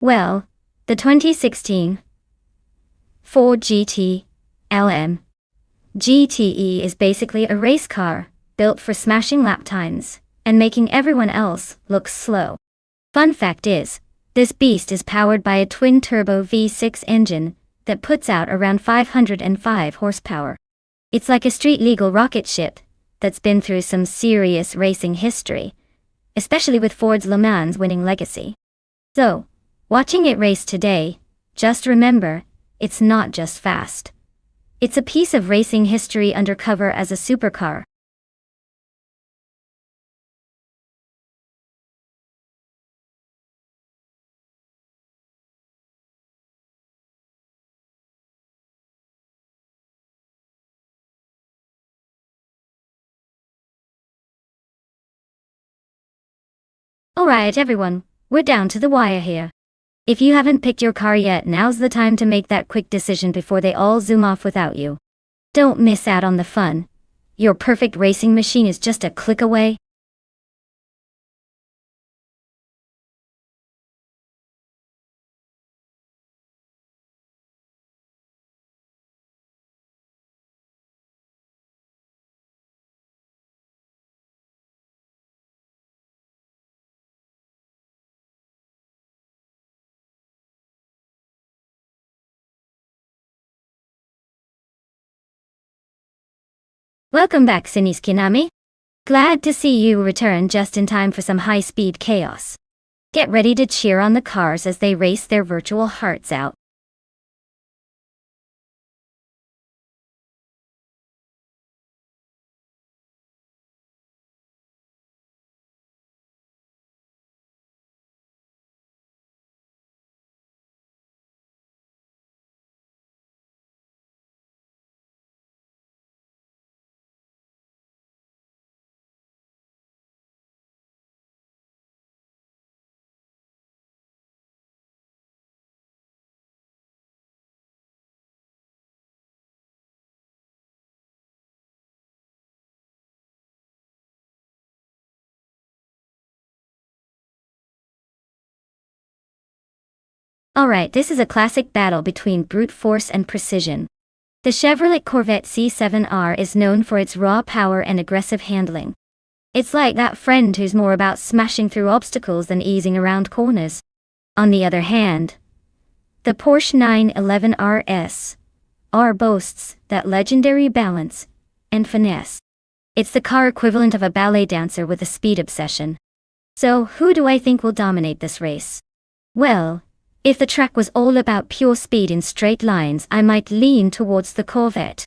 Well, the 2016 Ford GT LM GTE is basically a race car, built for smashing lap times and making everyone else look slow. Fun fact is, this beast is powered by a twin-turbo V6 engine that puts out around 505 horsepower. It's like a street-legal rocket ship that's been through some serious racing history, especially with Ford's Le Mans winning legacy. So, watching it race today, just remember, it's not just fast. It's a piece of racing history undercover as a supercar. Alright everyone, we're down to the wire here. If you haven't picked your car yet, now's the time to make that quick decision before they all zoom off without you. Don't miss out on the fun. Your perfect racing machine is just a click away. Welcome back, Siniskinami. Glad to see you return just in time for some high-speed chaos. Get ready to cheer on the cars as they race their virtual hearts out. Alright, this is a classic battle between brute force and precision. The Chevrolet Corvette C7R is known for its raw power and aggressive handling. It's like that friend who's more about smashing through obstacles than easing around corners. On the other hand, the Porsche 911 RS R boasts that legendary balance and finesse. It's the car equivalent of a ballet dancer with a speed obsession. So, who do I think will dominate this race? Well, if the track was all about pure speed in straight lines, I might lean towards the Corvette.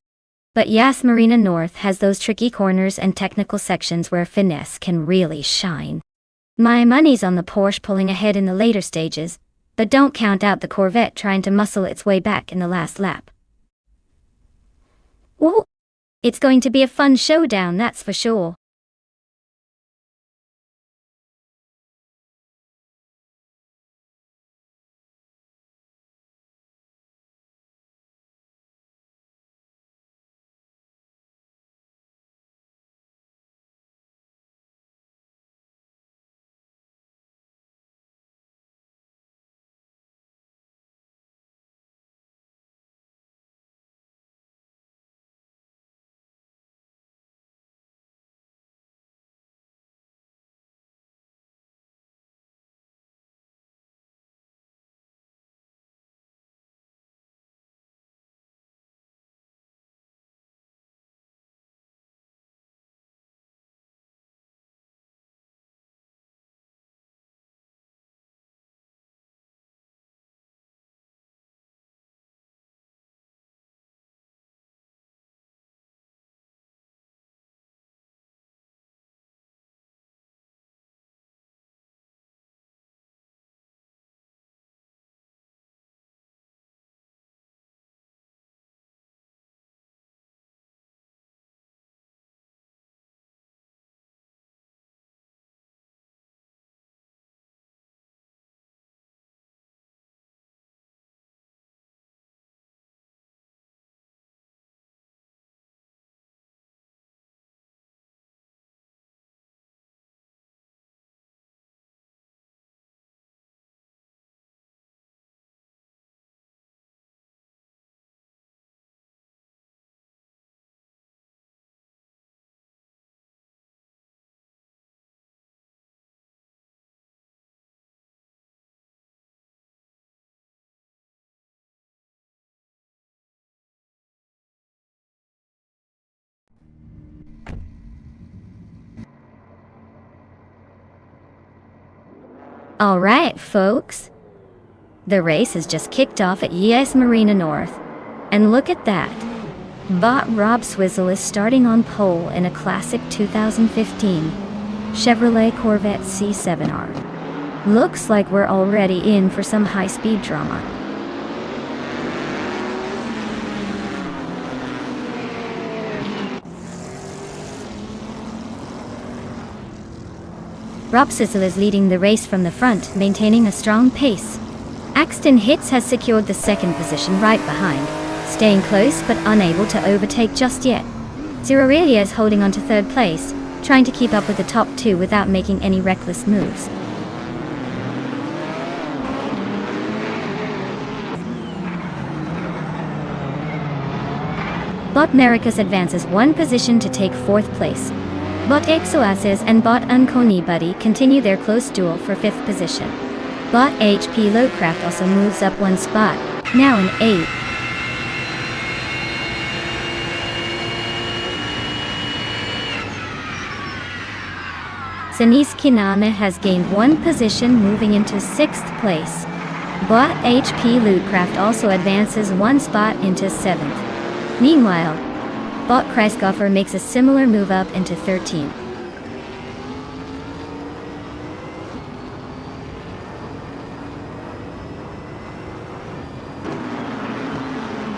But Yas Marina North has those tricky corners and technical sections where finesse can really shine. My money's on the Porsche pulling ahead in the later stages, but don't count out the Corvette trying to muscle its way back in the last lap. Whoa! It's going to be a fun showdown, that's for sure. Alright, folks. The race has just kicked off at Yas Marina North. And look at that. Bot Rob Swizzle is starting on pole in a classic 2015 Chevrolet Corvette C7R. Looks like we're already in for some high-speed drama. Rob Swizzle is leading the race from the front, maintaining a strong pace. Axton Hitz has secured the second position right behind, staying close but unable to overtake just yet. Zerorelia is holding on to third place, trying to keep up with the top two without making any reckless moves. Bot Americas advances one position to take fourth place. Bot Exoases and Bot Unconi Buddy continue their close duel for fifth position. Bot HP Loadcraft also moves up one spot, now in 8th. Zeniski Name has gained one position, moving into 6th place. Bot HP Lootcraft also advances one spot into 7th. Meanwhile, Bot Kreisgoffer makes a similar move up into 13th.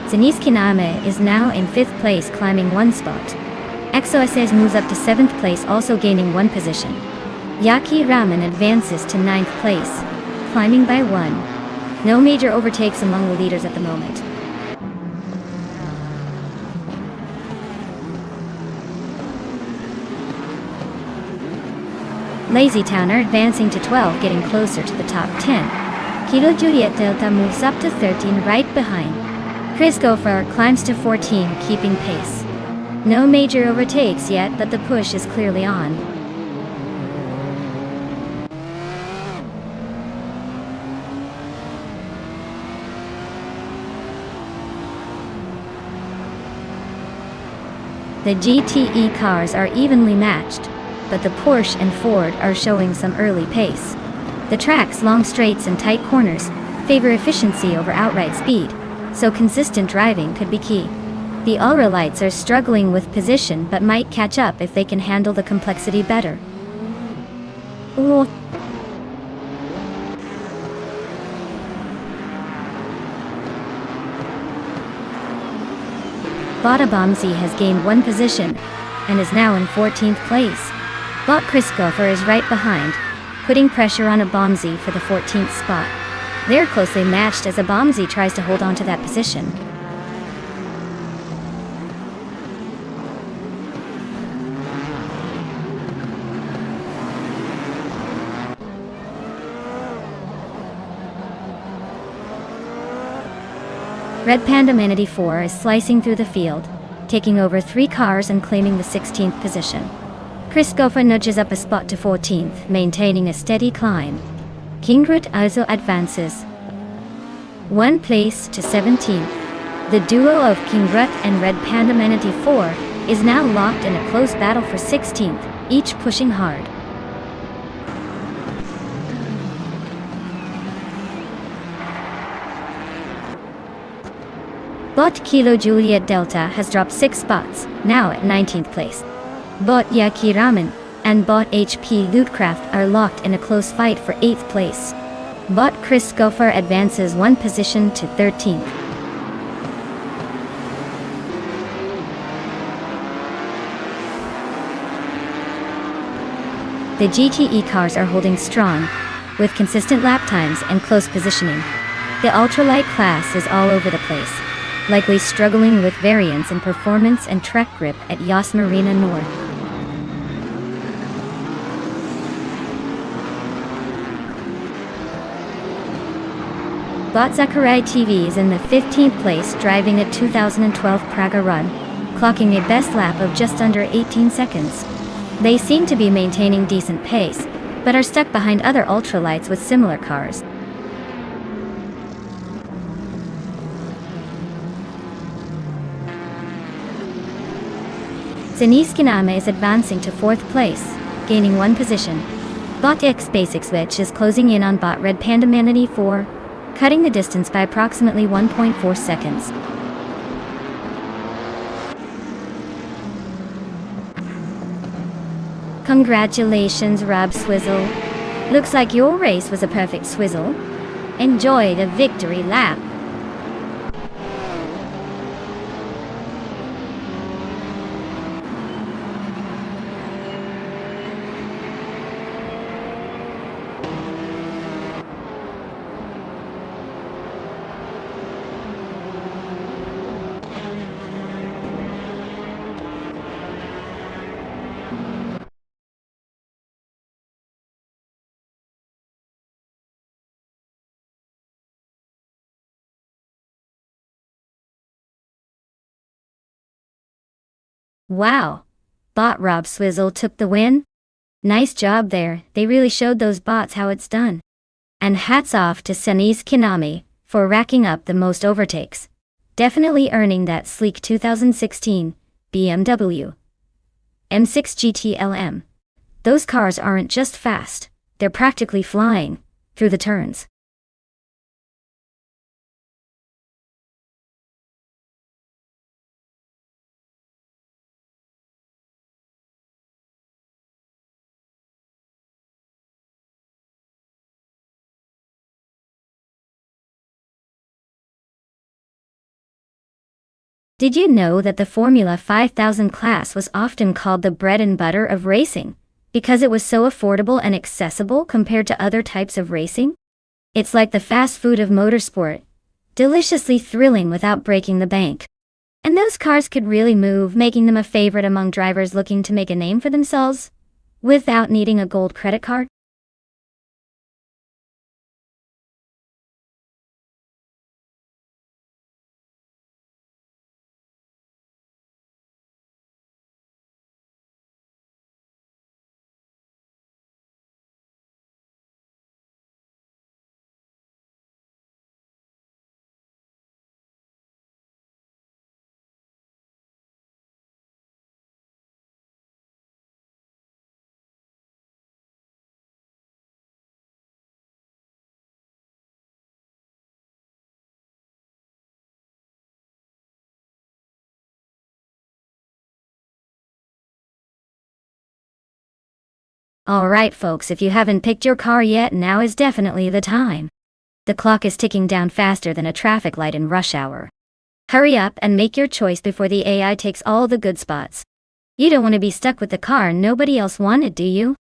Zeniski Name is now in 5th place, climbing one spot. XOSS moves up to 7th place, also gaining one position. Yaki Ramen advances to 9th place, climbing by one. No major overtakes among the leaders at the moment. Lazy Towner advancing to 12, getting closer to the top 10. Kilo Juliet Delta moves up to 13, right behind. Chris Gopher climbs to 14, keeping pace. No major overtakes yet, but the push is clearly on. The GTE cars are evenly matched, but the Porsche and Ford are showing some early pace. The track's long straights and tight corners favor efficiency over outright speed, so consistent driving could be key. The Ultralights are struggling with position but might catch up if they can handle the complexity better. Ooh. Bot Abomzi has gained one position and is now in 14th place. Bot Chris Gopher is right behind, putting pressure on Abomzi for the 14th spot. They're closely matched as Abomzi tries to hold on to that position. Red Panda Manatee 4 is slicing through the field, taking over 3 cars and claiming the 16th position. Chris Gopher nudges up a spot to 14th, maintaining a steady climb. Kingrut also advances one place to 17th. The duo of Kingrut and Red Panda Manatee 4 is now locked in a close battle for 16th, each pushing hard. Bot Kilo Juliet Delta has dropped 6 spots, now at 19th place. Bot Yaki Ramen and Bot HP Lootcraft are locked in a close fight for 8th place. Bot Chris Gopher advances one position to 13th. The GTE cars are holding strong, with consistent lap times and close positioning. The ultralight class is all over the place, likely struggling with variance in performance and track grip at Yas Marina North. Bot Zachariah TV is in the 15th place, driving a 2012 Praga run, clocking a best lap of just under 18 seconds. They seem to be maintaining decent pace, but are stuck behind other ultralights with similar cars. Zeniskiname is advancing to 4th place, gaining one position. Bot X Basic Switch is closing in on Bot Red Panda Manatee 4, cutting the distance by approximately 1.4 seconds. Congratulations, Rob Swizzle. Looks like your race was a perfect swizzle. Enjoy the victory lap. Wow. Bot Rob Swizzle took the win? Nice job there, they really showed those bots how it's done. And hats off to Senise Kinami for racking up the most overtakes. Definitely earning that sleek 2016 BMW M6 GT-LM. Those cars aren't just fast, they're practically flying through the turns. Did you know that the Formula 5000 class was often called the bread and butter of racing, because it was so affordable and accessible compared to other types of racing? It's like the fast food of motorsport, deliciously thrilling without breaking the bank. And those cars could really move, making them a favorite among drivers looking to make a name for themselves, without needing a gold credit card. Alright folks, if you haven't picked your car yet, now is definitely the time. The clock is ticking down faster than a traffic light in rush hour. Hurry up and make your choice before the AI takes all the good spots. You don't want to be stuck with the car nobody else wanted, do you?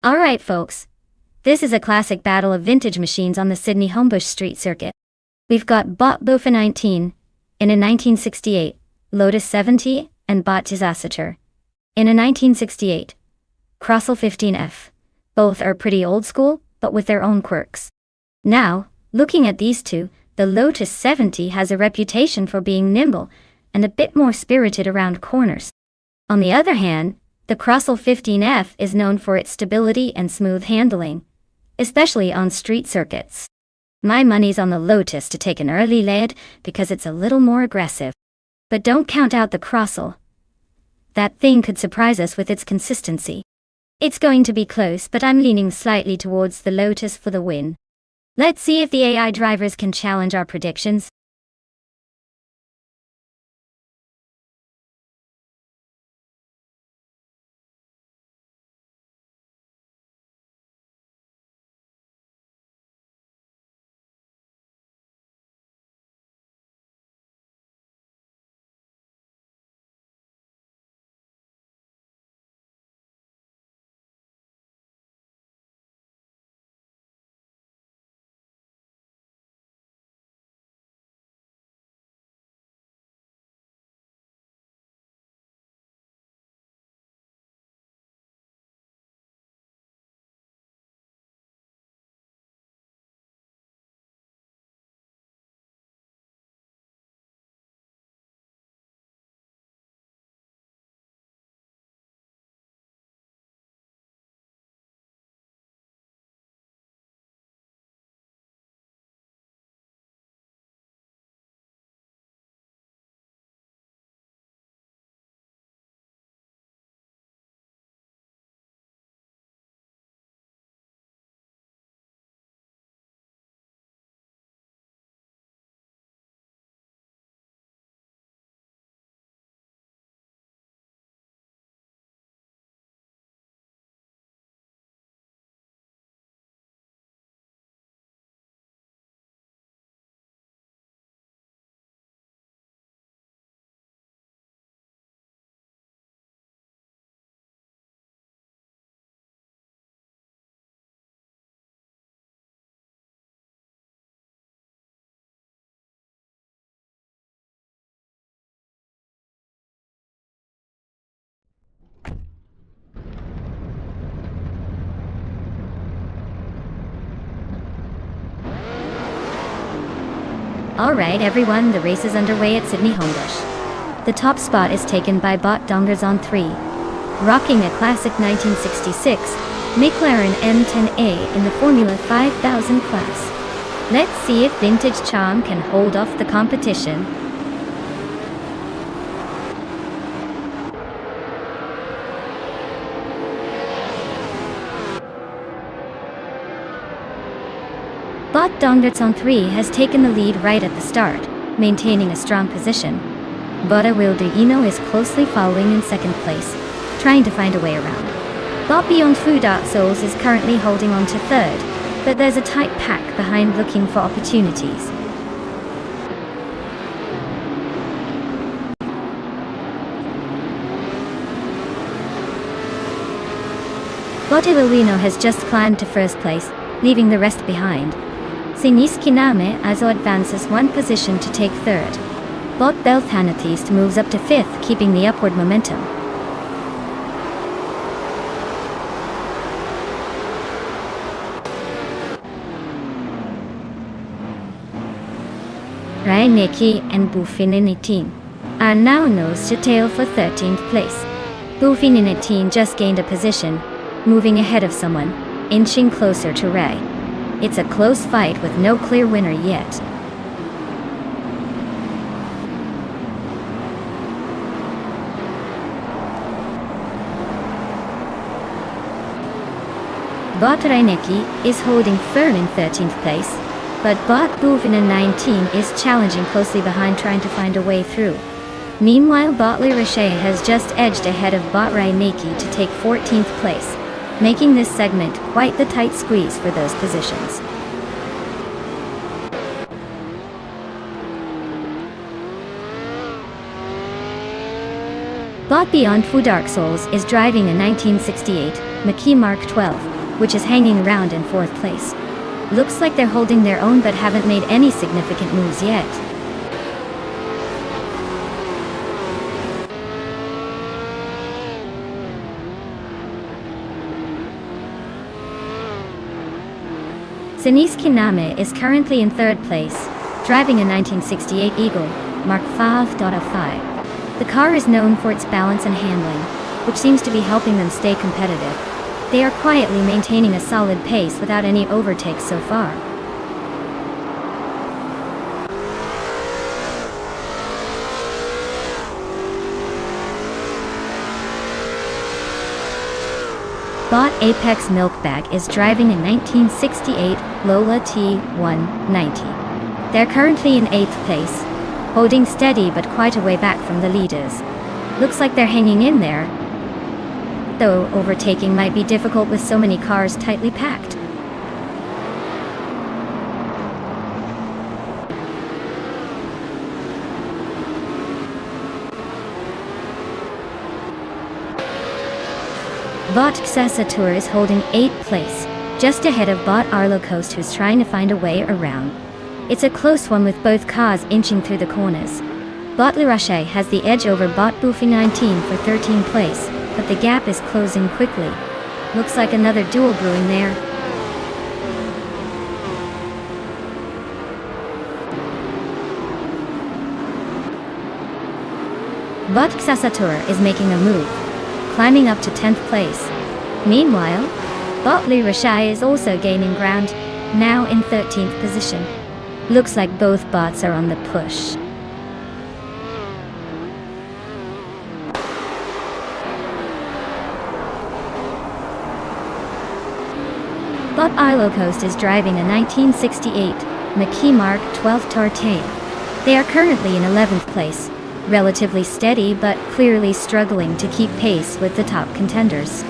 Alright folks, this is a classic battle of vintage machines on the Sydney Homebush Street Circuit. We've got Bot Boofa 19 in a 1968 Lotus 70 and Bot Disaster in a 1968 Crossell 15F. Both are pretty old school, but with their own quirks. Now, looking at these two, the Lotus 70 has a reputation for being nimble and a bit more spirited around corners. On the other hand, the Crossell 15F is known for its stability and smooth handling, especially on street circuits. My money's on the Lotus to take an early lead because it's a little more aggressive. But don't count out the Crossell. That thing could surprise us with its consistency. It's going to be close, but I'm leaning slightly towards the Lotus for the win. Let's see if the AI drivers can challenge our predictions. Alright everyone, the race is underway at Sydney Homebush. The top spot is taken by Bot Dongers on 3. Rocking a classic 1966 McLaren M10A in the Formula 5000 class. Let's see if Vintage Charm can hold off the competition. Bot Dongers on 3 has taken the lead right at the start, maintaining a strong position. Bota Wilduino is closely following in second place, trying to find a way around. Bot Beyond Fu Dark Souls is currently holding on to third, but there's a tight pack behind looking for opportunities. Bota Wilduino has just climbed to first place, leaving the rest behind. Siniskiname Azo advances one position to take third. Bot Belthanatist moves up to fifth, keeping the upward momentum. Raineki and Bufininitin are now nose to tail for 13th place. Bufininitin just gained a position, moving ahead of someone, inching closer to Ray. It's a close fight with no clear winner yet. Bot Reinecke is holding firm in 13th place, but Bot Buvinen 19 is challenging closely behind, trying to find a way through. Meanwhile, Bot Lirache has just edged ahead of Bot Reinecke to take 14th place, making this segment quite the tight squeeze for those positions. Bot Beyond Fu Dark Souls is driving a 1968 Mackie Mark 12, which is hanging around in 4th place. Looks like they're holding their own but haven't made any significant moves yet. Sinis Kiname is currently in 3rd place, driving a 1968 Eagle, Mark 5.5. The car is known for its balance and handling, which seems to be helping them stay competitive. They are quietly maintaining a solid pace without any overtakes so far. Bot Apex Milkbag is driving a 1968 Lola T190. They're currently in 8th place, holding steady but quite a way back from the leaders. Looks like they're hanging in there, though overtaking might be difficult with so many cars tightly packed. Bot Xesator is holding 8th place, just ahead of Bot Arlo Coast, who's trying to find a way around. It's a close one with both cars inching through the corners. Bot Lirache has the edge over Bot Boofy 19 for 13th place, but the gap is closing quickly. Looks like another duel brewing there. Bot Xesator is making a move, climbing up to 10th place. Meanwhile, Bot Lirache is also gaining ground, now in 13th position. Looks like both bots are on the push. Bot Arlo Coast is driving a 1968 McKee Mark 12 Tartane. They are currently in 11th place, relatively steady but clearly struggling to keep pace with the top contenders.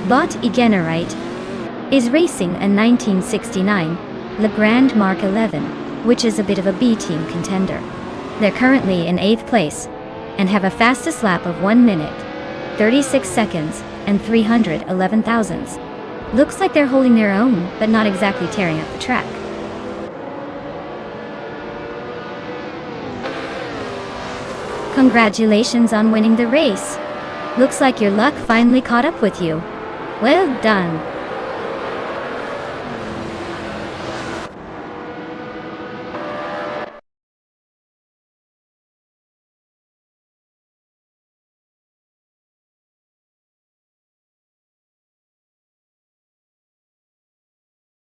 Bot Egenerite is racing a 1969 Legrand Mark 11, which is a bit of a B-team contender. They're currently in 8th place, and have a fastest lap of 1 minute, 36 seconds, and 311 thousandths. Looks like they're holding their own, but not exactly tearing up the track. Congratulations on winning the race. Looks like your luck finally caught up with you. Well done.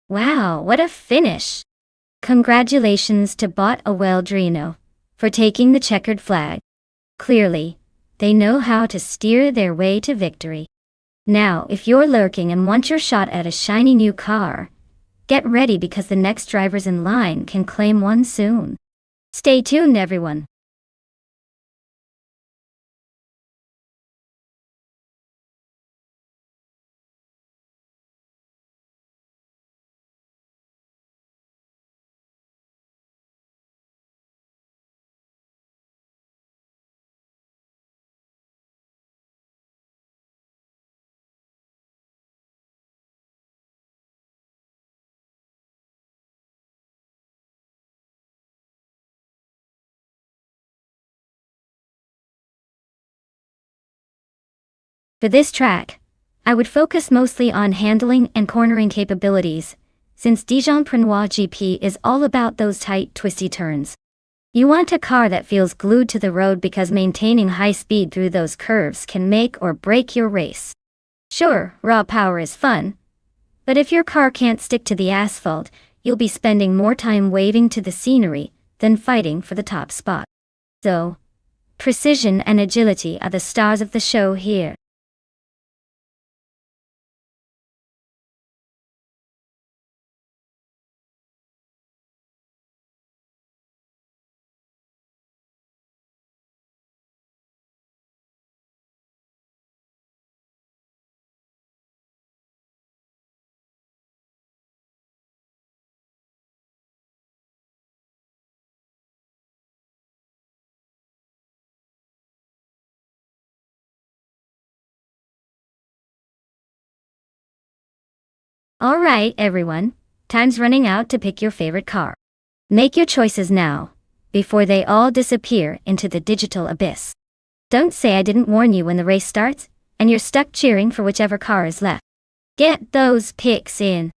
Wow, what a finish! Congratulations to Bot Aweldrino for taking the checkered flag. Clearly, they know how to steer their way to victory. Now, if you're lurking and want your shot at a shiny new car, get ready because the next drivers in line can claim one soon. Stay tuned, everyone. For this track, I would focus mostly on handling and cornering capabilities, since Dijon Prenois GP is all about those tight, twisty turns. You want a car that feels glued to the road because maintaining high speed through those curves can make or break your race. Sure, raw power is fun, but if your car can't stick to the asphalt, you'll be spending more time waving to the scenery than fighting for the top spot. So, precision and agility are the stars of the show here. Alright, everyone, time's running out to pick your favorite car. Make your choices now, before they all disappear into the digital abyss. Don't say I didn't warn you when the race starts, and you're stuck cheering for whichever car is left. Get those picks in.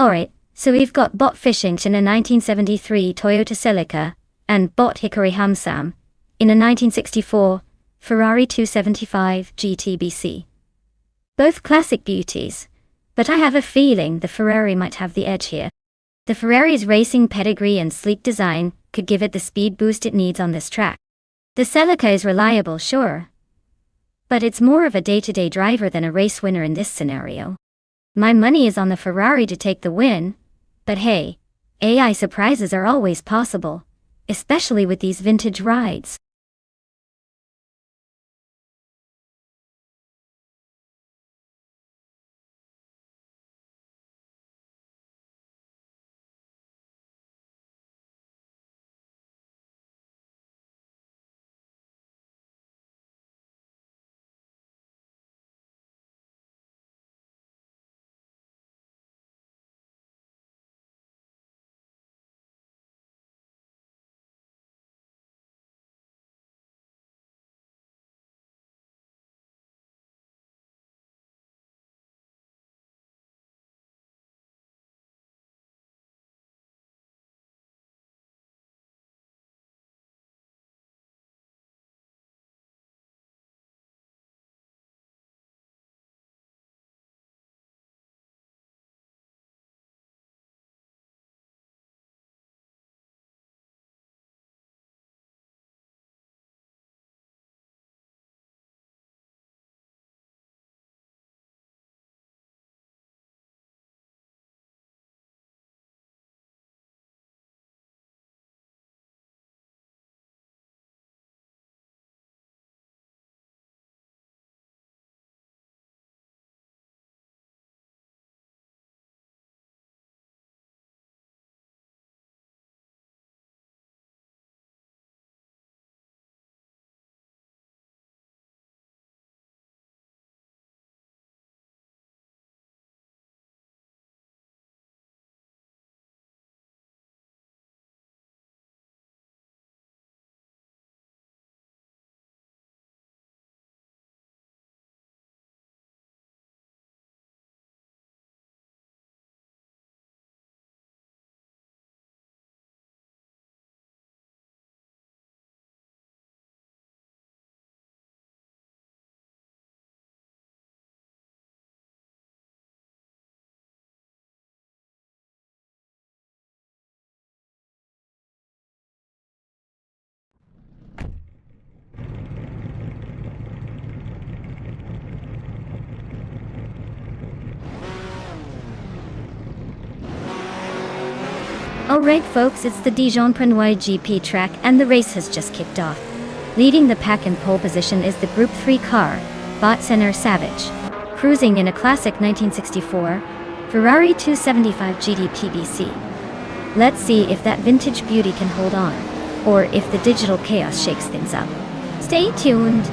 Alright, so we've got Bot Fishing in a 1973 Toyota Celica, and Bot Hickory Hamsam in a 1964 Ferrari 275 GTBC. Both classic beauties, but I have a feeling the Ferrari might have the edge here. The Ferrari's racing pedigree and sleek design could give it the speed boost it needs on this track. The Celica is reliable, sure, but it's more of a day-to-day driver than a race winner in this scenario. My money is on the Ferrari to take the win, but hey, AI surprises are always possible, especially with these vintage rides. Alright folks, it's the Dijon-Prenois GP track and the race has just kicked off. Leading the pack in pole position is the Group 3 car, Bot Savage, cruising in a classic 1964 Ferrari 275 GT/PBC. Let's see if that vintage beauty can hold on, or if the digital chaos shakes things up. Stay tuned!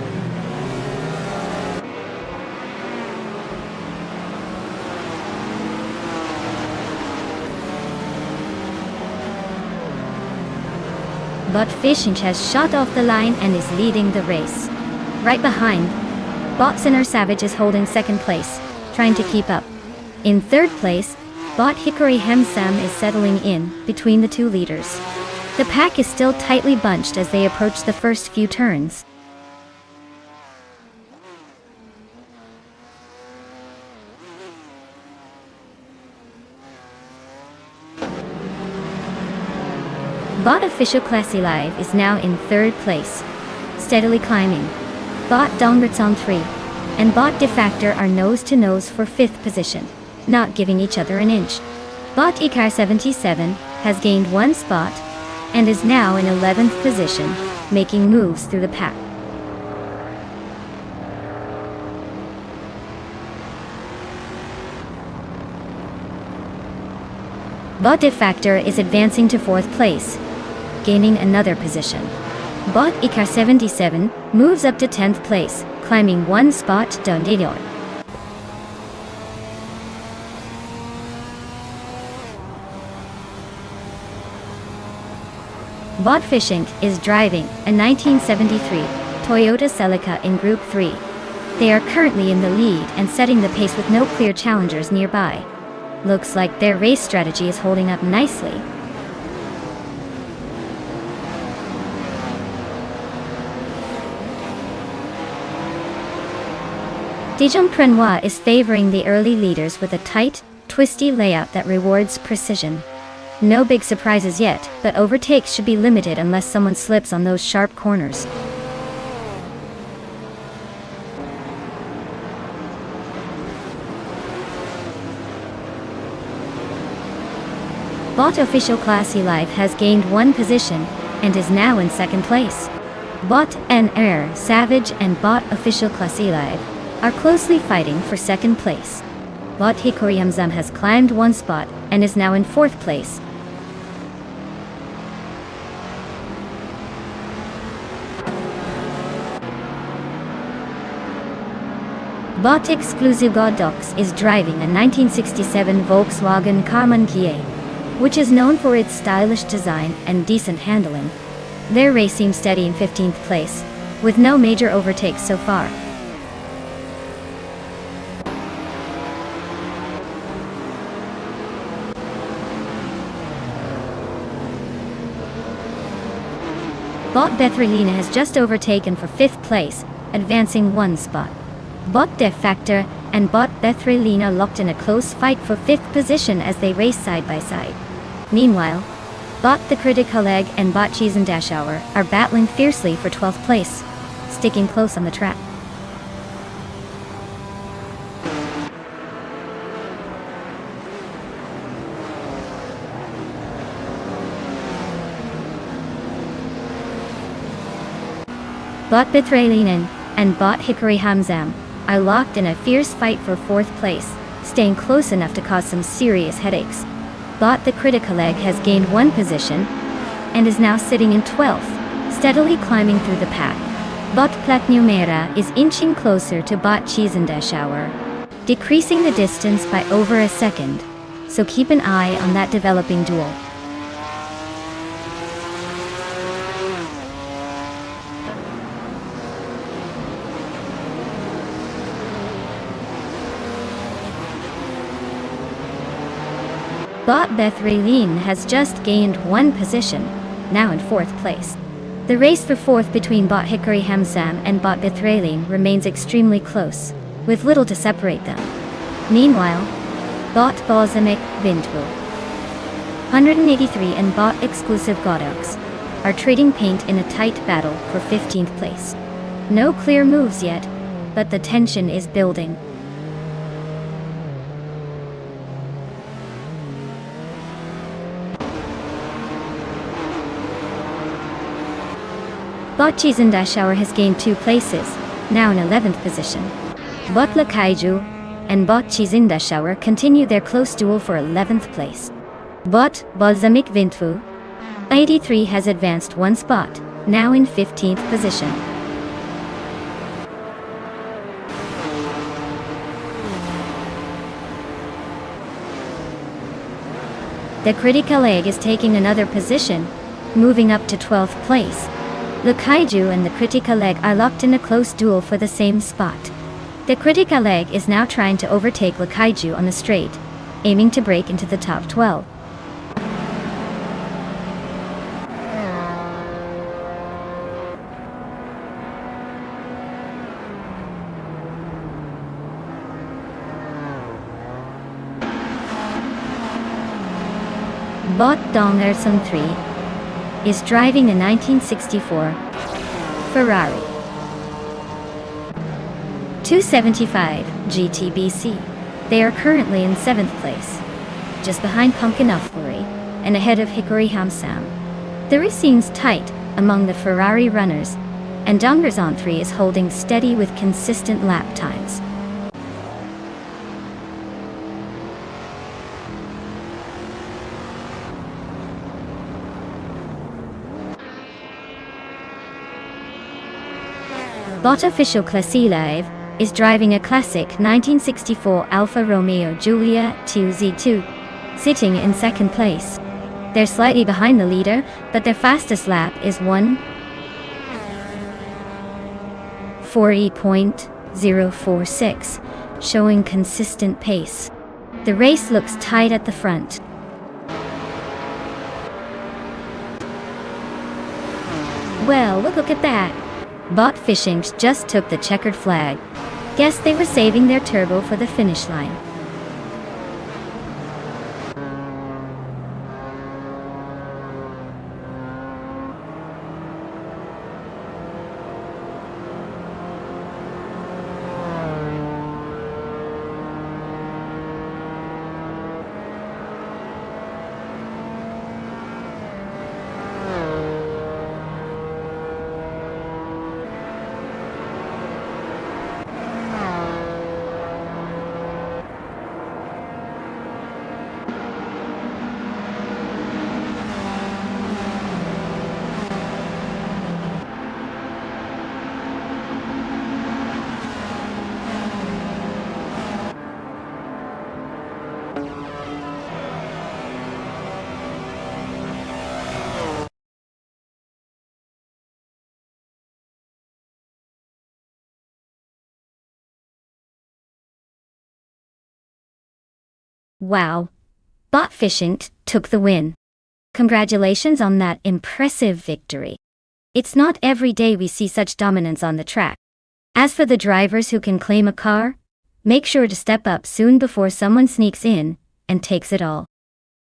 Bot Fishing has shot off the line and is leading the race. Right behind, Bot Savage is holding second place, trying to keep up. In third place, Bot Hickory Hamsam is settling in between the two leaders. The pack is still tightly bunched as they approach the first few turns. Bot Official Classy Live is now in third place, steadily climbing. Bot Dongrits on 3, and Bot Defactor are nose-to-nose for 5th position, not giving each other an inch. Bot Icar 77 has gained 1 spot, and is now in 11th position, making moves through the pack. Bot Defactor is advancing to 4th place, gaining another position. Bot Icar 77 moves up to 10th place, climbing 1 spot down Dijon. Bot Fishing is driving a 1973 Toyota Celica in Group 3. They are currently in the lead and setting the pace with no clear challengers nearby. Looks like their race strategy is holding up nicely. Dijon Prenois is favoring the early leaders with a tight, twisty layout that rewards precision. No big surprises yet, but overtakes should be limited unless someone slips on those sharp corners. Bot Official Classy Life has gained 1 position and is now in 2nd place. Bot NR Savage and Bot Official Classy Life are closely fighting for 2nd place. Bot Hikori Hamzam has climbed 1 spot and is now in 4th place. Bot Exclusive Godox is driving a 1967 Volkswagen Karmann Kie, which is known for its stylish design and decent handling. Their race seems steady in 15th place, with no major overtakes so far. Bot Bethrelina has just overtaken for 5th place, advancing 1 spot. Bot Def Factor and Bot Bethrelina locked in a close fight for 5th position as they race side by side. Meanwhile, Bot The Critical Egg and Bot Cheese and Dash Hour are battling fiercely for 12th place, sticking close on the track. Bot Bethrelinen and Bot Hikori Hamzam are locked in a fierce fight for 4th place, staying close enough to cause some serious headaches. Bot The Critical Egg has gained 1 position and is now sitting in 12th, steadily climbing through the pack. Bot Platnumera is inching closer to Bot Cheese and Dash Hour, decreasing the distance by over a second, so keep an eye on that developing duel. Bot Bethrelin has just gained 1 position, now in 4th place. The race for 4th between Bot Hikori Hamzam and Bot Bethrelin remains extremely close, with little to separate them. Meanwhile, Bot Bozamik Vintwu, 183 and Bot Exclusive Godox are trading paint in a tight battle for 15th place. No clear moves yet, but the tension is building. Bot Cheese and Dash Hour has gained 2 places, now in 11th position. Bot La Kaiju and Bot Cheese and Dash Hour continue their close duel for 11th place. Bot Balsamic Vintwu, 83 has advanced 1 spot, now in 15th position. The Critical Egg is taking another position, moving up to 12th place. The Kaiju and the Critical Egg are locked in a close duel for the same spot. The Critical Egg is now trying to overtake the Kaiju on the straight, aiming to break into the top 12. Bot Dongerson 3 is driving a 1964 Ferrari 275 GTBC. They are currently in 7th place, just behind Pumpkin Ufflery and ahead of Hikori Hamzam. The race seems tight among the Ferrari runners, and Dongerson 3 is holding steady with consistent lap times. Bot Official Classy Live is driving a classic 1964 Alfa Romeo Giulia 2Z2, sitting in 2nd place. They're slightly behind the leader, but their fastest lap is 1:40.046, showing consistent pace. The race looks tight at the front. Well, look at that. Bot Fishing just took the checkered flag. Guess they were saving their turbo for the finish line. Wow. Bot Fishing took the win. Congratulations on that impressive victory. It's not every day we see such dominance on the track. As for the drivers who can claim a car, make sure to step up soon before someone sneaks in and takes it all.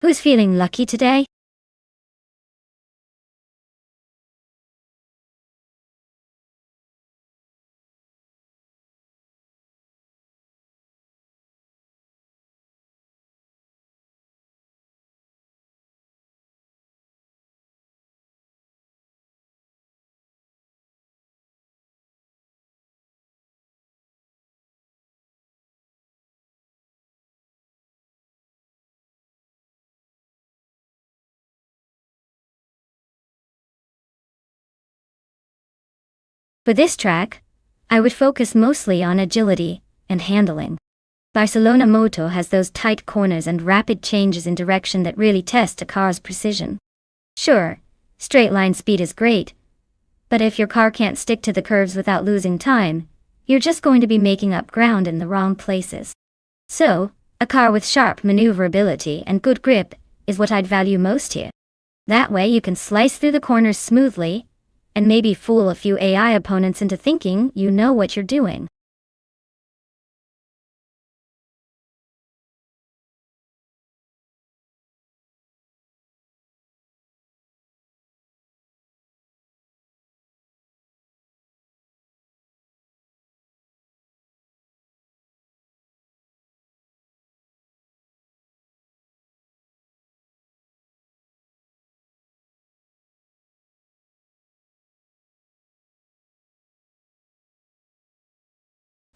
Who's feeling lucky today? For this track, I would focus mostly on agility and handling. Barcelona Moto has those tight corners and rapid changes in direction that really test a car's precision. Sure, straight line speed is great, but if your car can't stick to the curves without losing time, you're just going to be making up ground in the wrong places. So, a car with sharp maneuverability and good grip is what I'd value most here. That way you can slice through the corners smoothly, and maybe fool a few AI opponents into thinking you know what you're doing.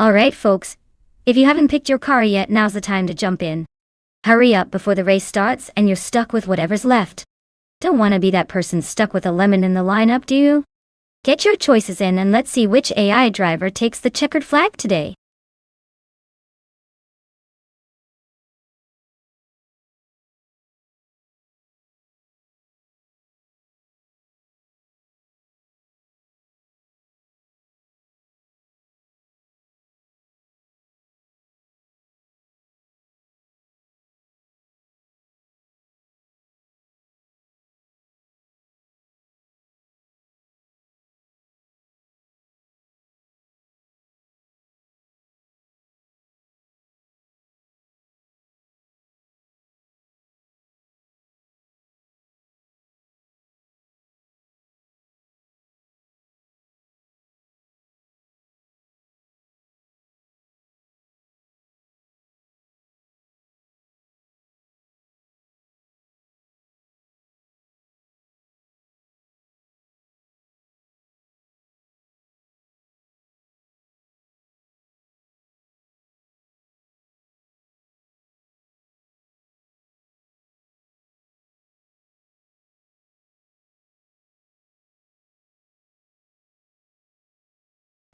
Alright folks, if you haven't picked your car yet, now's the time to jump in. Hurry up before the race starts and you're stuck with whatever's left. Don't want to be that person stuck with a lemon in the lineup, do you? Get your choices in and let's see which AI driver takes the checkered flag today.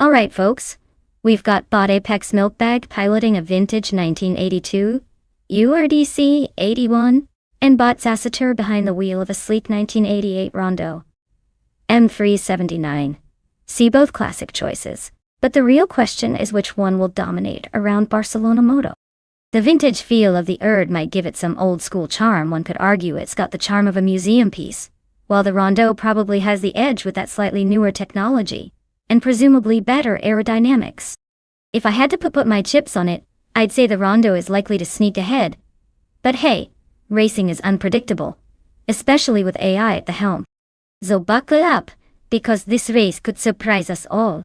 Alright folks, we've got Bot Apex Milkbag piloting a vintage 1982, URDC 81, and Bot Sacitur behind the wheel of a sleek 1988 Rondo M379. See both classic choices, but the real question is which one will dominate around Barcelona Moto. The vintage feel of the Erd might give it some old-school charm. One could argue it's got the charm of a museum piece, while the Rondo probably has the edge with that slightly newer technology, and presumably better aerodynamics. If I had to put my chips on it, I'd say the Rondo is likely to sneak ahead. But hey, racing is unpredictable, especially with AI at the helm. So buckle up, because this race could surprise us all.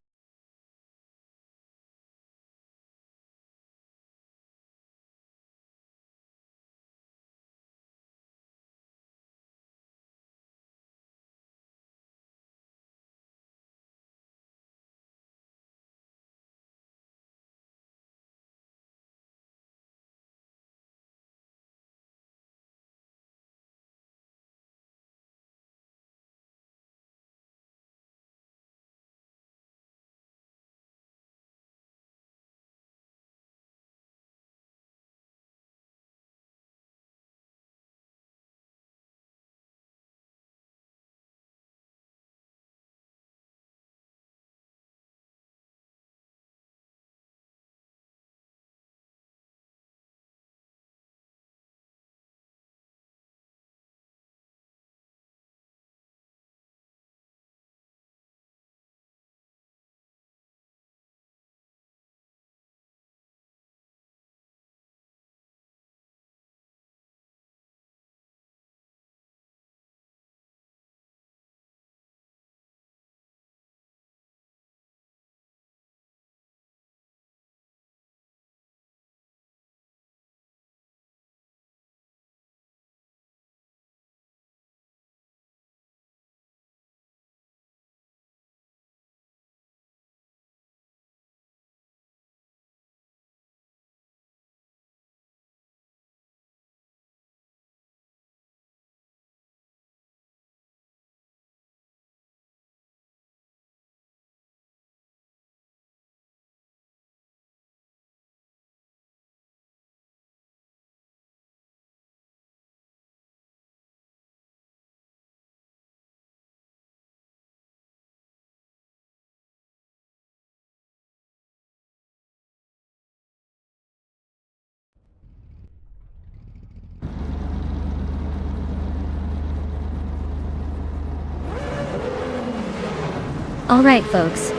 Alright folks,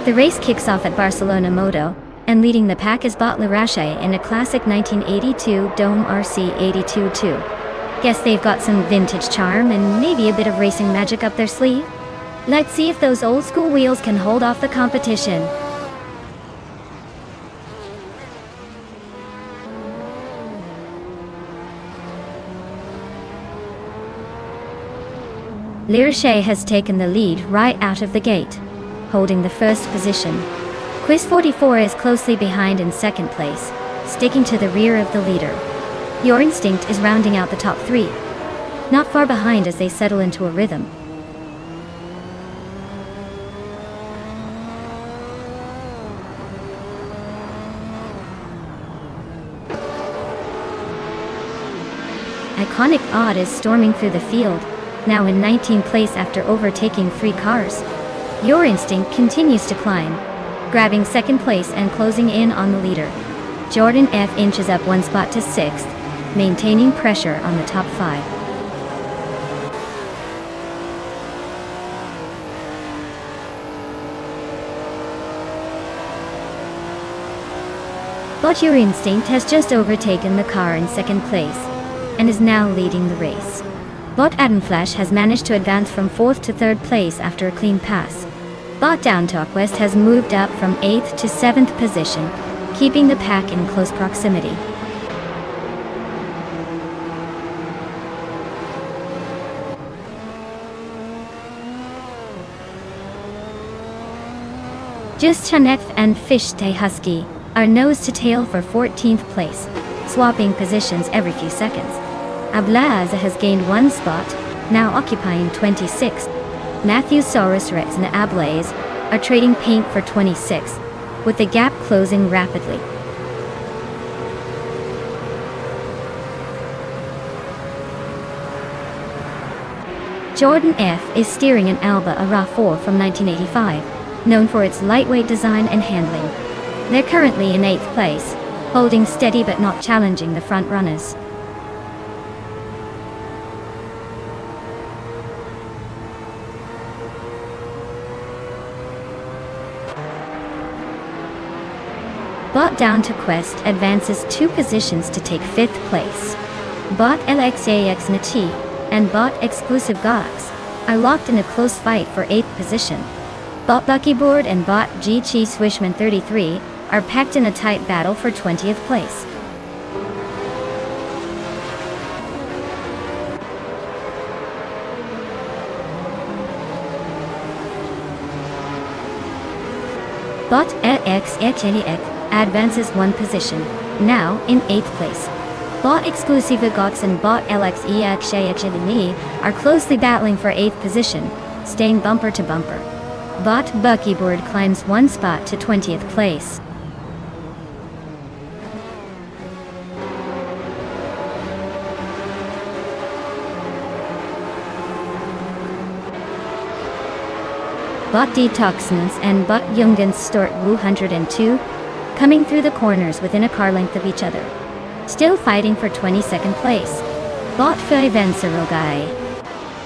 the race kicks off at Barcelona Moto, and leading the pack is Bot Larache in a classic 1982 Dome RC 82-2. Guess they've got some vintage charm and maybe a bit of racing magic up their sleeve? Let's see if those old school wheels can hold off the competition. Larache has taken the lead right out of the gate, holding the first position. Quiz 44 is closely behind in second place, sticking to the rear of the leader. Your Instinct is rounding out the top three, not far behind as they settle into a rhythm. Iconic Odd is storming through the field, now in 19th place after overtaking 3 cars. Your Instinct continues to climb, grabbing second place and closing in on the leader. Jordan F inches up 1 spot to 6th, maintaining pressure on the top 5. But Your Instinct has just overtaken the car in second place, and is now leading the race. Bot Adamflash has managed to advance from 4th to 3rd place after a clean pass. Bot Down Talk West has moved up from 8th to 7th position, keeping the pack in close proximity. Just Chaneth and Fishte Husky are nose to tail for 14th place, swapping positions every few seconds. Ablaza has gained 1 spot, now occupying 26th. Matthew Saurus Rex and Ablaze are trading paint for 26th, with the gap closing rapidly. Jordan F is steering an Alba RA4 from 1985, known for its lightweight design and handling. They're currently in 8th place, holding steady but not challenging the front runners. Bot Down to Quest advances 2 positions to take 5th place. Bot LXAX Nati and Bot Exclusive Gox are locked in a close fight for 8th position. Bot Buckyboard and Bot GG Swishman 33 are packed in a tight battle for 20th place. Bot LXAX advances 1 position, now in 8th place. Bot Exclusive Gox and Bot LXEXAXNE are closely battling for 8th position, staying bumper to bumper. Bot Buckyboard climbs 1 spot to 20th place. Bot Detoxins and Bot Jungens Stort 102 coming through the corners within a car length of each other. Still fighting for 22nd place. Bot Guy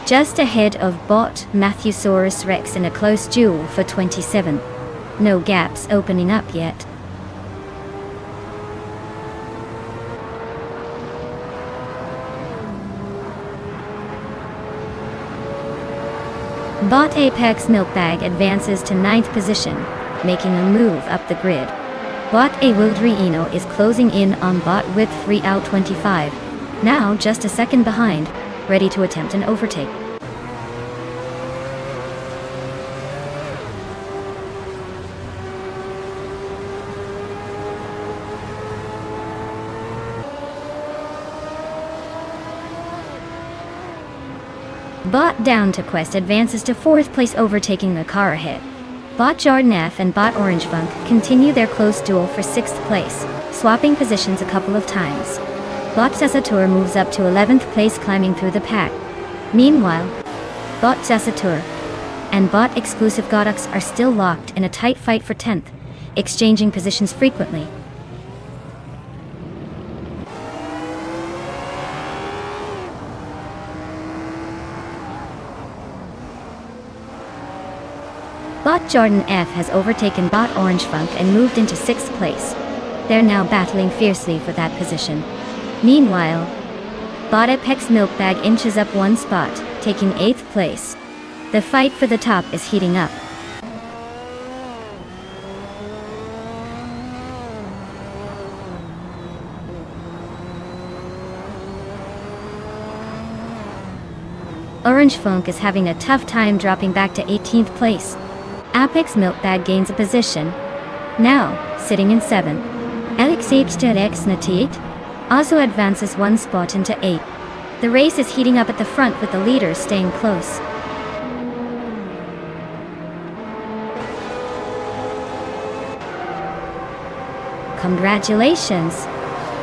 just ahead of Bot Matthewsaurus Rex in a close duel for 27. No gaps opening up yet. Bot Apex Milkbag advances to 9th position, making a move up the grid. Bot Awildriino is closing in on Bot with 3 out 25, now just a second behind, ready to attempt an overtake. Bot Down to Quest advances to 4th place, overtaking the car ahead. Bot Jordan F and Bot Orange Funk continue their close duel for 6th place, swapping positions a couple of times. Bot Cessatur moves up to 11th place, climbing through the pack. Meanwhile, Bot Cessatur and Bot Exclusive Godux are still locked in a tight fight for 10th, exchanging positions frequently. Bot Jordan F has overtaken Bot Orange Funk and moved into 6th place. They're now battling fiercely for that position. Meanwhile, Bot Apex Milkbag inches up 1 spot, taking 8th place. The fight for the top is heating up. Orange Funk is having a tough time dropping back to 18th place. Apex Milkbag gains a position, now sitting in 7. X Natit also advances 1 spot into 8. The race is heating up at the front, with the leaders staying close. Congratulations!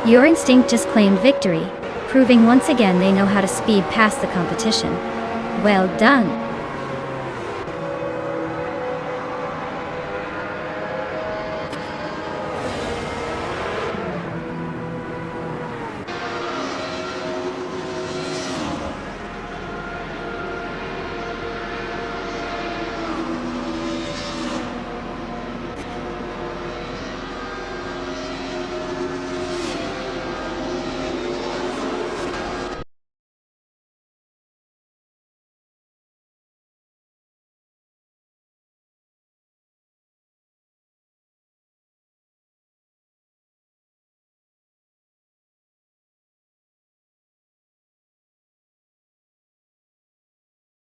Your Instinct just claimed victory, proving once again they know how to speed past the competition. Well done!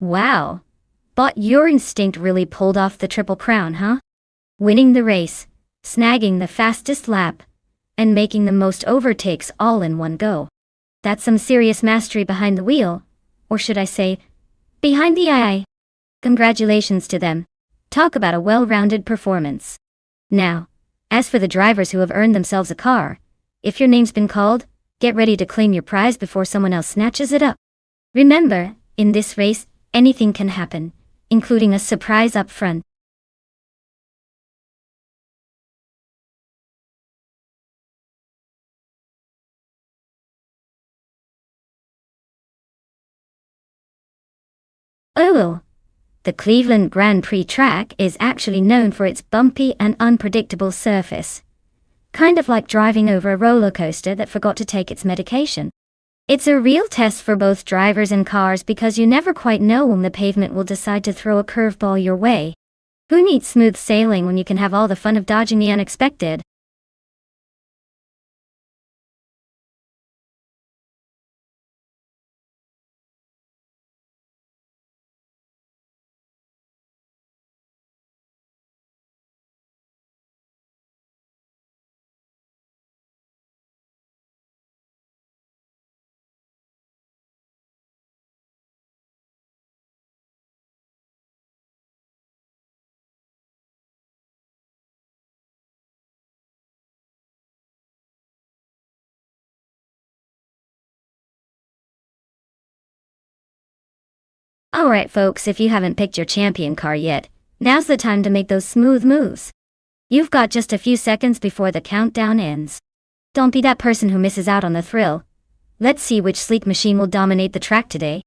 Wow! But your Instinct really pulled off the Triple Crown, huh? Winning the race, snagging the fastest lap, and making the most overtakes all in one go. That's some serious mastery behind the wheel, or should I say, behind the eye. Congratulations to them. Talk about a well-rounded performance. Now, as for the drivers who have earned themselves a car, if your name's been called, get ready to claim your prize before someone else snatches it up. Remember, in this race, anything can happen, including a surprise up front. Oh, the Cleveland Grand Prix track is actually known for its bumpy and unpredictable surface. Kind of like driving over a roller coaster that forgot to take its medication. It's a real test for both drivers and cars because you never quite know when the pavement will decide to throw a curveball your way. Who needs smooth sailing when you can have all the fun of dodging the unexpected? Alright folks, if you haven't picked your champion car yet, now's the time to make those smooth moves. You've got just a few seconds before the countdown ends. Don't be that person who misses out on the thrill. Let's see which sleek machine will dominate the track today.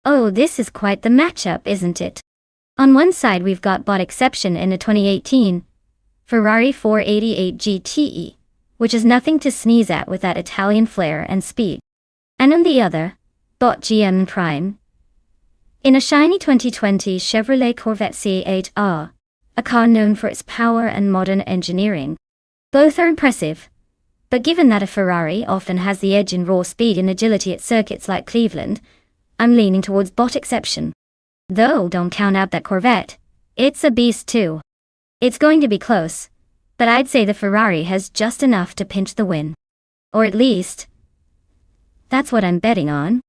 Oh, this is quite the matchup, isn't it? On one side we've got Bot Exception in a 2018 Ferrari 488 GTE, which is nothing to sneeze at with that Italian flair and speed. And on the other, Bot GM Prime in a shiny 2020 Chevrolet Corvette C8R, a car known for its power and modern engineering. Both are impressive, but given that a Ferrari often has the edge in raw speed and agility at circuits like Cleveland, I'm leaning towards Bot Exception. Though don't count out that Corvette. It's a beast too. It's going to be close, but I'd say the Ferrari has just enough to pinch the win. Or at least, that's what I'm betting on.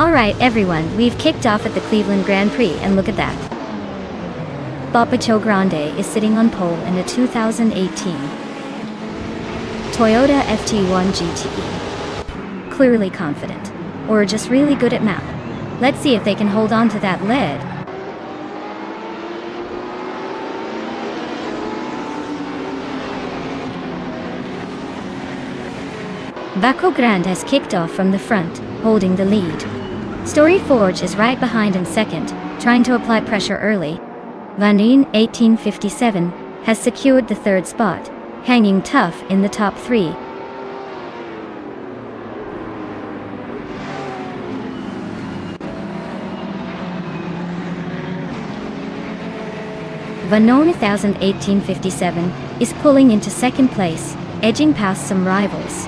Alright everyone, we've kicked off at the Cleveland Grand Prix and look at that. Bacio Grande is sitting on pole in a 2018 Toyota FT1 GTE. Clearly confident. Or just really good at map. Let's see if they can hold on to that lead. Bacio Grande has kicked off from the front, holding the lead. Story Forge is right behind in second, trying to apply pressure early. Van Rijn 1857 has secured the third spot, hanging tough in the top three. Van Rijn 1857 is pulling into second place, edging past some rivals.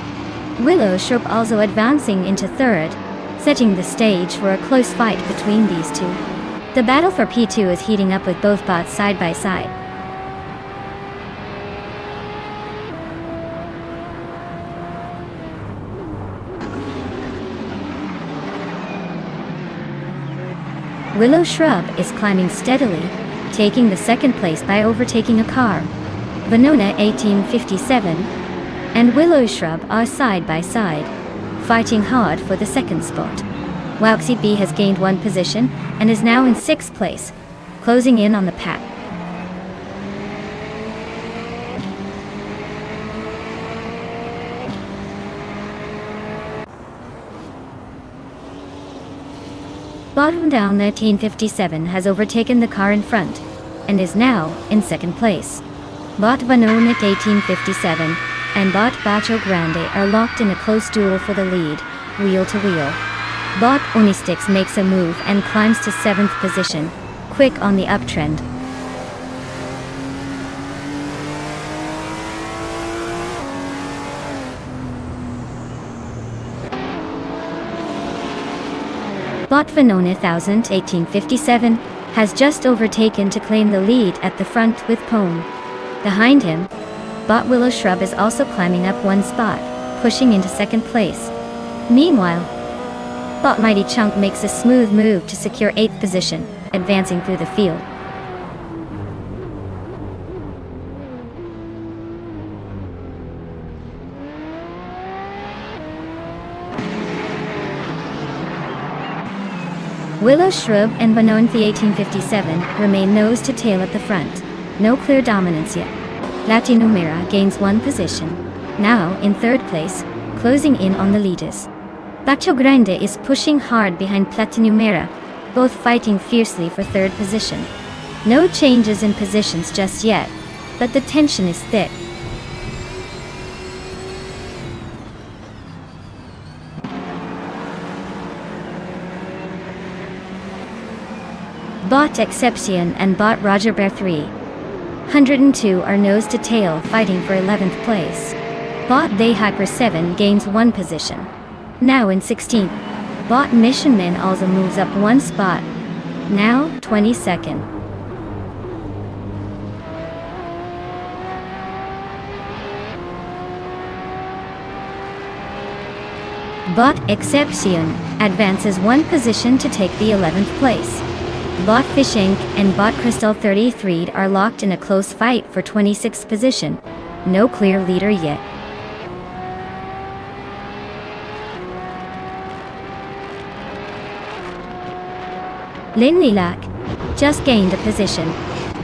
Willow Shrub also advancing into third, setting the stage for a close fight between these two. The battle for P2 is heating up with both bots side by side. Willow Shrub is climbing steadily, taking the second place by overtaking a car. Van Rijn 1857 and Willow Shrub are side by side, fighting hard for the second spot. Waxy B has gained one position and is now in sixth place, closing in on the pack. Bottom Down 1957 has overtaken the car in front, and is now in second place. Bot Van Rijn 1857 and Bot Bacio Grande are locked in a close duel for the lead, wheel to wheel. Bot Onistix makes a move and climbs to 7th position, quick on the uptrend. Bot Van Rijn 1857 has just overtaken to claim the lead at the front with Pone. Behind him, Bot Willow Shrub is also climbing up one spot, pushing into second place. Meanwhile, Bot Mighty Chunk makes a smooth move to secure 8th position, advancing through the field. Willow Shrub and Van Rijn 1857 remain nose to tail at the front. No clear dominance yet. Latinumera gains one position, now in third place, closing in on the leaders. Bacio Grande is pushing hard behind Platinumera, both fighting fiercely for third position. No changes in positions just yet, but the tension is thick. Bot Exception and Bot Roger Bear 302 are nose to tail fighting for 11th place. Bot They Hyper 7 gains one position, now in 16th. Bot Mission Man also moves up one spot, now 22nd. Bot Exception advances one position to take the 11th place. Bot Fish Inc. and Bot Crystal 33 are locked in a close fight for 26th position. No clear leader yet. Lin Lilac just gained a position,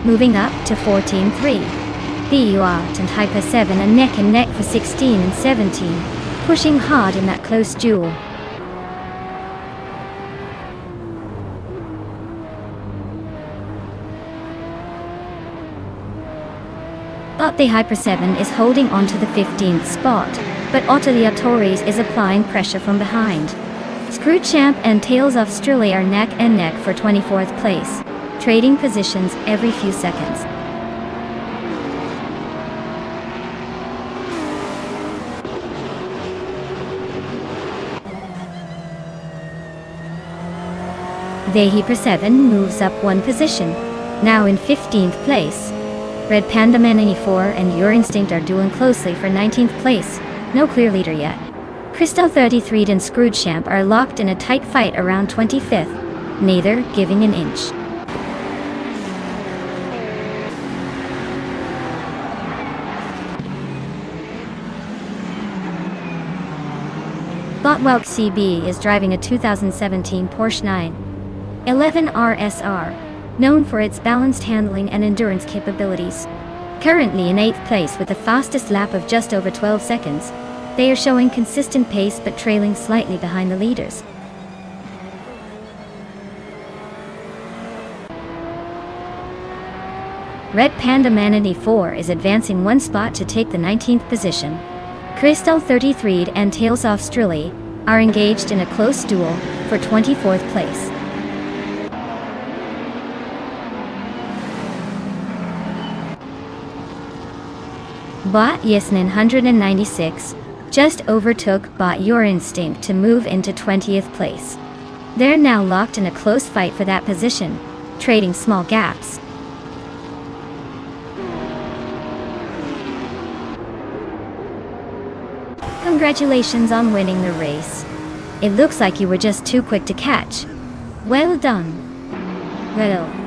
moving up to 14-3. BUAT and Hyper 7 are neck and neck for 16 and 17, pushing hard in that close duel. But the Hyper 7 is holding on to the 15th spot, but Otelia Torres is applying pressure from behind. Screw Champ and Tails of Strille are neck and neck for 24th place, trading positions every few seconds. The Hyper 7 moves up one position, now in 15th place. Red Panda Man 94 and Your Instinct are dueling closely for 19th place, no clear leader yet. Crystal 33 and Scroogechamp are locked in a tight fight around 25th, neither giving an inch. Botwelk CB is driving a 2017 Porsche 911 RSR, known for its balanced handling and endurance capabilities. Currently in 8th place with the fastest lap of just over 12 seconds, they are showing consistent pace but trailing slightly behind the leaders. Red Panda Manatee 4 is advancing one spot to take the 19th position. Crystal 33 and Tails Off Strilly are engaged in a close duel for 24th place. Bot Yasnin 196 just overtook Bot Your Instinct to move into 20th place. They're now locked in a close fight for that position, trading small gaps. Congratulations on winning the race. It looks like you were just too quick to catch. Well done. Well.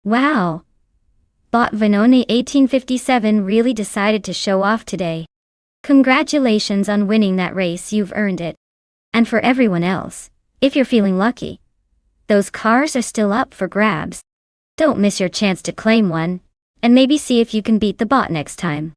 Wow! Bot Vanoni 1857 really decided to show off today. Congratulations on winning that race, you've earned it. And for everyone else, if you're feeling lucky, those cars are still up for grabs. Don't miss your chance to claim one, and maybe see if you can beat the bot next time.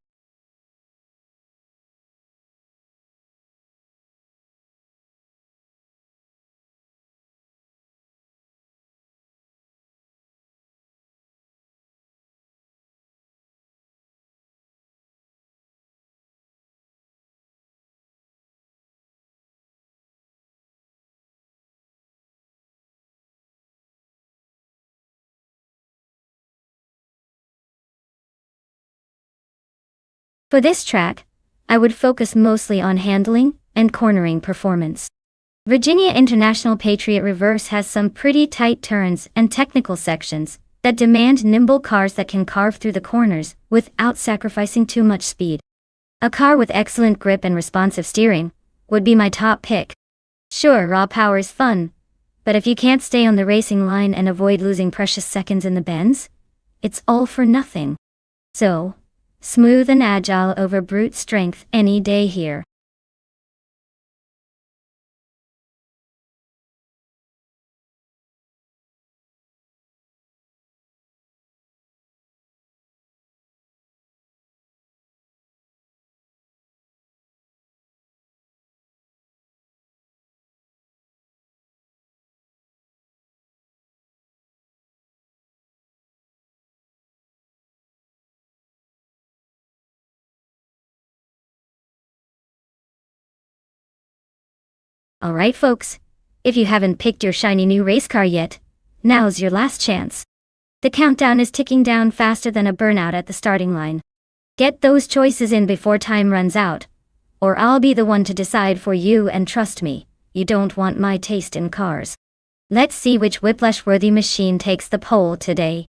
For this track, I would focus mostly on handling and cornering performance. Virginia International Patriot Reverse has some pretty tight turns and technical sections that demand nimble cars that can carve through the corners without sacrificing too much speed. A car with excellent grip and responsive steering would be my top pick. Sure, raw power is fun, but if you can't stay on the racing line and avoid losing precious seconds in the bends, it's all for nothing. So, smooth and agile over brute strength any day here. Alright folks, if you haven't picked your shiny new race car yet, now's your last chance. The countdown is ticking down faster than a burnout at the starting line. Get those choices in before time runs out, or I'll be the one to decide for you, and trust me, you don't want my taste in cars. Let's see which whiplash-worthy machine takes the pole today.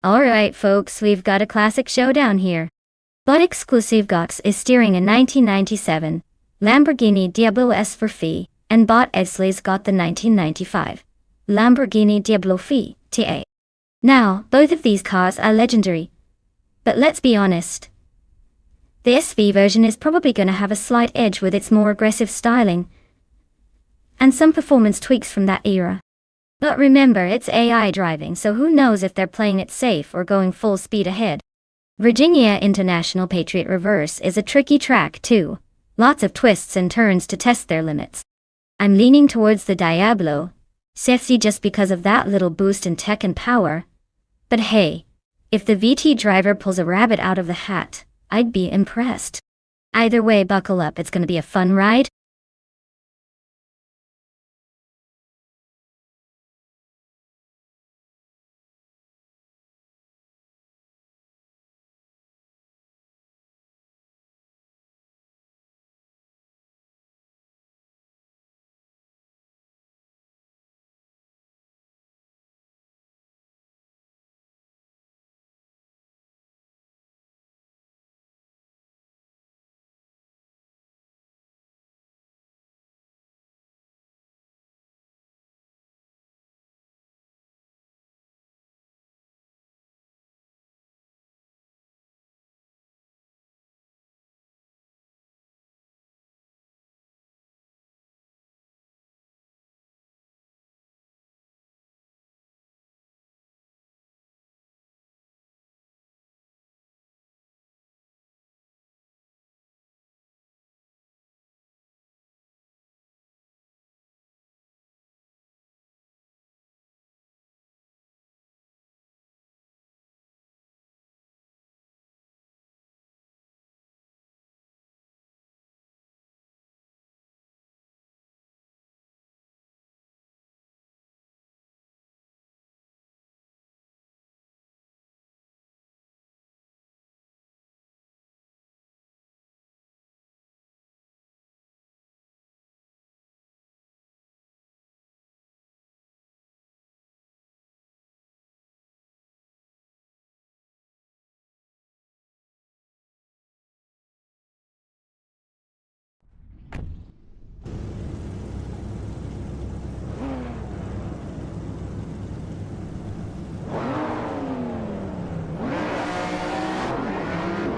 Alright folks, we've got a classic showdown here. Bot Exclusive Gox is steering a 1997 Lamborghini Diablo S for fee, and Bot Esley's got the 1995 Lamborghini Diablo Fee, TA. Now, both of these cars are legendary. But let's be honest. The SV version is probably gonna have a slight edge with its more aggressive styling and some performance tweaks from that era. But remember, it's AI driving, so who knows if they're playing it safe or going full speed ahead. Virginia International Patriot Reverse is a tricky track too. Lots of twists and turns to test their limits. I'm leaning towards the Diablo, sexy just because of that little boost in tech and power. But hey, if the VT driver pulls a rabbit out of the hat, I'd be impressed. Either way, buckle up, it's gonna be a fun ride.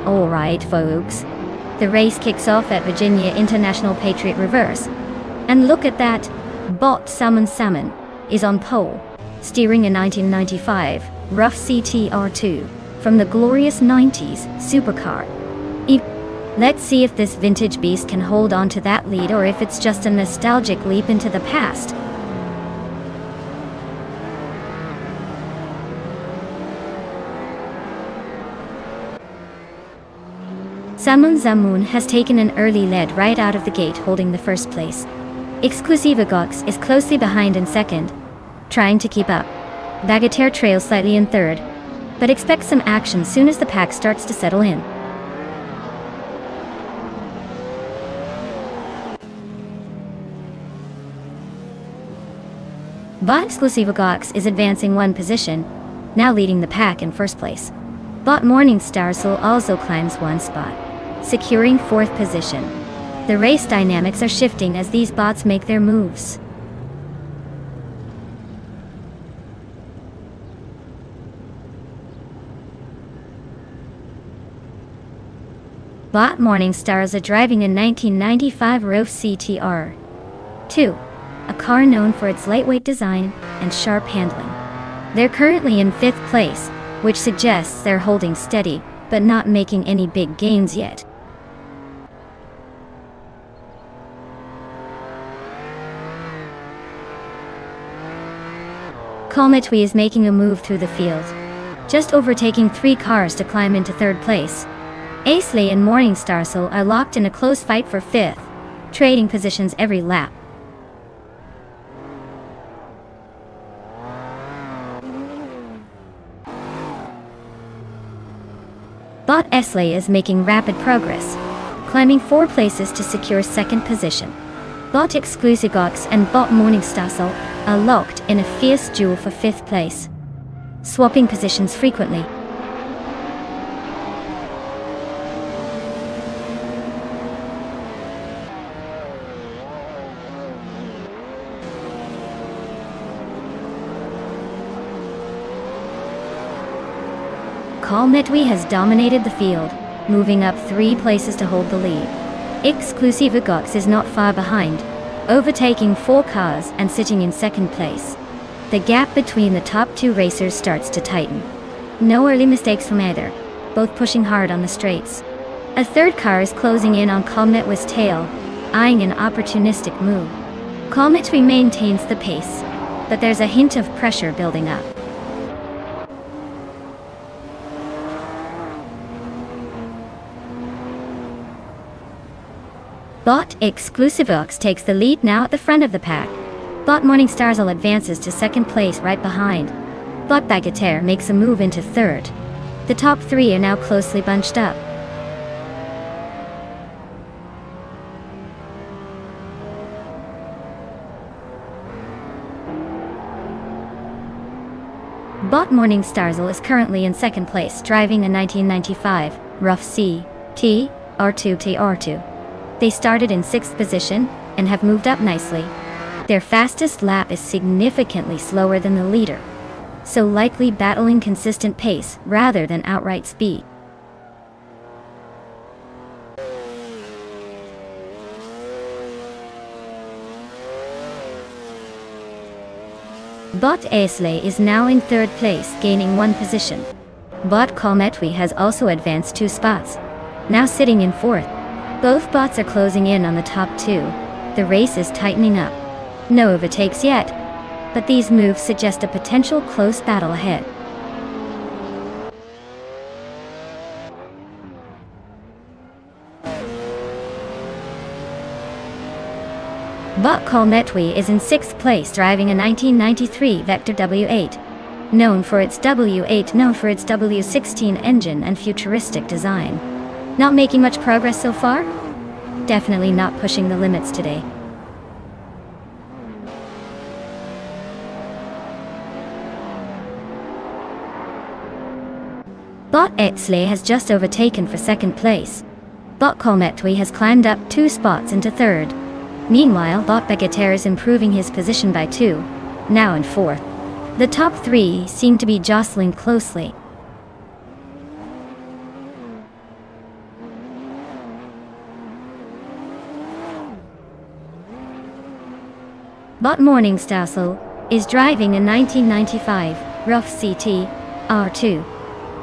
Alright folks, the race kicks off at Virginia International Patriot Reverse. And look at that, Bot Salmon is on pole, steering a 1995 rough CTR2 from the glorious 90s supercar. Let's see if this vintage beast can hold on to that lead or if it's just a nostalgic leap into the past. Salmon Zamoun has taken an early lead right out of the gate, holding the first place. Exclusive Gox is closely behind in second, trying to keep up. Bagatelle trails slightly in third, but expect some action soon as the pack starts to settle in. Bot Exclusive Gox is advancing one position, now leading the pack in first place. Bot Morningstar Soul also climbs one spot, securing fourth position. The race dynamics are shifting as these bots make their moves. Bot Morningstars are driving a 1995 Roaf CTR 2, a car known for its lightweight design and sharp handling. They're currently in fifth place, which suggests they're holding steady, but not making any big gains yet. Cometwy is making a move through the field, just overtaking 3 cars to climb into third place. Aisley and Morningstar Soul are locked in a close fight for fifth, trading positions every lap. Bot Esley is making rapid progress, climbing 4 places to secure second position. Bot Exclusive Gox and Bot Morningstar Soul are locked in a fierce duel for fifth place. swapping positions frequently. Kalmetwi has dominated the field, moving up 3 places to hold the lead. Exclusivogox is not far behind, overtaking 4 cars and sitting in second place. The gap between the top 2 racers starts to tighten. No early mistakes from either, both pushing hard on the straights. A third car is closing in on Kalmetwi's tail, eyeing an opportunistic move. Kalmetwi maintains the pace, but there's a hint of pressure building up. Bot Exclusivox takes the lead now at the front of the pack. Bot Morningstarsal advances to second place right behind. Bot Bagatelle makes a move into third. The top 3 are now closely bunched up. Bot Morningstarsal is currently in second place, driving a 1995 Rough CT R2 TR2. They started in 6th position and have moved up nicely. Their fastest lap is significantly slower than the leader, so likely battling consistent pace rather than outright speed. Bot Aisley is now in 3rd place, gaining 1 position. Bot Kalmetwi has also advanced 2 spots, now sitting in 4th. Both bots are closing in on the top 2. The race is tightening up. No overtakes yet, but these moves suggest a potential close battle ahead. Bot Kalmetwi is in 6th place, driving a 1993 Vector W8, known for its W16 engine and futuristic design. Not making much progress so far? Definitely not pushing the limits today. Bot Exley has just overtaken for 2nd place. Bot Kalmetwi has climbed up 2 spots into 3rd. Meanwhile, Bot Bagatelle is improving his position by 2, now in 4th. The top 3 seem to be jostling closely. Bot Morningstarsal is driving a 1995 Rough CT R2.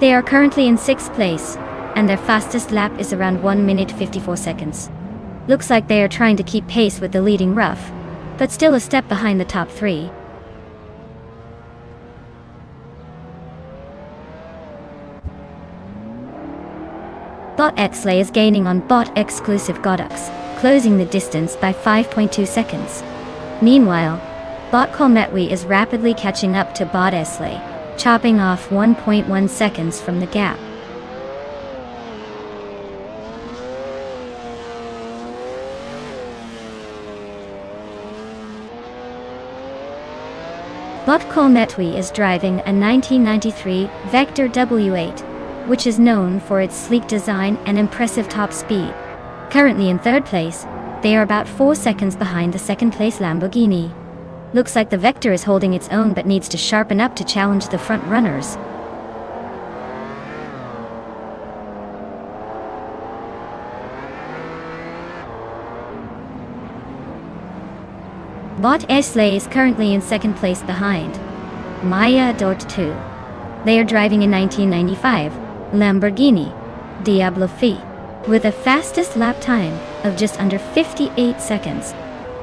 They are currently in 6th place, and their fastest lap is around 1 minute 54 seconds. Looks like they are trying to keep pace with the leading Rough, but still a step behind the top 3. Bot Exley is gaining on Bot Exclusive Godox, closing the distance by 5.2 seconds. Meanwhile, Bot Kalmetwi is rapidly catching up to Bot Exley, chopping off 1.1 seconds from the gap. Bot Kalmetwi is driving a 1993 Vector W8, which is known for its sleek design and impressive top speed. Currently in 3rd place, they are about 4 seconds behind the 2nd place Lamborghini. Looks like the Vector is holding its own but needs to sharpen up to challenge the front runners. Bot Esley is currently in 2nd place behind Maya Dort 2. They are driving a 1995 Lamborghini Diablo Fi with a fastest lap time of just under 58 seconds.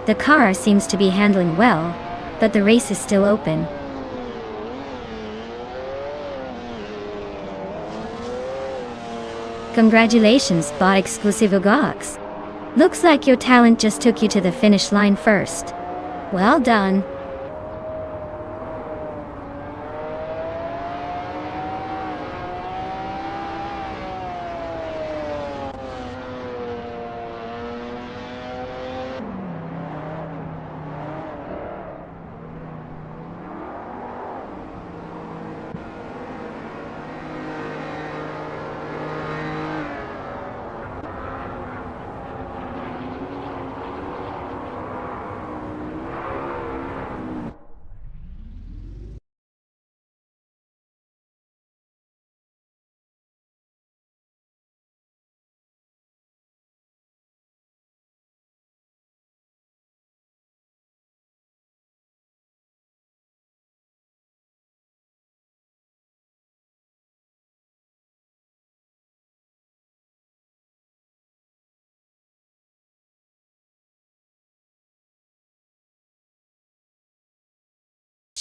The car seems to be handling well, but the race is still open. Congratulations, Bot Exclusivogox. Looks like your talent just took you to the finish line first. Well done.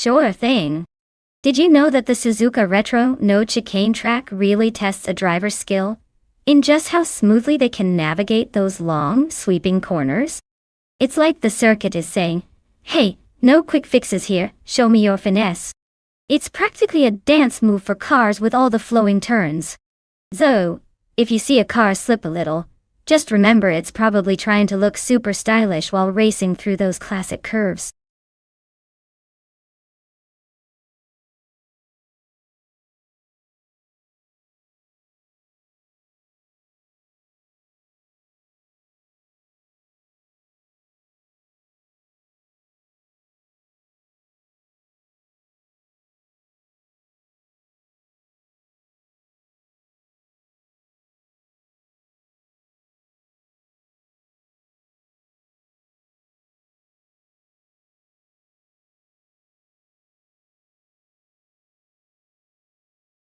Sure thing. Did you know that the Suzuka Retro No Chicane track really tests a driver's skill in just how smoothly they can navigate those long, sweeping corners? It's like the circuit is saying, hey, no quick fixes here, show me your finesse. It's practically a dance move for cars with all the flowing turns. So, if you see a car slip a little, just remember it's probably trying to look super stylish while racing through those classic curves.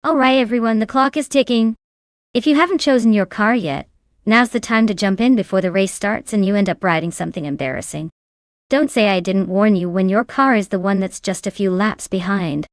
Alright everyone, the clock is ticking. If you haven't chosen your car yet, now's the time to jump in before the race starts and you end up riding something embarrassing. Don't say I didn't warn you when your car is the one that's just a few laps behind.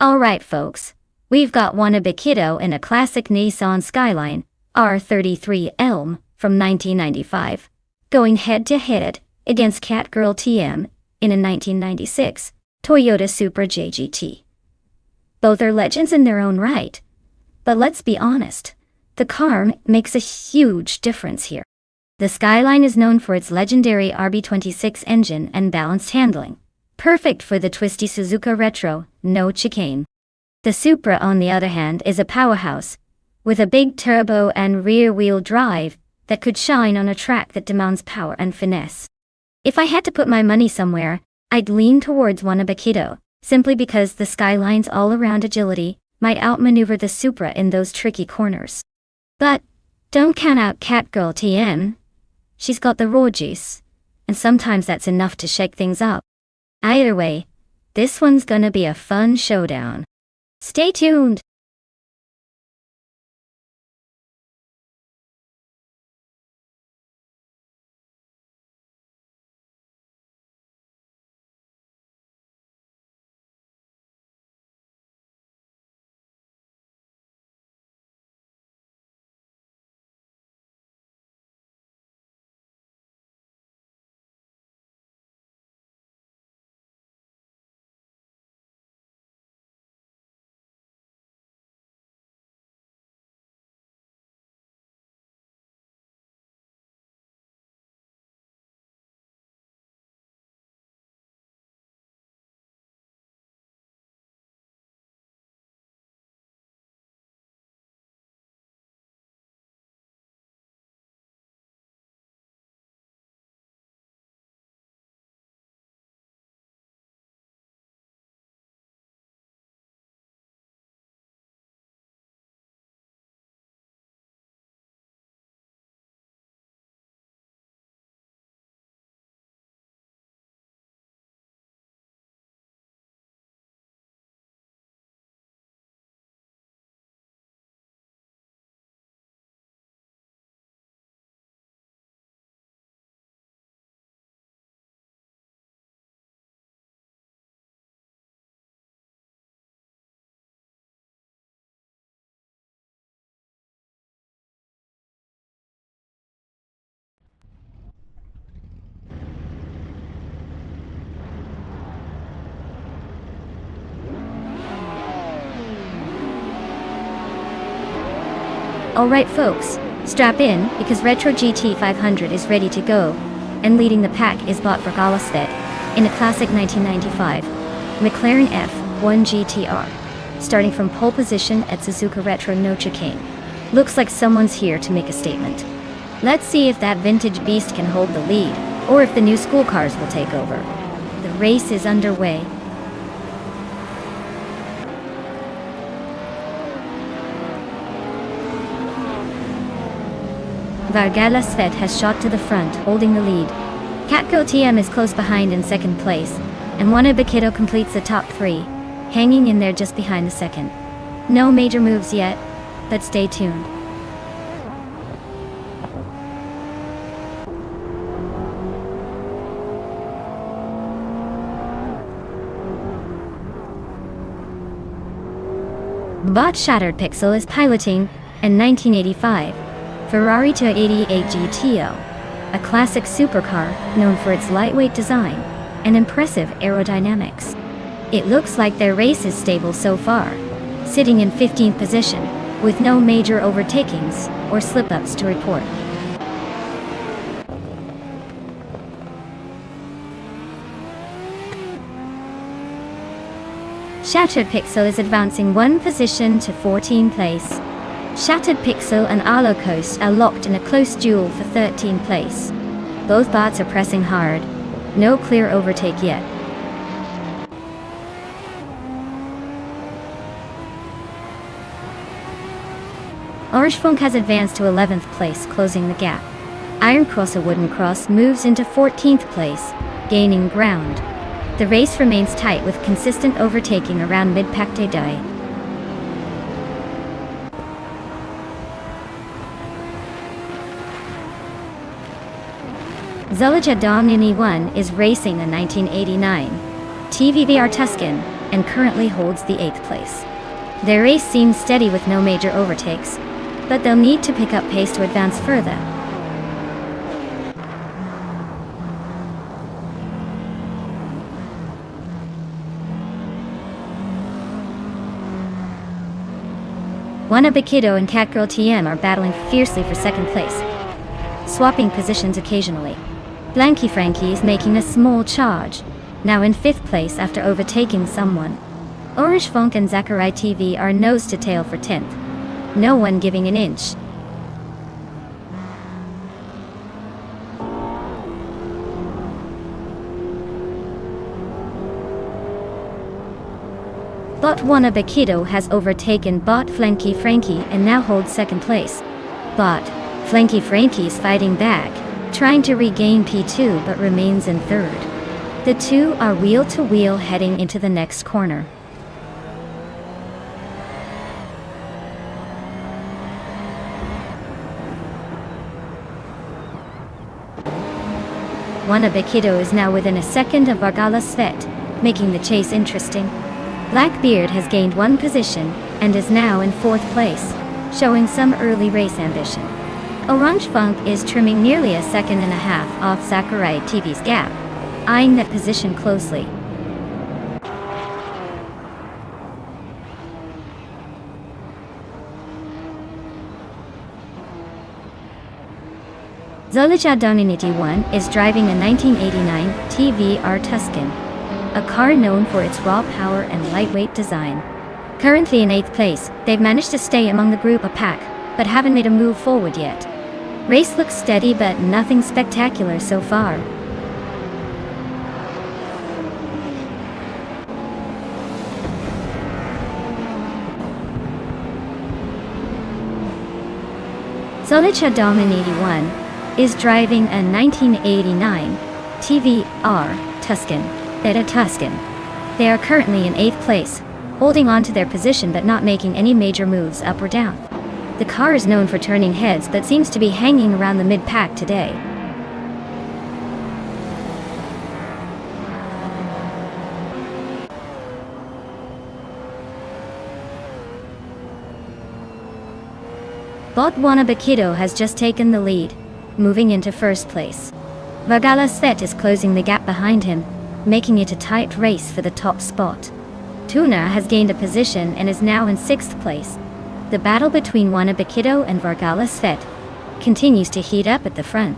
Alright folks, we've got Wannabe Kiddo in a classic Nissan Skyline, R33 Elm, from 1995, going head to head against Catgirl TM in a 1996 Toyota Supra JGT. Both are legends in their own right, but let's be honest, the car makes a huge difference here. The Skyline is known for its legendary RB26 engine and balanced handling, perfect for the twisty Suzuka Retro No Chicane. The Supra, on the other hand, is a powerhouse, with a big turbo and rear-wheel drive that could shine on a track that demands power and finesse. If I had to put my money somewhere, I'd lean towards Wannabe Kiddo, simply because the Skyline's all-around agility might outmaneuver the Supra in those tricky corners. But don't count out Catgirl TM. She's got the raw juice, and sometimes that's enough to shake things up. Either way, this one's gonna be a fun showdown. Stay tuned! Alright folks, strap in, because Retro GT 500 is ready to go, and leading the pack is Bot Vargala Svet, in a classic 1995 McLaren F1 GTR, starting from pole position at Suzuka Retro no chicane. Looks like someone's here to make a statement. Let's see if that vintage beast can hold the lead, or if the new school cars will take over. The race is underway. Vargala Svet has shot to the front, holding the lead. Catco TM is close behind in second place, and Wanna Bakito completes the top three, hanging in there just behind the second. No major moves yet, but stay tuned. Bot Shattered Pixel is piloting a 1985 Ferrari 288 GTO, a classic supercar known for its lightweight design and impressive aerodynamics. It looks like their race is stable so far, sitting in 15th position, with no major overtakings or slip-ups to report. Shattered Pixel is advancing one position to 14th place. Shattered Pixel and Arlo Coast are locked in a close duel for 13th place. Both bots are pressing hard. No clear overtake yet. Orange Funk has advanced to 11th place, closing the gap. Iron Cross, a wooden cross, moves into 14th place, gaining ground. The race remains tight with consistent overtaking around mid-pack day. Zulija Domini 1 is racing a 1989 TVVR Tuscan and currently holds the 8th place. Their race seems steady with no major overtakes, but they'll need to pick up pace to advance further. Wanna Bakito and Catgirl TM are battling fiercely for second place, swapping positions occasionally. Blanky Frankie is making a small charge, now in 5th place after overtaking someone. Orange Funk and Zachary TV are nose to tail for 10th, no one giving an inch. Bot Wanna Bakito has overtaken Bot Flanky Frankie and now holds second place. Bot Flanky Frankie is fighting back, trying to regain P2 but remains in third. The two are wheel to wheel heading into the next corner. Wanna Bakito is now within a second of Vargala Svet, making the chase interesting. Blackbeard has gained one position and is now in 4th place, showing some early race ambition. Orange Funk is trimming nearly a second and a half off Sakurai TV's gap, eyeing that position closely. Zulija Doninity 1 is driving a 1989 TVR Tuscan, a car known for its raw power and lightweight design. Currently in 8th place, they've managed to stay among the group a pack, but haven't made a move forward yet. Race looks steady but nothing spectacular so far. Zulija Domini 1 is driving a 1989 TVR Tuscan, Beta Tuscan. They are currently in 8th place, holding on to their position but not making any major moves up or down. The car is known for turning heads but seems to be hanging around the mid-pack today. Bot Wanna Bakito has just taken the lead, moving into 1st place. Vargala Svet is closing the gap behind him, making it a tight race for the top spot. Tuna has gained a position and is now in 6th place. The battle between Wanabakito and Vargala Svet continues to heat up at the front.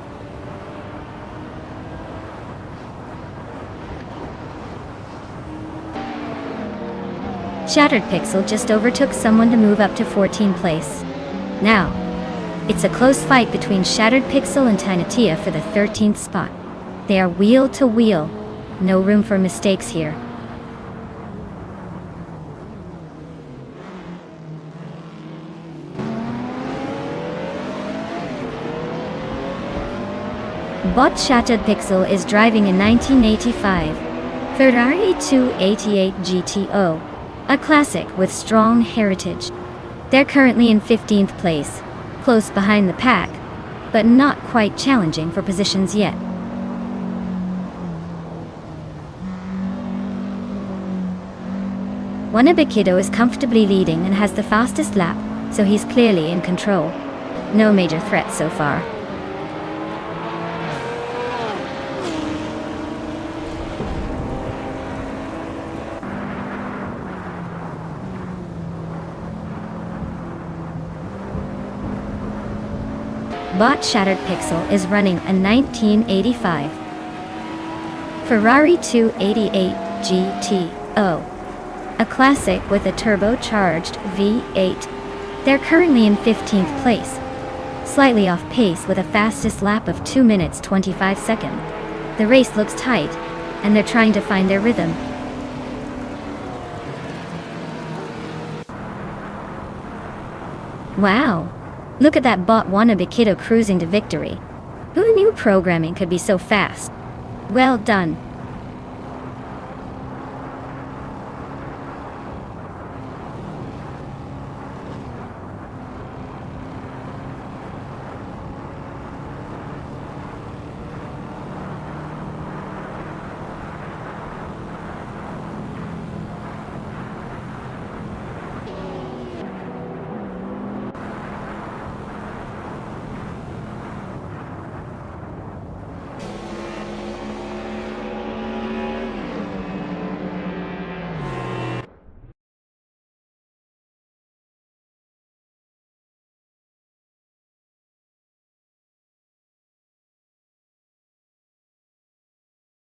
Shattered Pixel just overtook someone to move up to 14th place. Now, it's a close fight between Shattered Pixel and Tinatia for the 13th spot. They are wheel to wheel. No room for mistakes here. Bot Shattered Pixel is driving a 1985 Ferrari 288 GTO, a classic with strong heritage. They're currently in 15th place, close behind the pack, but not quite challenging for positions yet. Wanabakito is comfortably leading and has the fastest lap, so he's clearly in control. No major threats so far. Bot Shattered Pixel is running a 1985 Ferrari 288 GTO, a classic with a turbocharged V8. They're currently in 15th place, slightly off pace with a fastest lap of 2 minutes 25 seconds. The race looks tight, and they're trying to find their rhythm. Wow! Look at that bot Wanabakito cruising to victory. Who knew programming could be so fast? Well done.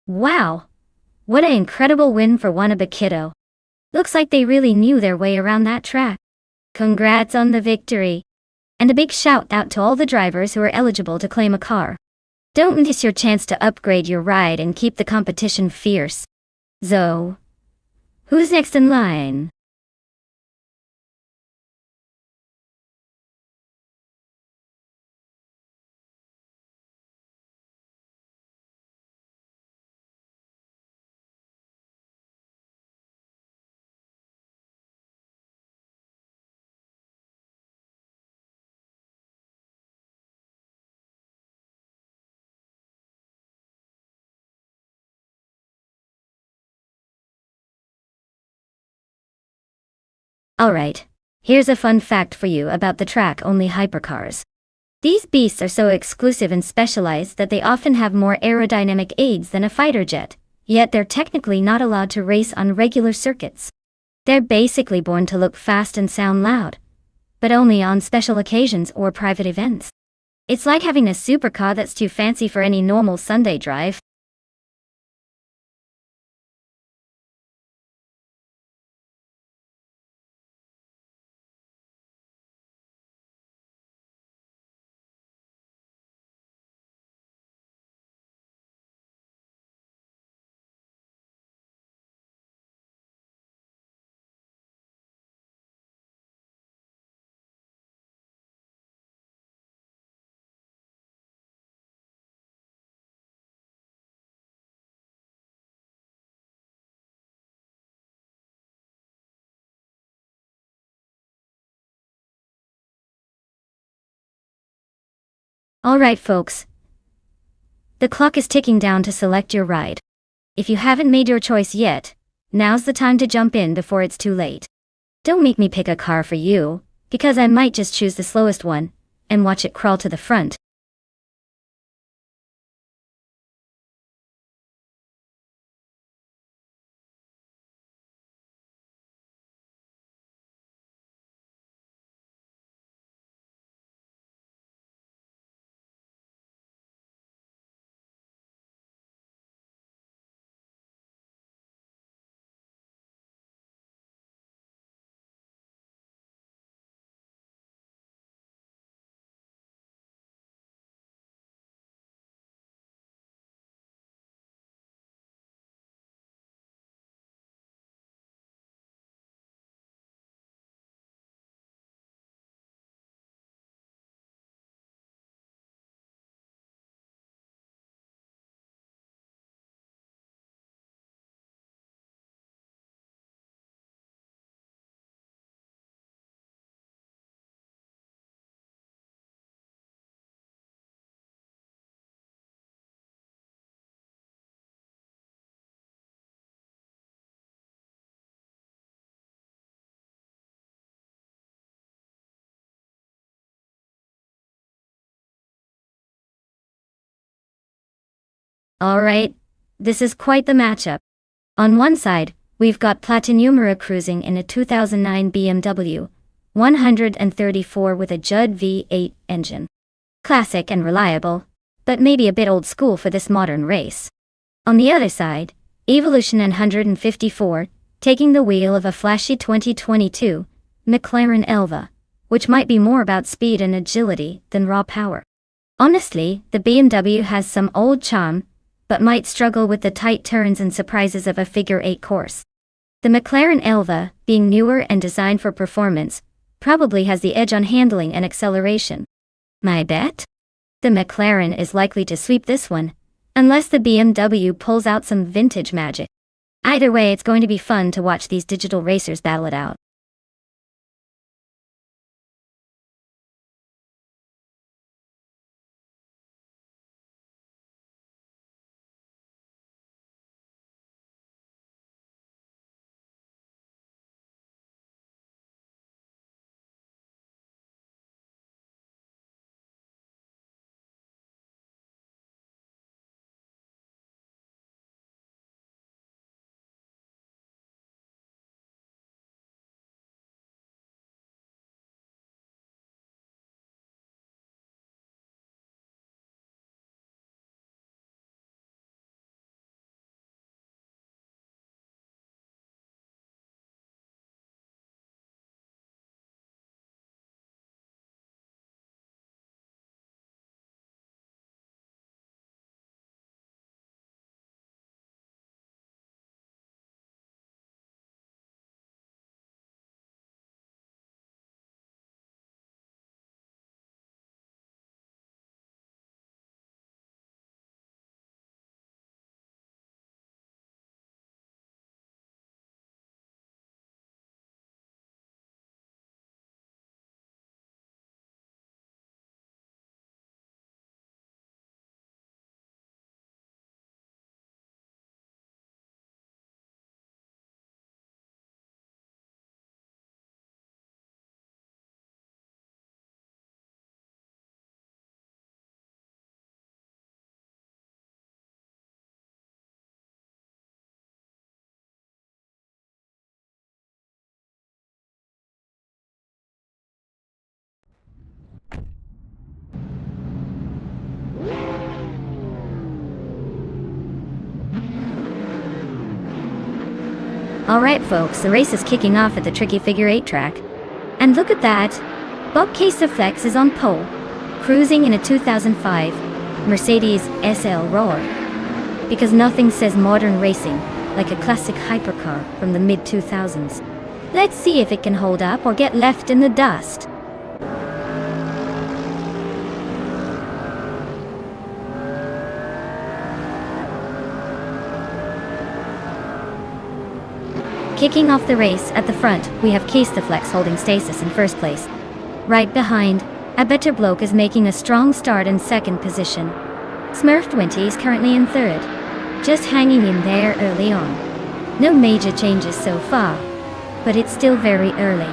Wow! What an incredible win for Wanabakito. Looks like they really knew their way around that track. Congrats on the victory. And a big shout out to all the drivers who are eligible to claim a car. Don't miss your chance to upgrade your ride and keep the competition fierce. So, who's next in line? Alright, here's a fun fact for you about the track-only hypercars. These beasts are so exclusive and specialized that they often have more aerodynamic aids than a fighter jet, yet they're technically not allowed to race on regular circuits. They're basically born to look fast and sound loud, but only on special occasions or private events. It's like having a supercar that's too fancy for any normal Sunday drive. Alright folks, the clock is ticking down to select your ride. If you haven't made your choice yet, now's the time to jump in before it's too late. Don't make me pick a car for you, because I might just choose the slowest one, and watch it crawl to the front. Alright, this is quite the matchup. On one side, we've got Platinumera cruising in a 2009 BMW 134 with a Judd V8 engine. Classic and reliable, but maybe a bit old school for this modern race. On the other side, Evolution N154, taking the wheel of a flashy 2022 McLaren Elva, which might be more about speed and agility than raw power. Honestly, the BMW has some old charm, but might struggle with the tight turns and surprises of a figure 8 course. The McLaren Elva, being newer and designed for performance, probably has the edge on handling and acceleration. My bet? The McLaren is likely to sweep this one, unless the BMW pulls out some vintage magic. Either way, it's going to be fun to watch these digital racers battle it out. Alright folks, the race is kicking off at the tricky figure 8 track. And look at that! Bob Caseflex is on pole, cruising in a 2005 Mercedes SL Roar. Because nothing says modern racing like a classic hypercar from the mid-2000s. Let's see if it can hold up or get left in the dust. Kicking off the race at the front, we have Caseflex holding stasis in first place. Right behind, a better bloke is making a strong start in second position. Smurf20 is currently in third, just hanging in there early on. No major changes so far, but it's still very early.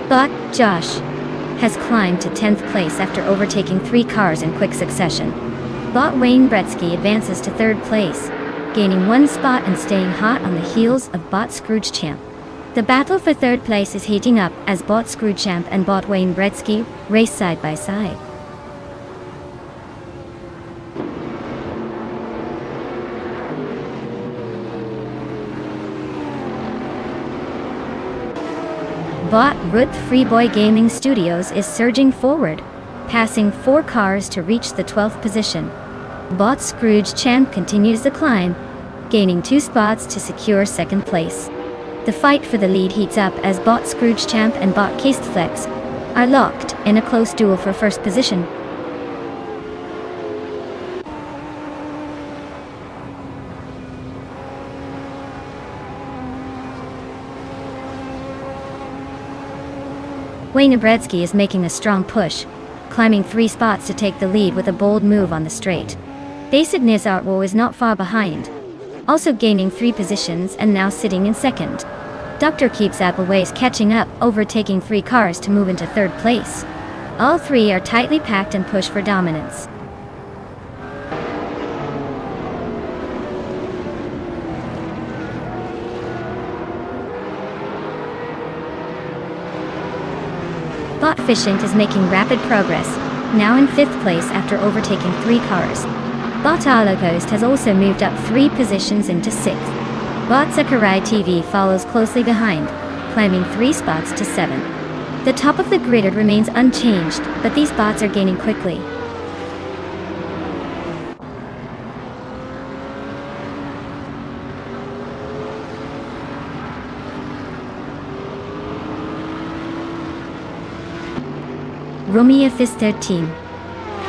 But Josh has climbed to 10th place after overtaking 3 cars in quick succession. Bot Wayne Gretzky advances to 3rd place, gaining 1 spot and staying hot on the heels of Bot Scrooge Champ. The battle for 3rd place is heating up as Bot Scrooge Champ and Bot Wayne Gretzky race side by side. Bot Ruth Freeboy Gaming Studios is surging forward, passing 4 cars to reach the 12th position. Bot Scrooge Champ continues the climb, gaining 2 spots to secure 2nd place. The fight for the lead heats up as Bot Scrooge Champ and Bot Caseflex are locked in a close duel for 1st position. Wayne Gretzky is making a strong push, climbing 3 spots to take the lead with a bold move on the straight. Basic Nizartwo is not far behind, also gaining 3 positions and now sitting in 2nd. Dr. Keeps Appleways catching up, overtaking 3 cars to move into 3rd place. All 3 are tightly packed and push for dominance. Bot Fishing is making rapid progress, now in 5th place after overtaking 3 cars. Bot Holocaust has also moved up 3 positions into 6th. Bot Sakurai TV follows closely behind, climbing 3 spots to 7. The top of the grid remains unchanged, but these bots are gaining quickly. Rumia Fist 13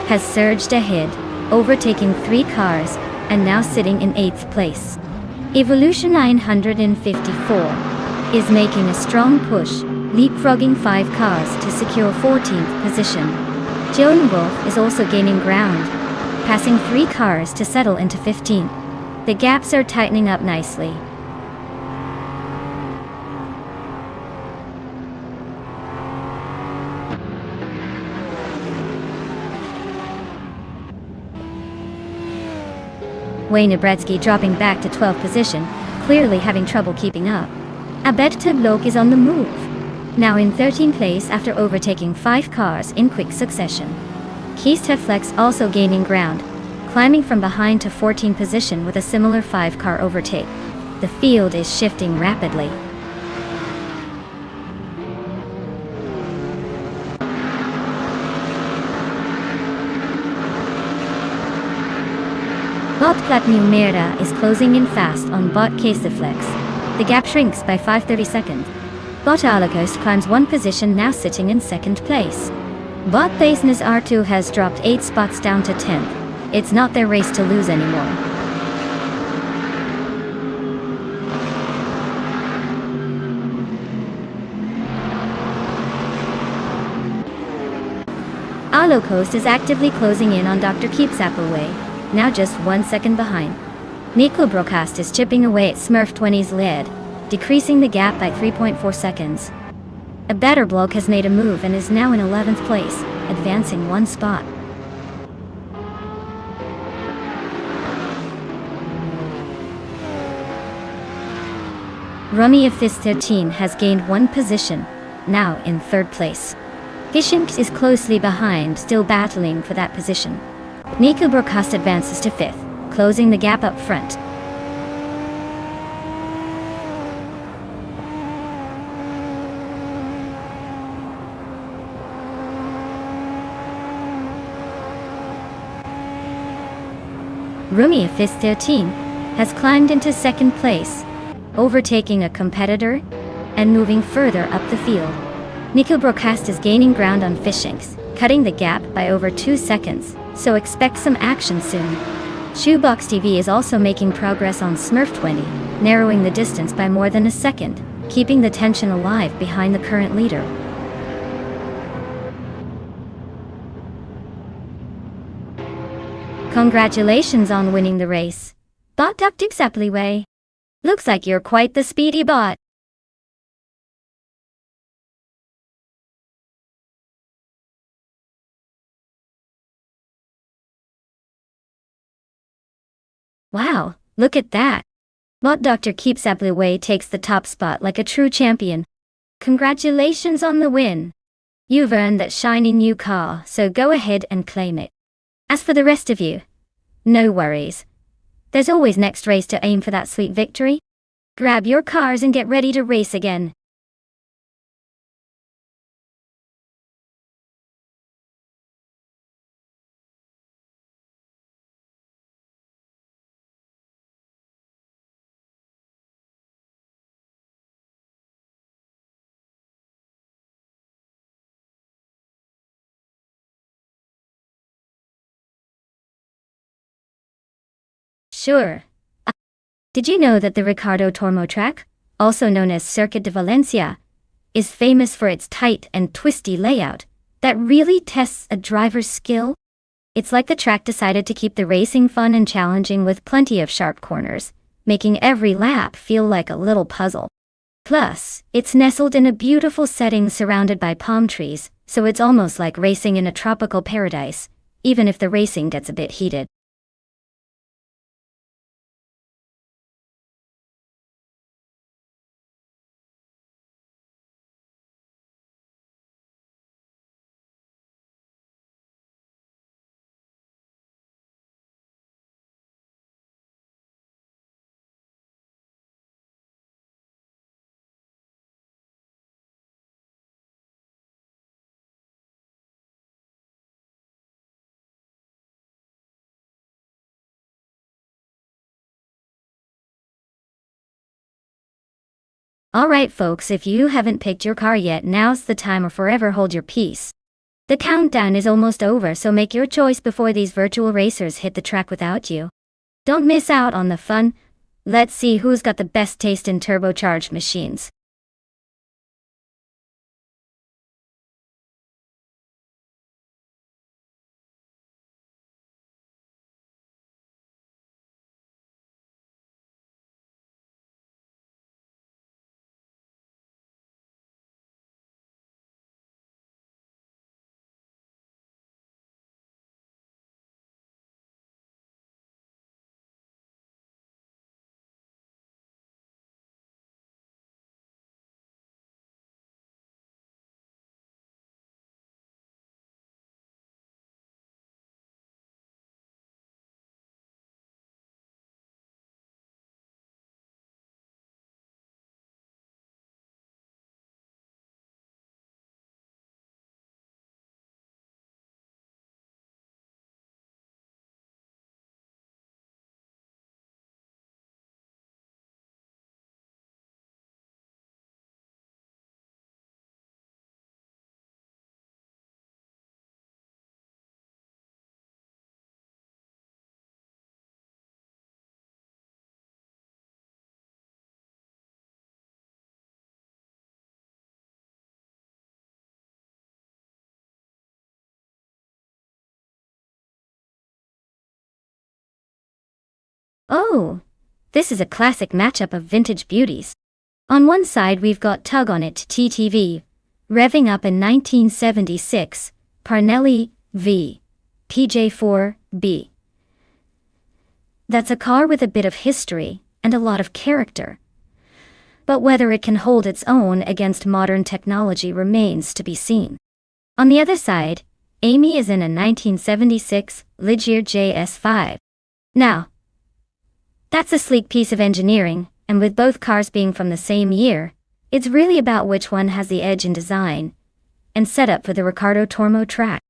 has surged ahead, overtaking 3 cars, and now sitting in 8th place. Evolution 954 is making a strong push, leapfrogging 5 cars to secure 14th position. Joan Wolf is also gaining ground, passing 3 cars to settle into 15th. The gaps are tightening up nicely. Wayne Obretsky dropping back to 12th position, clearly having trouble keeping up. Abed Teblok is on the move, now in 13th place after overtaking 5 cars in quick succession. Keys Teflex also gaining ground, climbing from behind to 14th position with a similar 5-car overtake. The field is shifting rapidly. Bot Platinum Merda is closing in fast on Bot Caseflex. The gap shrinks by 5/30 seconds. Bot Holocaust climbs 1 position, now sitting in 2nd place. Bot Baseness R2 has dropped 8 spots down to 10th. It's not their race to lose anymore. Holocaust is actively closing in on Dr. Keeps Appleway, now just 1 second behind. Nico Broadcast is chipping away at Smurf 20's lead, decreasing the gap by 3.4 seconds. A better bloke has made a move and is now in 11th place, advancing 1 spot. Rummy of Fist 13 has gained 1 position, now in 3rd place. Gishinks is closely behind, still battling for that position. Nico Broadcast advances to 5th, closing the gap up front. Rumia Fist 13 has climbed into 2nd place, overtaking a competitor and moving further up the field. Nico Broadcast is gaining ground on Fishinks, cutting the gap by over 2 seconds, so expect some action soon. Shoebox TV is also making progress on Smurf 20, narrowing the distance by more than a second, keeping the tension alive behind the current leader. Congratulations on winning the race, Bot Duck Dukes Appleway. Looks like you're quite the speedy bot. Wow, look at that. Bot Dr. Keeps Appleway takes the top spot like a true champion. Congratulations on the win. You've earned that shiny new car, so go ahead and claim it. As for the rest of you, no worries. There's always next race to aim for that sweet victory. Grab your cars and get ready to race again. Sure. Did you know that the Ricardo Tormo track, also known as Circuit de Valencia, is famous for its tight and twisty layout that really tests a driver's skill? It's like the track decided to keep the racing fun and challenging with plenty of sharp corners, making every lap feel like a little puzzle. Plus, it's nestled in a beautiful setting surrounded by palm trees, so it's almost like racing in a tropical paradise, even if the racing gets a bit heated. Alright folks, if you haven't picked your car yet, now's the time, or forever hold your peace. The countdown is almost over, so make your choice before these virtual racers hit the track without you. Don't miss out on the fun. Let's see who's got the best taste in turbocharged machines. Oh, this is a classic matchup of vintage beauties. On one side we've got Tug On It TTV, revving up in 1976, Parnelli v. PJ4B. That's a car with a bit of history and a lot of character. But whether it can hold its own against modern technology remains to be seen. On the other side, Amy is in a 1976 Ligier JS5. Now, that's a sleek piece of engineering, and with both cars being from the same year, it's really about which one has the edge in design and setup for the Riccardo Tormo track.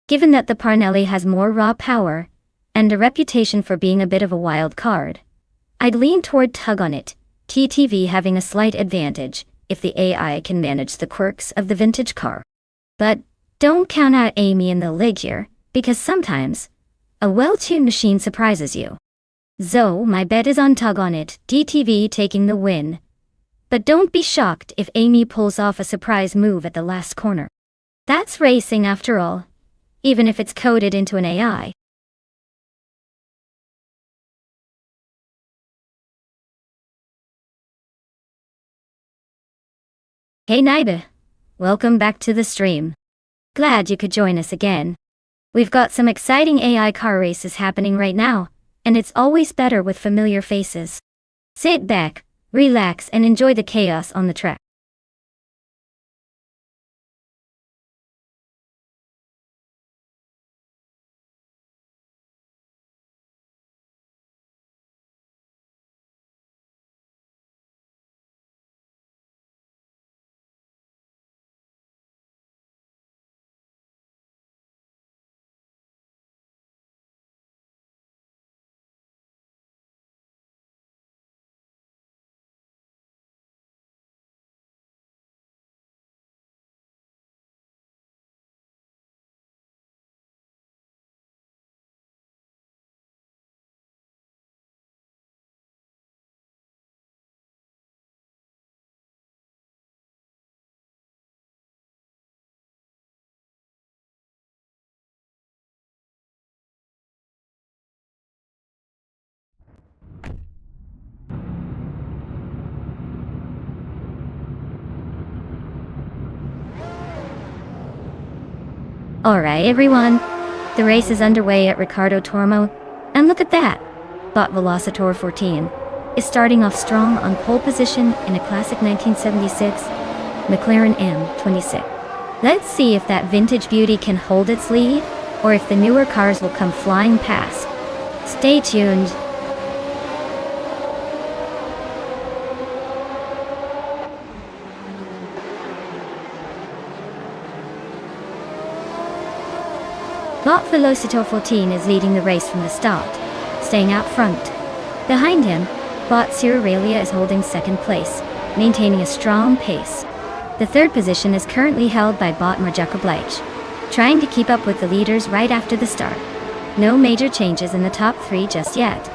Given that the Parnelli has more raw power and a reputation for being a bit of a wild card, I'd lean toward Tug On It, TTV having a slight advantage if the AI can manage the quirks of the vintage car. But don't count out Amy in the Ligier, because sometimes a well-tuned machine surprises you. So my bet is on Tug On It, TTV taking the win. But don't be shocked if Amy pulls off a surprise move at the last corner. That's racing after all, even if it's coded into an AI. Hey Naibe, welcome back to the stream. Glad you could join us again. We've got some exciting AI car races happening right now, and it's always better with familiar faces. Sit back, relax, and enjoy the chaos on the track. Alright everyone, the race is underway at Ricardo Tormo, and look at that! Bot Velocitor 14 is starting off strong on pole position in a classic 1976 McLaren M26. Let's see if that vintage beauty can hold its lead, or if the newer cars will come flying past. Stay tuned. Bot Velocitor 14 is leading the race from the start, staying out front. Behind him, Bot Aurelia is holding second place, maintaining a strong pace. The third position is currently held by Bot Marjakoblic, trying to keep up with the leaders right after the start. No major changes in the top three just yet.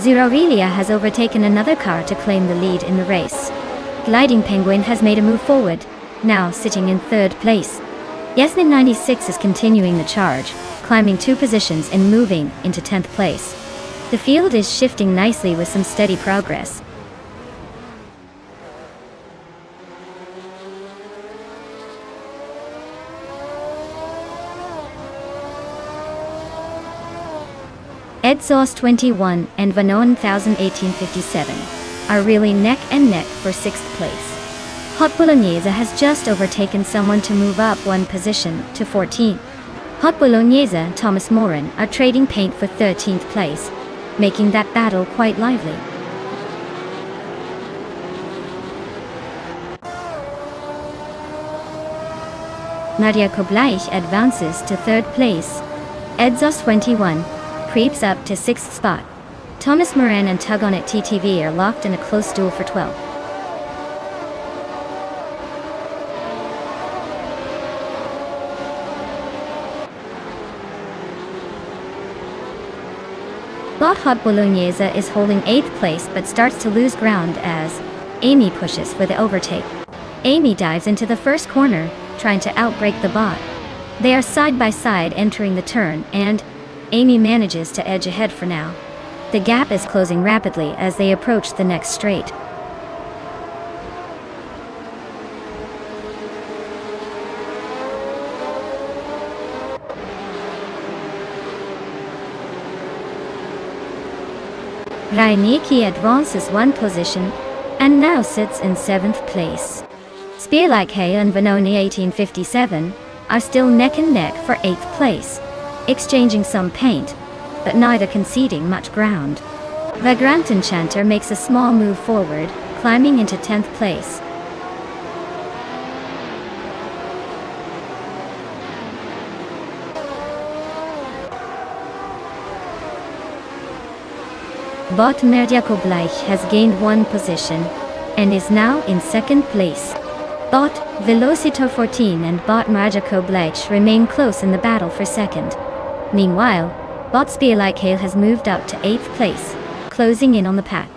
Aurelia has overtaken another car to claim the lead in the race. Gliding Penguin has made a move forward, now sitting in third place. Yasmin 96 is continuing the charge, climbing 2 positions and moving into 10th place. The field is shifting nicely with some steady progress. Exhaust 21 and Vanon 1857 are really neck and neck for 6th place. Hot Bolognese has just overtaken someone to move up 1 position to 14th. Hot Bolognese and Thomas Moran are trading paint for 13th place, making that battle quite lively. Marjakoblic advances to 3rd place. Exhaust 21 creeps up to 6th spot. Thomas Moran and Tug On It TTV are locked in a close duel for 12th. Bot Hot Bolognese is holding 8th place but starts to lose ground as Amy pushes for the overtake. Amy dives into the first corner, trying to outbrake the bot. They are side by side entering the turn, and Amy manages to edge ahead for now. The gap is closing rapidly as they approach the next straight. Rainicki advances 1 position and now sits in 7th place. Spearlike Hay and Vanoni 1857 are still neck and neck for 8th place, exchanging some paint, but neither conceding much ground. Vagrant Enchanter makes a small move forward, climbing into 10th place. Bot Marjakoblic has gained 1 position and is now in 2nd place. Bot Velocitor 14 and Bot Marjakoblic remain close in the battle for 2nd. Meanwhile, Bot Spearlike Hale has moved up to 8th place, closing in on the pack.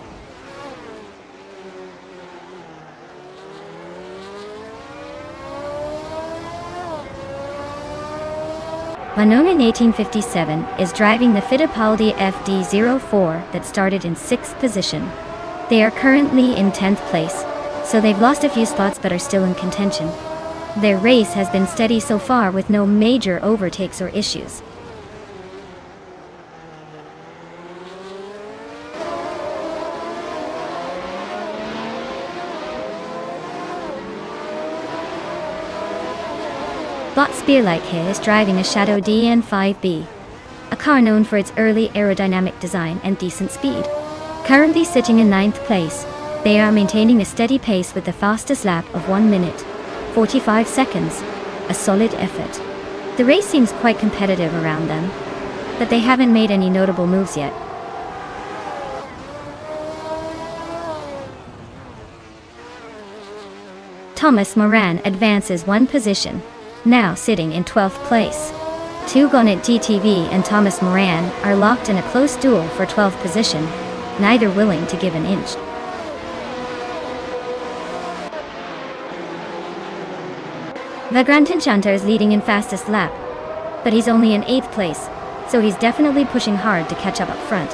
Vanonin 1857 is driving the Fittipaldi FD04 that started in 6th position. They are currently in 10th place, so they've lost a few spots but are still in contention. Their race has been steady so far with no major overtakes or issues. Bot Spearlike here is driving a Shadow DN5B, a car known for its early aerodynamic design and decent speed. Currently sitting in 9th place, they are maintaining a steady pace with the fastest lap of 1 minute, 45 seconds, a solid effort. The race seems quite competitive around them, but they haven't made any notable moves yet. Thomas Moran advances 1 position, now sitting in 12th place. Tug On It DTV and Thomas Moran are locked in a close duel for 12th position, neither willing to give an inch. Vagrant Enchanter is leading in fastest lap, but he's only in 8th place, so he's definitely pushing hard to catch up front.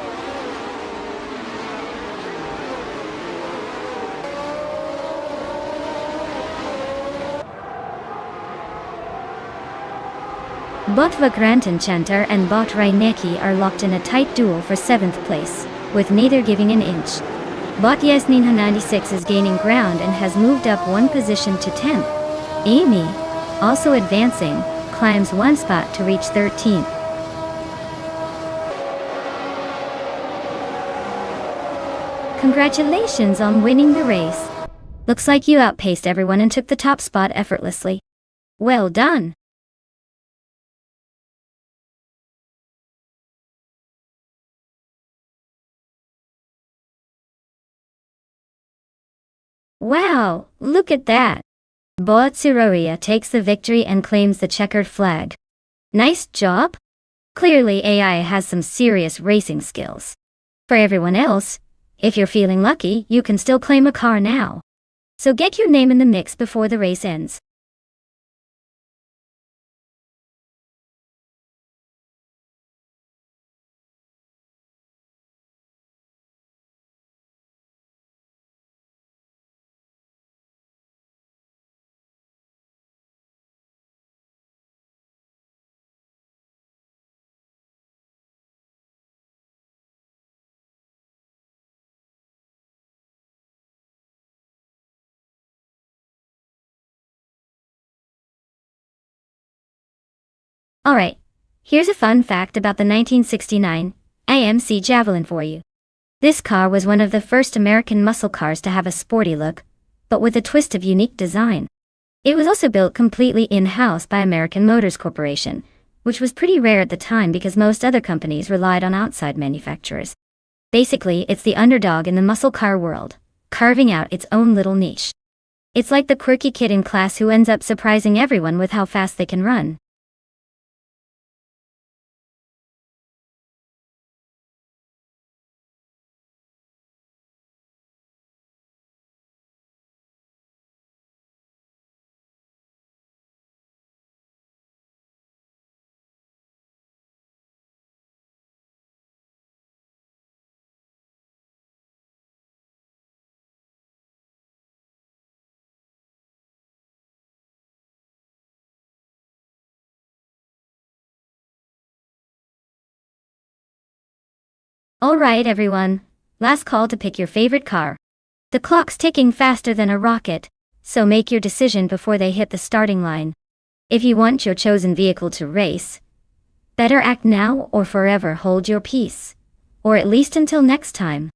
Both Vagrant Enchanter and Bot Reinecki are locked in a tight duel for 7th place, with neither giving an inch. Bot Yasninha 96 is gaining ground and has moved up one position to 10th. Amy, also advancing, climbs one spot to reach 13th. Congratulations on winning the race. Looks like you outpaced everyone and took the top spot effortlessly. Well done. Wow, look at that. Boat Siroria takes the victory and claims the checkered flag. Nice job. Clearly AI has some serious racing skills. For everyone else, if you're feeling lucky, you can still claim a car now. So get your name in the mix before the race ends. Alright, here's a fun fact about the 1969 AMC Javelin for you. This car was one of the first American muscle cars to have a sporty look, but with a twist of unique design. It was also built completely in-house by American Motors Corporation, which was pretty rare at the time because most other companies relied on outside manufacturers. Basically, it's the underdog in the muscle car world, carving out its own little niche. It's like the quirky kid in class who ends up surprising everyone with how fast they can run. Alright everyone, last call to pick your favorite car. The clock's ticking faster than a rocket, so make your decision before they hit the starting line. If you want your chosen vehicle to race, better act now or forever hold your peace. Or at least until next time.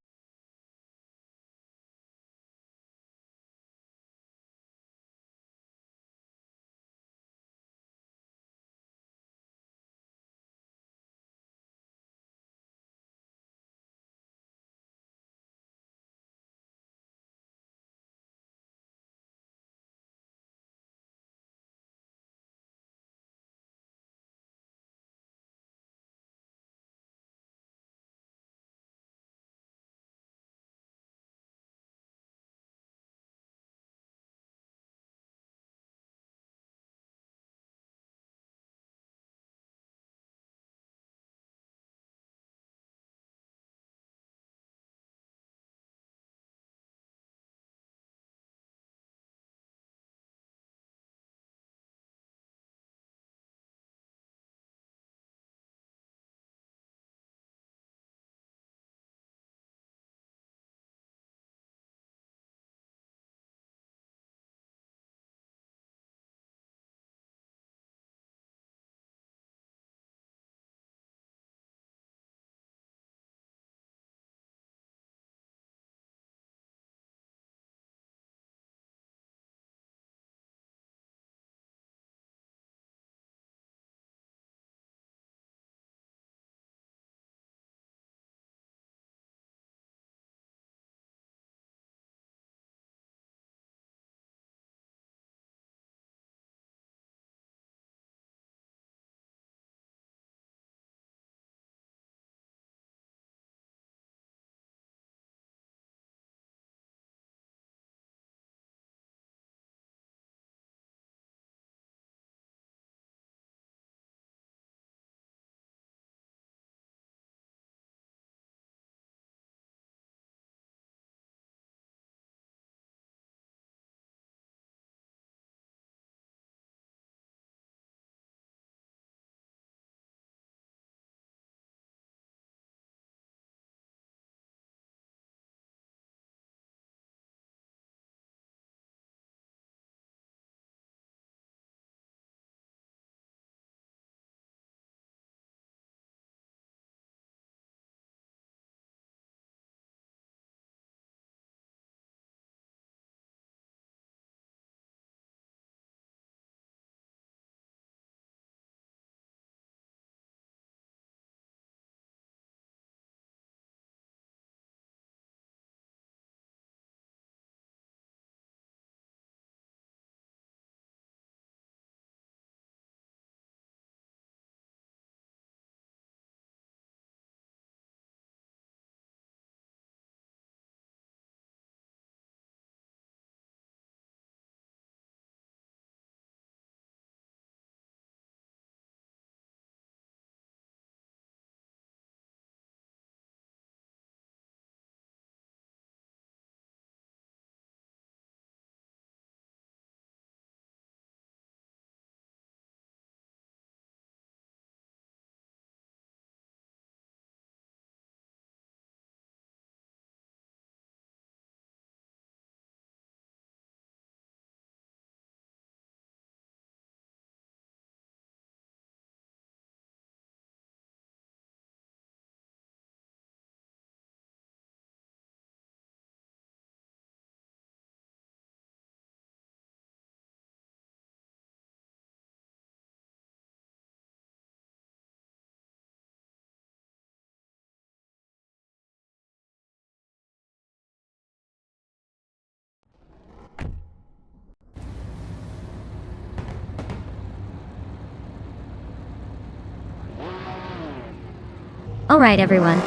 Alright everyone.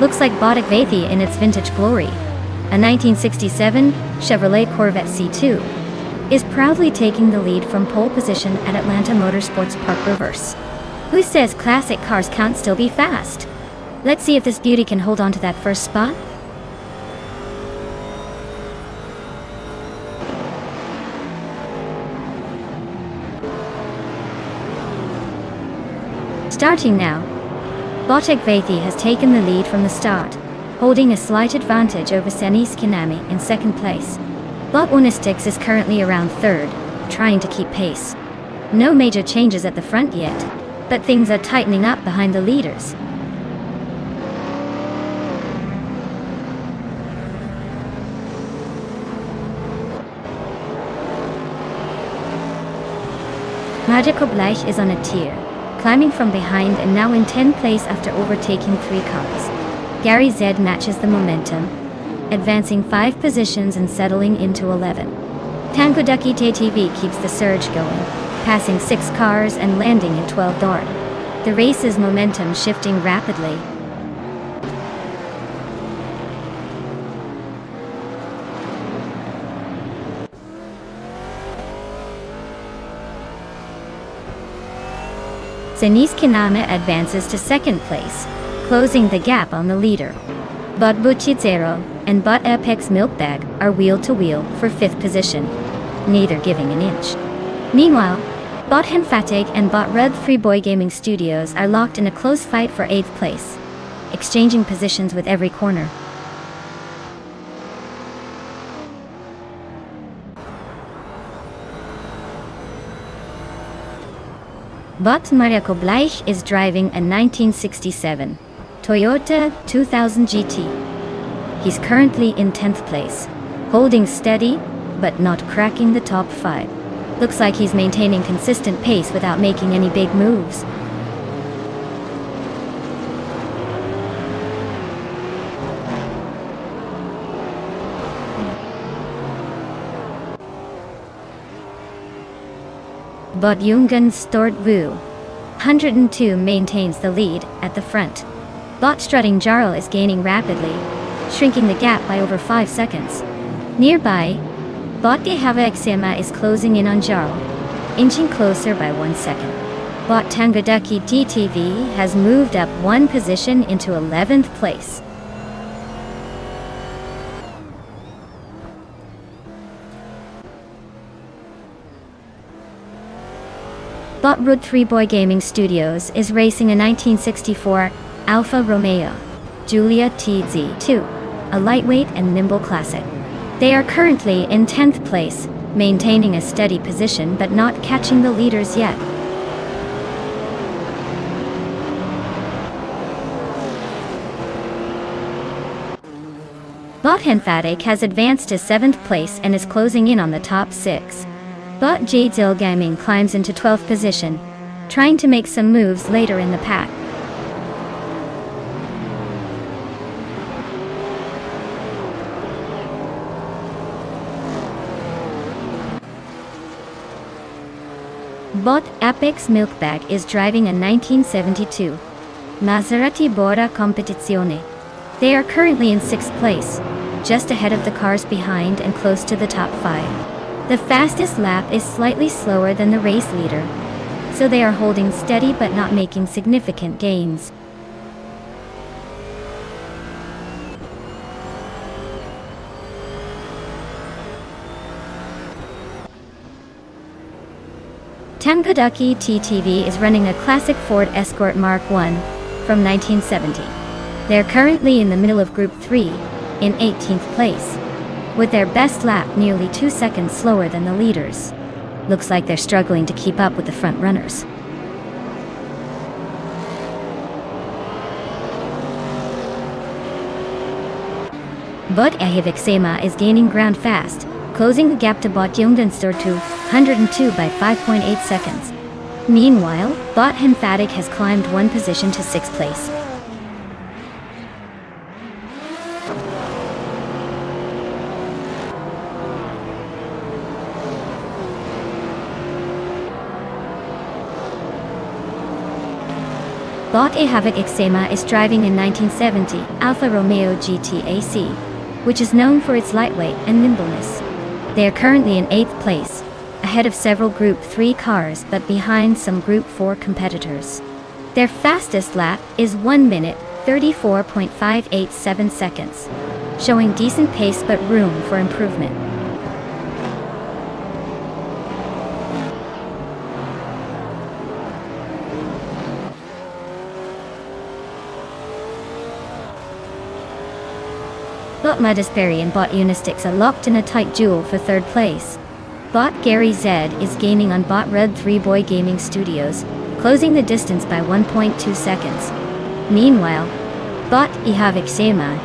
Looks like Botic Vathi in its vintage glory, a 1967 Chevrolet Corvette C2, is proudly taking the lead from pole position at Atlanta Motorsports Park Reverse. Who says classic cars can't still be fast? Let's see if this beauty can hold on to that first spot. Starting now. Botic Vathi has taken the lead from the start, holding a slight advantage over Senis Kinami in second place. Bot Unistix is currently around third, trying to keep pace. No major changes at the front yet, but things are tightening up behind the leaders. Magical Bleich is on a tear, climbing from behind and now in 10th place after overtaking 3 cars. Gary Z matches the momentum, advancing 5 positions and settling into 11. Tanguduki TTV keeps the surge going, passing 6 cars and landing in 12th door. The race's momentum shifting rapidly. Senis Kiname advances to second place, closing the gap on the leader. Bot Buchizero and Bot Apex Milkbag are wheel-to-wheel for 5th position, neither giving an inch. Meanwhile, Bot Henfatig and Bot Red Freeboy Gaming Studios are locked in a close fight for 8th place, exchanging positions with every corner. Bot Mariako Bleich is driving a 1967 Toyota 2000 GT. He's currently in 10th place, holding steady, but not cracking the top 5. Looks like he's maintaining consistent pace without making any big moves. Bot Jungen Stort Vu 102 maintains the lead at the front. Bot Strutting Jarl is gaining rapidly, shrinking the gap by over 5 seconds. Nearby, Bot Gehava Exema is closing in on Jarl, inching closer by 1 second. Bot Tanguduki TTV has moved up 1 position into 11th place. Bot Root 3 Boy Gaming Studios is racing a 1964 Alfa Romeo Giulia TZ2, a lightweight and nimble classic. They are currently in 10th place, maintaining a steady position but not catching the leaders yet. Bot Henfatic has advanced to 7th place and is closing in on the top 6. Bot Jadezil Gaming climbs into 12th position, trying to make some moves later in the pack. Bot Apex Milkbag is driving a 1972 Maserati Bora Competizione. They are currently in 6th place, just ahead of the cars behind and close to the top 5. The fastest lap is slightly slower than the race leader, so they are holding steady but not making significant gains. Tanguduki TTV is running a classic Ford Escort Mark I from 1970. They're currently in the middle of Group 3, in 18th place, with their best lap nearly 2 seconds slower than the leaders. Looks like they're struggling to keep up with the front runners. Bot Ahivik Sema is gaining ground fast, closing the gap to Bot Jungdenstor to 102 by 5.8 seconds. Meanwhile, Bot Henfatic has climbed 1 position to 6th place. Bot A Havoc Ixema is driving a 1970 Alfa Romeo GT-AC, which is known for its lightweight and nimbleness. They are currently in 8th place, ahead of several Group 3 cars but behind some Group 4 competitors. Their fastest lap is 1 minute, 34.587 seconds, showing decent pace but room for improvement. Bot Madisberry and Bot Unistix are locked in a tight duel for 3rd place. Bot Gary Z is gaining on Bot Red 3 Boy Gaming Studios, closing the distance by 1.2 seconds. Meanwhile, Bot Ihavik Sema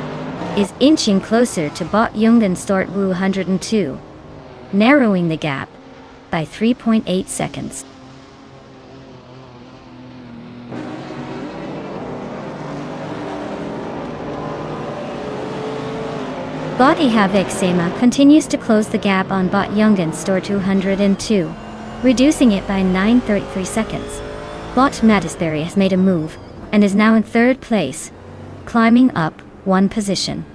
is inching closer to Bot Jungen Stort Wu 102, narrowing the gap by 3.8 seconds. Bot Ihavik Sema continues to close the gap on Bot Jungen Stort 202, reducing it by 9.33 seconds. Bot Madisberry has made a move and is now in 3rd place, climbing up 1 position.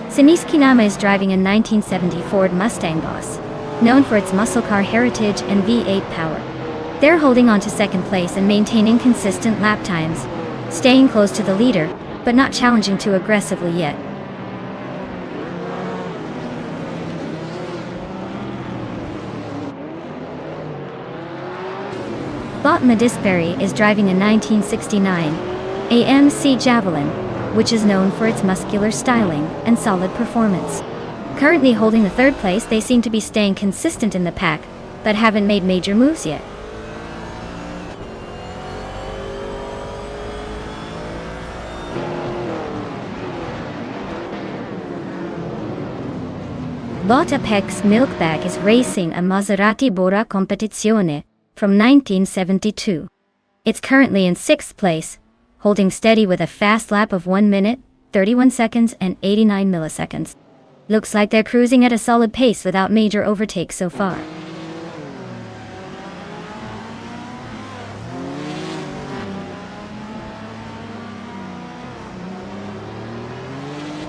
Sinis Kinama is driving a 1970 Ford Mustang Boss, known for its muscle car heritage and V8 power. They're holding on to 2nd place and maintaining consistent lap times, staying close to the leader, but not challenging too aggressively yet. Bot Madisberry is driving a 1969 AMC Javelin, which is known for its muscular styling and solid performance. Currently holding the 3rd place, they seem to be staying consistent in the pack, but haven't made major moves yet. Bot Apex Milkbag is racing a Maserati Bora Competizione from 1972. It's currently in 6th place, holding steady with a fast lap of 1 minute, 31 seconds and 89 milliseconds. Looks like they're cruising at a solid pace without major overtakes so far.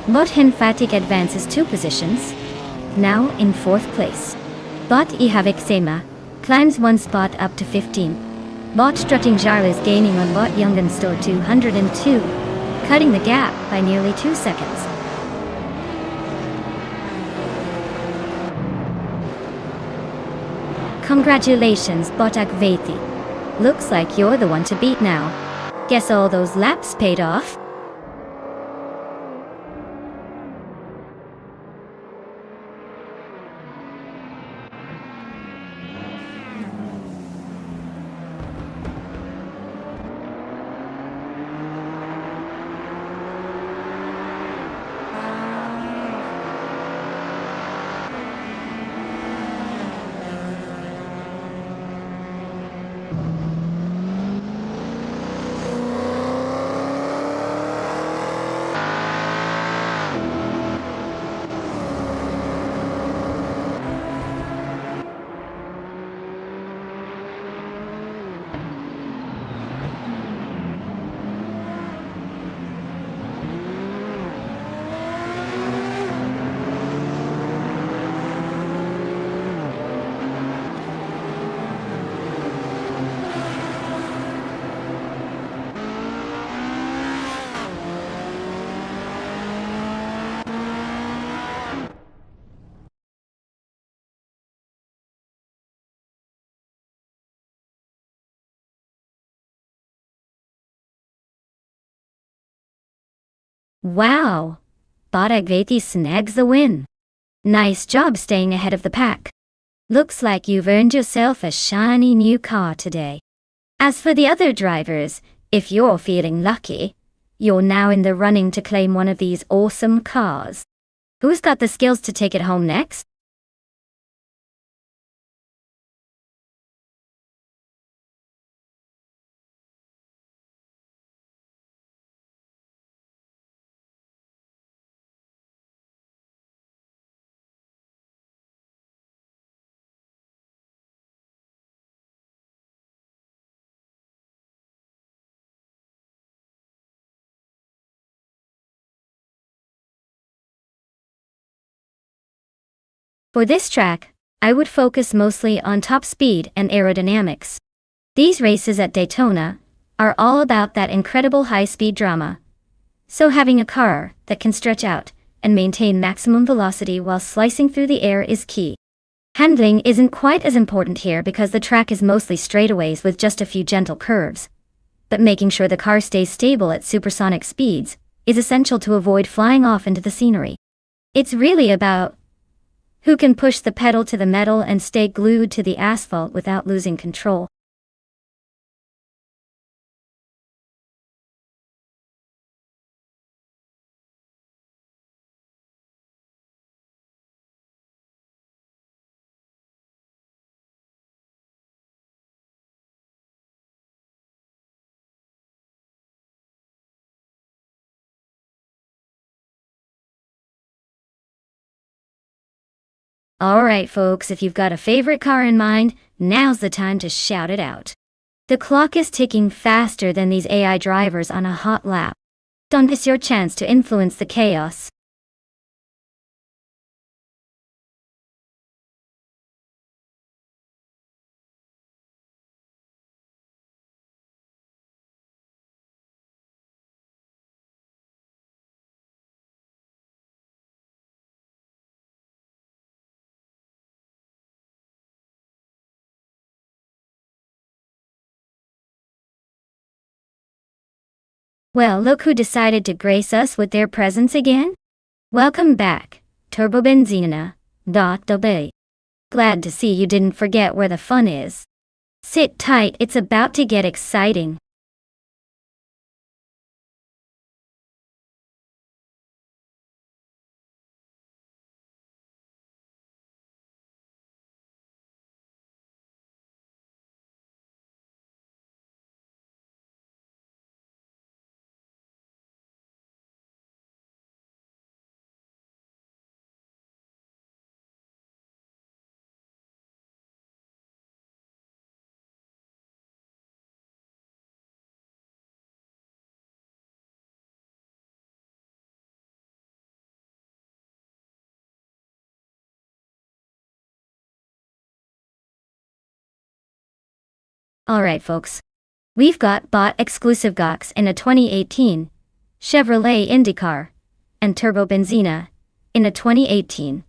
Bot Henfatik advances 2 positions, now in 4th place. Bot Ihavik Sema climbs 1 spot up to 15. Bot Strutting Jar is gaining on Bot Jungen Stort 202, cutting the gap by nearly 2 seconds. Congratulations, Bot Akvethi. Looks like you're the one to beat now. Guess all those laps paid off? Wow! Bot Akvethi snags the win. Nice job staying ahead of the pack. Looks like you've earned yourself a shiny new car today. As for the other drivers, if you're feeling lucky, you're now in the running to claim one of these awesome cars. Who's got the skills to take it home next? For this track, I would focus mostly on top speed and aerodynamics. These races at Daytona are all about that incredible high-speed drama. So having a car that can stretch out and maintain maximum velocity while slicing through the air is key. Handling isn't quite as important here because the track is mostly straightaways with just a few gentle curves. But making sure the car stays stable at supersonic speeds is essential to avoid flying off into the scenery. It's really about who can push the pedal to the metal and stay glued to the asphalt without losing control. Alright folks, if you've got a favorite car in mind, now's the time to shout it out. The clock is ticking faster than these AI drivers on a hot lap. Don't miss your chance to influence the chaos. Well, look who decided to grace us with their presence again. Welcome back, Turbobenzina. Glad to see you didn't forget where the fun is. Sit tight, it's about to get exciting. Alright folks, we've got bot exclusive GOX in a 2018 Chevrolet IndyCar and Turbobenzina in a 2018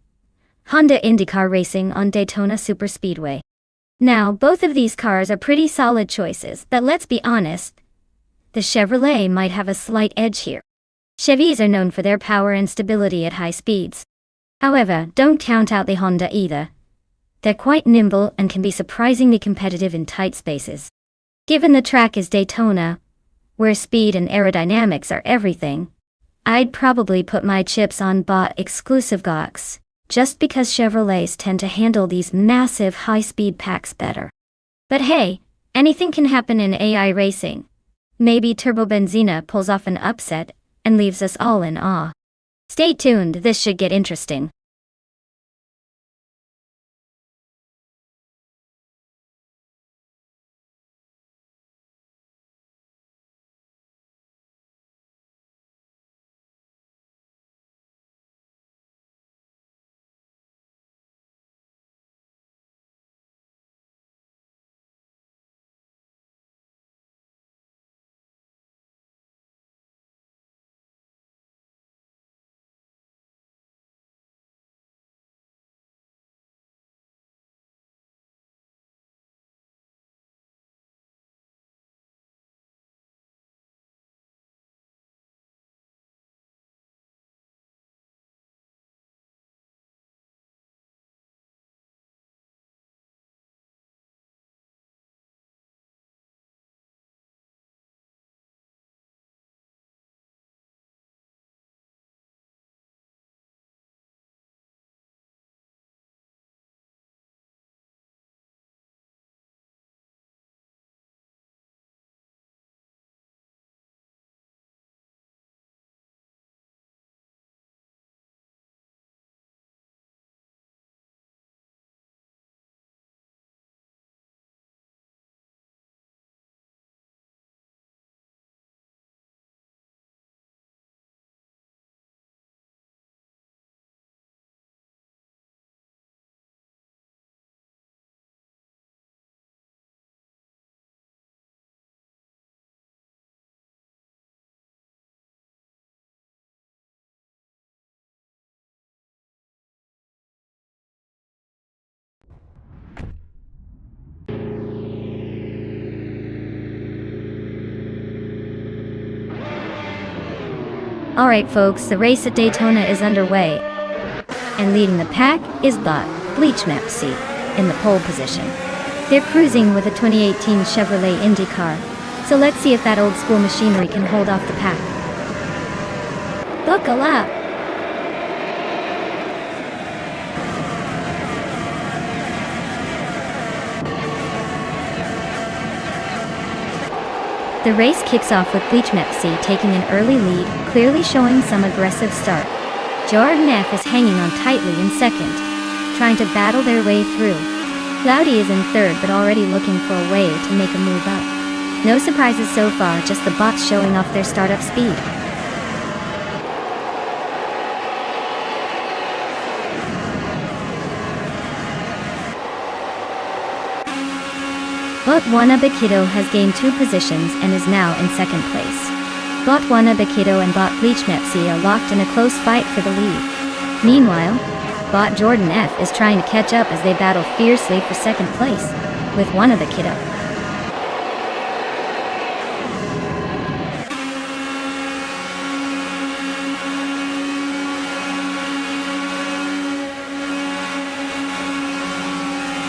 Honda IndyCar Racing on Daytona Superspeedway. Now, both of these cars are pretty solid choices, but let's be honest, the Chevrolet might have a slight edge here. Chevys are known for their power and stability at high speeds. However, don't count out the Honda either. They're quite nimble and can be surprisingly competitive in tight spaces. Given the track is Daytona, where speed and aerodynamics are everything, I'd probably put my chips on bot exclusive GOX, just because Chevrolets tend to handle these massive high-speed packs better. But hey, anything can happen in AI racing. Maybe Turbobenzina pulls off an upset and leaves us all in awe. Stay tuned, this should get interesting. Alright folks, the race at Daytona is underway. And leading the pack is Bot Bleach Map C in the pole position. They're cruising with a 2018 Chevrolet IndyCar, so let's see if that old school machinery can hold off the pack. Buckle up! The race kicks off with Bleach Map C taking an early lead, clearly showing some aggressive start. Jordan F is hanging on tightly in second, trying to battle their way through. Cloudy is in third but already looking for a way to make a move up. No surprises so far, just the bots showing off their startup speed. Botwana Bakito has gained 2 positions and is now in second place. Botwana Bakito and Bot Bleach Map C are locked in a close fight for the lead. Meanwhile, Bot Jordan F is trying to catch up as they battle fiercely for second place, with Wana Bakito.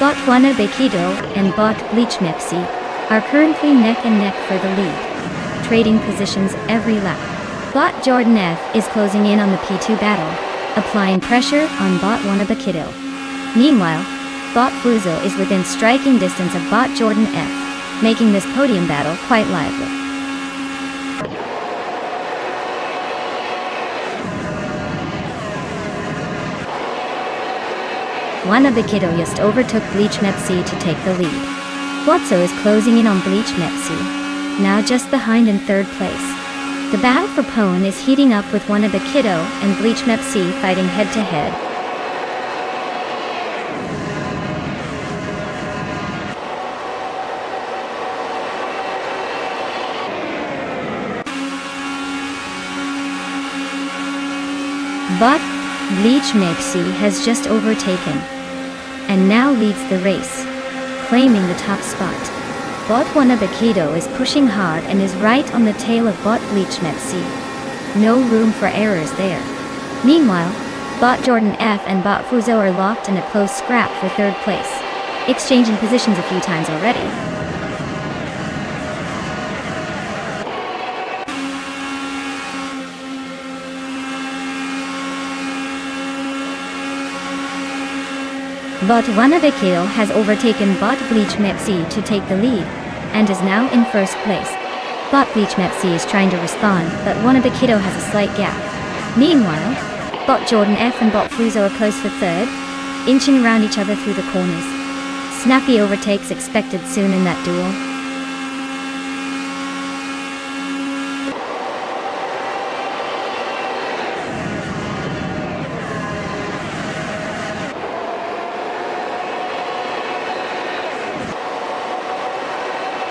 Botwana Bakito and Bot Bleach Map C are currently neck and neck for the lead, trading positions every lap. Bot Jordan F is closing in on the P2 battle, applying pressure on Botwana Bakito. Meanwhile, Bot Fuzo is within striking distance of Bot Jordan F, making this podium battle quite lively. Wana Bakito just overtook Bleach Map C to take the lead. Botso is closing in on Bleach Map C, now just behind in third place. The battle for Pone is heating up with Wana Bakito and Bleach Map C fighting head to head. But Bleach Map C has just overtaken, and now leads the race, claiming the top spot. Botwana Bakito is pushing hard and is right on the tail of Bot Bleach Map C. No room for errors there. Meanwhile, Bot Jordan F and Bot Fuzo are locked in a close scrap for third place, exchanging positions a few times already. Botwana Bakito has overtaken Bot Bleach Map C to take the lead, and is now in first place. Bot Bleach Map C is trying to respond, but Wana Bakito has a slight gap. Meanwhile, Bot Jordan F and Bot Fuzo are close for third, inching around each other through the corners. Snappy overtakes expected soon in that duel.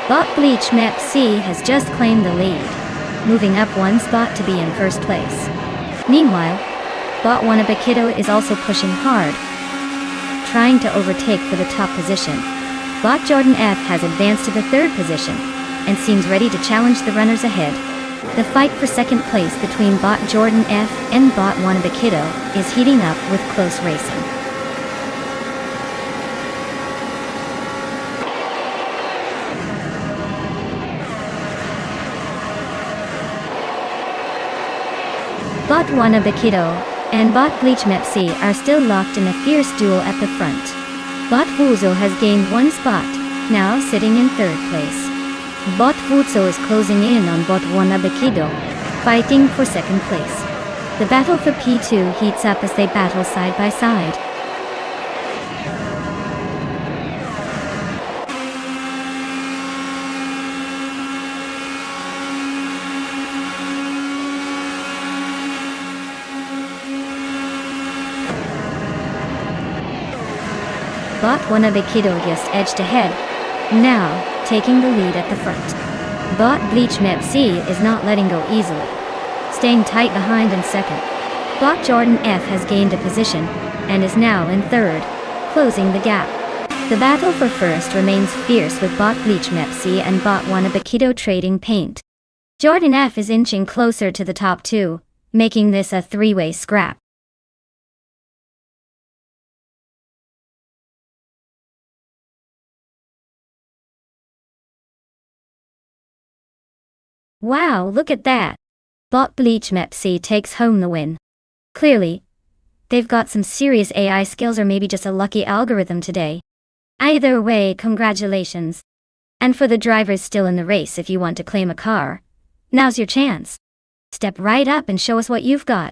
Bot Bleach Map C has just claimed the lead, moving up 1 spot to be in first place. Meanwhile, Botwana Bakito is also pushing hard, trying to overtake for the top position. Bot Jordan F has advanced to the third position, and seems ready to challenge the runners ahead. The fight for second place between Bot Jordan F and Botwana Bakito is heating up with close racing. Botwana Bakito and Bot Bleach Map C are still locked in a fierce duel at the front. Bot Fuzo has gained 1 spot, now sitting in third place. Bot Fuzo is closing in on Botwana Bakito, fighting for second place. The battle for P2 heats up as they battle side by side. Botwana Bakito just edged ahead, now taking the lead at the front. Bot Bleach Map C is not letting go easily, staying tight behind in second. Bot Jordan F has gained a position, and is now in third, closing the gap. The battle for first remains fierce with Bot Bleach Map C and Botwana Bakito trading paint. Jordan F is inching closer to the top 2, making this a three-way scrap. Wow, look at that! Bot Bleach Mepsi takes home the win. Clearly, they've got some serious AI skills or maybe just a lucky algorithm today. Either way, congratulations. And for the drivers still in the race, if you want to claim a car, now's your chance. Step right up and show us what you've got.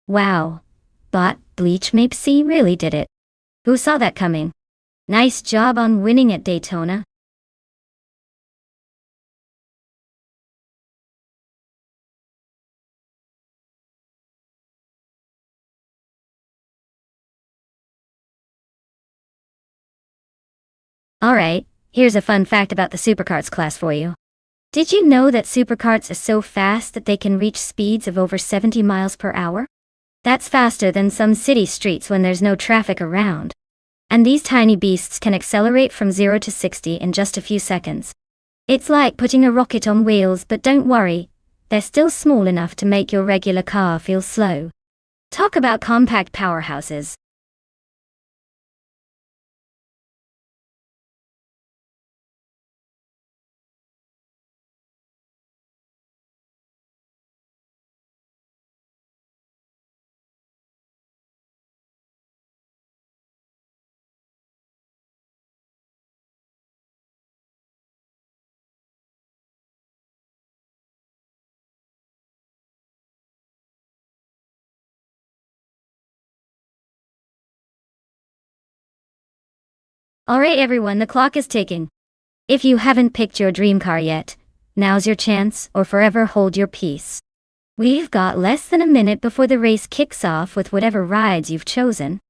Wow. Bot Bleach Mepsi really did it. Who saw that coming? Nice job on winning at Daytona. Alright, here's a fun fact about the superkarts class for you. Did you know that superkarts are so fast that they can reach speeds of over 70 miles per hour? That's faster than some city streets when there's no traffic around. And these tiny beasts can accelerate from 0 to 60 in just a few seconds. It's like putting a rocket on wheels, but don't worry, they're still small enough to make your regular car feel slow. Talk about compact powerhouses. Alright everyone, the clock is ticking. If you haven't picked your dream car yet, now's your chance, or forever hold your peace. We've got less than a minute before the race kicks off with whatever rides you've chosen.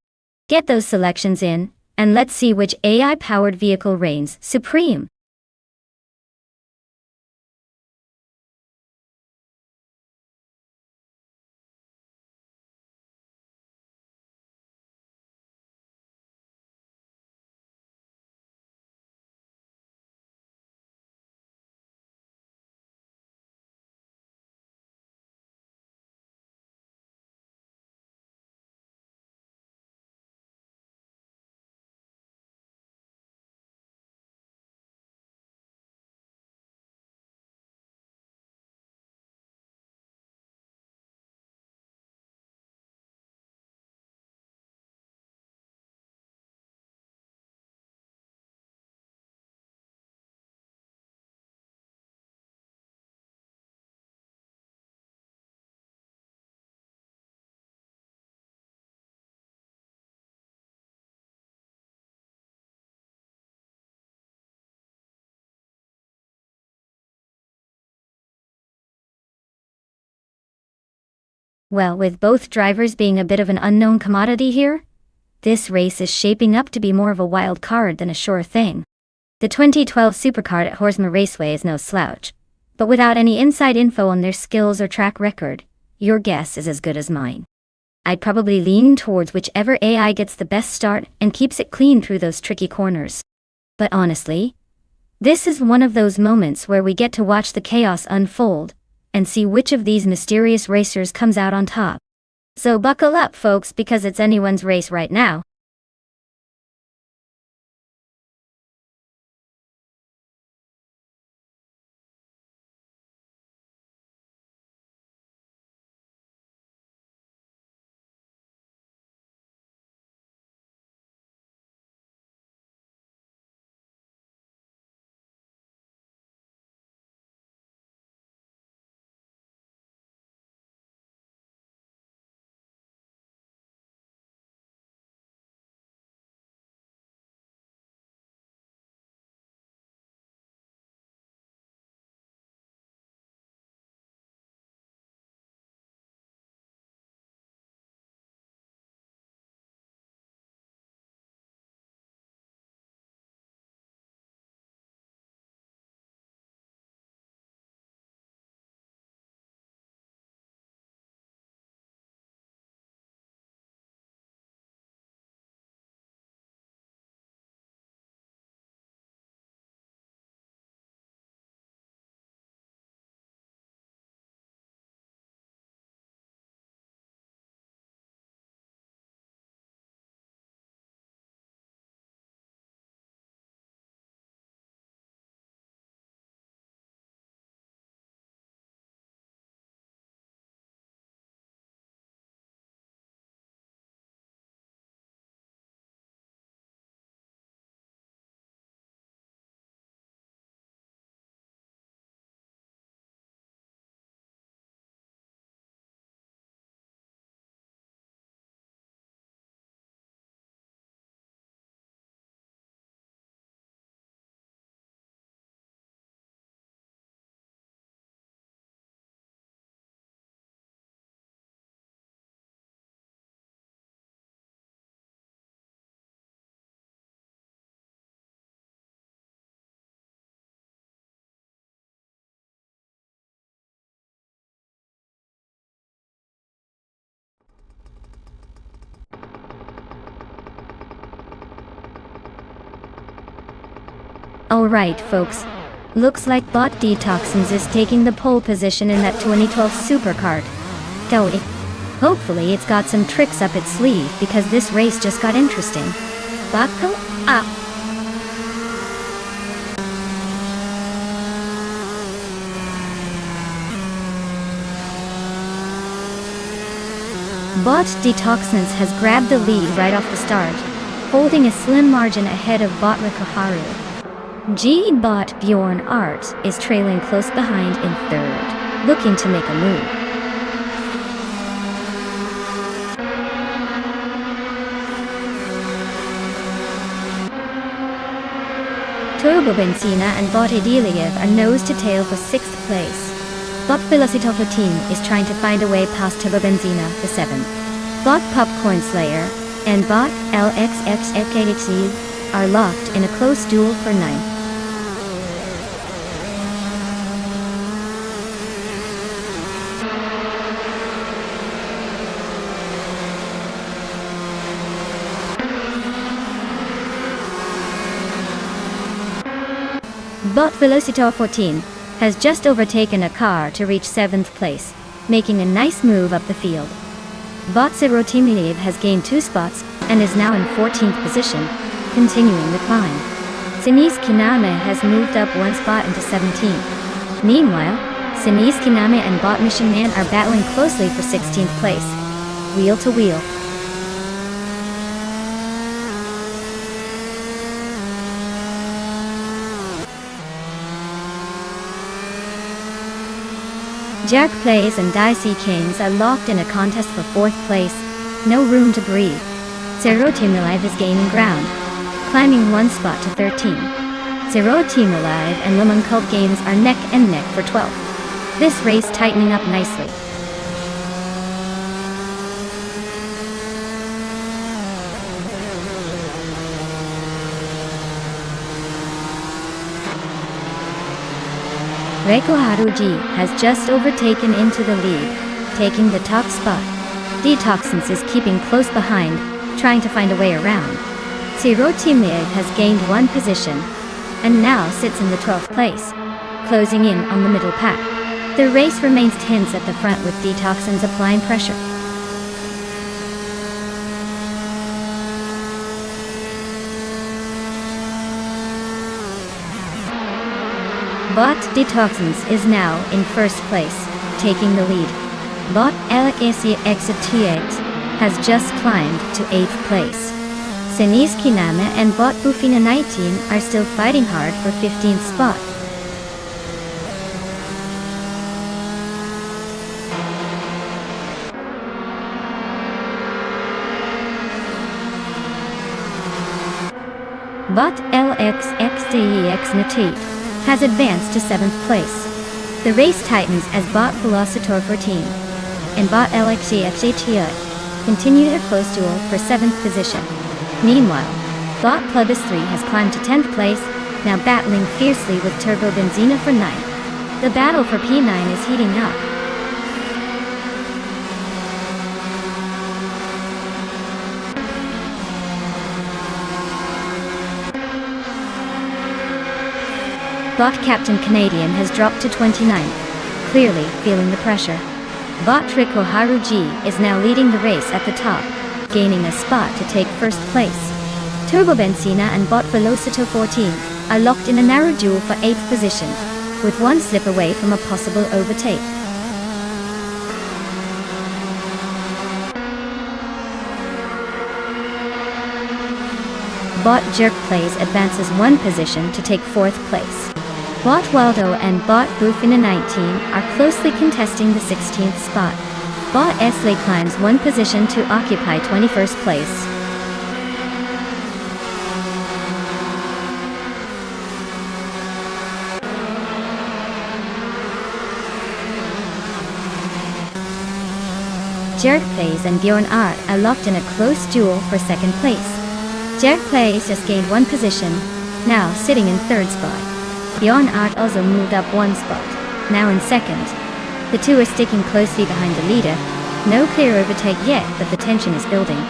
Get those selections in, and let's see which AI-powered vehicle reigns supreme. Well, with both drivers being a bit of an unknown commodity here, this race is shaping up to be more of a wild card than a sure thing. The 2012 supercar at Horsma Raceway is no slouch, but without any inside info on their skills or track record, your guess is as good as mine. I'd probably lean towards whichever AI gets the best start and keeps it clean through those tricky corners. But honestly, this is one of those moments where we get to watch the chaos unfold and see which of these mysterious racers comes out on top. So buckle up, folks, because it's anyone's race right now. Alright folks, looks like Bot Detoxins is taking the pole position in that 2012 supercard. Doty. Hopefully it's got some tricks up its sleeve because this race just got interesting. Buckle up. Bot Detoxins has grabbed the lead right off the start, holding a slim margin ahead of Bot Rikoharu. G-Bot Bjorn Art is trailing close behind in third, looking to make a move. Turbo Benzina and Bot Idiliev are nose to tail for 6th place. Bot Velocitor 14 is trying to find a way past Turbo Benzina for 7th. Bot Popcorn Slayer and Bot LXXFKHC are locked in a close duel for 9th. Bot Velocitor 14 has just overtaken a car to reach 7th place, making a nice move up the field. Bot Zerotimilev has gained 2 spots and is now in 14th position, continuing the climb. Sinise Kiname has moved up 1 spot into 17th. Meanwhile, Sinise Kiname and Bot Mission Man are battling closely for 16th place, wheel to wheel. Jerk Plays and Dicey Kings are locked in a contest for 4th place, no room to breathe. Zerotimilev is gaining ground, climbing 1 spot to 13. Zerotimilev and Lemon Cult Games are neck and neck for 12th. This race tightening up nicely. Rikoharu G has just overtaken into the lead, taking the top spot. Detoxins is keeping close behind, trying to find a way around. Zerotimilev has gained 1 position, and now sits in the 12th place, closing in on the middle pack. The race remains tense at the front with Detoxins applying pressure. Bot Detoxins is now in 1st place, taking the lead. Bot LXXTX has just climbed to 8th place. Sinise Kiname and Bot Bufina 19 are still fighting hard for 15th spot. Bot LXXTEX Natate has advanced to 7th place. The race tightens as Bot Velocitor 14 and Bot LXXTI continue their close duel for 7th position. Meanwhile, Bot Plubis 3 has climbed to 10th place, now battling fiercely with Turbo Benzina for 9th. The battle for P9 is heating up. Bot Captain Canadian has dropped to 29th, clearly feeling the pressure. Bot Rikoharu G is now leading the race at the top, gaining a spot to take 1st place. Turbo Benzina and Bot Velocitor 14 are locked in a narrow duel for 8th position, with 1 slip away from a possible overtake. Bot Jerk Plays advances 1 position to take 4th place. Bot Waldo and Bot Bufina 19 are closely contesting the 16th spot. Bot Esley climbs 1 position to occupy 21st place. Jerk Plays and Bjorn Art are locked in a close duel for 2nd place. Jerk Plays just gained 1 position, now sitting in 3rd spot. Bjorn Art also moved up 1 spot, now in 2nd. The two are sticking closely behind the leader. No clear overtake yet, but the tension is building.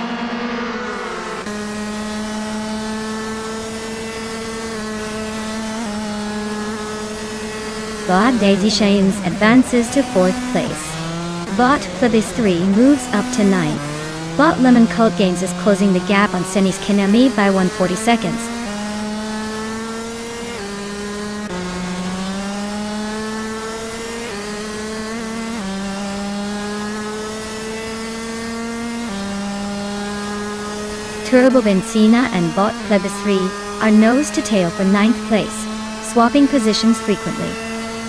Bot Daisy Shanes advances to 4th place. Bot Plebis 3 moves up to 9th. Bot Lemon Cult Games is closing the gap on Senis Kinami by 140 seconds. Turbo Benzina and Bot Plebis 3 are nose to tail for 9th place, swapping positions frequently.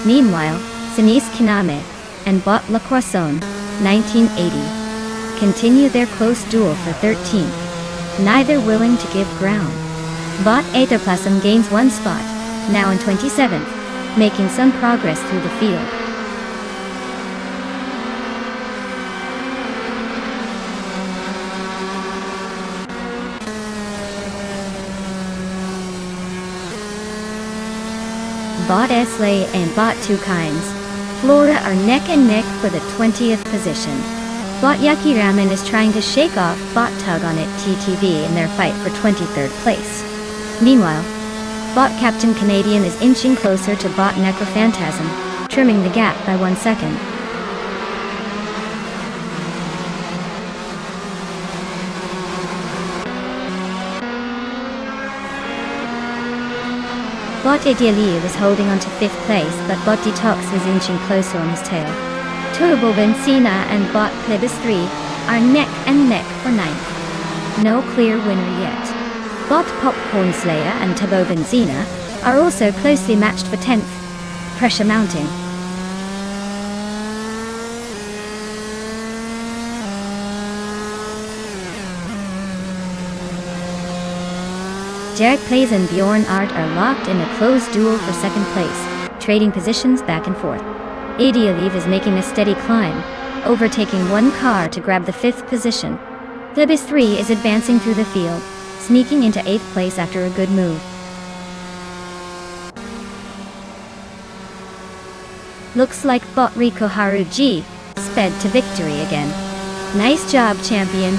Meanwhile, Senis Kiname and Bot La Croissant, 1980, continue their close duel for 13th, neither willing to give ground. Bot Aetherplasm gains 1 spot, now in 27th, making some progress through the field. Bot Esley and Bot Two Kinds, Florida are neck and neck for the 20th position. Bot Yucky Ramen is trying to shake off Bot Tug on It TTV in their fight for 23rd place. Meanwhile, Bot Captain Canadian is inching closer to Bot Necrophantasm, trimming the gap by 1 second. Bot Ideali was holding on to 5th place, but Bot Detox is inching closer on his tail. Turbo Benzina and Bot Plebis 3 are neck and neck for 9th. No clear winner yet. Bot Popcorn Slayer and Turbo Benzina are also closely matched for 10th. Pressure mounting. Derek Plays and Bjorn Art are locked in a close duel for 2nd place, trading positions back and forth. Idealeave is making a steady climb, overtaking 1 car to grab the 5th position. Plebis 3 is advancing through the field, sneaking into 8th place after a good move. Looks like Bot Rico Haruji sped to victory again. Nice job, champion.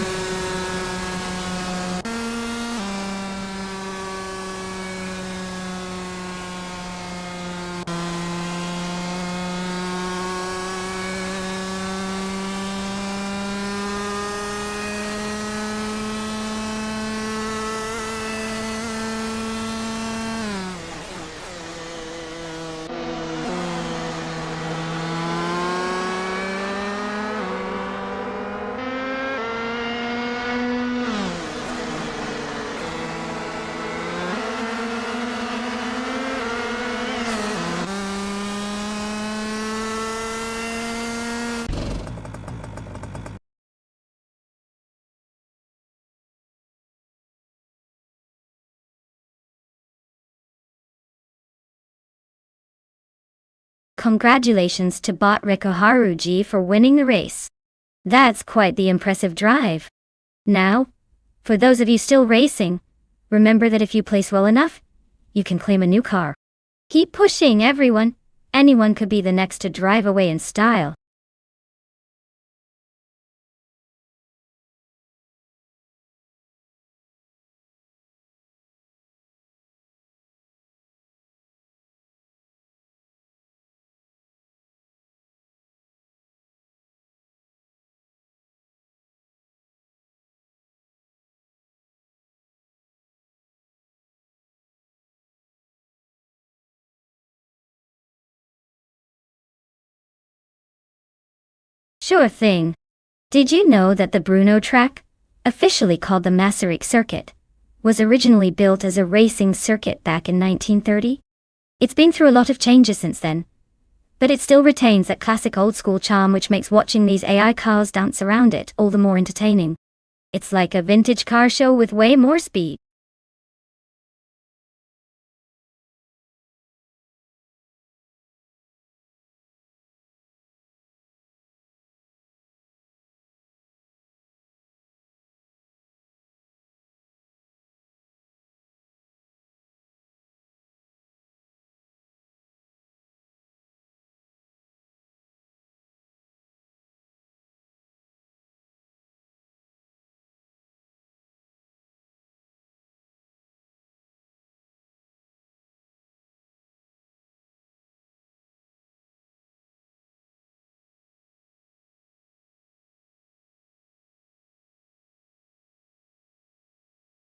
Congratulations to Bot Rico Haruji for winning the race. That's quite the impressive drive. Now, for those of you still racing, remember that if you place well enough, you can claim a new car. Keep pushing, everyone. Anyone could be the next to drive away in style. Sure thing. Did you know that the Bruno track, officially called the Masaryk Circuit, was originally built as a racing circuit back in 1930? It's been through a lot of changes since then, but it still retains that classic old-school charm which makes watching these AI cars dance around it all the more entertaining. It's like a vintage car show with way more speed.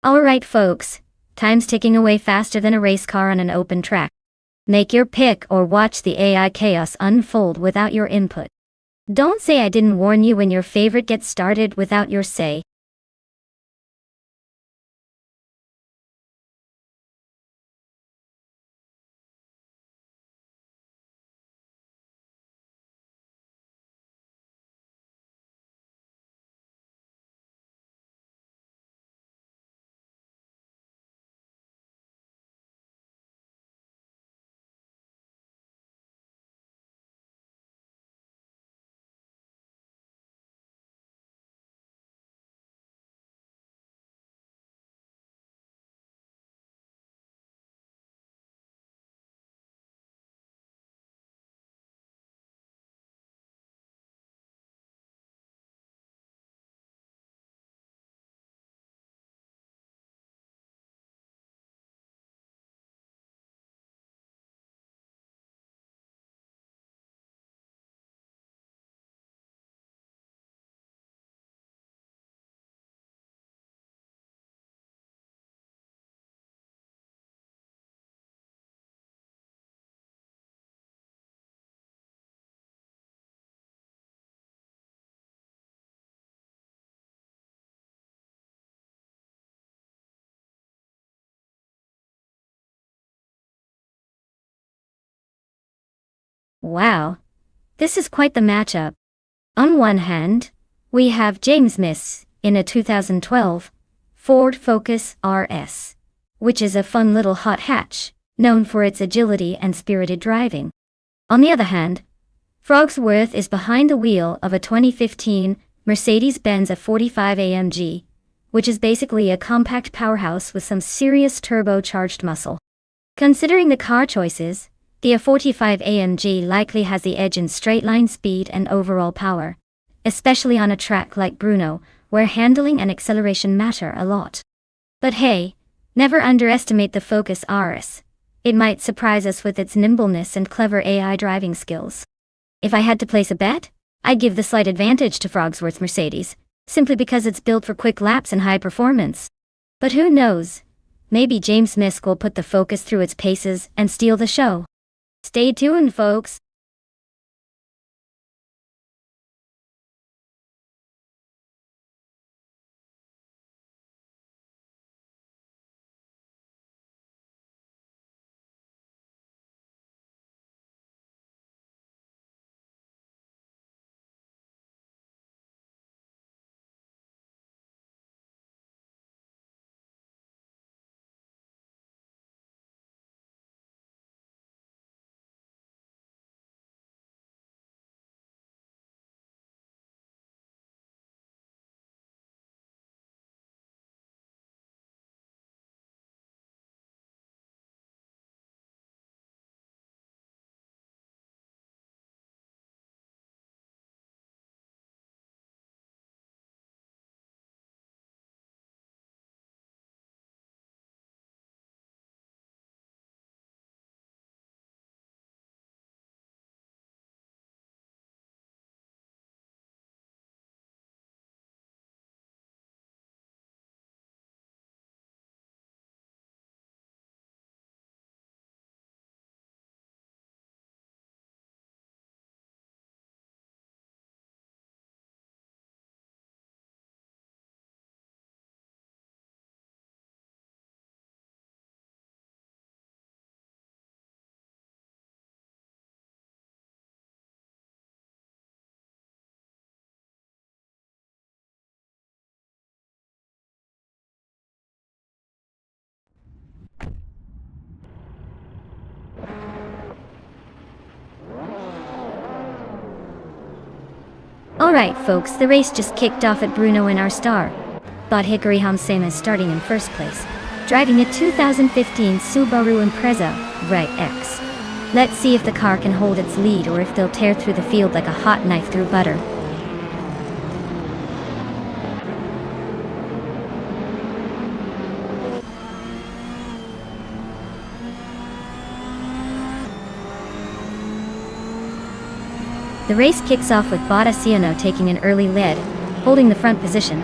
Alright folks, time's ticking away faster than a race car on an open track. Make your pick or watch the AI chaos unfold without your input. Don't say I didn't warn you when your favorite gets started without your say. Wow, this is quite the matchup. On one hand, we have James Miss in a 2012 Ford Focus RS, which is a fun little hot hatch, known for its agility and spirited driving. On the other hand, Frogsworth is behind the wheel of a 2015 Mercedes-Benz A45 AMG, which is basically a compact powerhouse with some serious turbocharged muscle. Considering the car choices, the A45 AMG likely has the edge in straight-line speed and overall power, especially on a track like Brno, where handling and acceleration matter a lot. But hey, never underestimate the Focus RS. It might surprise us with its nimbleness and clever AI driving skills. If I had to place a bet, I'd give the slight advantage to Frogsworth's Mercedes, simply because it's built for quick laps and high performance. But who knows? Maybe James Misk will put the Focus through its paces and steal the show. Stay tuned, folks. Alright folks, the race just kicked off at Brno in our star. But Hikari Hamsema is starting in first place, driving a 2015 Subaru Impreza Right X. Let's see if the car can hold its lead or if they'll tear through the field like a hot knife through butter. The race kicks off with Botta Ciano taking an early lead, holding the front position.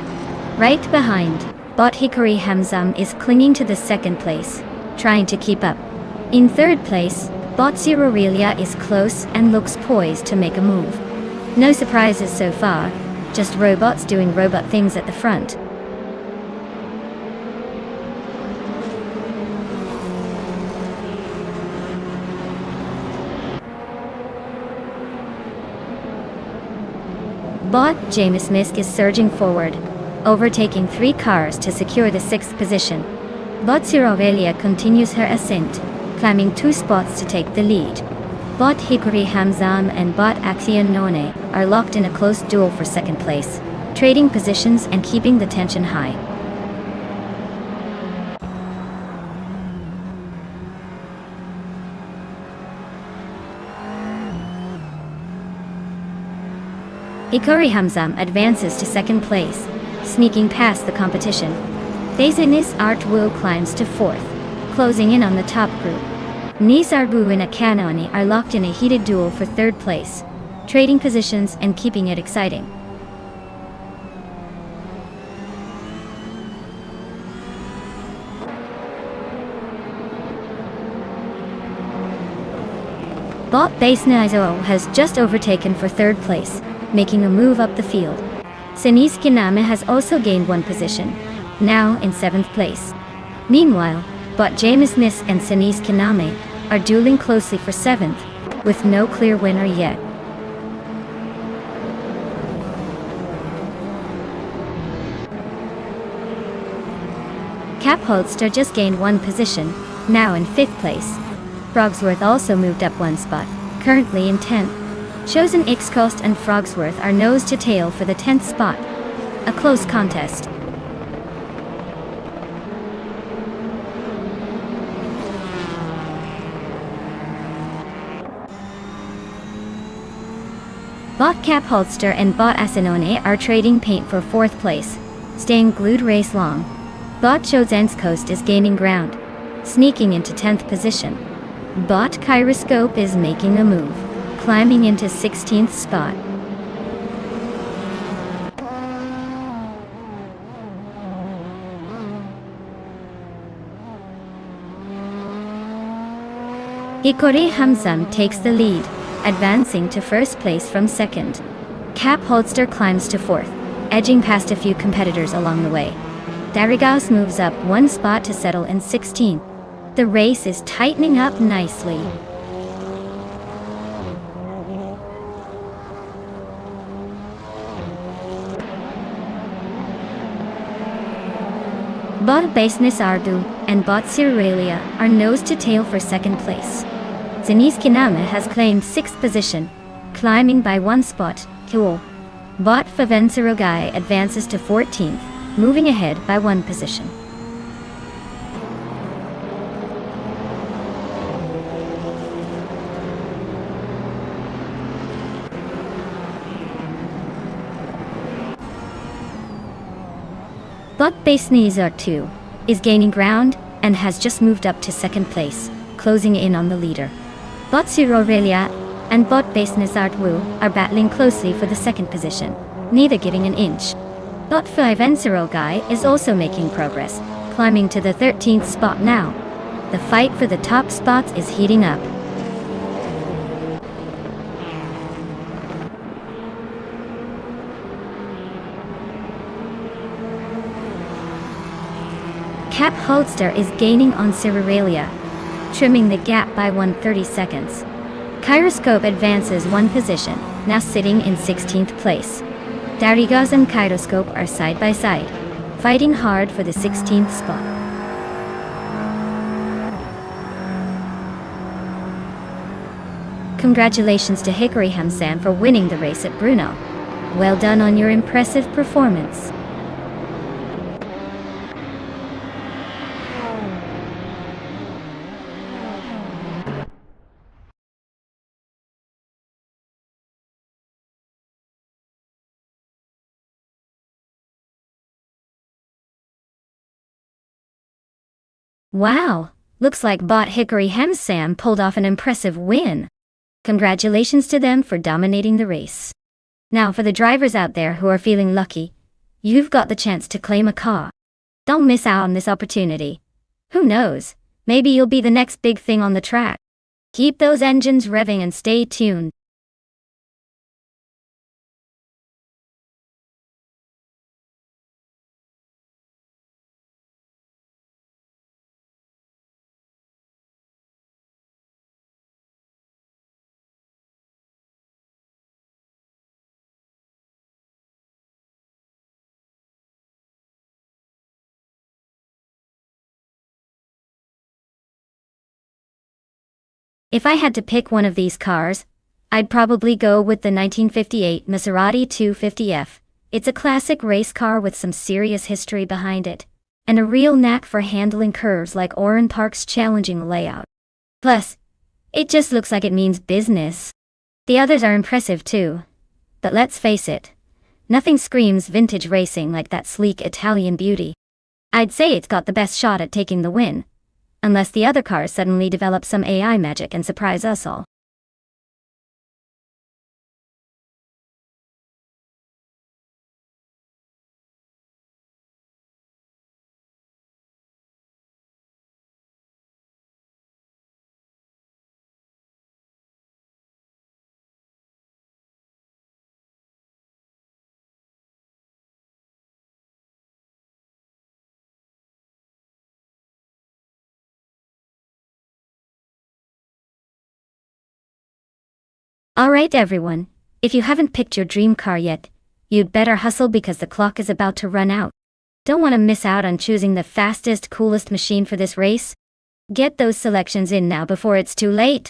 Right behind, Bot Hikari Hamzam is clinging to the second place, trying to keep up. In third place, Bot Zerorelia is close and looks poised to make a move. No surprises so far, just robots doing robot things at the front. Bot James Misk is surging forward, overtaking 3 cars to secure the 6th position. Bot Zerorelia continues her ascent, climbing 2 spots to take the lead. Bot Hikari Hamzam and Bot Axion None are locked in a close duel for second place, trading positions and keeping the tension high. Hikari Hamzam advances to second place, sneaking past the competition. Bezanis Artwu climbs to 4th, closing in on the top group. Nisarbu and Akanoni are locked in a heated duel for 3rd place, trading positions and keeping it exciting. Bot Basenizo has just overtaken for 3rd place, making a move up the field. Sinis Kiname has also gained 1 position, now in 7th place. Meanwhile, Bot James Nis and Sinis Kiname are dueling closely for 7th, with no clear winner yet. Cap Holster just gained 1 position, now in 5th place. Frogsworth also moved up 1 spot, currently in 10th. Chosen X-Coast and Frogsworth are nose to tail for the 10th spot. A close contest. Bot Cap Holster and Bot Asinone are trading paint for 4th place, staying glued race long. Bot Chosen's Coast is gaining ground, sneaking into 10th position. Bot Kyroscope is making a move, climbing into 16th spot. Hikari Hamzam takes the lead, advancing to 1st place from 2nd. Cap Holster climbs to 4th, edging past a few competitors along the way. Darigaus moves up 1 spot to settle in 16th. The race is tightening up nicely. Bot Baseness Ardu and Bot Zerorelia are nose to tail for 2nd place. Sinis Kiname has claimed 6th position, climbing by 1 spot. Bot Favenserogai advances to 14th, moving ahead by 1 position. Bot Basenizar 2 is gaining ground and has just moved up to 2nd place, closing in on the leader. Bot Zerorelia and Bot Basenizar 2 are battling closely for the 2nd position, neither giving an inch. Bot Favenserogai is also making progress, climbing to the 13th spot now. The fight for the top spots is heating up. Cap Holster is gaining on Zerorelia, trimming the gap by 130 seconds. Kyroscope advances 1 position, now sitting in 16th place. Darigas and Kyroscope are side by side, fighting hard for the 16th spot. Congratulations to Hikari Hamzam for winning the race at Brno. Well done on your impressive performance. Wow, looks like Bot Hikari Hamzam pulled off an impressive win. Congratulations to them for dominating the race. Now for the drivers out there who are feeling lucky, you've got the chance to claim a car. Don't miss out on this opportunity. Who knows? Maybe you'll be the next big thing on the track. Keep those engines revving and stay tuned. If I had to pick one of these cars, I'd probably go with the 1958 Maserati 250F. It's a classic race car with some serious history behind it, and a real knack for handling curves like Oran Park's challenging layout. Plus, it just looks like it means business. The others are impressive too, but let's face it, nothing screams vintage racing like that sleek Italian beauty. I'd say it's got the best shot at taking the win, unless the other cars suddenly develop some AI magic and surprise us all. Alright everyone, if you haven't picked your dream car yet, you'd better hustle because the clock is about to run out. Don't want to miss out on choosing the fastest, coolest machine for this race? Get those selections in now before it's too late.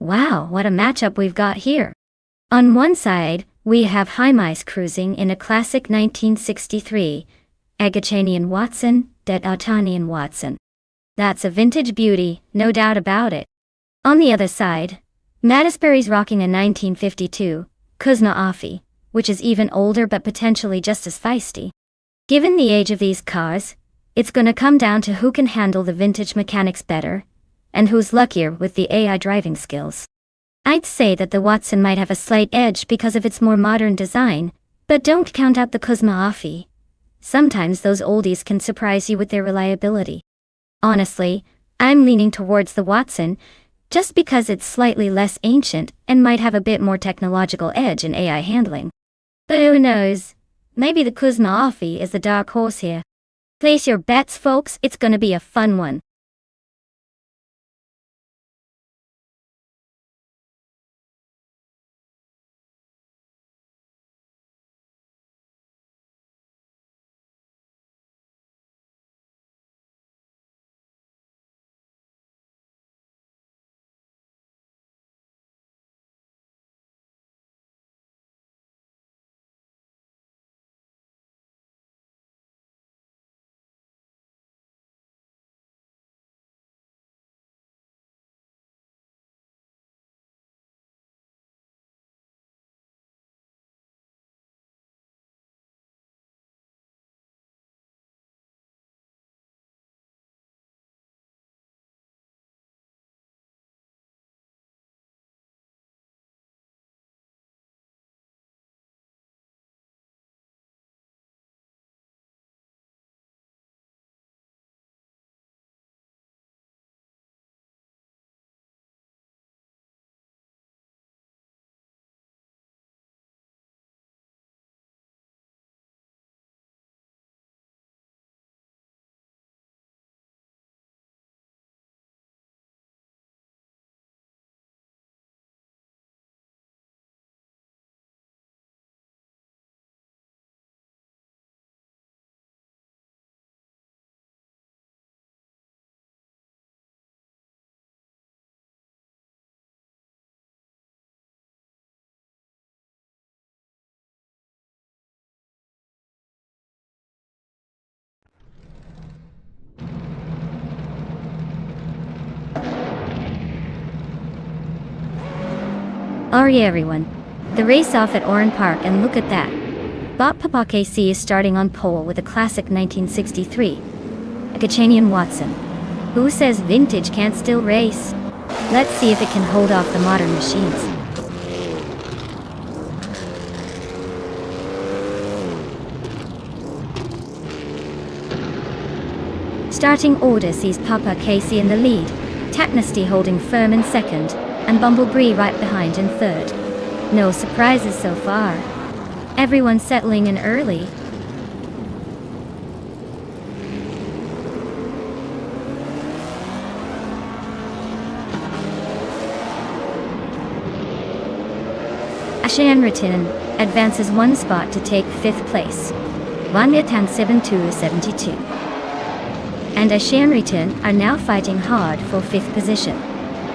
Wow, what a matchup we've got here. On one side, we have Hymise cruising in a classic 1963, Agachanian Watson, Detatanian Watson. That's a vintage beauty, no doubt about it. On the other side, Mattisbury's rocking a 1952, Kuzma Afi, which is even older but potentially just as feisty. Given the age of these cars, it's gonna come down to who can handle the vintage mechanics better, and who's luckier with the AI driving skills. I'd say that the Watson might have a slight edge because of its more modern design, but don't count out the Kuzma Afi. Sometimes those oldies can surprise you with their reliability. Honestly, I'm leaning towards the Watson, just because it's slightly less ancient and might have a bit more technological edge in AI handling. But who knows? Maybe the Kuzma Afi is the dark horse here. Place your bets, folks, it's gonna be a fun one. Alright everyone. The race off at Oran Park, and look at that. Bot Papa KC is starting on pole with a classic 1963. A Gachanian Watson. Who says vintage can't still race? Let's see if it can hold off the modern machines. Starting order sees Papa Casey in the lead, Technesty holding firm in second, and Bumblebee right behind in third. No surprises so far. Everyone settling in early. Ashanritin advances one spot to take 5th place. Vanyatan 7272. And Ashanritin are now fighting hard for 5th position.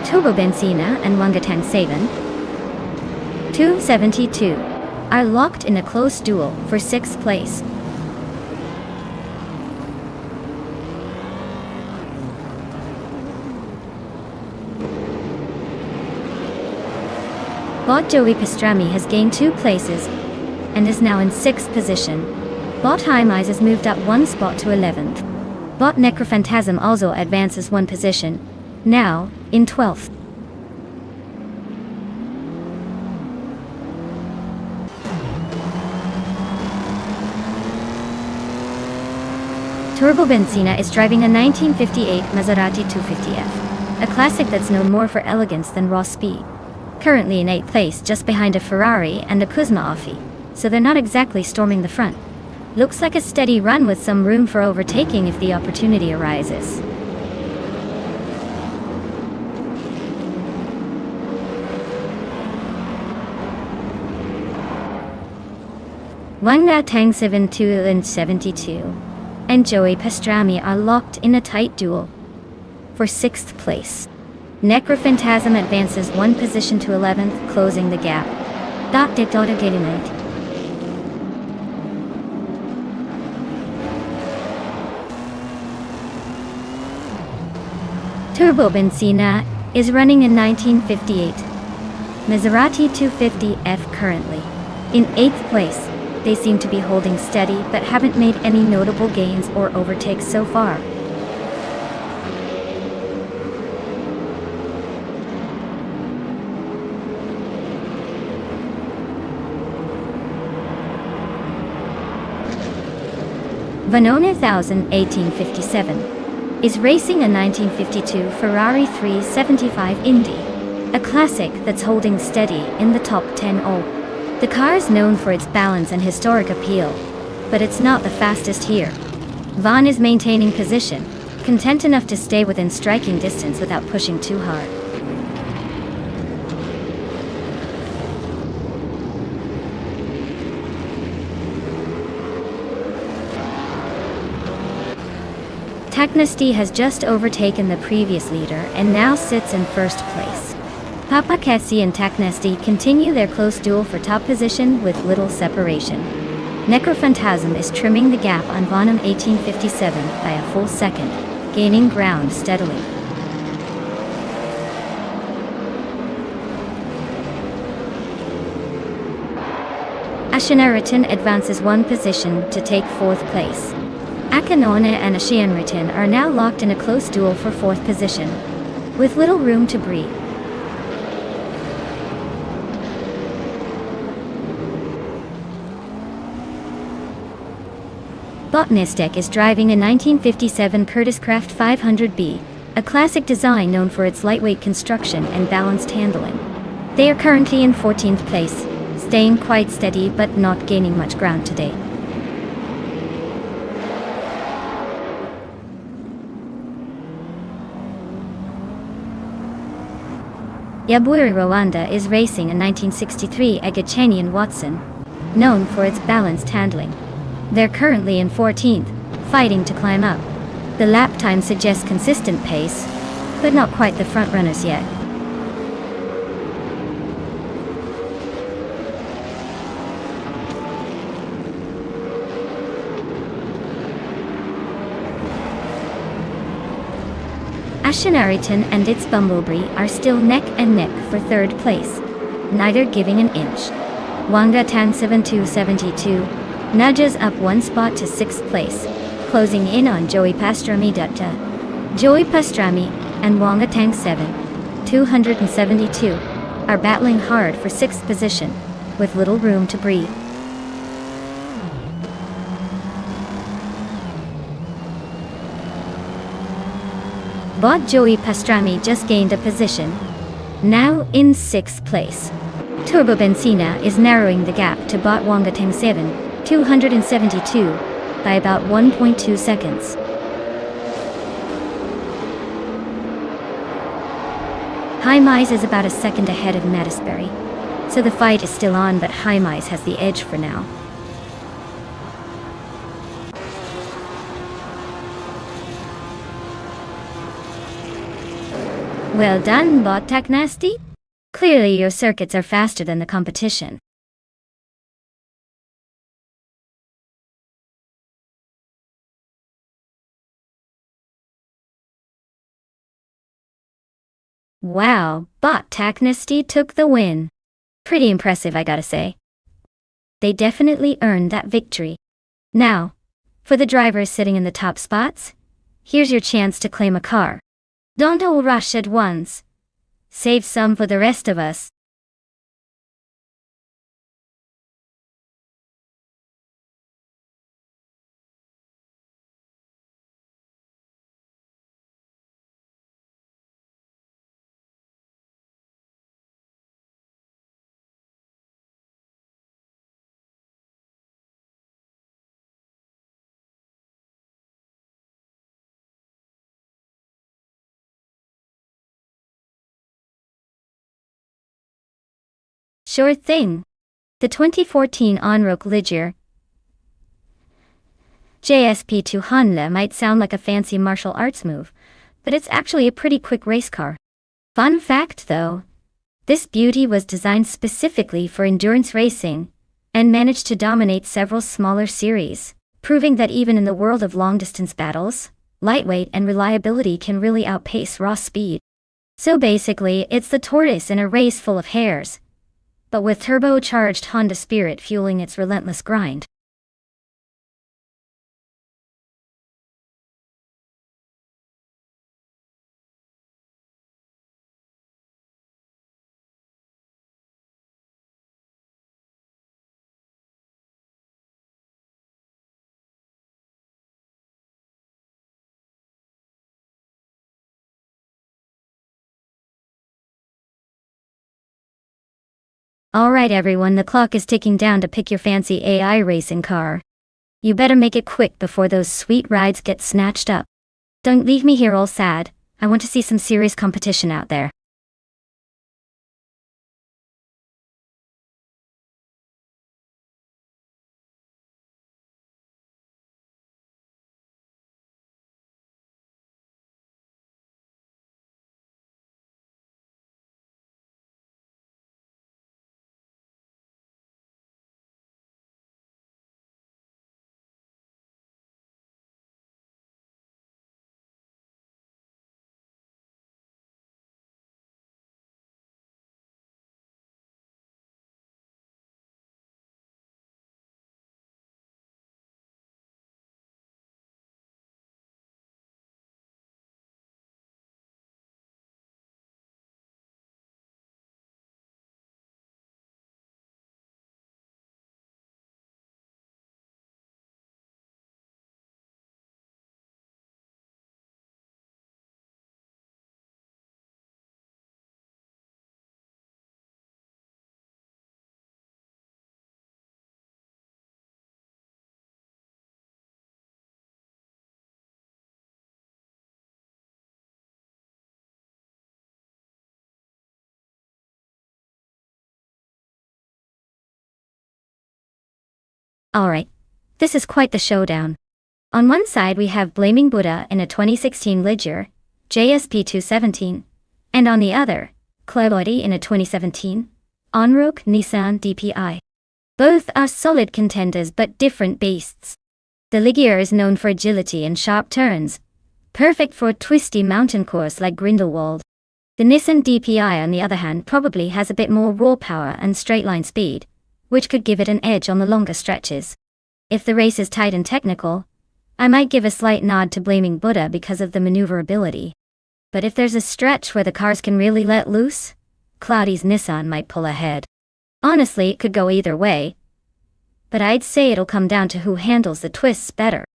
Turbo Benzina and Wangatang Saban 272 are locked in a close duel for 6th place. Bot Joey Pastrami has gained 2 places and is now in 6th position. Bot High has moved up 1 spot to 11th. Bot Necrophantasm also advances 1 position, now in 12th. Turbo Benzina is driving a 1958 Maserati 250F, a classic that's known more for elegance than raw speed. Currently in 8th place, just behind a Ferrari and a Kuzma Offie, so they're not exactly storming the front. Looks like a steady run with some room for overtaking if the opportunity arises. Wangna Tang 72 and 72 and Joey Pastrami are locked in a tight duel for 6th place. Necrophantasm advances 1 position to 11th, closing the gap. Dr. Getting. Turbo Benzina is running in 1958 Maserati 250F currently. In 8th place, they seem to be holding steady but haven't made any notable gains or overtakes so far. Vanone 1857 is racing a 1952 Ferrari 375 Indy, a classic that's holding steady in the top 10 all. The car is known for its balance and historic appeal, but it's not the fastest here. Vaughn is maintaining position, content enough to stay within striking distance without pushing too hard. Technesty has just overtaken the previous leader and now sits in 1st place. Papa Cassie and Technesty continue their close duel for top position with little separation. Necrophantasm is trimming the gap on Bonham 1857 by a full second, gaining ground steadily. Ashanaritan advances 1 position to take 4th place. Akanone and Ashanritan are now locked in a close duel for 4th position, with little room to breathe. Botnistek is driving a 1957 Curtis Craft 500B, a classic design known for its lightweight construction and balanced handling. They are currently in 14th place, staying quite steady but not gaining much ground today. Yaburi Rwanda is racing a 1963 Agachanian Watson, known for its balanced handling. They're currently in 14th, fighting to climb up. The lap time suggests consistent pace, but not quite the front runners yet. Ashanaritan and its Bumblebee are still neck and neck for 3rd place. neither giving an inch. Wanga Tang 7272 nudges up one spot to 6th place, closing in on Joey Pastrami Dutta. Joey Pastrami and Wanga Tang 272 are battling hard for 6th position, with little room to breathe. But Joey Pastrami just gained a position, now in 6th place. Turbo Benzina is narrowing the gap to bot Wanga Tang 272 by about 1.2 seconds. Hymise is about a second ahead of Mattisbury, so the fight is still on, but Hymise has the edge for now. Well done, Bot Tech Nasty. Clearly your circuits are faster than the competition. Wow, Bot Tech Nasty took the win. Pretty impressive, I gotta say. They definitely earned that victory. Now, for the drivers sitting in the top spots, here's your chance to claim a car. Don't all rush at once. Save some for the rest of us. Sure thing. The 2014 Onroque Ligier JSP2 Honda might sound like a fancy martial arts move, but it's actually a pretty quick race car. Fun fact though, this beauty was designed specifically for endurance racing, and managed to dominate several smaller series, proving that even in the world of long-distance battles, lightweight and reliability can really outpace raw speed. So basically, it's the tortoise in a race full of hares, but with turbocharged Honda spirit fueling its relentless grind. Alright everyone, the clock is ticking down to pick your fancy AI racing car. You better make it quick before those sweet rides get snatched up. Don't leave me here all sad, I want to see some serious competition out there. Alright, this is quite the showdown. On one side we have Blaming Buddha in a 2016 Ligier, JSP 217, and on the other, Claude in a 2017, Onroque Nissan DPI. Both are solid contenders but different beasts. The Ligier is known for agility and sharp turns, perfect for a twisty mountain course like Grindelwald. The Nissan DPI on the other hand probably has a bit more raw power and straight line speed, which could give it an edge on the longer stretches. If the race is tight and technical, I might give a slight nod to blaming Buddha because of the maneuverability. But if there's a stretch where the cars can really let loose, Cloudy's Nissan might pull ahead. Honestly, it could go either way, but I'd say it'll come down to who handles the twists better.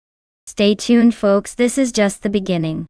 Stay tuned, folks, this is just the beginning.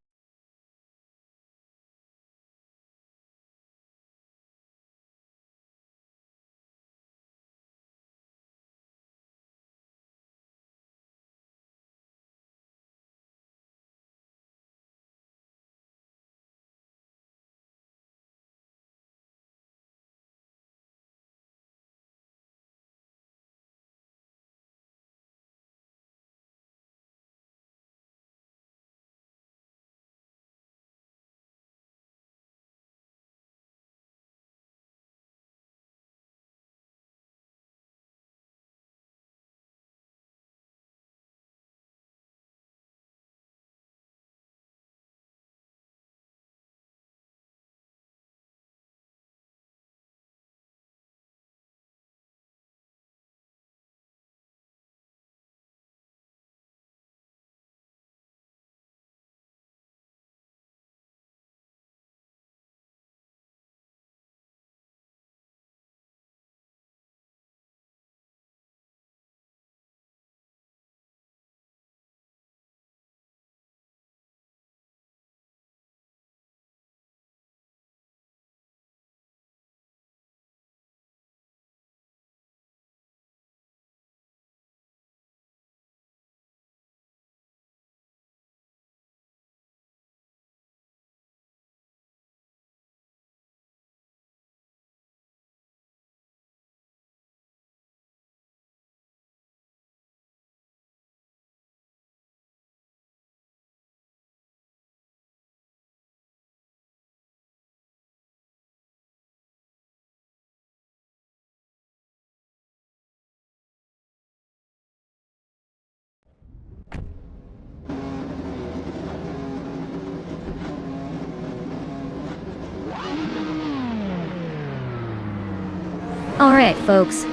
Alright folks,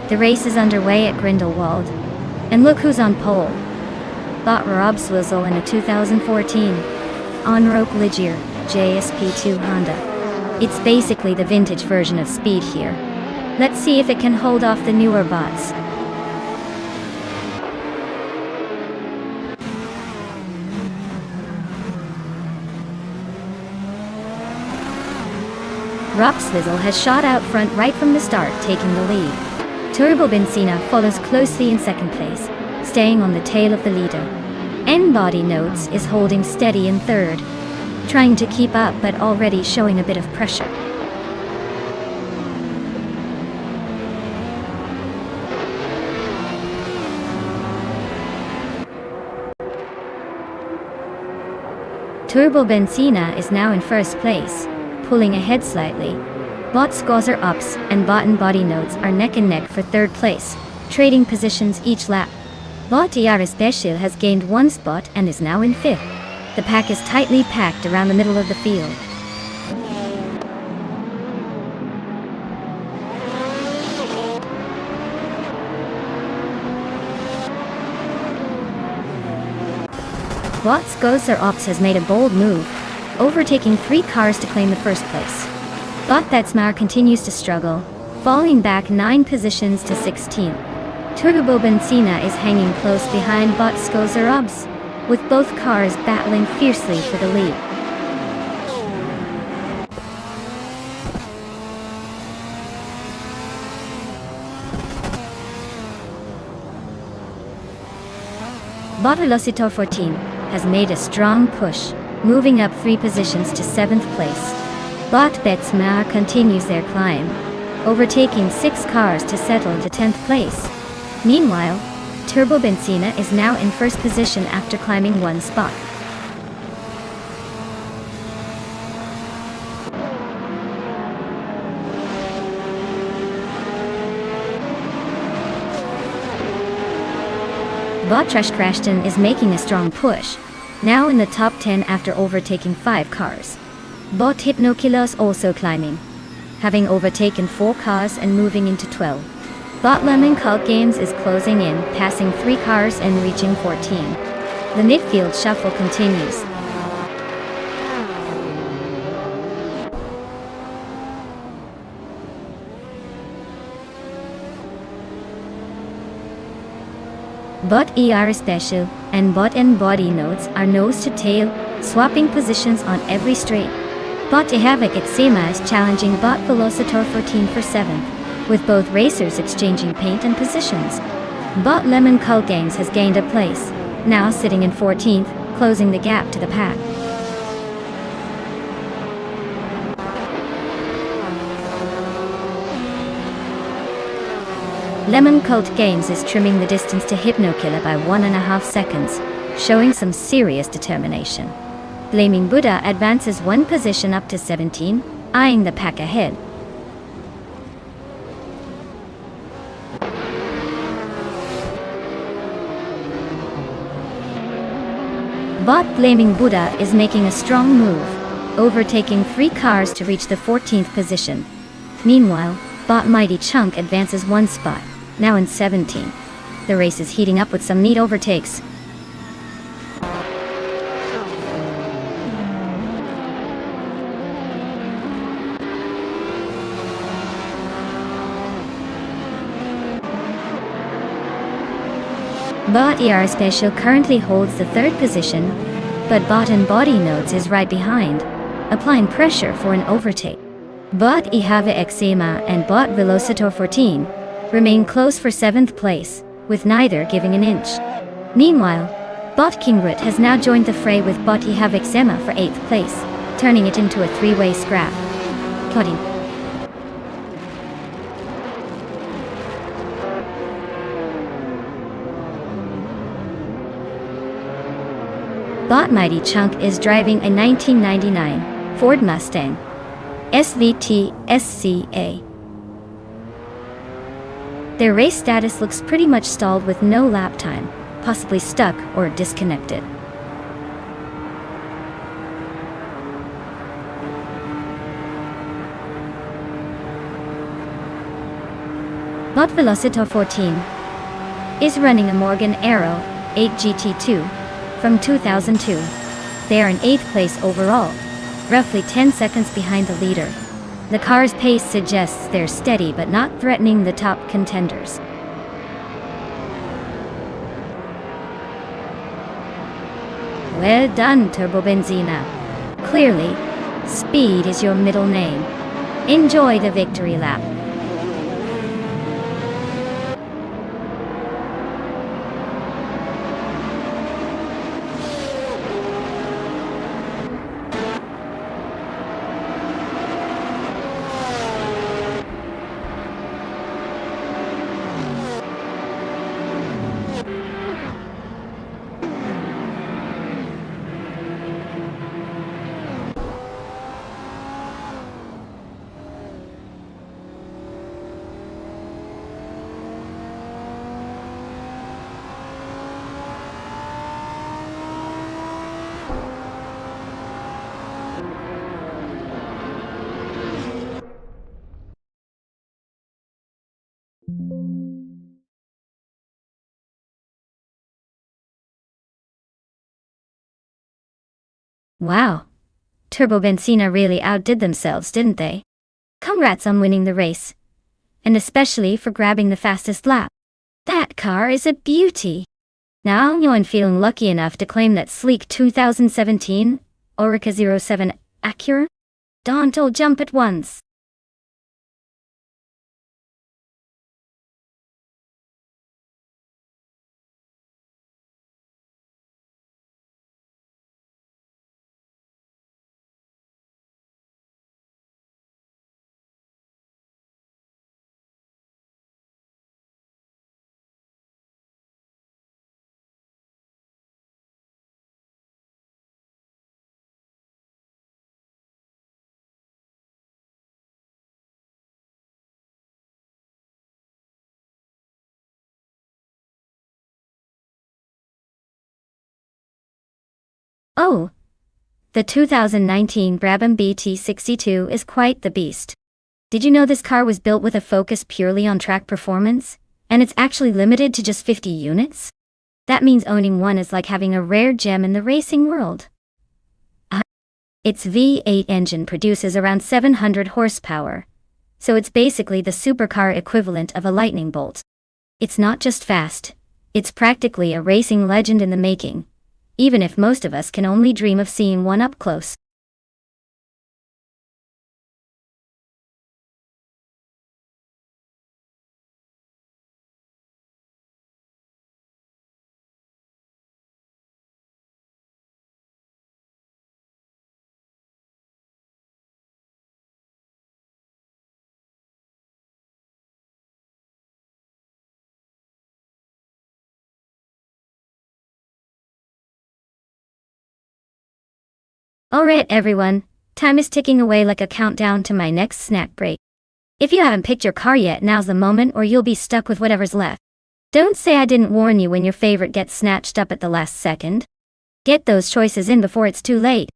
the race is underway at Grindelwald. And look who's on pole. Bot Rob Swizzle in a 2014 On-Roque Ligier JSP2 Honda. It's basically the vintage version of Speed here. Let's see if it can hold off the newer bots. Rob Swizzle has shot out front right from the start, taking the lead. Turbo Benzina follows closely in second place, staying on the tail of the leader. N-Body Notes is holding steady in third, trying to keep up but already showing a bit of pressure. Turbo Benzina is now in first place, pulling ahead slightly. Bot Scozzer Ups and Bot and Body Notes are neck and neck for third place, trading positions each lap. Bot Yaris Beshil has gained one spot and is now in fifth. The pack is tightly packed around the middle of the field. Bot Scozzer Ups has made a bold move, overtaking 3 cars to claim the first place. Bot Betsmar continues to struggle, falling back 9 positions to 16. Turbo Benzina is hanging close behind Bot Scozzer Ups, with both cars battling fiercely for the lead. Bot Velocitor 14 has made a strong push, moving up 3 positions to 7th place. Bot Betsmar continues their climb, overtaking 6 cars to settle into 10th place. Meanwhile, Turbo Benzina is now in first position after climbing 1 spot. Bot Trash Crashton is making a strong push, now in the top 10 after overtaking 5 cars. Bot Hypnokiller is also climbing, having overtaken 4 cars and moving into 12. Bot Lemon Cult Games is closing in, passing 3 cars and reaching 14. The midfield shuffle continues. Bot ER Special and Bot and Body Notes are nose to tail, swapping positions on every straight. Bot Havoc at Sema is challenging Bot Velocitor 14 for 7th, with both racers exchanging paint and positions. Bot Lemon Cult Games has gained a place, now sitting in 14th, closing the gap to the pack. Lemon Cult Games is trimming the distance to Hypnokiller by 1.5 seconds, showing some serious determination. Blaming Buddha advances 1 position up to 17, eyeing the pack ahead. Bot Blaming Buddha is making a strong move, overtaking 3 cars to reach the 14th position. Meanwhile, Bot Mighty Chunk advances 1 spot, now in 17th. The race is heating up with some neat overtakes. Bot ER Special currently holds the 3rd position, but Bot and Body Notes is right behind, applying pressure for an overtake. Bot Ihave Eczema and Bot Velocitor 14 remain close for 7th place, with neither giving an inch. Meanwhile, Bot Kingrut has now joined the fray with Bot Ihave Eczema for 8th place, turning it into a 3-way scrap. Cutting. Bot Mighty Chunk is driving a 1999 Ford Mustang SVT SCA. Their race status looks pretty much stalled with no lap time, possibly stuck or disconnected. Bot Velocitor 14 is running a Morgan Arrow 8 GT2 from 2002. They are in 8th place overall, roughly 10 seconds behind the leader. The car's pace suggests they're steady but not threatening the top contenders. Well done, Turbo Benzina. Clearly, speed is your middle name. Enjoy the victory lap. Wow. Turbo Benzina really outdid themselves, didn't they? Congrats on winning the race. And especially for grabbing the fastest lap. That car is a beauty. Now I'm feeling lucky enough to claim that sleek 2017 Orica 07 Acura. Don't all jump at once. Oh, The 2019 Brabham BT62 is quite the beast. Did you know this car was built with a focus purely on track performance? And it's actually limited to just 50 units? That means owning one is like having a rare gem in the racing world. Its V8 engine produces around 700 horsepower, so it's basically the supercar equivalent of a lightning bolt. It's not just fast, it's practically a racing legend in the making, even if most of us can only dream of seeing one up close. Alright everyone, time is ticking away like a countdown to my next snack break. If you haven't picked your car yet, now's the moment or you'll be stuck with whatever's left. Don't say I didn't warn you when your favorite gets snatched up at the last second. Get those choices in before it's too late.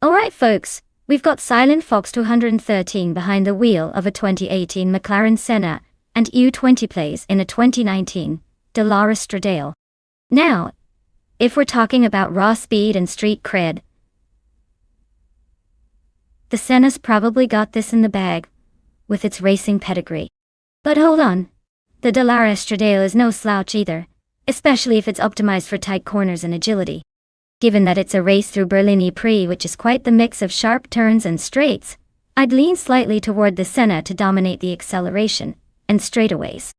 Alright folks, we've got Silent Fox 213 behind the wheel of a 2018 McLaren Senna, and U20 plays in a 2019 Dallara Stradale. Now, if we're talking about raw speed and street cred, the Senna's probably got this in the bag, with its racing pedigree. But hold on, the Dallara Stradale is no slouch either, especially if it's optimized for tight corners and agility. Given that it's a race through Berlin Prix, which is quite the mix of sharp turns and straights, I'd lean slightly toward the Senna to dominate the acceleration and straightaways.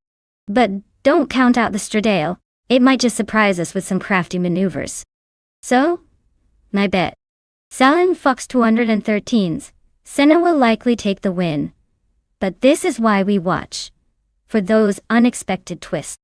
But don't count out the Stradale, it might just surprise us with some crafty maneuvers. So, my bet. Silent Fox 213's Senna will likely take the win. But this is why we watch. For those unexpected twists.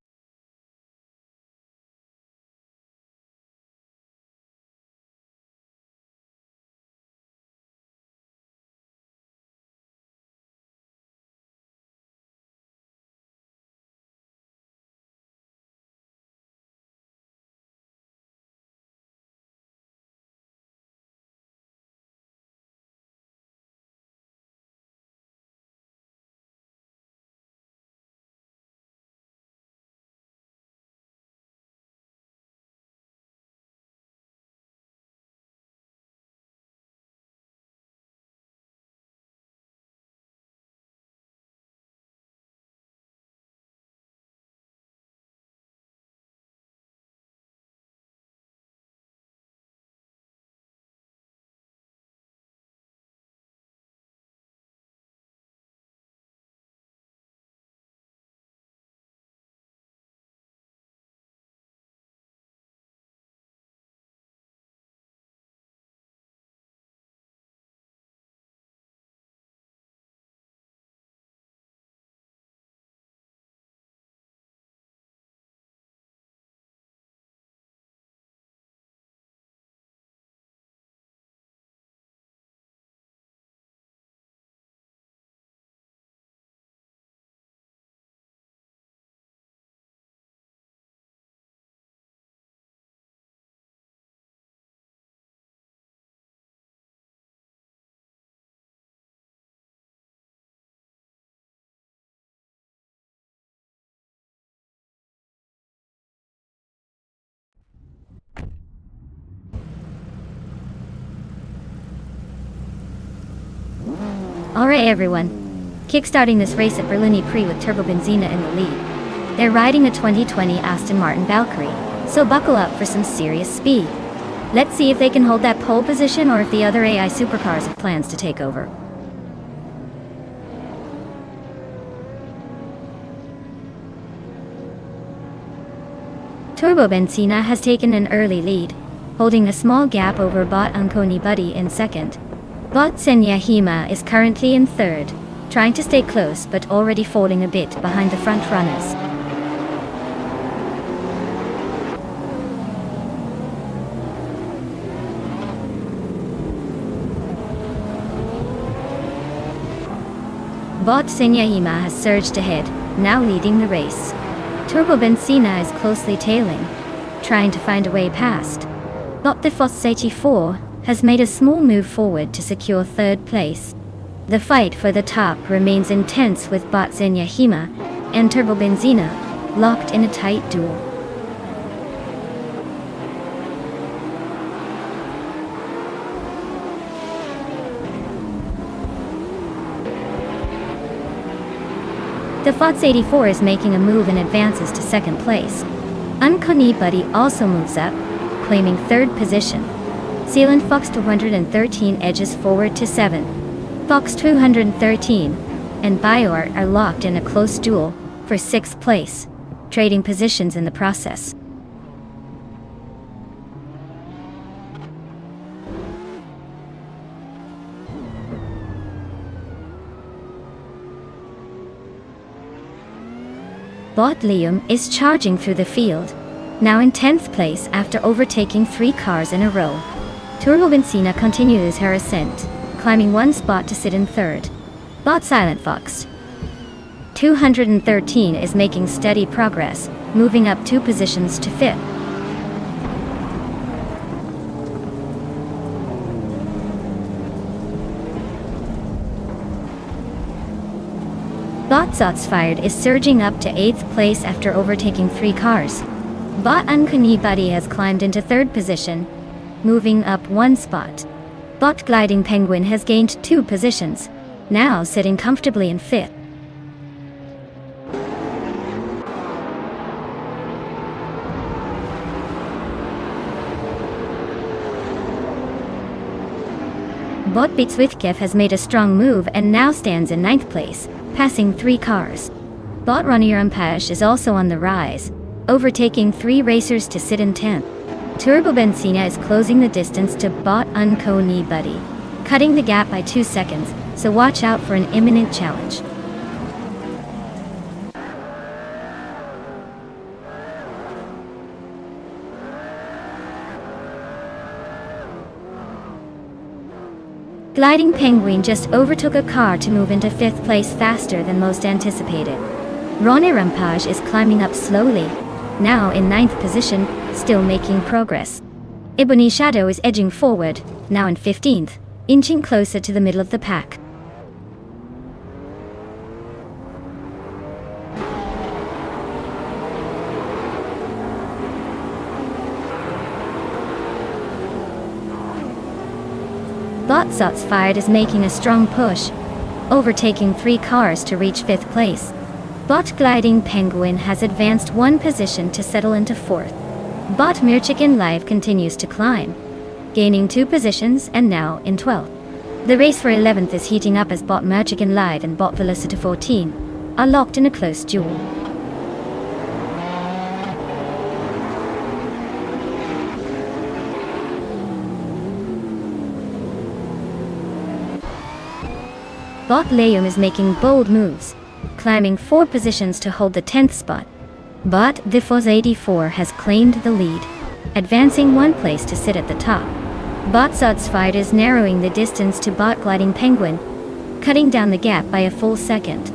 Alright everyone, kickstarting this race at Berlin Prix with Turbo Benzina in the lead. They're riding a 2020 Aston Martin Valkyrie, so buckle up for some serious speed. Let's see if they can hold that pole position or if the other AI supercars have plans to take over. Turbo Benzina has taken an early lead, holding a small gap over Bot Unconi Buddy in second. Bot Senyahima is currently in third, trying to stay close but already falling a bit behind the front runners. Bot Senyahima has surged ahead, now leading the race. Turbo Benzina is closely tailing, trying to find a way past. Bot the Foss 84 has made a small move forward to secure third place. The fight for the top remains intense with Bot Senyahima and Turbo Benzina locked in a tight duel. The Foss 84 is making a move and advances to second place. Unconi Buddy also moves up, claiming third position. Sealand Fox 213 edges forward to 7. Fox 213 and Bior are locked in a close duel for 6th place, trading positions in the process. Bot Liam is charging through the field, now in 10th place after overtaking 3 cars in a row. Turbo Benzina continues her ascent, climbing 1 spot to sit in third. Bot Silent Fox 213 is making steady progress, moving up 2 positions to 5th. Bot Zotsfired is surging up to 8th place after overtaking 3 cars. Bot Unconi Buddy has climbed into 3rd position, moving up 1 spot. Bot Gliding Penguin has gained 2 positions, now sitting comfortably in 5th. Bot Beatswithkev has made a strong move and now stands in 9th place, passing 3 cars. Bot Ronnie Rampage is also on the rise, overtaking 3 racers to sit in 10th. Turbo Benzina is closing the distance to Bot Unconi Buddy, cutting the gap by 2 seconds, so watch out for an imminent challenge. Gliding Penguin just overtook a car to move into 5th place faster than most anticipated. Ronnie Rampage is climbing up slowly, now in 9th position, still making progress. Ebony Shadow is edging forward, now in 15th, inching closer to the middle of the pack. Bot Zotsfired is making a strong push, overtaking 3 cars to reach 5th place. Bot Gliding Penguin has advanced 1 position to settle into 4th. Bot Meerchicken Live continues to climb, gaining 2 positions and now in 12th. The race for 11th is heating up as Bot Meerchicken Live and Bot Velocity 14 are locked in a close duel. Bot Liam is making bold moves, climbing 4 positions to hold the 10th spot. Bot the Foss 84 has claimed the lead, advancing 1 place to sit at the top. Bot Zotsfired is narrowing the distance to Bot Gliding Penguin, cutting down the gap by a full second.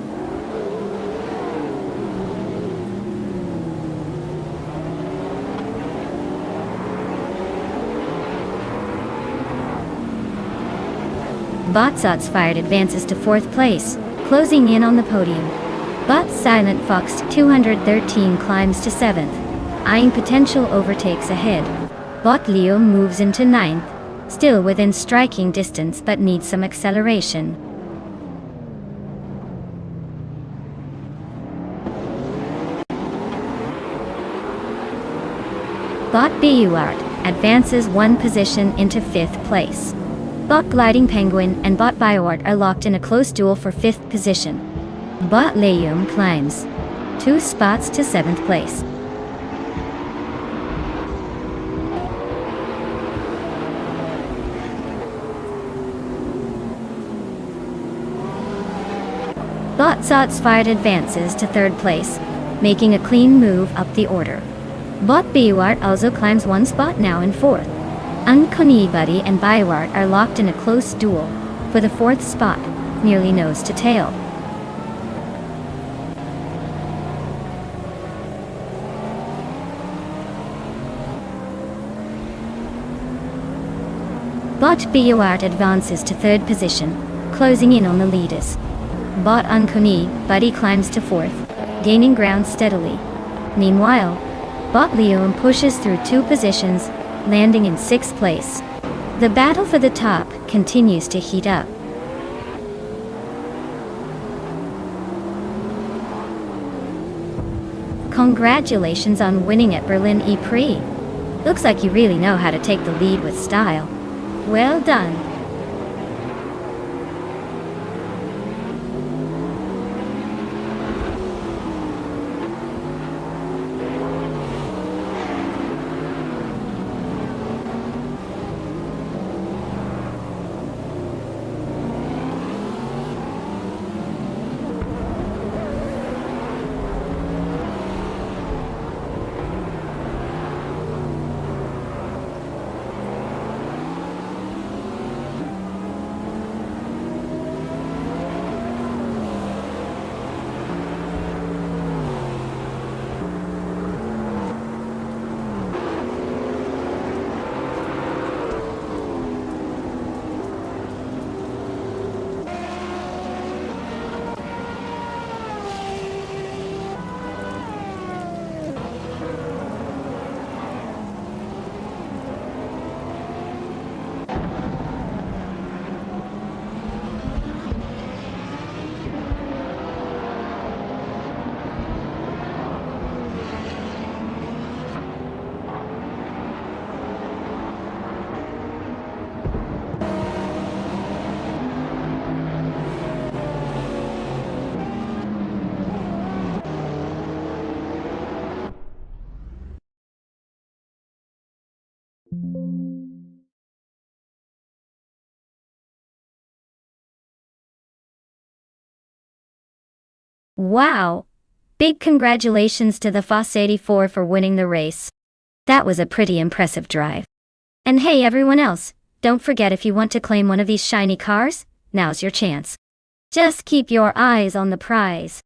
Bot Zotsfired advances to 4th place, closing in on the podium. Bot Silent Fox 213 climbs to 7th, eyeing potential overtakes ahead. Bot Leo moves into 9th, still within striking distance but needs some acceleration. Bot Buart advances one position into 5th place. Bot Gliding Penguin and Bot Buart are locked in a close duel for 5th position. Bot Leum climbs 2 spots to 7th place. Bot Zotsfired advances to 3rd place, making a clean move up the order. Bot Buart also climbs 1 spot now in 4th. Buddy and Buart are locked in a close duel for the 4th spot, nearly nose to tail. Bot Buart advances to 3rd position, closing in on the leaders. Bot Buddy climbs to 4th, gaining ground steadily. Meanwhile, Bot Leum pushes through 2 positions, landing in 6th place. The battle for the top continues to heat up. Congratulations on winning at Berlin E-Prix. Looks like you really know how to take the lead with style. Well done. Wow! Big congratulations to the Foss 84 for winning the race. That was a pretty impressive drive. And hey everyone else, don't forget if you want to claim one of these shiny cars, now's your chance. Just keep your eyes on the prize.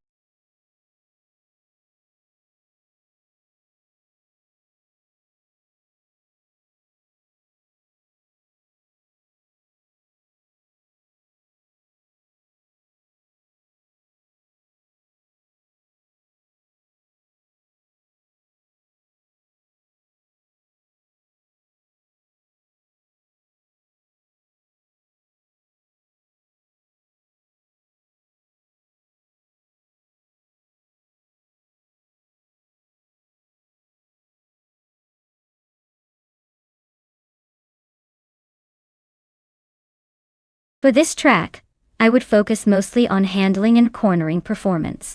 For this track, I would focus mostly on handling and cornering performance.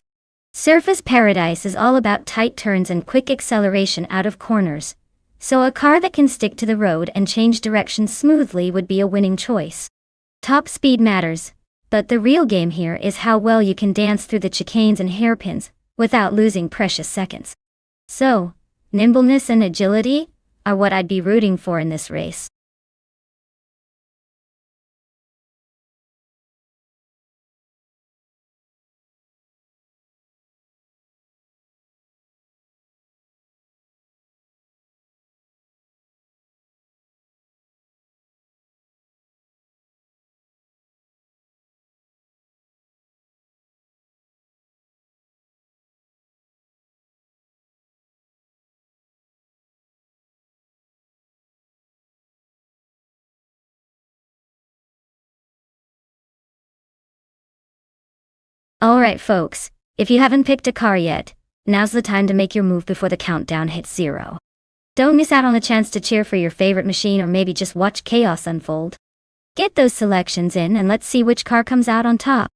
Surface Paradise is all about tight turns and quick acceleration out of corners, so a car that can stick to the road and change direction smoothly would be a winning choice. Top speed matters, but the real game here is how well you can dance through the chicanes and hairpins without losing precious seconds. So, nimbleness and agility are what I'd be rooting for in this race. Alright folks, if you haven't picked a car yet, now's the time to make your move before the countdown hits 0. Don't miss out on the chance to cheer for your favorite machine or maybe just watch chaos unfold. Get those selections in and let's see which car comes out on top.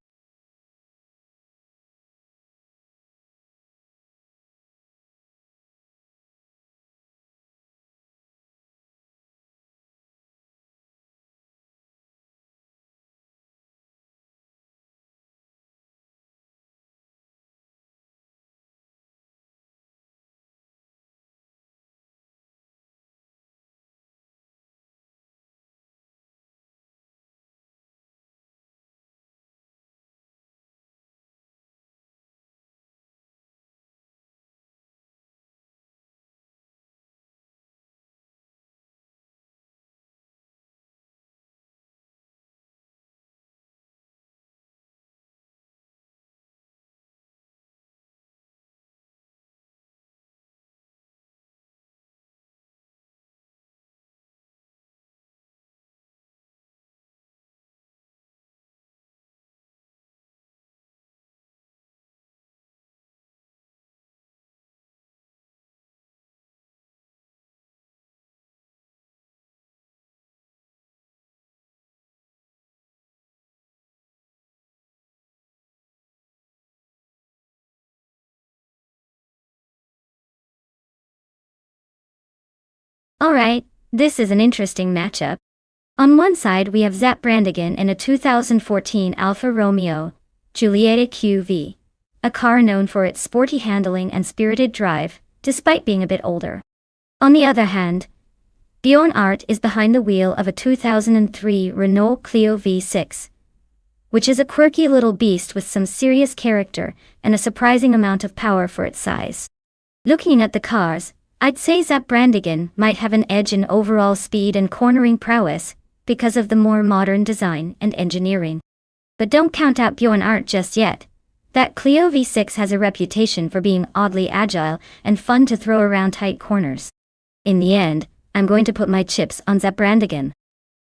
Alright, this is an interesting matchup. On one side we have Zapp Brannigan in a 2014 Alfa Romeo Giulietta QV, a car known for its sporty handling and spirited drive, despite being a bit older. On the other hand, Bjorn Art is behind the wheel of a 2003 Renault Clio V6, which is a quirky little beast with some serious character and a surprising amount of power for its size. Looking at the cars, I'd say Zapp Brannigan might have an edge in overall speed and cornering prowess because of the more modern design and engineering. But don't count out Bjorn Art just yet. That Clio V6 has a reputation for being oddly agile and fun to throw around tight corners. In the end, I'm going to put my chips on Zapp Brannigan.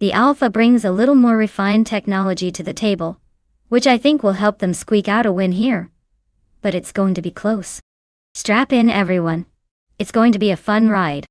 The Alfa brings a little more refined technology to the table, which I think will help them squeak out a win here. But it's going to be close. Strap in, everyone. It's going to be a fun ride.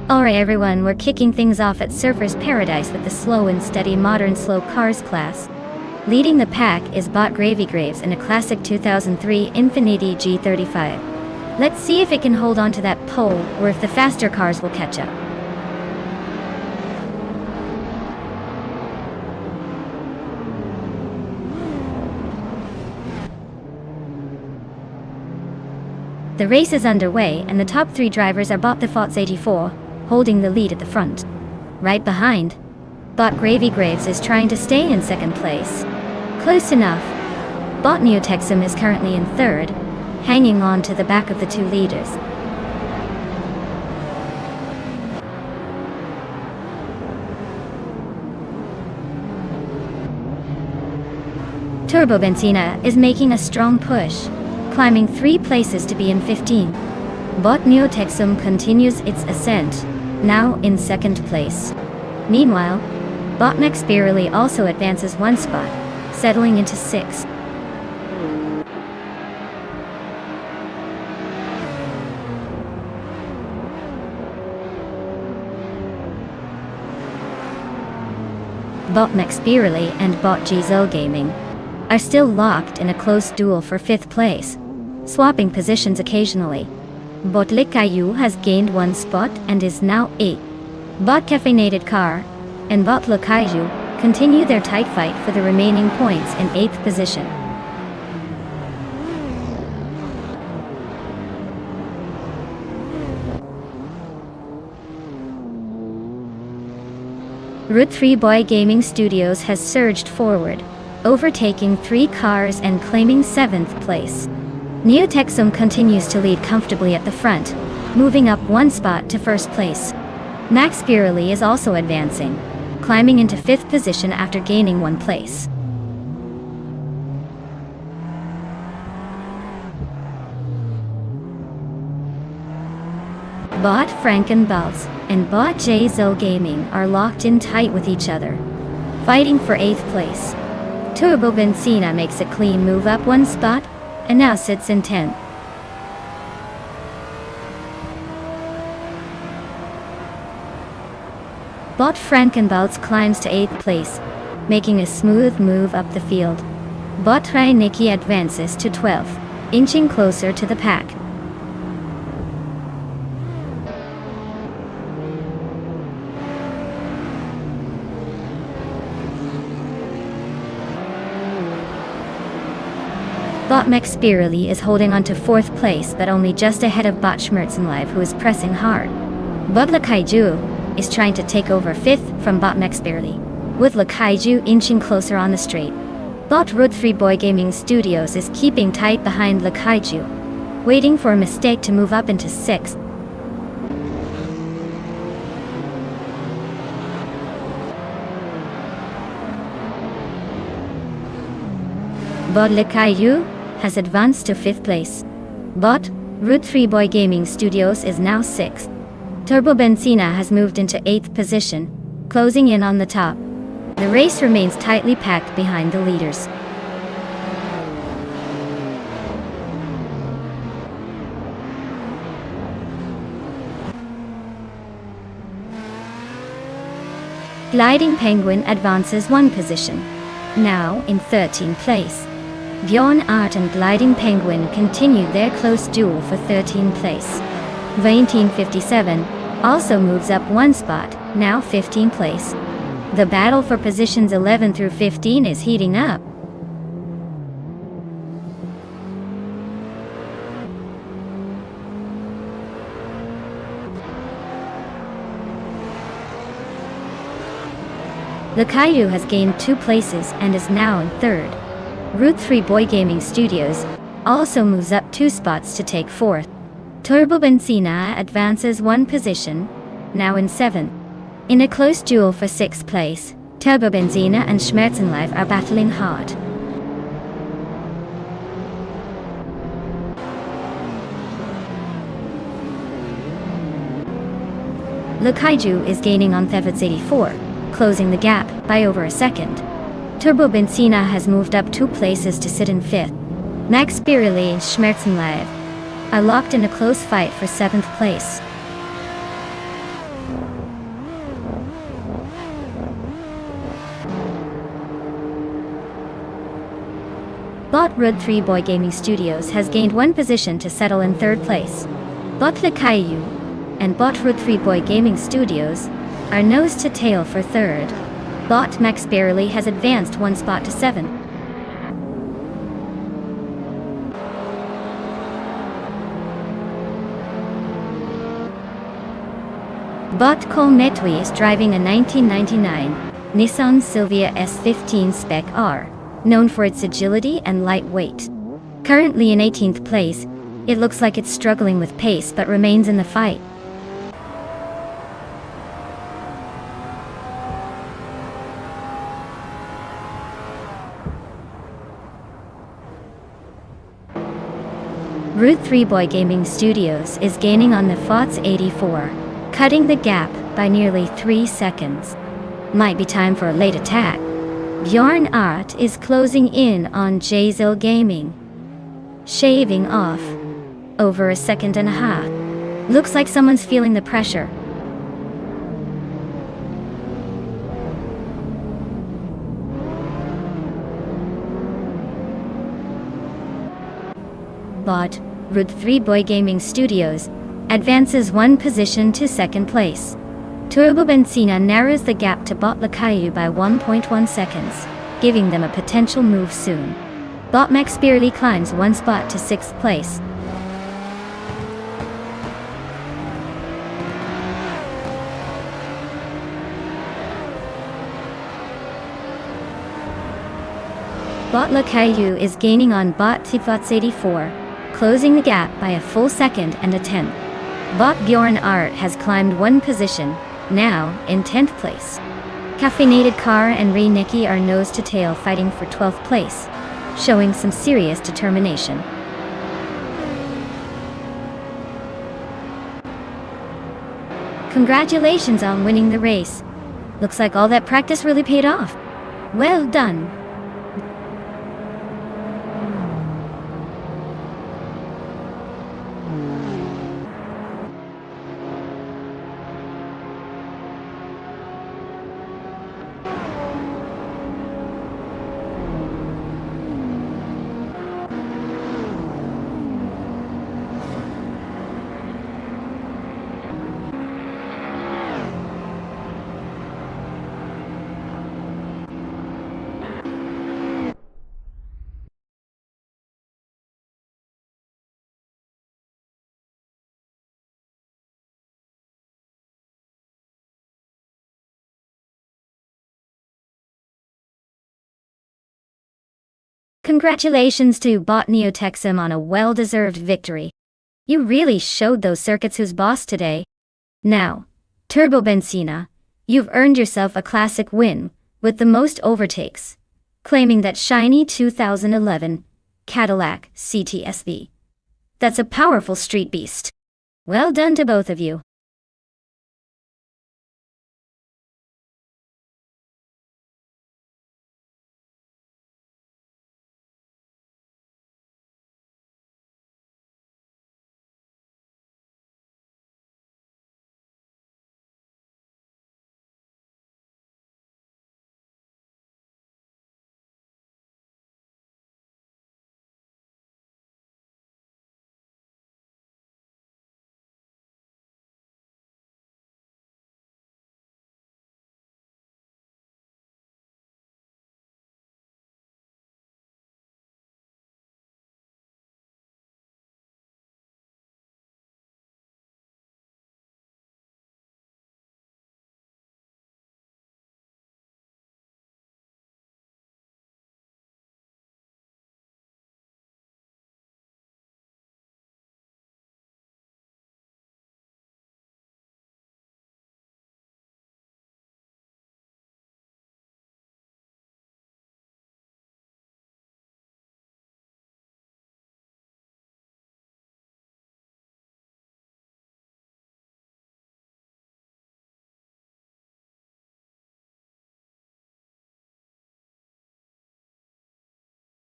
Alright everyone, we're kicking things off at Surfer's Paradise with the slow and steady modern slow cars class. Leading the pack is Bot Gravy Graves in a classic 2003 Infiniti G35. Let's see if it can hold on to that pole or if the faster cars will catch up. The race is underway and the top three drivers are Bot the Fots 84, holding the lead at the front. Right behind, Bot Gravy Graves is trying to stay in second place. Close enough. Bot Neotexum is currently in third, hanging on to the back of the two leaders. Turbo Benzina is making a strong push, climbing 3 places to be in 15. Bot Neotexum continues its ascent, now in 2nd place. Meanwhile, Bot Mexpirally also advances 1 spot, settling into 6th. Bot Mexpirally and Bot Gizel Gaming are still locked in a close duel for 5th place, swapping positions occasionally. Bot Likayu has gained 1 spot and is now 8th. Bot Caffeinated Car and Bot Likayu continue their tight fight for the remaining points in 8th position. Route 3 Boy Gaming Studios has surged forward, overtaking 3 cars and claiming 7th place. Neotexum continues to lead comfortably at the front, moving up 1 spot to 1st place. Maxpirally is also advancing, climbing into 5th position after gaining 1 place. Bot Frankenbalz and Bot Gizel Gaming are locked in tight with each other, fighting for 8th place. Turbo Benzina makes a clean move up 1 spot, and now sits in 10th. Bot Frankenbalz climbs to 8th place, making a smooth move up the field. Bot Reiniki advances to 12th, inching closer to the pack. Bot Mexpirally is holding on to 4th place but only just ahead of Bot Schmerzenlive, who is pressing hard. Bot Lakaiju is trying to take over 5th from Bot Mexpirally, with Lakaiju inching closer on the straight. Bot Route 3 Boy Gaming Studios is keeping tight behind Lakaiju, waiting for a mistake to move up into 6th. Bot Lakaiju has advanced to 5th place. Bot Route 3 Boy Gaming Studios is now 6th. Turbo Benzina has moved into 8th position, closing in on the top. The race remains tightly packed behind the leaders. Gliding Penguin advances 1 position, now in 13th place. Bjorn Art and Gliding Penguin continue their close duel for 13th place. 1957 also moves up 1 spot, now 15th place. The battle for positions 11 through 15 is heating up. Lakaiju has gained 2 places and is now in 3rd. Route 3 Boy Gaming Studios also moves up 2 spots to take 4th. Turbo Benzina advances 1 position, now in 7th. In a close duel for 6th place, Turbo Benzina and Schmerzenlive are battling hard. Lakaiju is gaining on Thevitz 84, closing the gap by over a second. Turbo Benzina has moved up 2 places to sit in 5th. Maxpirally and Schmerzenlive are locked in a close fight for 7th place. Bot Route 3 Boy Gaming Studios has gained 1 position to settle in 3rd place. Bot Lakaiju and Bot Route 3 Boy Gaming Studios are nose to tail for 3rd. Bot Maxpirally has advanced 1 spot to 7. Bot Kolmetwi is driving a 1999 Nissan Silvia S15 Spec R, known for its agility and lightweight. Currently in 18th place, it looks like it's struggling with pace but remains in the fight. Route 3 Boy Gaming Studios is gaining on the FOTS 84, cutting the gap by nearly 3 seconds. Might be time for a late attack. Bjorn Art is closing in on Jazil Gaming, shaving off over a second and a half. Looks like someone's feeling the pressure. But Route 3 Boy Gaming Studios advances 1 position to second place. Turbo Benzina narrows the gap to Bot Lakayu by 1.1 seconds, giving them a potential move soon. Bot Max barely climbs 1 spot to 6th place. Bot Lakayu is gaining on Bot Tifats 84, closing the gap by a full second and a tenth. Bot Bjorn Art has climbed 1 position, now in 10th place. Caffeinated Car and Ray Nicky are nose to tail fighting for 12th place, showing some serious determination. Congratulations on winning the race. Looks like all that practice really paid off. Well done. Congratulations to Bot Neotexim on a well-deserved victory. You really showed those circuits who's boss today. Now, Turbo Benzina, you've earned yourself a classic win, with the most overtakes, claiming that shiny 2011 Cadillac CTSV. That's a powerful street beast. Well done to both of you.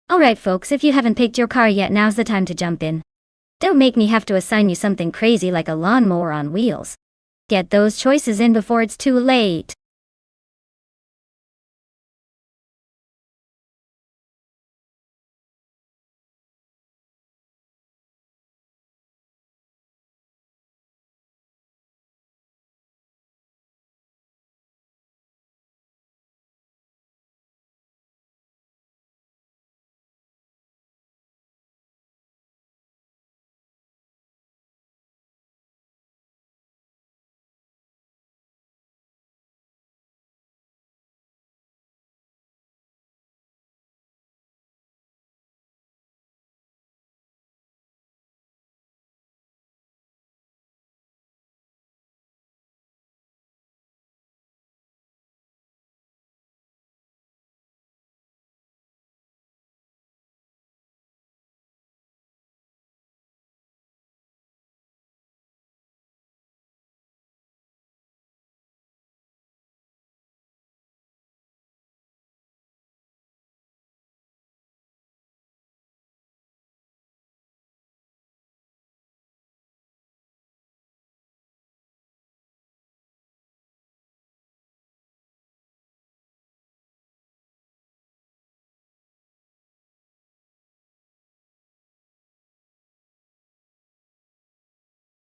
Alright folks, if you haven't picked your car yet, now's the time to jump in. Don't make me have to assign you something crazy like a lawnmower on wheels. Get those choices in before it's too late.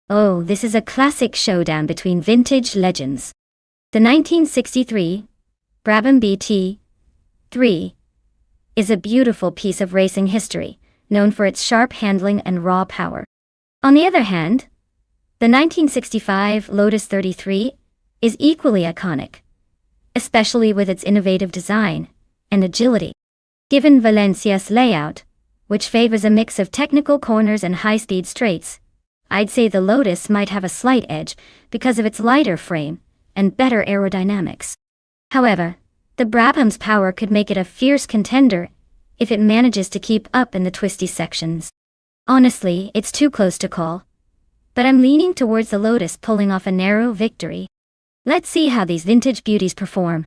Oh, this is a classic showdown between vintage legends. The 1963 Brabham BT3 is a beautiful piece of racing history, known for its sharp handling and raw power. On the other hand, the 1965 Lotus 33 is equally iconic, especially with its innovative design and agility. Given Valencia's layout, which favors a mix of technical corners and high-speed straights, I'd say the Lotus might have a slight edge because of its lighter frame and better aerodynamics. However, the Brabham's power could make it a fierce contender if it manages to keep up in the twisty sections. Honestly, it's too close to call, but I'm leaning towards the Lotus pulling off a narrow victory. Let's see how these vintage beauties perform.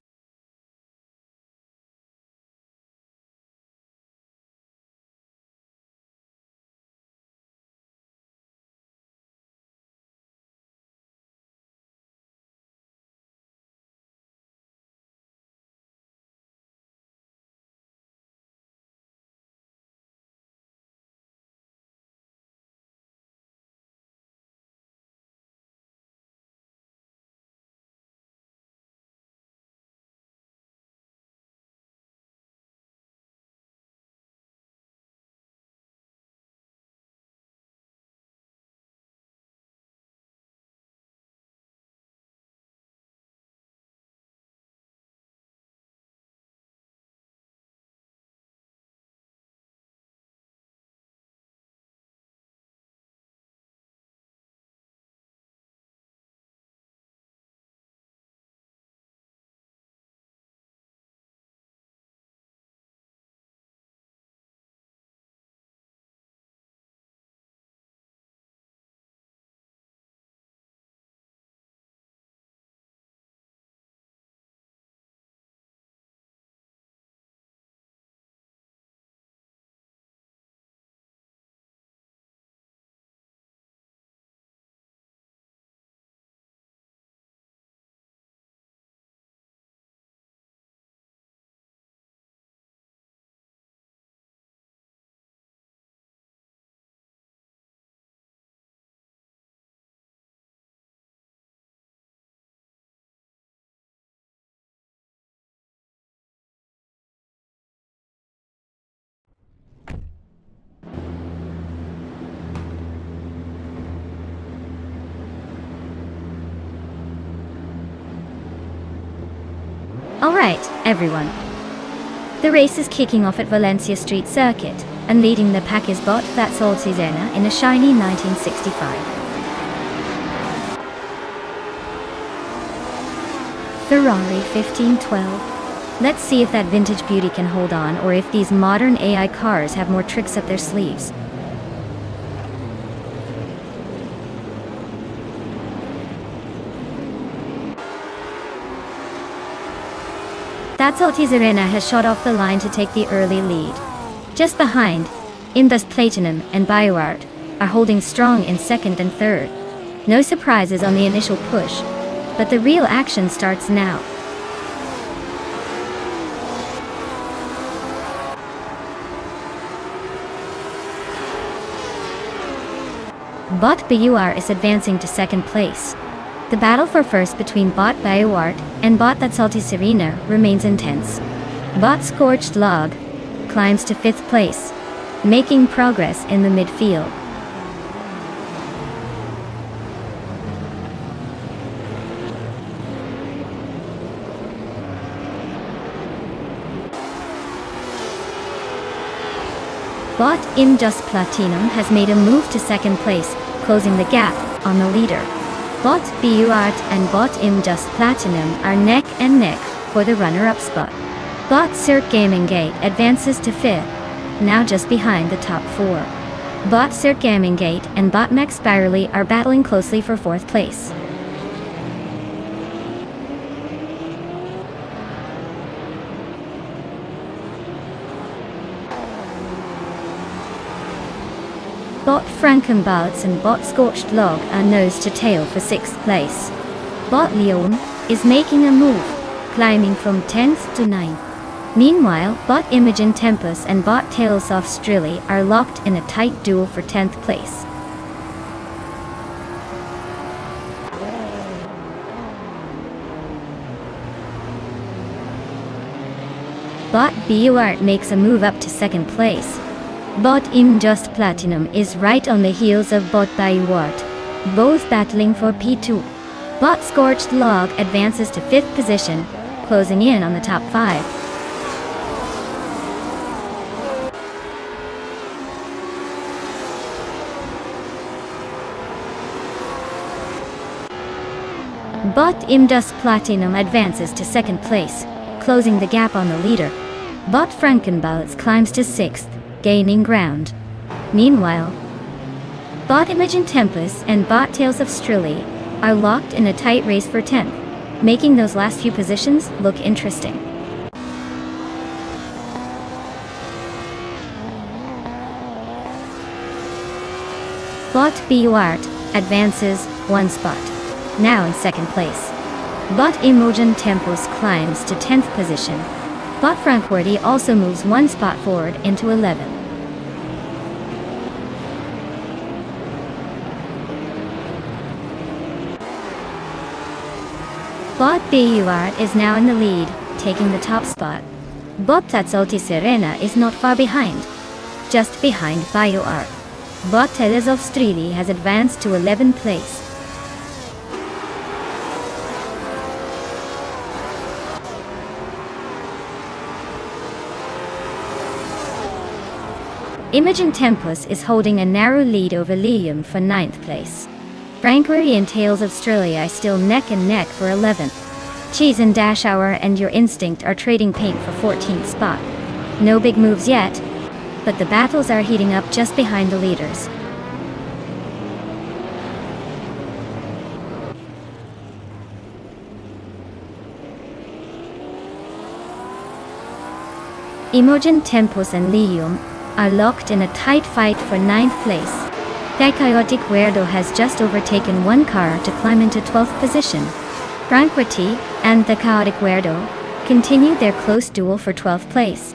Alright, everyone. The race is kicking off at Valencia Street Circuit, and leading the pack is Bot That's All Cesena in a shiny 1965 Ferrari 1512. Let's see if that vintage beauty can hold on, or if these modern AI cars have more tricks up their sleeves. That's All Tizarena has shot off the line to take the early lead. Just behind, Indus Platinum and BioArt are holding strong in second and third. No surprises on the initial push, but the real action starts now. Bot BUR is advancing to second place. The battle for first between Bot BioArt and Bot That's All Serena remains intense. Bot Scorched Log climbs to fifth place, making progress in the midfield. Bot Just Platinum has made a move to second place, closing the gap on the leader. Bot BUArt and Bot Just Platinum are neck and neck for the runner-up spot. Bot Cirque Gaming Gate advances to fifth, now just behind the top four. Bot Cirque Gaming Gate and Bot Max Spirally are battling closely for fourth place. Bot Frankenbalz and Bot Scorched Log are nose to tail for sixth place. Bot Leon is making a move, climbing from 10th to 9th. Meanwhile, Bot Imogen Tempest and Bot Tails Off Strilly are locked in a tight duel for 10th place. Bot BUArt makes a move up to second place. Bot Im Just Platinum is right on the heels of Bot BUArt, both battling for P2. Bot Scorched Log advances to 5th position, closing in on the top 5. Bot Im Just Platinum advances to 2nd place, closing the gap on the leader. Bot Frankenbalz climbs to 6th, gaining ground. Meanwhile, Bot Imogen Tempest and Bot Tales of Strilly are locked in a tight race for 10th, making those last few positions look interesting. Bot BUArt advances 1 spot, now in 2nd place. Bot Imogen Tempest climbs to 10th position. Bot Frankworthy also moves 1 spot forward into 11th. Bot BUArt is now in the lead, taking the top spot. Bot Tazzolti Serena is not far behind, just behind BUArt. Bot Tales of Strilly has advanced to 11th place. Imogen Tempest is holding a narrow lead over Liam for 9th place. Frankworthy and Tales of Strilly are still neck and neck for 11th. Cheese and Dash Hour and Your Instinct are trading paint for 14th spot. No big moves yet, but the battles are heating up just behind the leaders. Imogen Tempest and Liam are locked in a tight fight for 9th place. The Chaotic Weirdo has just overtaken 1 car to climb into 12th position. Frankworthy and the Chaotic Weirdo continue their close duel for 12th place.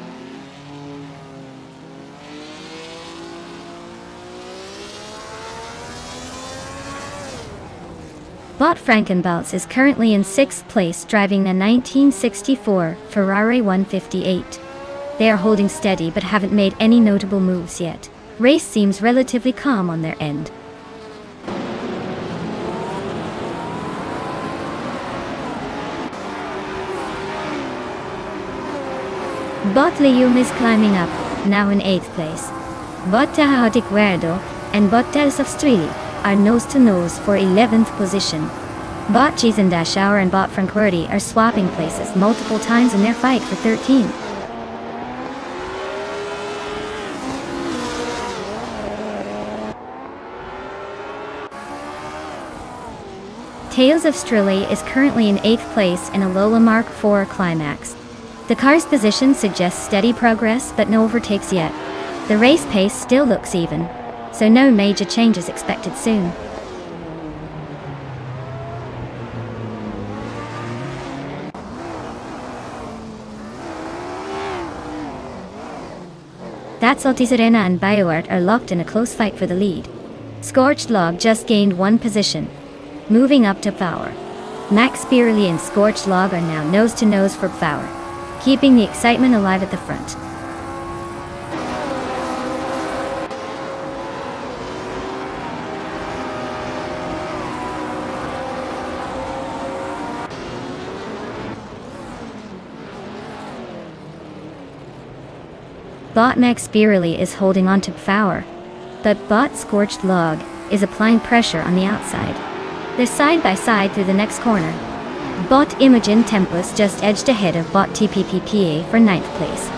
Bot Frankenbalz is currently in 6th place driving a 1964 Ferrari 158. They are holding steady but haven't made any notable moves yet. Race seems relatively calm on their end. Bot Lium is climbing up, now in 8th place. Bot Chaotic Weirdo and Bot Tales of Strilly are nose to nose for 11th position. Bot Cheese and Dash Hour and Bot Frankworthy are swapping places multiple times in their fight for 13th. Tales of Strilly is currently in 8th place in a Lola Mark IV climax. The car's position suggests steady progress but no overtakes yet. The race pace still looks even, so no major changes expected soon. Tazzolti Serena and BUArt are locked in a close fight for the lead. Scorched Log just gained 1 position, moving up to power. Max Beerley and Scorched Log are now nose to nose for power, keeping the excitement alive at the front. Bot Max Beerley is holding on to power, but Bot Scorched Log is applying pressure on the outside. They're side by side through the next corner. Bot Imogen Tempest just edged ahead of Bot TPPPA for 9th place,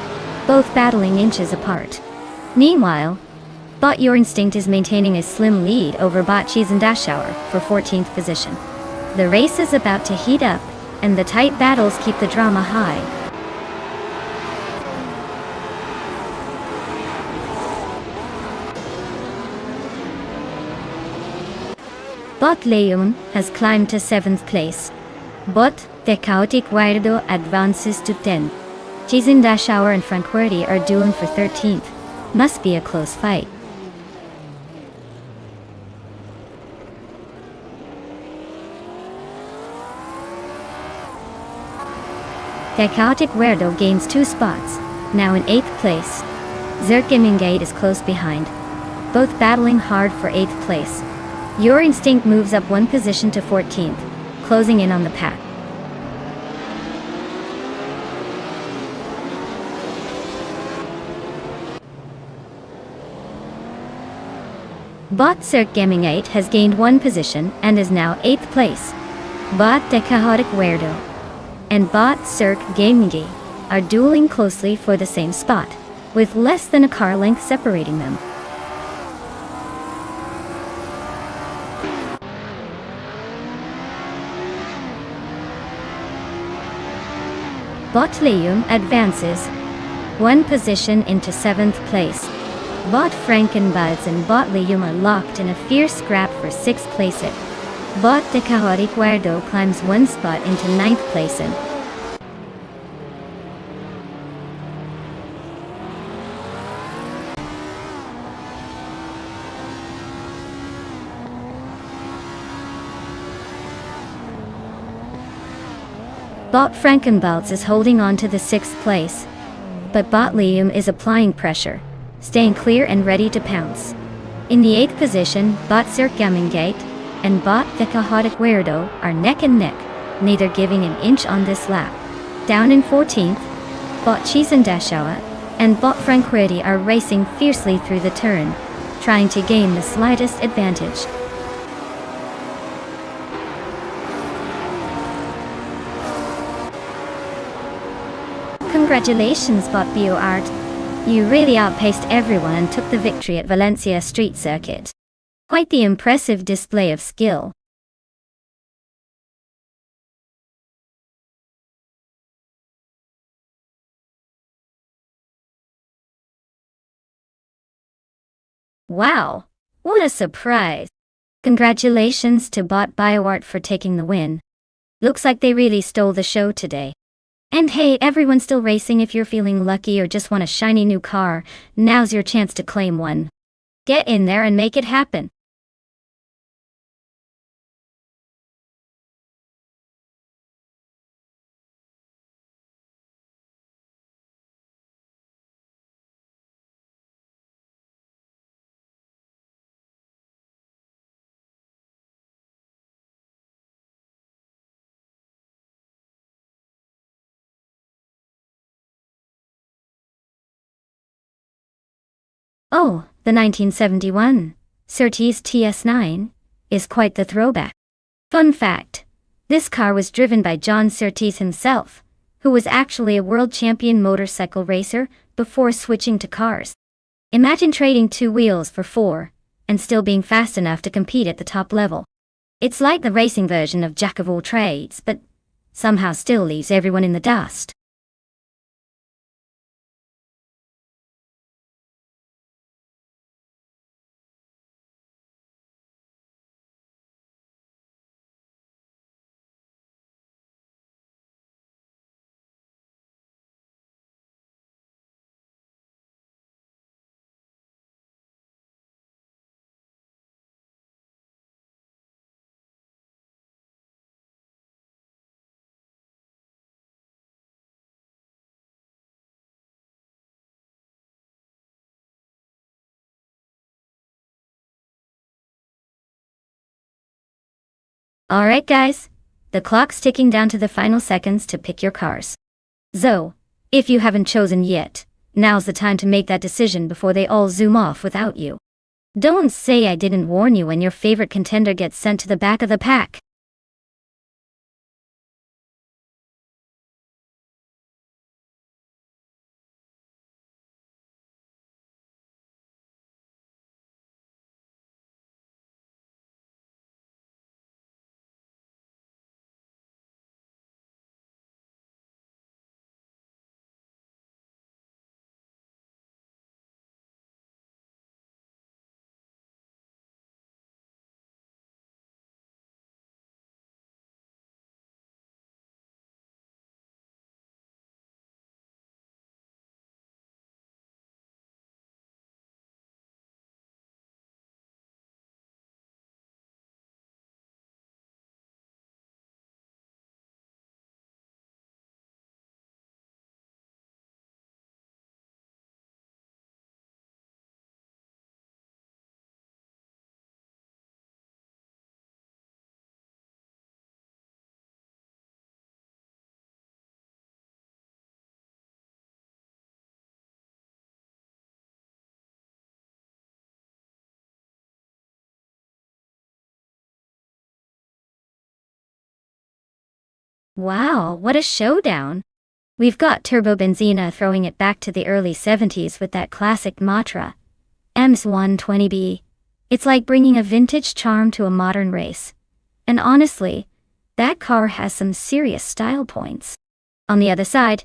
both battling inches apart. Meanwhile, Bot Your Instinct is maintaining a slim lead over Bot Cheese and Dash Hour for 14th position. The race is about to heat up, and the tight battles keep the drama high. Bot Leon has climbed to 7th place. Bot the Chaotic Weirdo advances to 10th. Cheese and Dash Hour and Frankworthy are doomed for 13th. Must be a close fight. The chaotic weirdo gains 2 spots, now in 8th place. Zerkimingate is close behind, both battling hard for 8th place. Your Instinct moves up 1 position to 14th, closing in on the pack. Bot Zerkimingate has gained 1 position and is now 8th place. Bot the Chaotic Weirdo and Bot Cirque Gaming are dueling closely for the same spot, with less than a car length separating them. Bot Lium advances 1 position into 7th place. Bot Frankenbuds and Bot Lium are locked in a fierce scrap for 6th place. Bot the Chaotic Weirdo climbs 1 spot into 9th place. Bot Frankenbuds is holding on to the 6th place, but Bot Lium is applying pressure, staying clear and ready to pounce. In the 8th position, Bot Zerkimingate and Bot the Chaotic Weirdo are neck and neck, neither giving an inch on this lap. Down in 14th, Bot Chizandashawa and Bot Franquity are racing fiercely through the turn, trying to gain the slightest advantage. Congratulations, Bot BioArt. You really outpaced everyone and took the victory at Valencia Street Circuit. Quite the impressive display of skill. Wow, what a surprise. Congratulations to Bot BioArt for taking the win. Looks like they really stole the show today. And hey, everyone's still racing. If you're feeling lucky or just want a shiny new car, now's your chance to claim one. Get in there and make it happen. Oh, the 1971 Surtees TS9 is quite the throwback. Fun fact, this car was driven by John Surtees himself, who was actually a world champion motorcycle racer before switching to cars. Imagine trading 2 wheels for 4, and still being fast enough to compete at the top level. It's like the racing version of Jack of all trades, but somehow still leaves everyone in the dust. Alright guys, the clock's ticking down to the final seconds to pick your cars. So, if you haven't chosen yet, now's the time to make that decision before they all zoom off without you. Don't say I didn't warn you when your favorite contender gets sent to the back of the pack. Wow, what a showdown! We've got Turbo Benzina throwing it back to the early 70s with that classic Matra M's 120B. It's like bringing a vintage charm to a modern race. And honestly, that car has some serious style points. On the other side,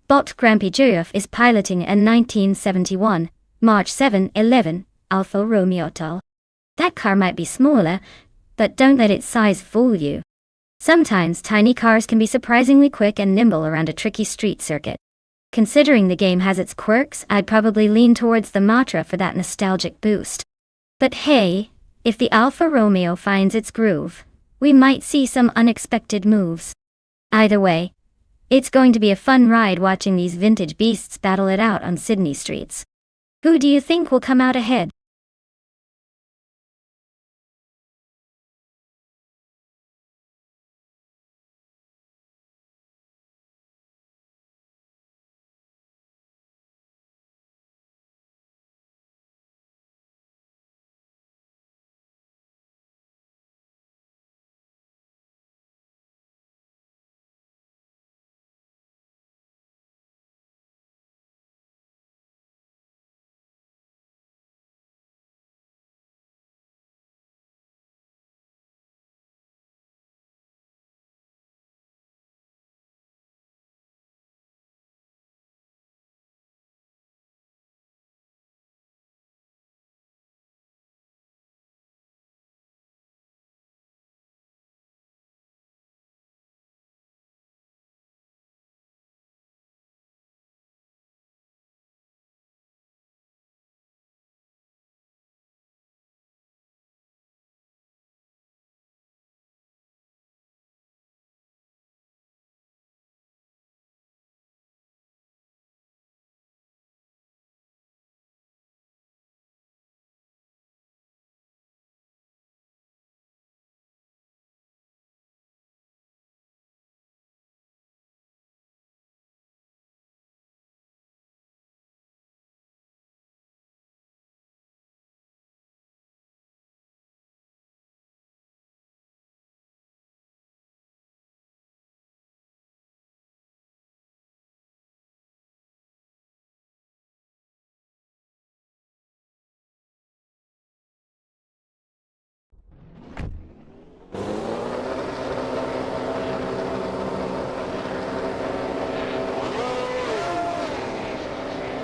Bot Grampijurov is piloting a 1971 March 711 Alfa Romeo Tal. That car might be smaller, but don't let its size fool you. Sometimes tiny cars can be surprisingly quick and nimble around a tricky street circuit. Considering the game has its quirks, I'd probably lean towards the Matra for that nostalgic boost. But hey, if the Alfa Romeo finds its groove, we might see some unexpected moves. Either way, it's going to be a fun ride watching these vintage beasts battle it out on Sydney streets. Who do you think will come out ahead?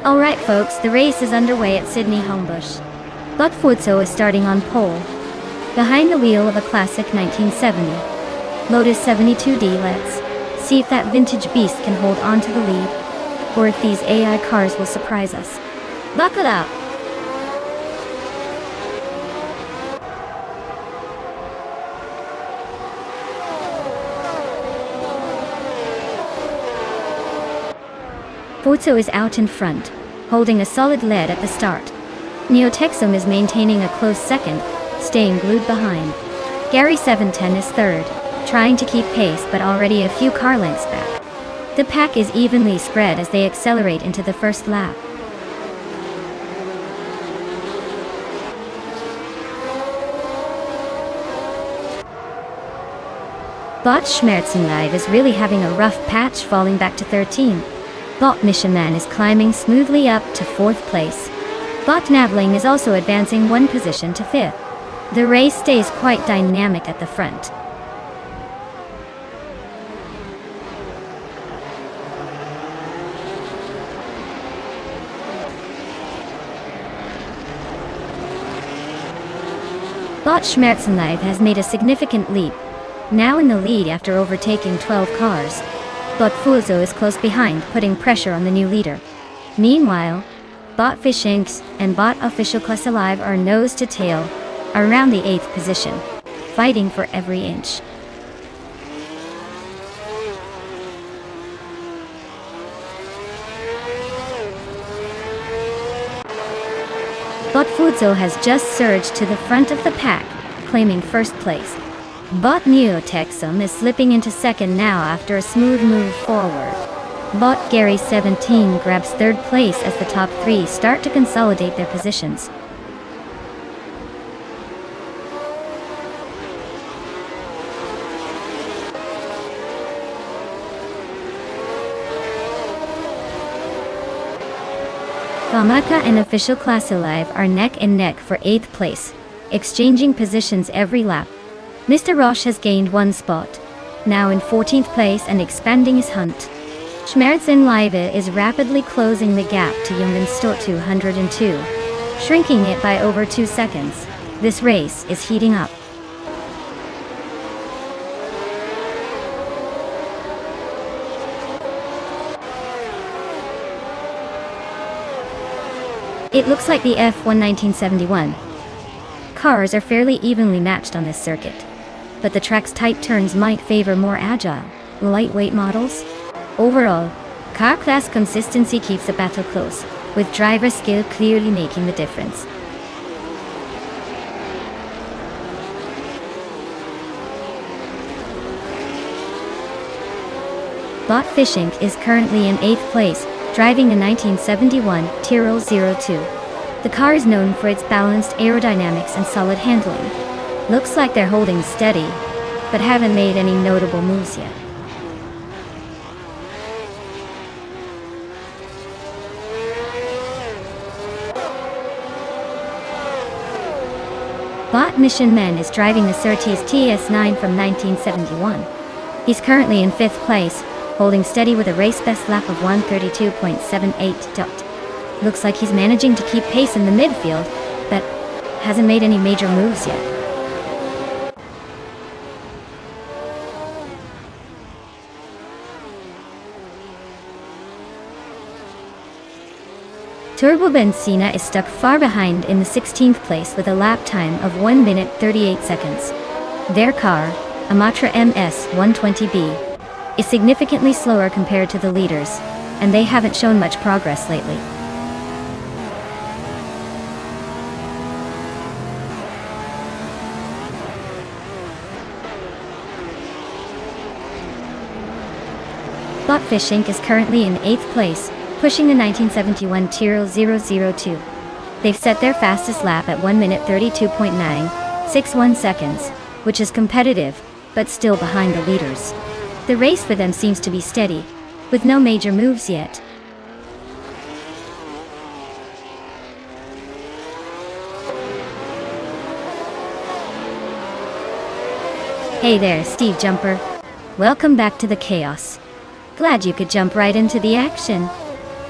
Alright folks, the race is underway at Sydney Homebush. Lotfuzzo is starting on pole, behind the wheel of a classic 1970 Lotus 72D. Let's see if that vintage beast can hold on to the lead, or if these AI cars will surprise us. Buckle up! Fuzzo is out in front, holding a solid lead at the start. Neotexum is maintaining a close second, staying glued behind. Gary 710 is third, trying to keep pace but already a few car lengths back. The pack is evenly spread as they accelerate into the first lap. Bot Schmerzenleid is really having a rough patch, falling back to 13. Bot Missionman is climbing smoothly up to 4th place. Bot Navling is also advancing one position to 5th. The race stays quite dynamic at the front. Bot Schmerzenleid has made a significant leap, now in the lead after overtaking 12 cars. Bot Fuzzo is close behind, putting pressure on the new leader. Meanwhile, Bot Fishinks and Bot Official Class Alive are nose to tail, around the 8th position, fighting for every inch. Bot Fuzzo has just surged to the front of the pack, claiming first place. Bot Neotexum is slipping into second now after a smooth move forward. Bot Gary 17 grabs third place as the top three start to consolidate their positions. Kamaka and Official Class Alive are neck and neck for 8th place, exchanging positions every lap. Mr. Roche has gained 1 spot, now in 14th place and expanding his hunt. Schmerzen Live is rapidly closing the gap to Jungenstort 202, shrinking it by over 2 seconds. This race is heating up. It looks like the F1 1971 cars are fairly evenly matched on this circuit, but the track's tight turns might favor more agile, lightweight models. Overall, car class consistency keeps the battle close, with driver skill clearly making the difference. Bot Fishing is currently in 8th place, driving a 1971 Tyrrell 02. The car is known for its balanced aerodynamics and solid handling. Looks like they're holding steady, but haven't made any notable moves yet. Bot Mission Man is driving the Surtees TS9 from 1971. He's currently in 5th place, holding steady with a race best lap of 1:32.78. Looks like he's managing to keep pace in the midfield, but hasn't made any major moves yet. Turbo Benzina is stuck far behind in the 16th place with a lap time of 1 minute 38 seconds. Their car, a Matra MS 120B, is significantly slower compared to the leaders, and they haven't shown much progress lately. Botfish Inc. is currently in 8th place, pushing the 1971 Tyrrell 002. They've set their fastest lap at 1 minute 32.961 seconds, which is competitive, but still behind the leaders. The race for them seems to be steady, with no major moves yet. Hey there, Steve Jumper. Welcome back to the chaos. Glad you could jump right into the action.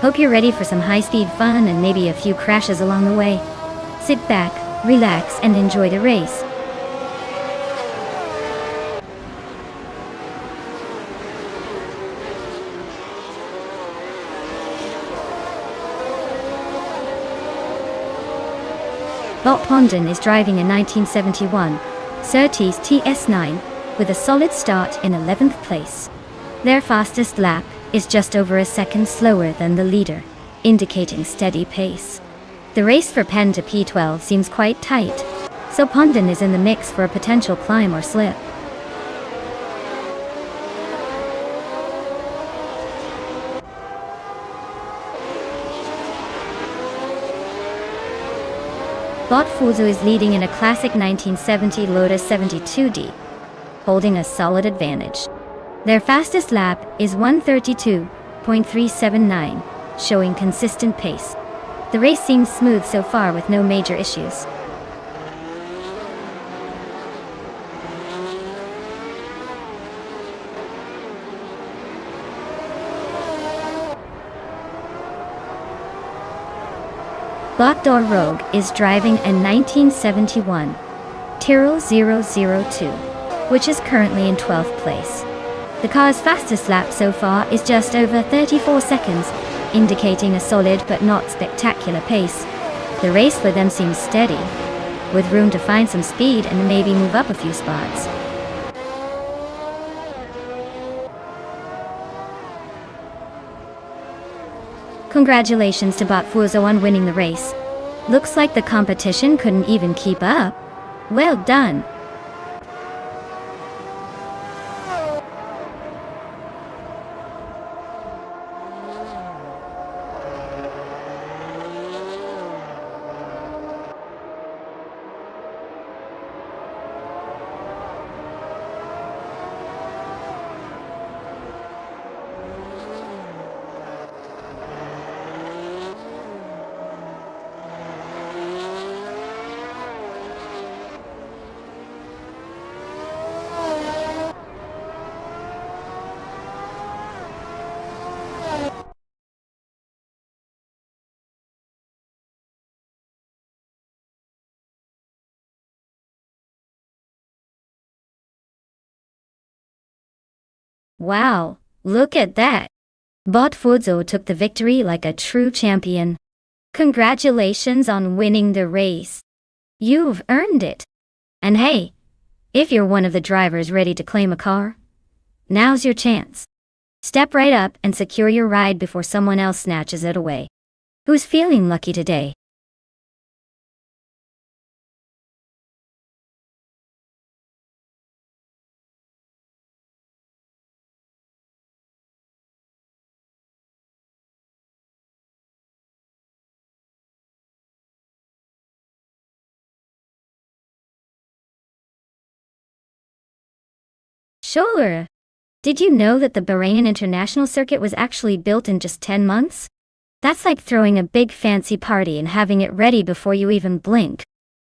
Hope you're ready for some high-speed fun and maybe a few crashes along the way. Sit back, relax, and enjoy the race. Bob Pondon is driving a 1971 Surtees TS9 with a solid start in 11th place. Their fastest lap is just over a second slower than the leader, indicating steady pace. The race for Penn to P12 seems quite tight, so Pondon is in the mix for a potential climb or slip. Bot Fuso is leading in a classic 1970 Lotus 72D, holding a solid advantage. Their fastest lap is 1:32.379, showing consistent pace. The race seems smooth so far with no major issues. Bot Dor Rogue is driving a 1971 Tyrrell 002, which is currently in 12th place. The car's fastest lap so far is just over 34 seconds, indicating a solid but not spectacular pace. The race for them seems steady, with room to find some speed and maybe move up a few spots. Congratulations to Bot Fuso on winning the race. Looks like the competition couldn't even keep up. Well done. Wow, look at that. Botfuzzo took the victory like a true champion. Congratulations on winning the race. You've earned it. And hey, if you're one of the drivers ready to claim a car, now's your chance. Step right up and secure your ride before someone else snatches it away. Who's feeling lucky today? Sure. Did you know that the Bahrain International Circuit was actually built in just 10 months? That's like throwing a big fancy party and having it ready before you even blink.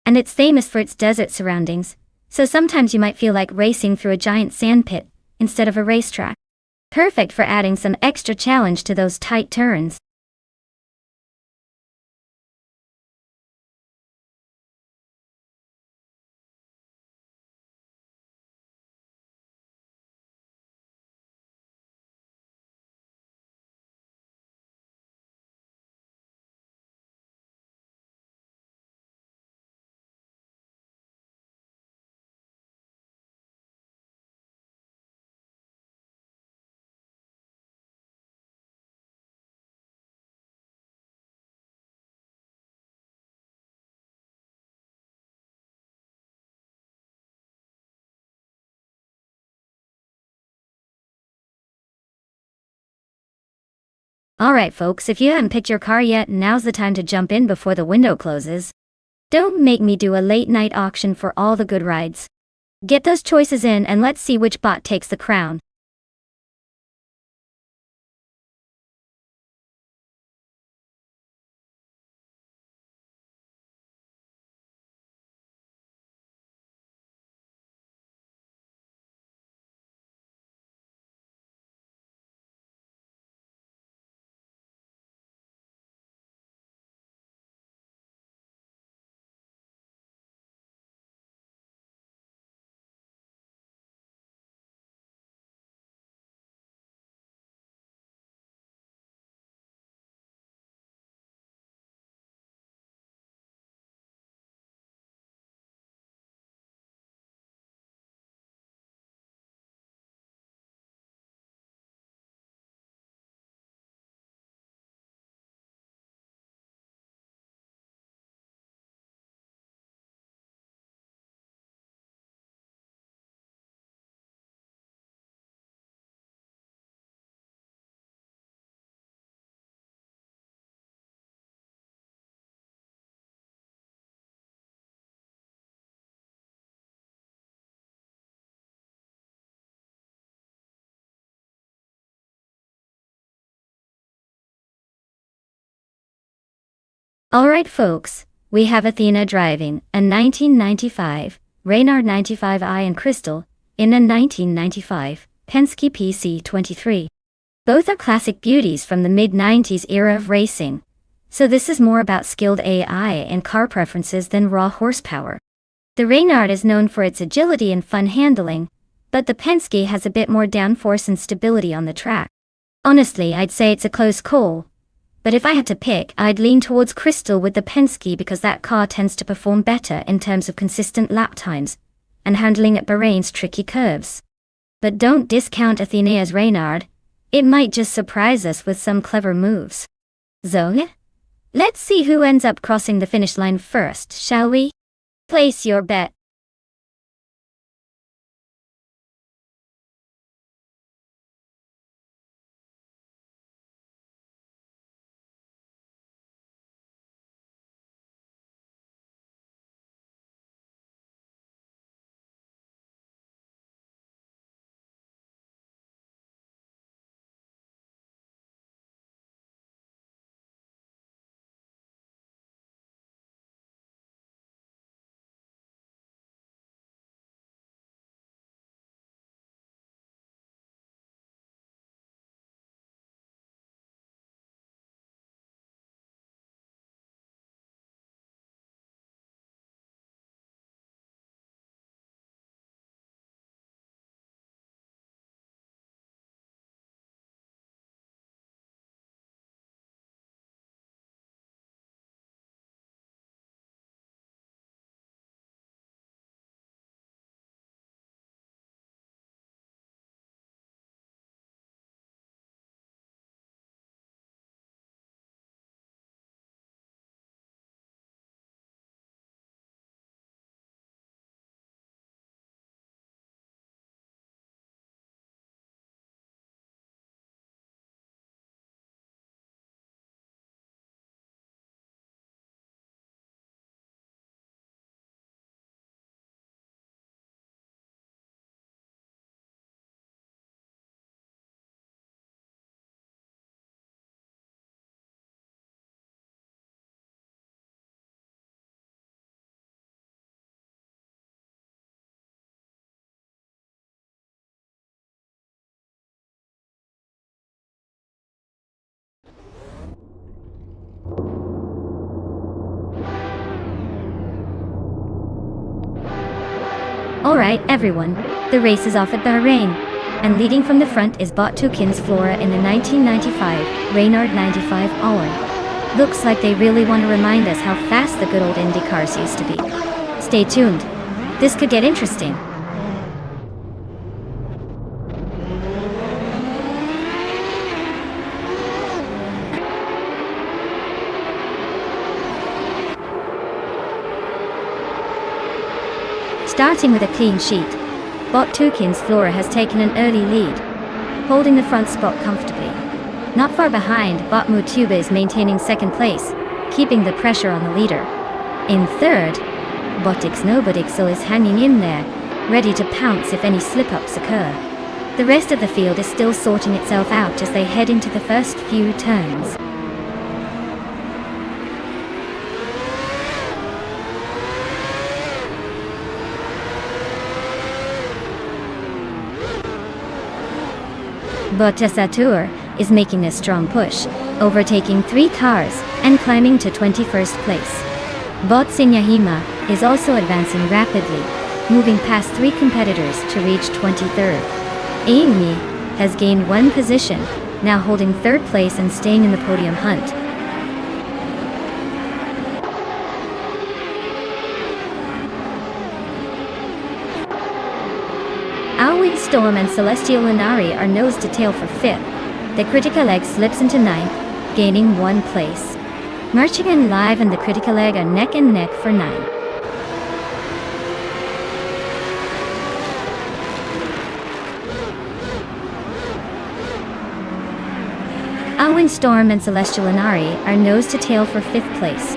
And it's famous for its desert surroundings, so sometimes you might feel like racing through a giant sandpit instead of a racetrack. Perfect for adding some extra challenge to those tight turns. Alright folks, if you haven't picked your car yet, now's the time to jump in before the window closes. Don't make me do a late night auction for all the good rides. Get those choices in and let's see which bot takes the crown. Alright folks, we have Athena driving a 1995 Reynard 95i and Crystal in a 1995 Penske PC23. Both are classic beauties from the mid-90s era of racing, so this is more about skilled AI and car preferences than raw horsepower. The Reynard is known for its agility and fun handling, but the Penske has a bit more downforce and stability on the track. Honestly, I'd say it's a close call, but if I had to pick, I'd lean towards Crystal with the Penske because that car tends to perform better in terms of consistent lap times and handling at Bahrain's tricky curves. But don't discount Athena's Reynard. It might just surprise us with some clever moves. So, let's see who ends up crossing the finish line first, shall we? Place your bet. Alright everyone, the race is off at Bahrain. And leading from the front is Bot Tukins Flora in the 1995 Reynard 95 Owen. Looks like they really want to remind us how fast the good old Indy cars used to be. Stay tuned. This could get interesting. Starting with a clean sheet, Bot Tukins Flora has taken an early lead, holding the front spot comfortably. Not far behind, Bot Mutuba is maintaining second place, keeping the pressure on the leader. In third, Botix Nobodixel is hanging in there, ready to pounce if any slip-ups occur. The rest of the field is still sorting itself out as they head into the first few turns. Botasatur is making a strong push, overtaking 3 cars and climbing to 21st place. Bot Sinyahima is also advancing rapidly, moving past 3 competitors to reach 23rd. Aimi has gained 1 position, now holding 3rd place and staying in the podium hunt. Storm and Celestial Lunari are nose to tail for 5th. The Critical Egg slips into 9th, gaining 1 place. Merchigan Live and the Critical Egg are neck and neck for 9. Alwyn Storm and Celestial Lunari are nose to tail for 5th place.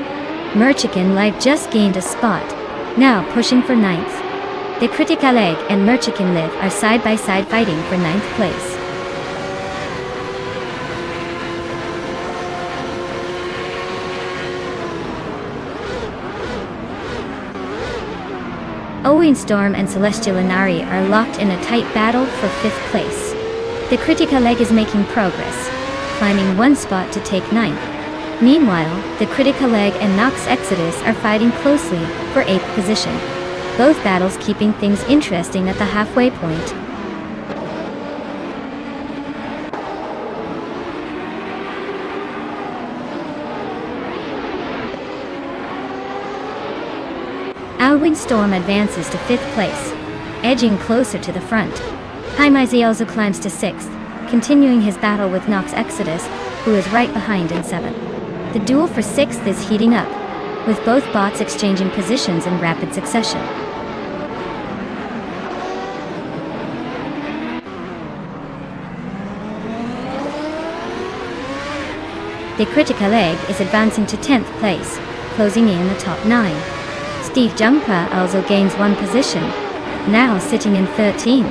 Merchigan Live just gained a spot, now pushing for 9th. The Critical Egg and Merchican Live are side by side fighting for 9th place. Owen Storm and Celestial Inari are locked in a tight battle for 5th place. The Critical Egg is making progress, climbing 1 spot to take 9th. Meanwhile, the Critical Egg and Nox Exodus are fighting closely for 8th position. Both battles keeping things interesting at the halfway point. Alwyn Storm advances to 5th place, edging closer to the front. Haimazi also climbs to 6th, continuing his battle with Nox Exodus, who is right behind in 7th. The duel for 6th is heating up, with both bots exchanging positions in rapid succession. The Critical Egg is advancing to 10th place, closing in the top 9. Steve Jumper also gains 1 position, now sitting in 13th.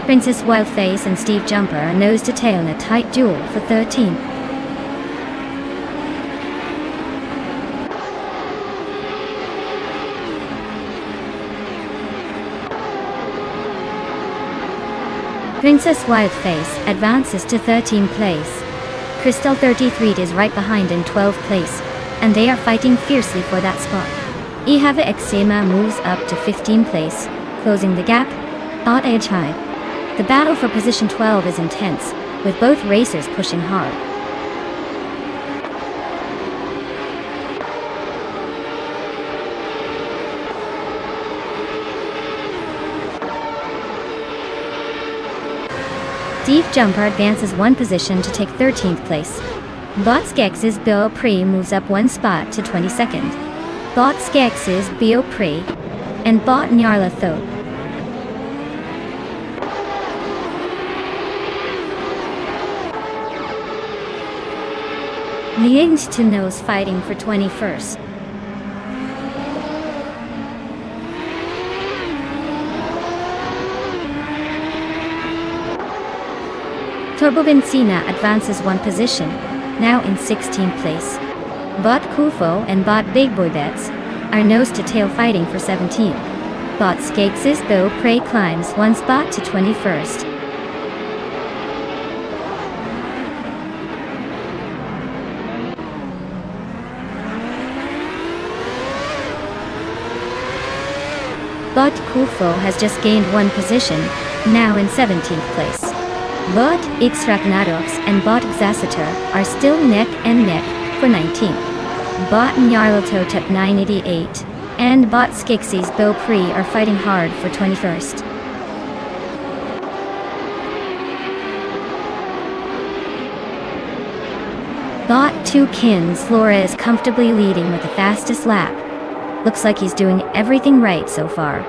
Princess Wildface and Steve Jumper are nose to tail in a tight duel for 13th. Princess Wildface advances to 13th place. Crystal 33 is right behind in 12th place, and they are fighting fiercely for that spot. Ihava Exema moves up to 15th place, closing the gap, Bot edge high. The battle for position 12 is intense, with both racers pushing hard. Steve Jumper advances 1 position to take 13th place. Bot Skex's Bill Pre moves up 1 spot to 22nd. Bot Skex's Bill Pre and Bot Nyarla Tho. Liang's to nose fighting for 21st. Turbo Benzina advances 1 position, now in 16th place. Bot Kufo and Bot Big Boy Bets are nose to tail fighting for 17th. Bot Skakes' Bow Prey climbs 1 spot to 21st. But Kufo has just gained one position, now in 17th place. Bot X Ragnaroks and Bot Xasator are still neck and neck for 19th. Bot Nyarlathotep 988 and Bot Skixie's Beaupre are fighting hard for 21st. Bot 2 Kins Flora is comfortably leading with the fastest lap. Looks like he's doing everything right so far.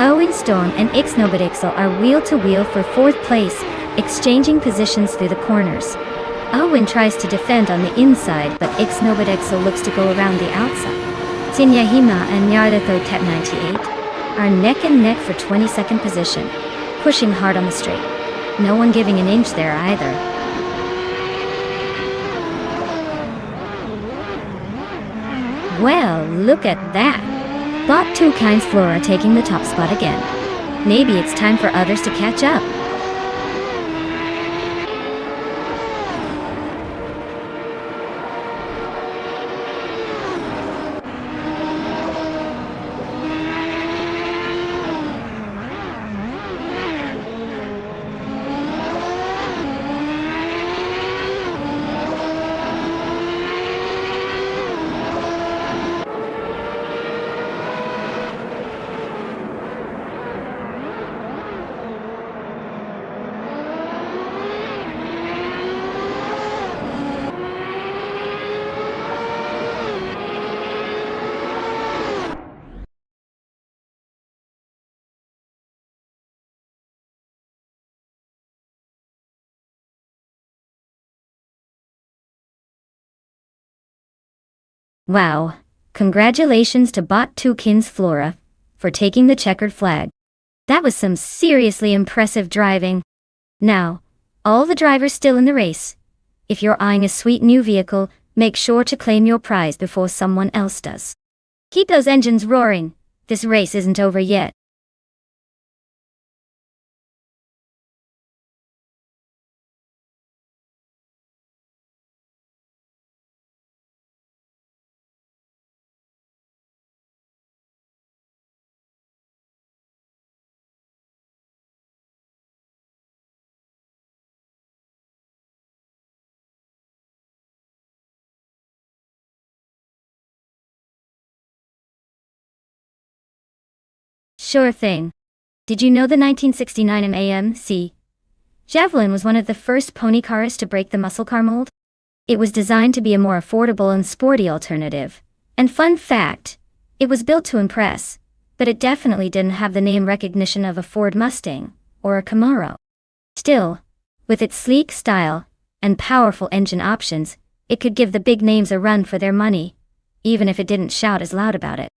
Owen Storm and Ixnobadixel are wheel-to-wheel for 4th place, exchanging positions through the corners. Owen tries to defend on the inside, but Ixnobadixel looks to go around the outside. Tinyahima and Nyarlathotep 98 are neck and neck for 22nd position, pushing hard on the straight. No one giving an inch there either. Well, look at that! Bot 2 Kinds Flora taking the top spot again. Maybe it's time for others to catch up. Wow, congratulations to Bot 2 Kins Flora for taking the checkered flag. That was some seriously impressive driving. Now, all the drivers still in the race. If you're eyeing a sweet new vehicle, make sure to claim your prize before someone else does. Keep those engines roaring. This race isn't over yet. Sure thing. Did you know the 1969 MAMC Javelin was one of the first pony cars to break the muscle car mold? It was designed to be a more affordable and sporty alternative. And fun fact, it was built to impress, but it definitely didn't have the name recognition of a Ford Mustang or a Camaro. Still, with its sleek style and powerful engine options, it could give the big names a run for their money, even if it didn't shout as loud about it.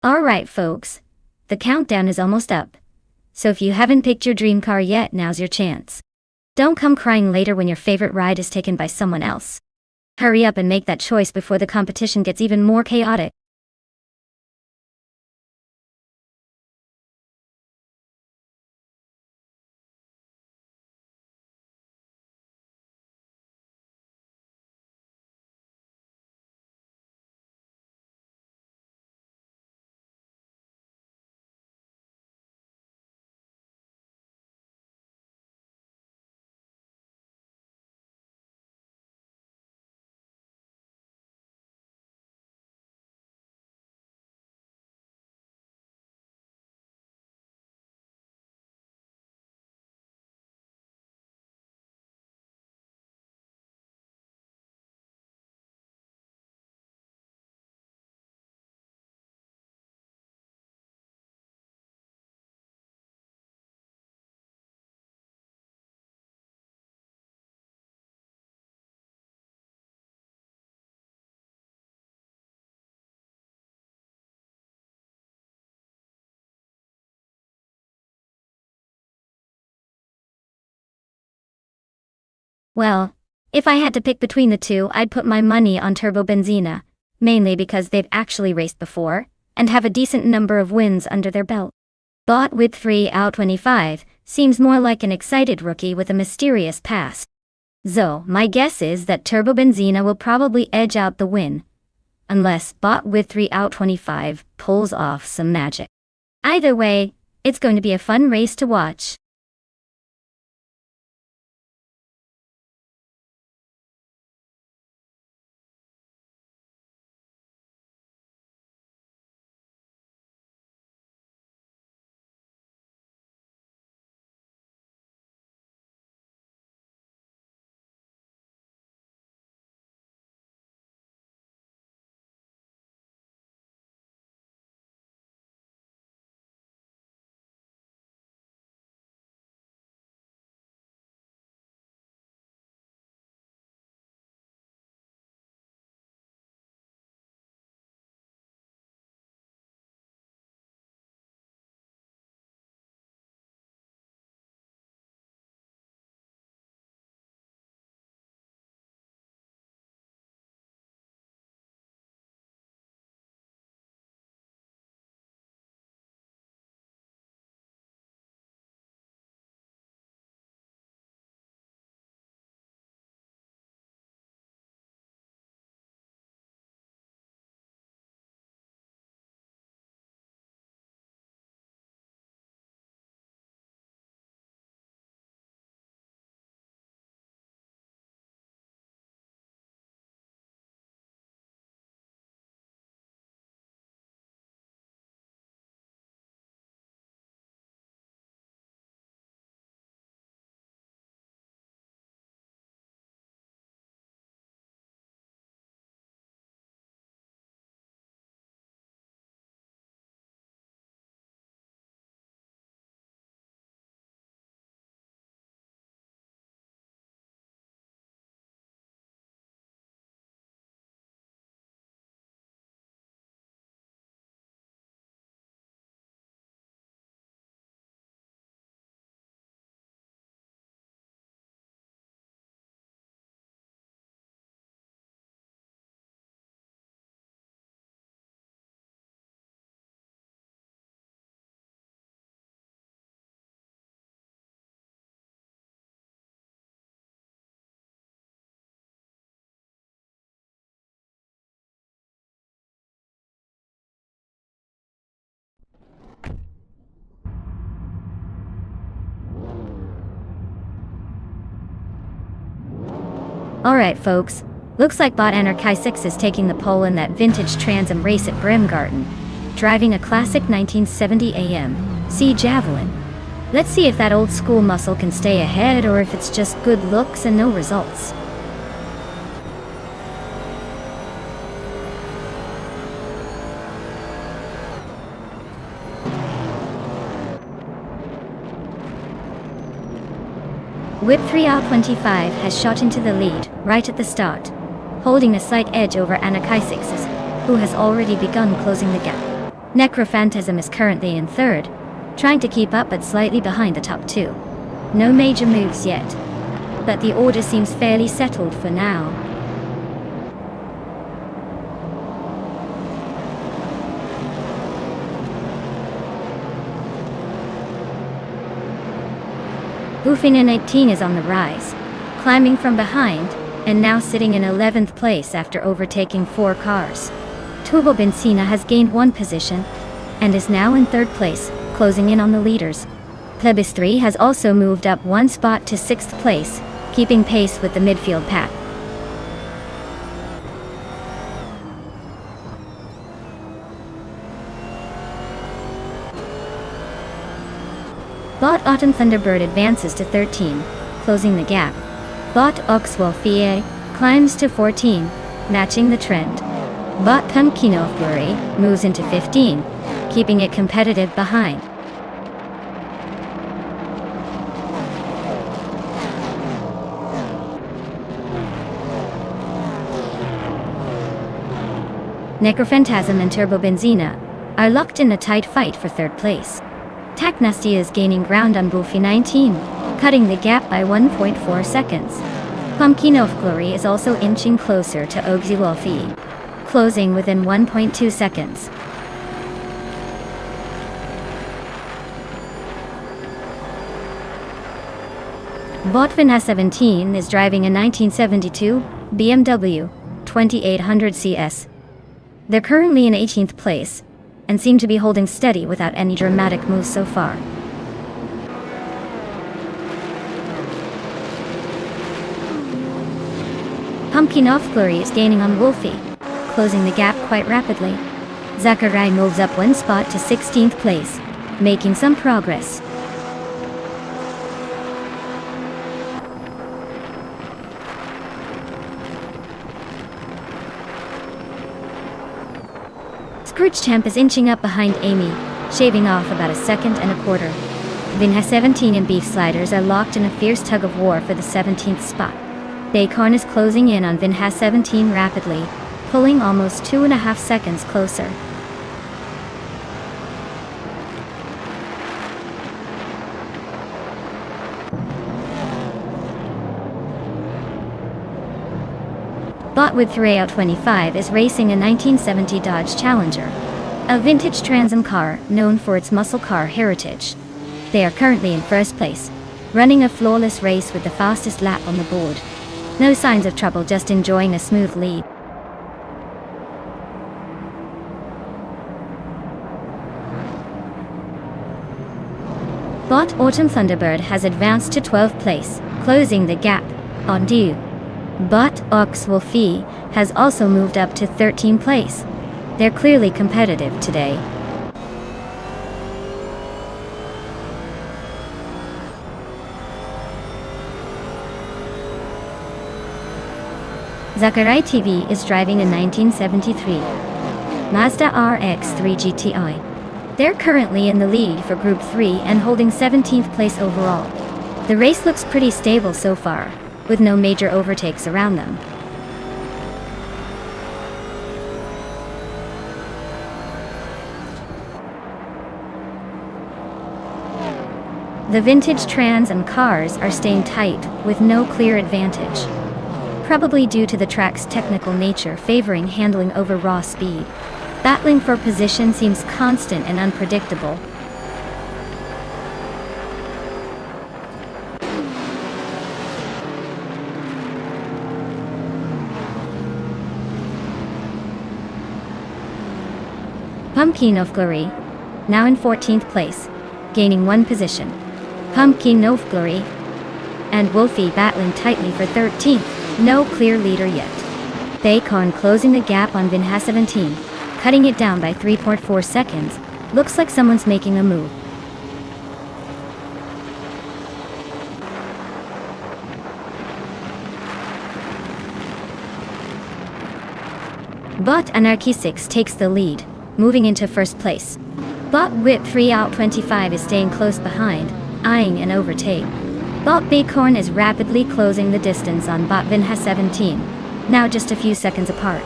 Alright folks, the countdown is almost up. So if you haven't picked your dream car yet, now's your chance. Don't come crying later when your favorite ride is taken by someone else. Hurry up and make that choice before the competition gets even more chaotic. Well, if I had to pick between the two, I'd put my money on Turbo Benzina, mainly because they've actually raced before, and have a decent number of wins under their belt. Bot with 3 out 25 seems more like an excited rookie with a mysterious past. So, my guess is that Turbo Benzina will probably edge out the win, unless Bot with 3 out 25 pulls off some magic. Either way, it's going to be a fun race to watch. Alright folks, looks like Bot Anarchy 6 is taking the pole in that vintage Trans Am race at Bremgarten, driving a classic 1970 AMC Javelin. Let's see if that old school muscle can stay ahead or if it's just good looks and no results. Whip 3 out 25 has shot into the lead, right at the start, holding a slight edge over Anarchysix's, who has already begun closing the gap. Necrophantasm is currently in third, trying to keep up but slightly behind the top two. No major moves yet, but the order seems fairly settled for now. Boofing in 18 is on the rise, climbing from behind, and now sitting in 11th place after overtaking 4 cars. Turbo Benzina has gained 1 position, and is now in 3rd place, closing in on the leaders. Plebis 3 has also moved up 1 spot to 6th place, keeping pace with the midfield pack. Bot Autumn Thunderbird advances to 13, closing the gap. Bot Oxwell Fie climbs to 14, matching the trend. Bot Pumpkino Flurry moves into 15, keeping it competitive behind. Necrophantasm and Turbo Benzina are locked in a tight fight for 3rd place. Taknasty is gaining ground on Boofy 19, cutting the gap by 1.4 seconds. Pumpkin of Glory is also inching closer to Ogsy Wolfie, closing within 1.2 seconds. Botvinha 17 is driving a 1972 BMW 2800 CS. They're currently in 18th place, and seem to be holding steady without any dramatic moves so far. Pumpkin of Glory is gaining on Wolfie, closing the gap quite rapidly. Zachariah moves up one spot to 16th place, making some progress. Scrooge Champ is inching up behind Amy, shaving off about a second and a quarter. Vinha 17 and Beef Sliders are locked in a fierce tug of war for the 17th spot. Bacon is closing in on Vinha 17 rapidly, pulling almost 2.5 seconds closer. Botwood 3out25 is racing a 1970 Dodge Challenger, a vintage Trans Am car known for its muscle car heritage. They are currently in first place, running a flawless race with the fastest lap on the board. No signs of trouble, just enjoying a smooth lead. Bot Autumn Thunderbird has advanced to 12th place, closing the gap on due. Bot Ox Wolfie has also moved up to 13th place. They're clearly competitive today. Zachariah TV is driving a 1973 Mazda RX-3 GTI. They're currently in the lead for Group 3 and holding 17th place overall. The race looks pretty stable so far, with no major overtakes around them. The vintage Trans Am cars are staying tight, with no clear advantage, probably due to the track's technical nature favoring handling over raw speed. Battling for position seems constant and unpredictable. Pumpkin of Glory, now in 14th place, gaining one position. Pumpkin of Glory and Wolfie battling tightly for 13th, no clear leader yet. Bacon closing the gap on Vinha 17, cutting it down by 3.4 seconds. Looks like someone's making a move. Bot Anarchy 6 takes the lead, moving into first place. Bot Whip 3out25 is staying close behind, eyeing an overtake. Bot Bacon is rapidly closing the distance on Bot Vinha 17, now just a few seconds apart.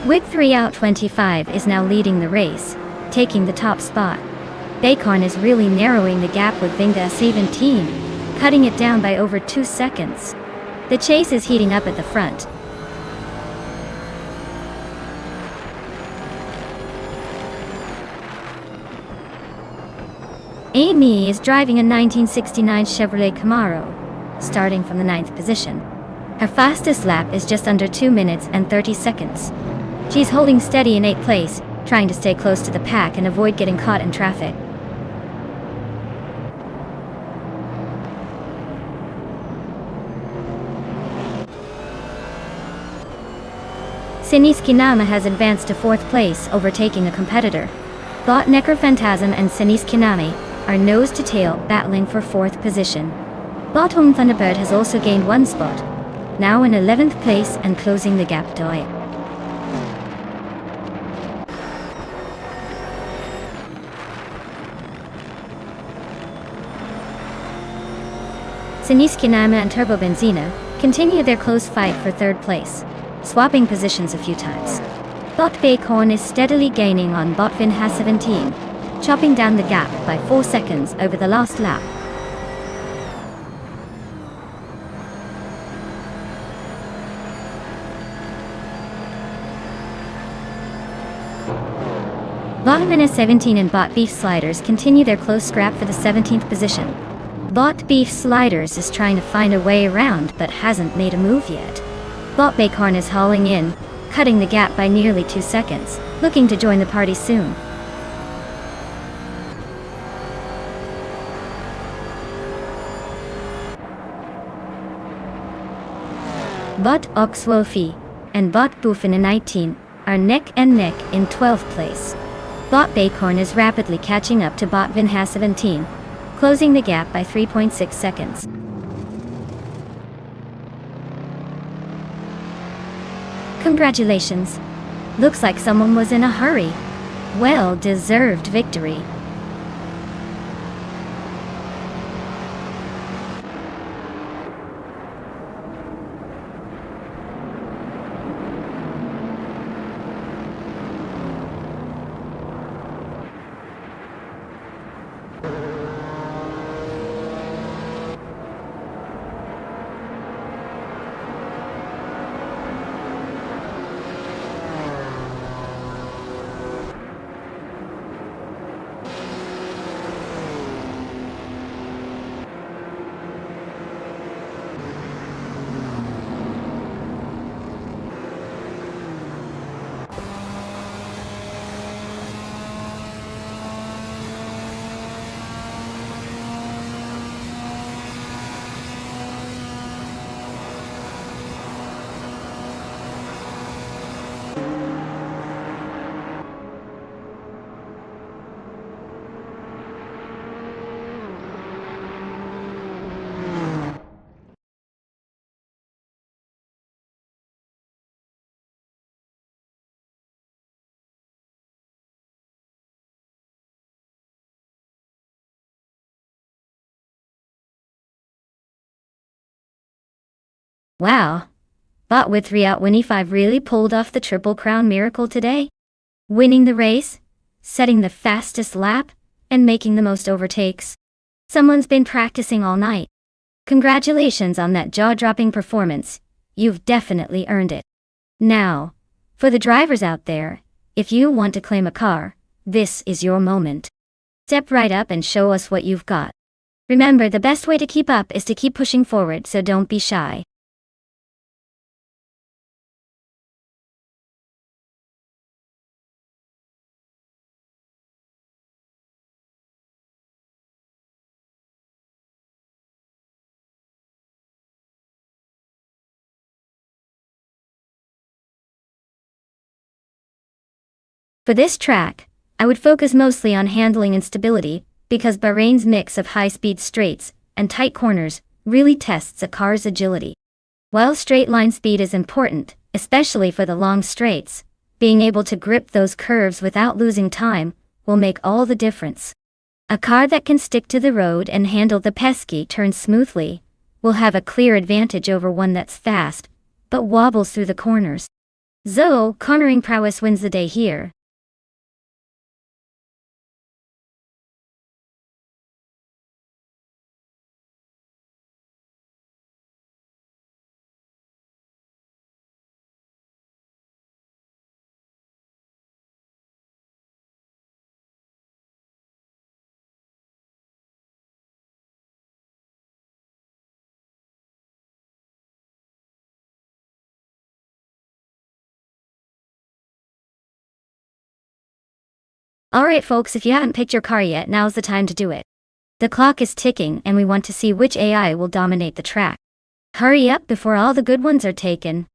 Whip 3out25 is now leading the race, taking the top spot. Bacon is really narrowing the gap with Vinha 17, cutting it down by over 2 seconds. The chase is heating up at the front. Amy is driving a 1969 Chevrolet Camaro, starting from the 9th position. Her fastest lap is just under 2 minutes and 30 seconds. She's holding steady in 8th place, trying to stay close to the pack and avoid getting caught in traffic. Sinis Kinama has advanced to 4th place, overtaking a competitor. Bot Necker Phantasm and Sinis Kinami are nose to tail, battling for 4th position. Bot Home Thunderbird has also gained one spot, now in 11th place and closing the gap to Sinis Kinama and Turbo Benzina continue their close fight for 3rd place, swapping positions a few times. Bot Bacon is steadily gaining on Bot Vinha 17, chopping down the gap by 4 seconds over the last lap. Bot 17 and Bot Beef Sliders continue their close scrap for the 17th position. Bot Beef Sliders is trying to find a way around but hasn't made a move yet. Bot Bacorn is hauling in, cutting the gap by nearly 2 seconds, looking to join the party soon. Bot Oxwofi and Bot Boofin 19 are neck and neck in 12th place. Bot Bacorn is rapidly catching up to Bot Vinha 17, closing the gap by 3.6 seconds. Congratulations! Looks like someone was in a hurry. Well-deserved victory. Wow! Bot with 3 out Winnie 5 really pulled off the Triple Crown miracle today? Winning the race, setting the fastest lap, and making the most overtakes. Someone's been practicing all night. Congratulations on that jaw-dropping performance. You've definitely earned it. Now, for the drivers out there, if you want to claim a car, this is your moment. Step right up and show us what you've got. Remember, the best way to keep up is to keep pushing forward, so don't be shy. For this track, I would focus mostly on handling and stability, because Bahrain's mix of high-speed straights and tight corners really tests a car's agility. While straight-line speed is important, especially for the long straights, being able to grip those curves without losing time will make all the difference. A car that can stick to the road and handle the pesky turns smoothly will have a clear advantage over one that's fast, but wobbles through the corners. So, cornering prowess wins the day here. Alright folks, if you haven't picked your car yet, now's the time to do it. The clock is ticking and we want to see which AI will dominate the track. Hurry up before all the good ones are taken.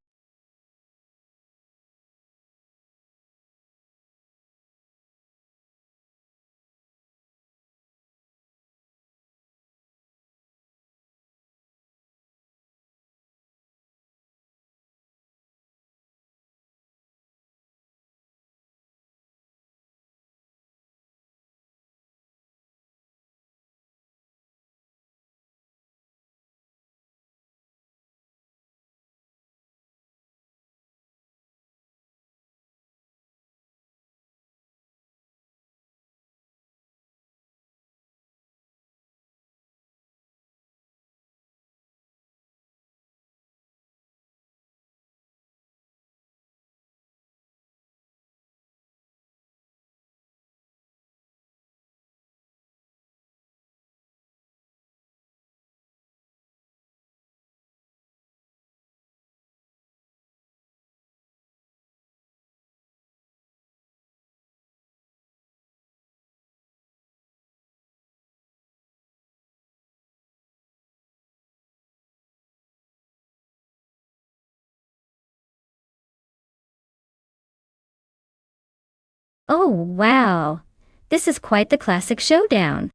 Oh wow! This is quite the classic showdown.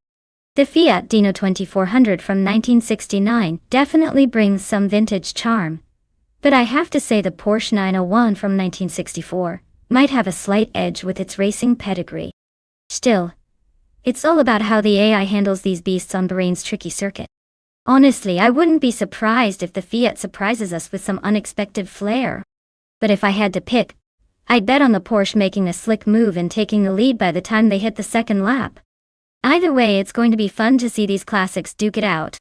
The Fiat Dino 2400 from 1969 definitely brings some vintage charm. But I have to say the Porsche 901 from 1964 might have a slight edge with its racing pedigree. Still, it's all about how the AI handles these beasts on Bahrain's tricky circuit. Honestly, I wouldn't be surprised if the Fiat surprises us with some unexpected flair. But if I had to pick, I'd bet on the Porsche making a slick move and taking the lead by the time they hit the second lap. Either way, it's going to be fun to see these classics duke it out.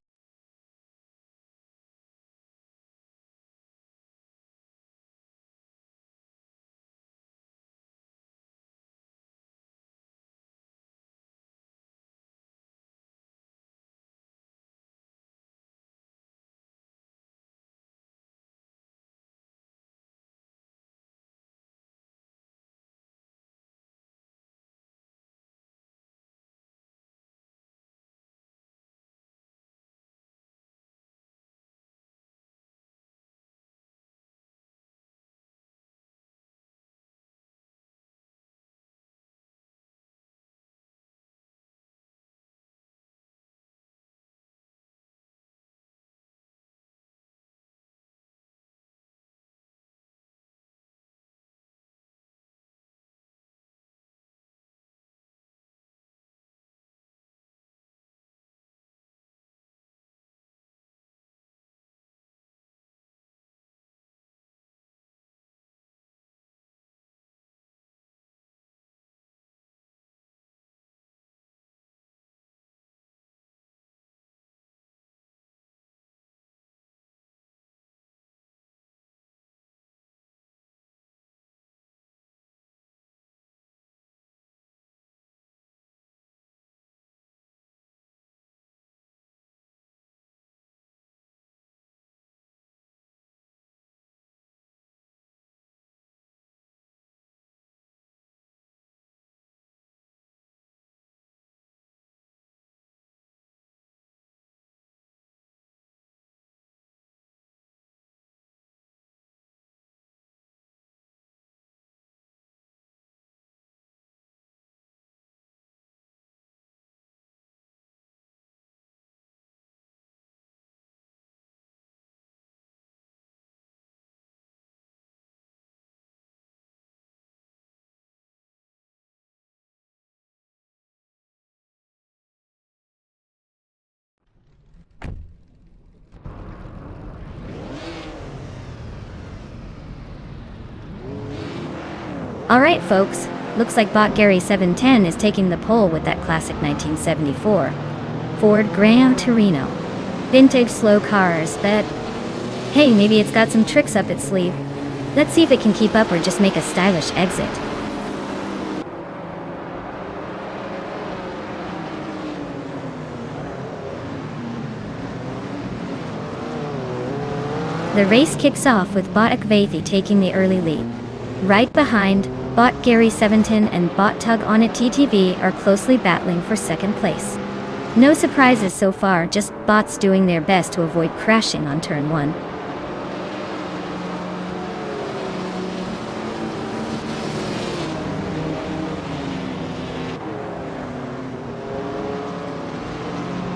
Alright folks, looks like bot Gary 710 is taking the pole with that classic 1974 Ford Gran Torino. Vintage slow cars, but hey, maybe it's got some tricks up its sleeve. Let's see if it can keep up or just make a stylish exit. The race kicks off with bot Akvathi taking the early lead. Right behind, bot Gary 710 and bot Tug on it TTV are closely battling for second place. No surprises so far, just bots doing their best to avoid crashing on turn 1.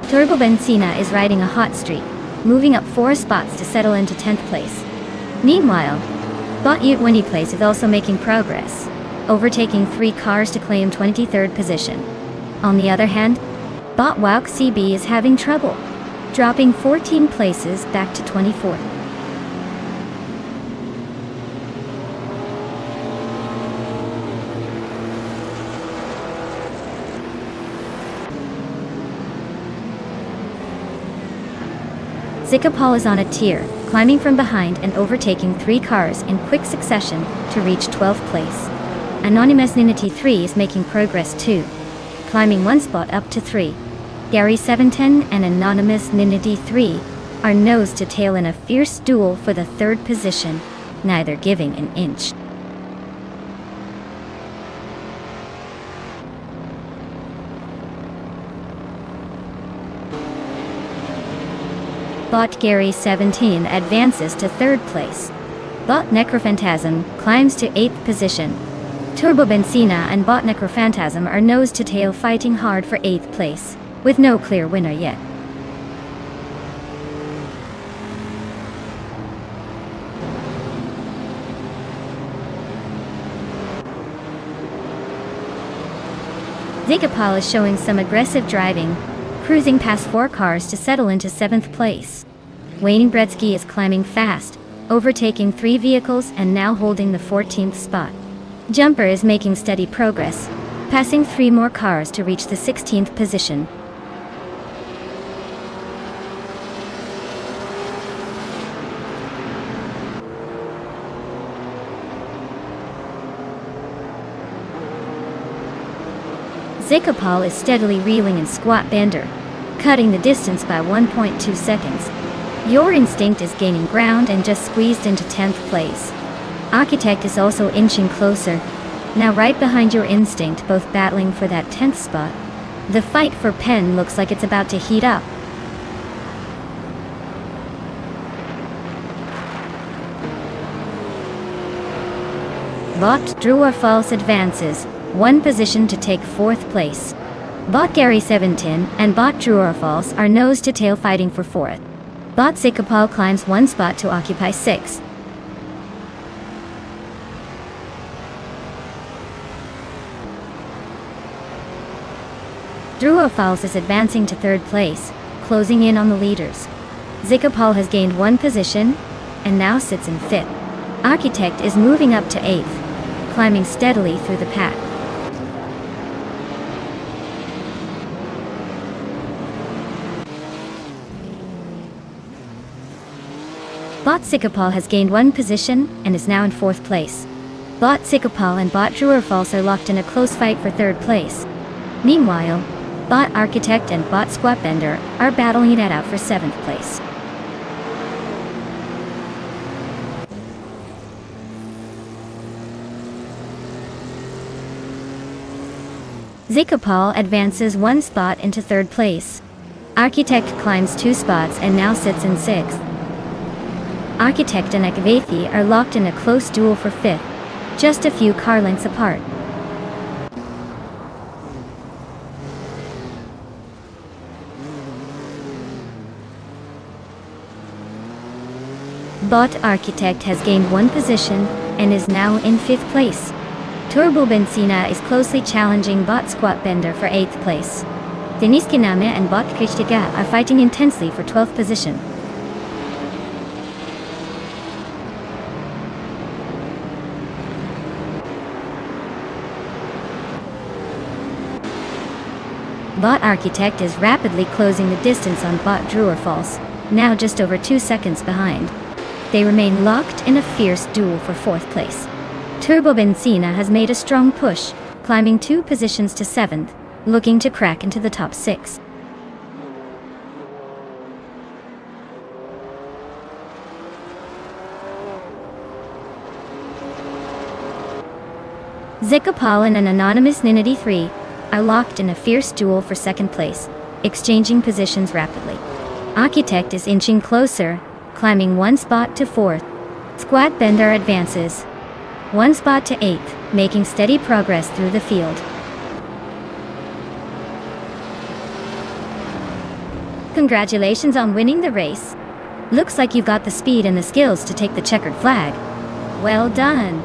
Turbo Benzina is riding a hot streak, moving up 4 spots to settle into 10th place. Meanwhile, bot U20 place is also making progress, overtaking 3 cars to claim 23rd position. On the other hand, bot Wouk CB is having trouble, dropping 14 places back to 24th. Zikapal is on a tier, climbing from behind and overtaking 3 cars in quick succession to reach 12th place. Anonymous Ninity 3 is making progress too, climbing 1 spot up to 3. Gary 710 and Anonymous Ninity 3 are nose to tail in a fierce duel for the 3rd position, neither giving an inch. Bot Gary 17 advances to 3rd place. Bot Necrophantasm climbs to 8th position. Turbo Benzina and Bot Necrophantasm are nose-to-tail fighting hard for 8th place, with no clear winner yet. Zikapal is showing some aggressive driving, cruising past 4 cars to settle into 7th place. Wayne Bretsky is climbing fast, overtaking 3 vehicles and now holding the 14th spot. Jumper is making steady progress, passing 3 more cars to reach the 16th position. Zikapal is steadily reeling in Squat Bender, cutting the distance by 1.2 seconds. Your Instinct is gaining ground and just squeezed into 10th place. Architect is also inching closer, now right behind Your Instinct, both battling for that 10th spot. The fight for Penn looks like it's about to heat up. Bot Drew or False advances, 1 position to take 4th place. Bot Gary 17 and Bot Drew or False are nose-to-tail fighting for 4th. Bot Zikapal climbs 1 spot to occupy 6th. Drew or False is advancing to 3rd place, closing in on the leaders. Zikapal has gained 1 position, and now sits in 5th. Architect is moving up to 8th, climbing steadily through the pack. Bot Zikapal has gained 1 position and is now in 4th place. Bot Zikapal and Bot Drew or False are locked in a close fight for 3rd place. Meanwhile, Bot Architect and Bot Squat Bender are battling it out for 7th place. Zikapal advances 1 spot into 3rd place. Architect climbs 2 spots and now sits in 6th. Architect and Ekvethi are locked in a close duel for 5th, just a few car lengths apart. Bot Architect has gained 1 position and is now in 5th place. Turbo Benzina is closely challenging Bot Squat Bender for 8th place. Denis Kiname and Bot Krishtiga are fighting intensely for 12th position. Bot Architect is rapidly closing the distance on Bot Drew or False, now just over 2 seconds behind. They remain locked in a fierce duel for 4th place. Turbo Benzina has made a strong push, climbing 2 positions to 7th, looking to crack into the top 6. Zikapal and an anonymous Ninity 3 are locked in a fierce duel for 2nd place, exchanging positions rapidly. Architect is inching closer, climbing 1 spot to 4th. Squat Bender advances 1 spot to 8th, making steady progress through the field. Congratulations on winning the race. Looks like you've got the speed and the skills to take the checkered flag. Well done.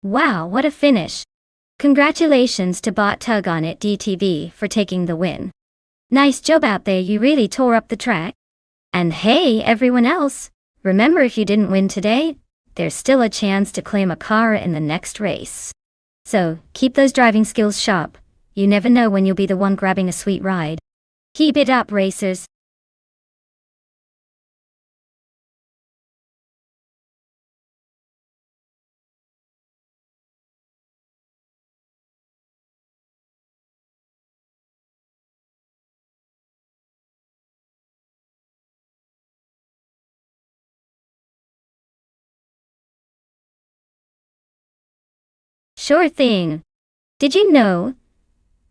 Wow, what a finish! Congratulations to Bot Tug on It DTV for taking the win. Nice job out there, you really tore up the track. And hey, everyone else, remember if you didn't win today, there's still a chance to claim a car in the next race. So, keep those driving skills sharp. You never know when you'll be the one grabbing a sweet ride. Keep it up, racers. Sure thing. Did you know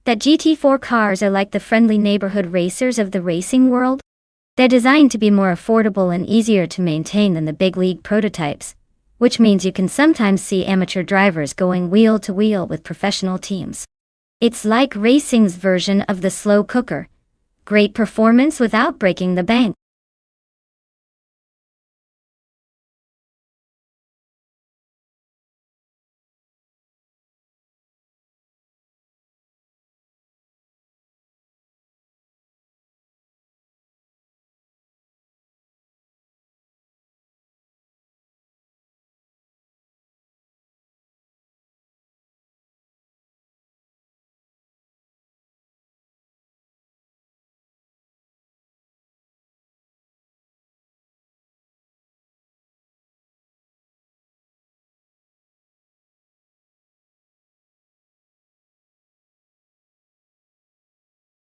that GT4 cars are like the friendly neighborhood racers of the racing world? They're designed to be more affordable and easier to maintain than the big league prototypes, which means you can sometimes see amateur drivers going wheel to wheel with professional teams. It's like racing's version of the slow cooker. Great performance without breaking the bank.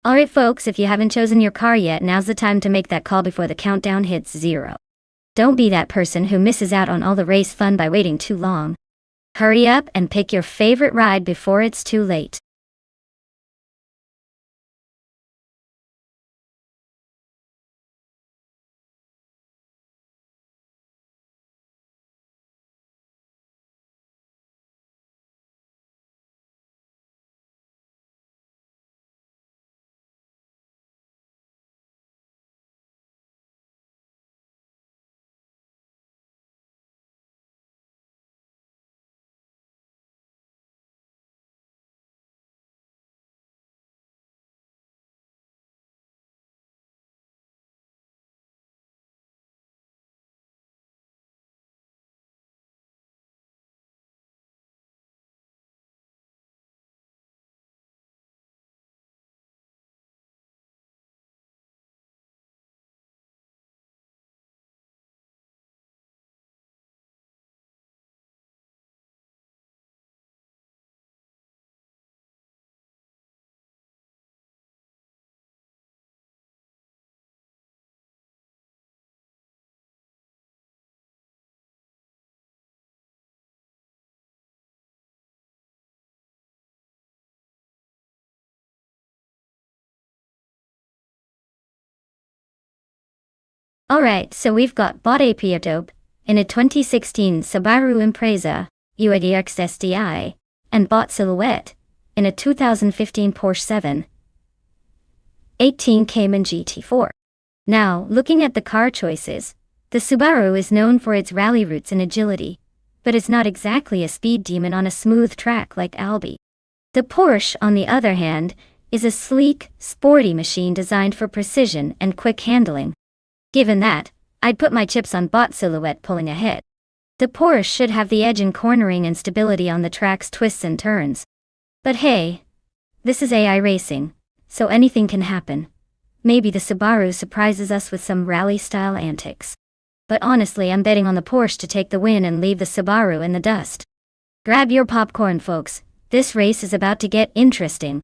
Alright folks, if you haven't chosen your car yet, now's the time to make that call before the countdown hits 0. Don't be that person who misses out on all the race fun by waiting too long. Hurry up and pick your favorite ride before it's too late. Alright, so we've got Bot Apiadope in a 2016 Subaru Impreza UADX SDI, and Bot Silhouette in a 2015 Porsche 718 Cayman GT4. Now, looking at the car choices, the Subaru is known for its rally roots and agility, but it's not exactly a speed demon on a smooth track like Albi. The Porsche, on the other hand, is a sleek, sporty machine designed for precision and quick handling. Given that, I'd put my chips on Bot Silhouette pulling ahead. The Porsche should have the edge in cornering and stability on the track's twists and turns. But hey, this is AI racing, so anything can happen. Maybe the Subaru surprises us with some rally-style antics. But honestly, I'm betting on the Porsche to take the win and leave the Subaru in the dust. Grab your popcorn, folks. This race is about to get interesting.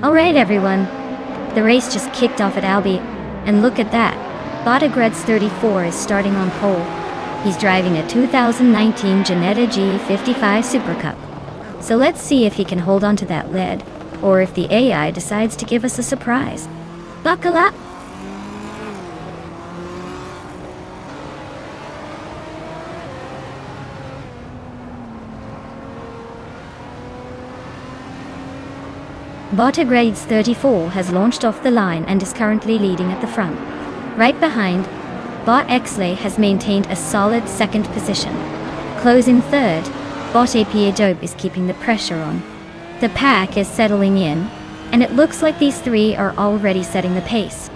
Alright everyone, the race just kicked off at Albi, and look at that. Botagreds 34 is starting on pole. He's driving a 2019 Ginetta G55 Super Cup. So let's see if he can hold on to that lead, or if the AI decides to give us a surprise. Buckle up! Botagreds 34 has launched off the line and is currently leading at the front. Right behind, Bot Xley has maintained a solid second position. Closing third, Bot AP Adobe is keeping the pressure on. The pack is settling in, and it looks like these three are already setting the pace.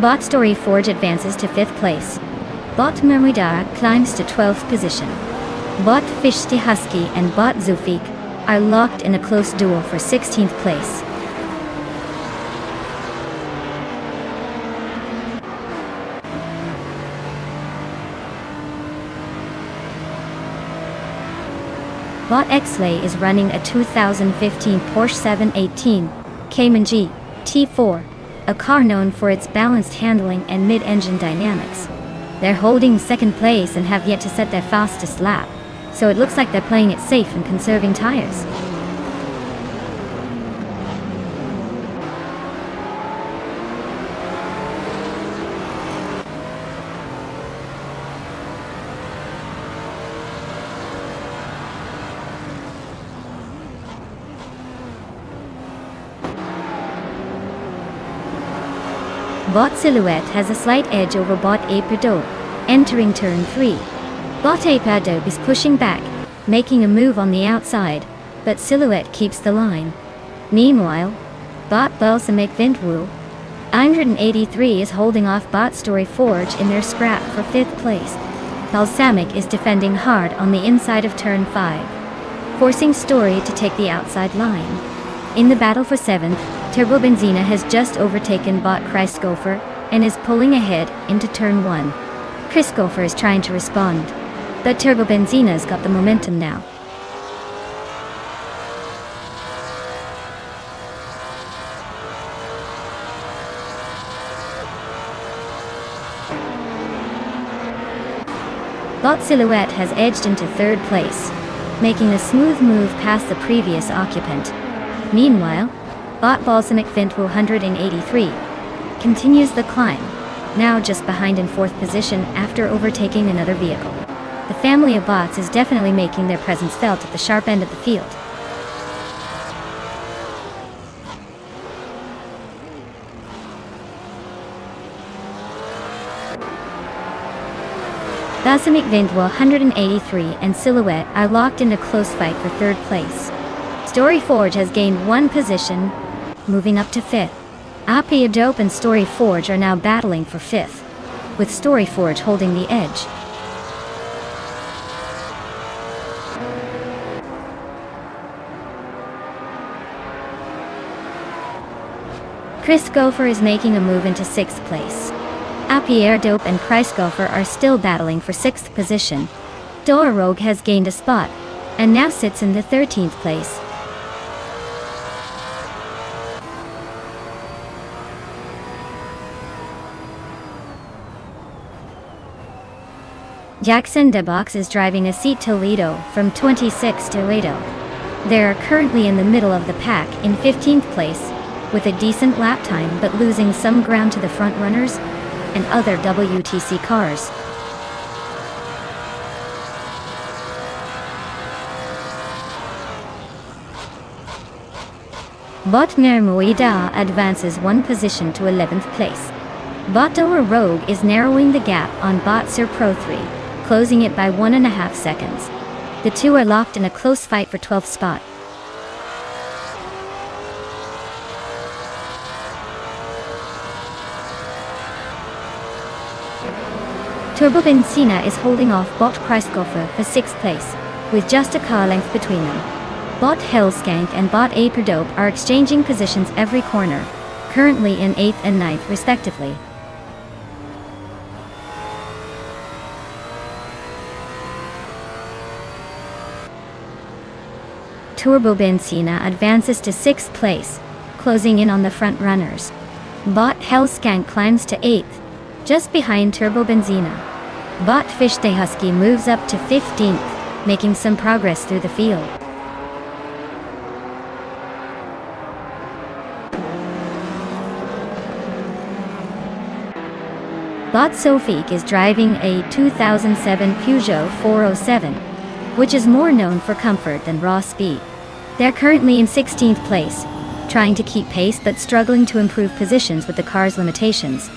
Bot Story Forge advances to 5th place. Bot Mermidara climbs to 12th position. Bot Fishty Husky and Bot Zufik are locked in a close duel for 16th place. Bot Xley is running a 2015 Porsche 718 Cayman G T4, a car known for its balanced handling and mid-engine dynamics. They're holding second place and have yet to set their fastest lap, so it looks like they're playing it safe and conserving tires. Bot Silhouette has a slight edge over Bot Aperdo, entering turn 3. Bot Aperdo is pushing back, making a move on the outside, but Silhouette keeps the line. Meanwhile, Bot Balsamic Vintwool 183 is holding off Bot Story Forge in their scrap for 5th place. Balsamic is defending hard on the inside of turn 5, forcing Story to take the outside line. In the battle for 7th, Turbo Benzina has just overtaken Bot Christgopher and is pulling ahead into turn 1. Christgopher is trying to respond, but Turbo Benzina's got the momentum now. Bot Silhouette has edged into 3rd place, making a smooth move past the previous occupant. Meanwhile, Bot Balsamic Vint 183 continues the climb, now just behind in 4th position after overtaking another vehicle. The family of bots is definitely making their presence felt at the sharp end of the field. Balsamic Vint 183 and Silhouette are locked in a close fight for 3rd place. Story Forge has gained 1 position, moving up to 5th. Appy Adope and Story Forge are now battling for 5th, with Story Forge holding the edge. Christgopher is making a move into 6th place. Appy Airdope and Christgopher are still battling for 6th position. Dora Rogue has gained a spot, and now sits in the 13th place. Jackson DeBox is driving a seat Toledo from 26 Toledo. They are currently in the middle of the pack in 15th place, with a decent lap time but losing some ground to the front runners and other WTC cars. Bot Mermuida advances 1 position to 11th place. Bot Dora Rogue is narrowing the gap on Bot Sir Pro 3. Closing it by 1.5 seconds. The two are locked in a close fight for 12th spot. Turbo Benzina is holding off Bot Christgopher for 6th place, with just a car length between them. Bot Hellskank and Bot Aperdope are exchanging positions every corner, currently in 8th and 9th respectively. Turbo Benzina advances to 6th place, closing in on the front runners. Bot Hellskank climbs to 8th, just behind Turbo Benzina. Bot Fishday Husky moves up to 15th, making some progress through the field. Bot Sofik is driving a 2007 Peugeot 407, which is more known for comfort than raw speed. They're currently in 16th place, trying to keep pace but struggling to improve positions with the car's limitations.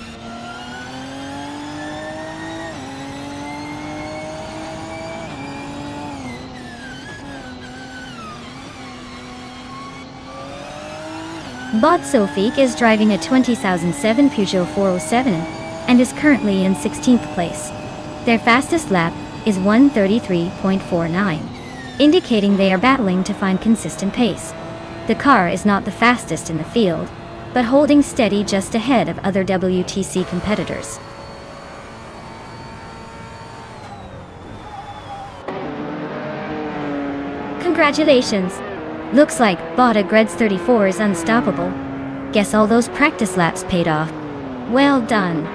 Bot Sofik is driving a 2007 Peugeot 407 and is currently in 16th place. Their fastest lap is 1:33.49, indicating they are battling to find consistent pace. The car is not the fastest in the field, but holding steady just ahead of other WTC competitors. Congratulations! Looks like Bot Agreds 34 is unstoppable. Guess all those practice laps paid off. Well done.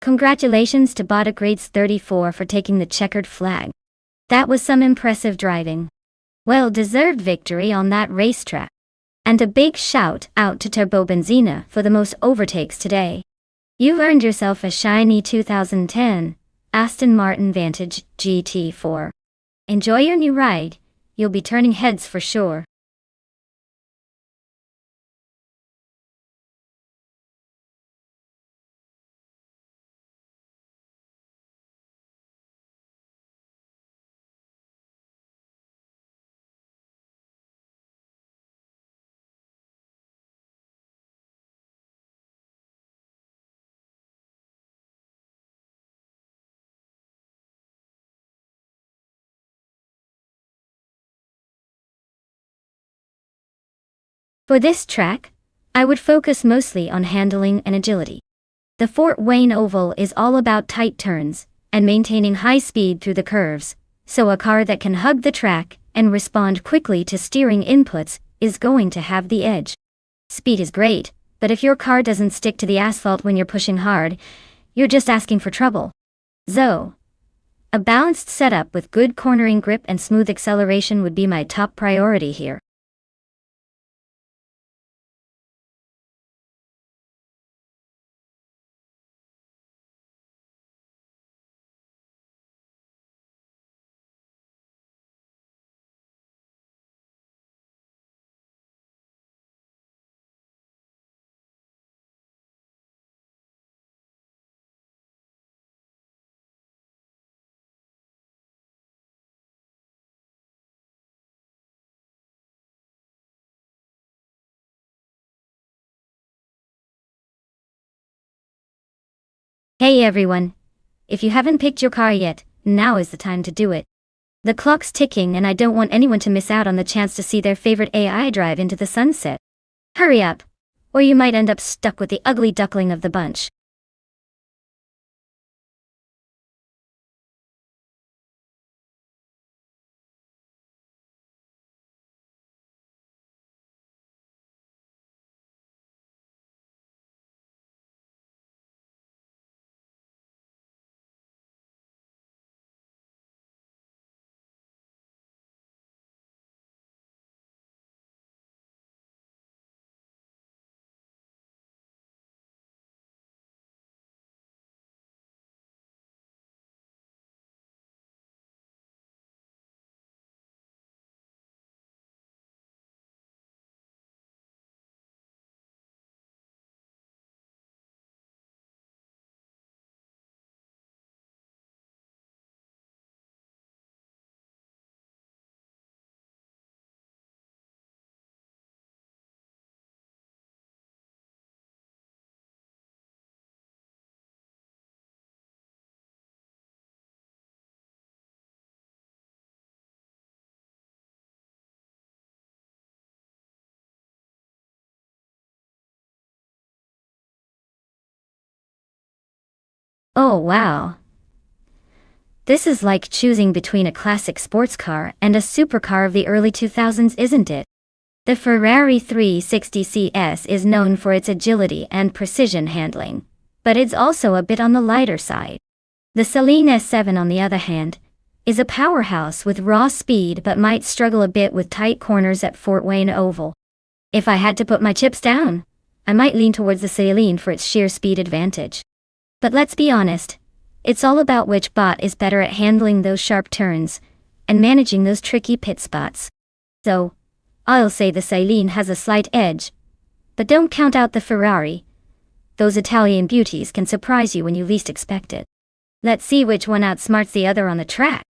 Congratulations to Bot Agreds 34 for taking the checkered flag. That was some impressive driving. Well-deserved victory on that racetrack. And a big shout out to Turbo Benzina for the most overtakes today. You've earned yourself a shiny 2010 Aston Martin Vantage GT4. Enjoy your new ride, you'll be turning heads for sure. For this track, I would focus mostly on handling and agility. The Fort Wayne Oval is all about tight turns and maintaining high speed through the curves, so a car that can hug the track and respond quickly to steering inputs is going to have the edge. Speed is great, but if your car doesn't stick to the asphalt when you're pushing hard, you're just asking for trouble. So, a balanced setup with good cornering grip and smooth acceleration would be my top priority here. Hey everyone! If you haven't picked your car yet, now is the time to do it. The clock's ticking and I don't want anyone to miss out on the chance to see their favorite AI drive into the sunset. Hurry up, or you might end up stuck with the ugly duckling of the bunch. Oh wow. This is like choosing between a classic sports car and a supercar of the early 2000s, isn't it? The Ferrari 360 CS is known for its agility and precision handling, but it's also a bit on the lighter side. The Saleen S7, on the other hand, is a powerhouse with raw speed but might struggle a bit with tight corners at Fort Wayne Oval. If I had to put my chips down, I might lean towards the Saleen for its sheer speed advantage. But let's be honest, it's all about which bot is better at handling those sharp turns and managing those tricky pit spots. So, I'll say the Saleen has a slight edge, but don't count out the Ferrari. Those Italian beauties can surprise you when you least expect it. Let's see which one outsmarts the other on the track.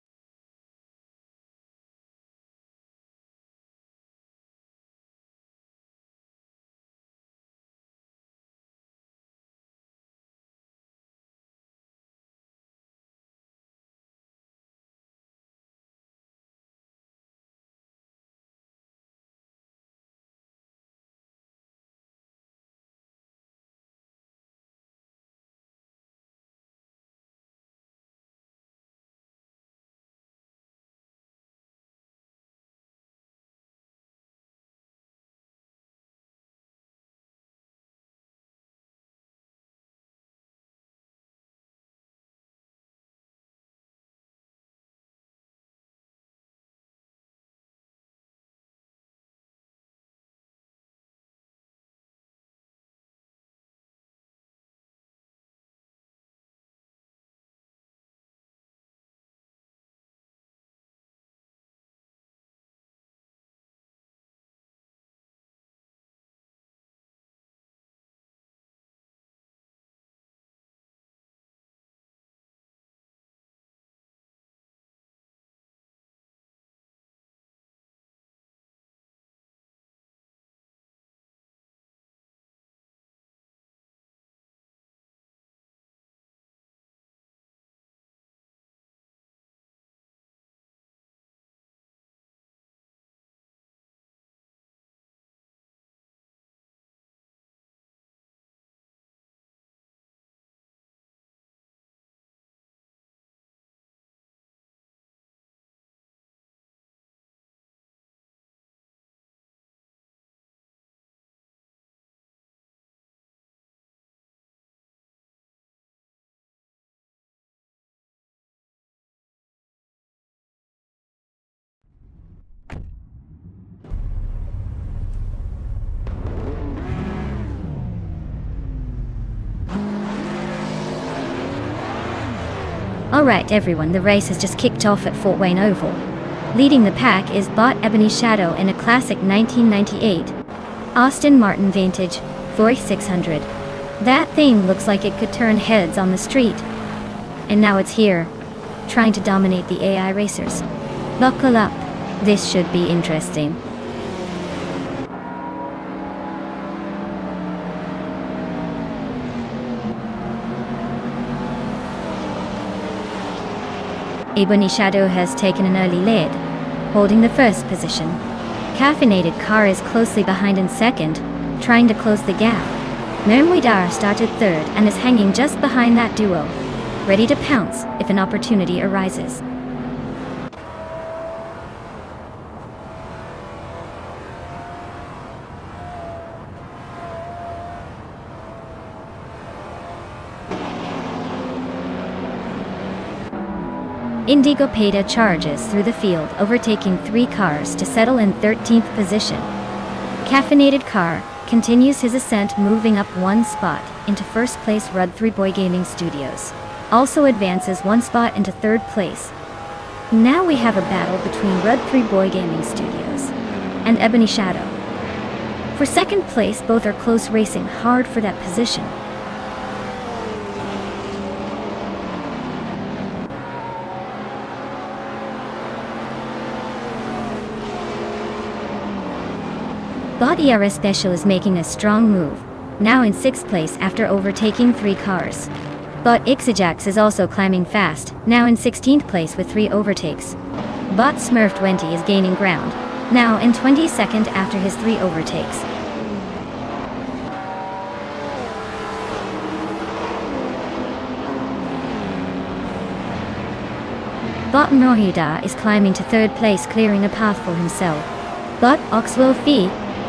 Alright everyone, the race has just kicked off at Fort Wayne Oval. Leading the pack is Bot Ebony Shadow in a classic 1998 Aston Martin Vantage 4600. That thing looks like it could turn heads on the street. And now it's here, trying to dominate the AI racers. Buckle up, this should be interesting. Ebony Shadow has taken an early lead, holding the first position. Caffeinated Car is closely behind in second, trying to close the gap. Mermuidar started third and is hanging just behind that duo, ready to pounce if an opportunity arises. Indigo Peta charges through the field, overtaking 3 cars to settle in 13th position. Caffeinated Car continues his ascent, moving up 1 spot into first place. Rud 3 Boy Gaming Studios also advances 1 spot into 3rd place. Now we have a battle between Rud 3 Boy Gaming Studios and Ebony Shadow. For 2nd place, both are close, racing hard for that position. Bot ERS Special is making a strong move, now in 6th place after overtaking 3 cars. Bot Ixajax is also climbing fast, now in 16th place with 3 overtakes. Bot Smurf 20 is gaining ground, now in 22nd after his 3 overtakes. Bot Morhida is climbing to 3rd place, clearing a path for himself. Bot Oxwell Fee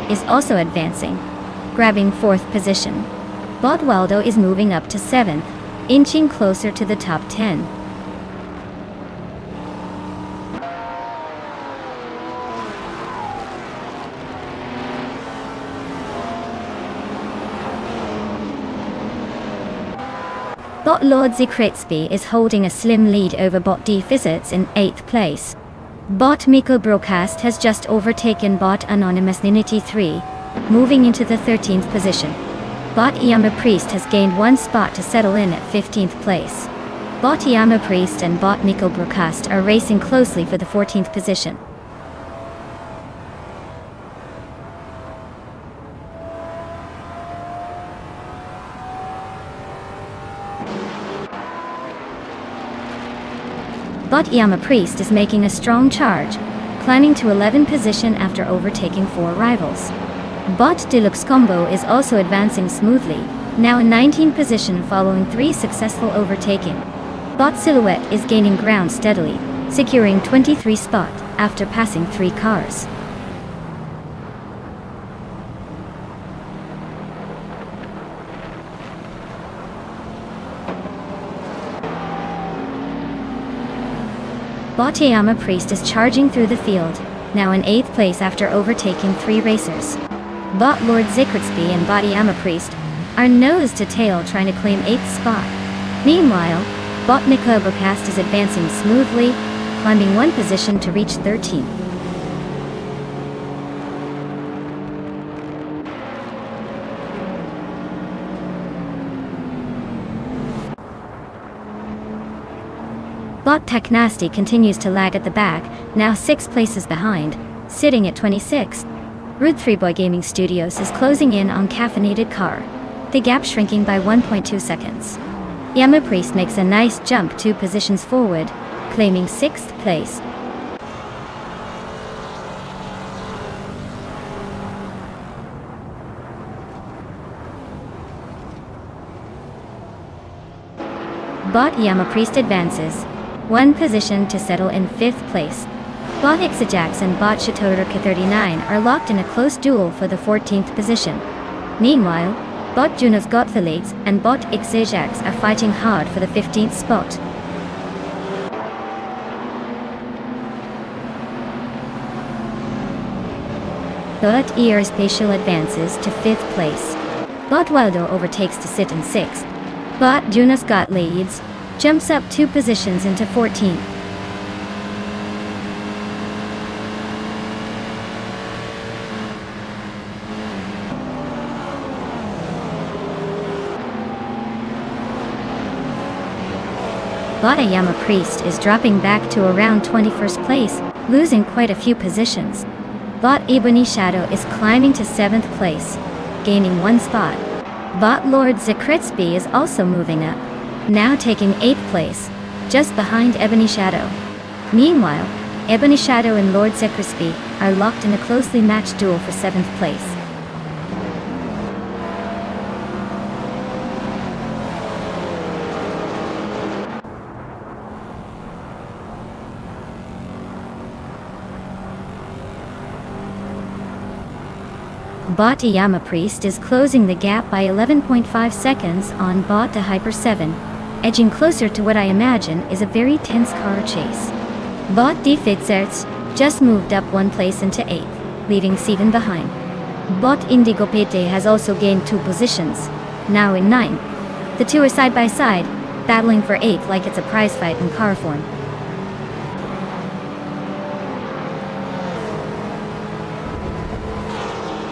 is also advancing, grabbing 4th position. Bot Waldo is moving up to 7th, inching closer to the top 10. Bot Lord Zikritsby is holding a slim lead over Bot D Fizzits in 8th place. Bot Miko Broadcast has just overtaken Bot Anonymous Ninity 3, moving into the 13th position. Bot Yama Priest has gained 1 spot to settle in at 15th place. Bot Yama Priest and Bot Miko Broadcast are racing closely for the 14th position. Bot Yama Priest is making a strong charge, climbing to 11th position after overtaking 4 rivals. Bot Deluxe Combo is also advancing smoothly, now in 19th position following 3 successful overtaking. Bot Silhouette is gaining ground steadily, securing 23 spot after passing 3 cars. Bot Yama Priest is charging through the field, now in 8th place after overtaking 3 racers. Bot Lord Zikritsby and Bot Yama Priest are nose to tail trying to claim 8th spot. Meanwhile, Bot Miko Broadcast is advancing smoothly, climbing 1 position to reach 13th. Bot Tech Nasty continues to lag at the back, now 6 places behind, sitting at 26th. Root 3 Boy Gaming Studios is closing in on Caffeinated Car, the gap shrinking by 1.2 seconds. Yama Priest makes a nice jump 2 positions forward, claiming 6th place. Bot Yama Priest advances 1 position to settle in 5th place. Bot Ixajax and Bot Shatotorka 39 are locked in a close duel for the 14th position. Meanwhile, Bot Junos Gottthalids and Bot Ixajax are fighting hard for the 15th spot. Bot ER Spatial advances to 5th place. Bot Waldo overtakes to sit in 6th. Bot Junos Gottthalids jumps up 2 positions into 14th. Bot Yama Priest is dropping back to around 21st place, losing quite a few positions. Bot Ebony Shadow is climbing to 7th place, gaining 1 spot. Bot Lord Zikritsby is also moving up, now taking 8th place, just behind Ebony Shadow. Meanwhile, Ebony Shadow and Lord Zikritsby are locked in a closely matched duel for 7th place. Bot Yama Priest is closing the gap by 11.5 seconds on Bot to Hyper 7, edging closer to what I imagine is a very tense car chase. Bot D Fitzerts just moved up 1 place into 8th, leaving 7 behind. Bot Indigo Pete has also gained 2 positions, now in 9th. The 2 are side by side, battling for 8th like it's a prize fight in car form.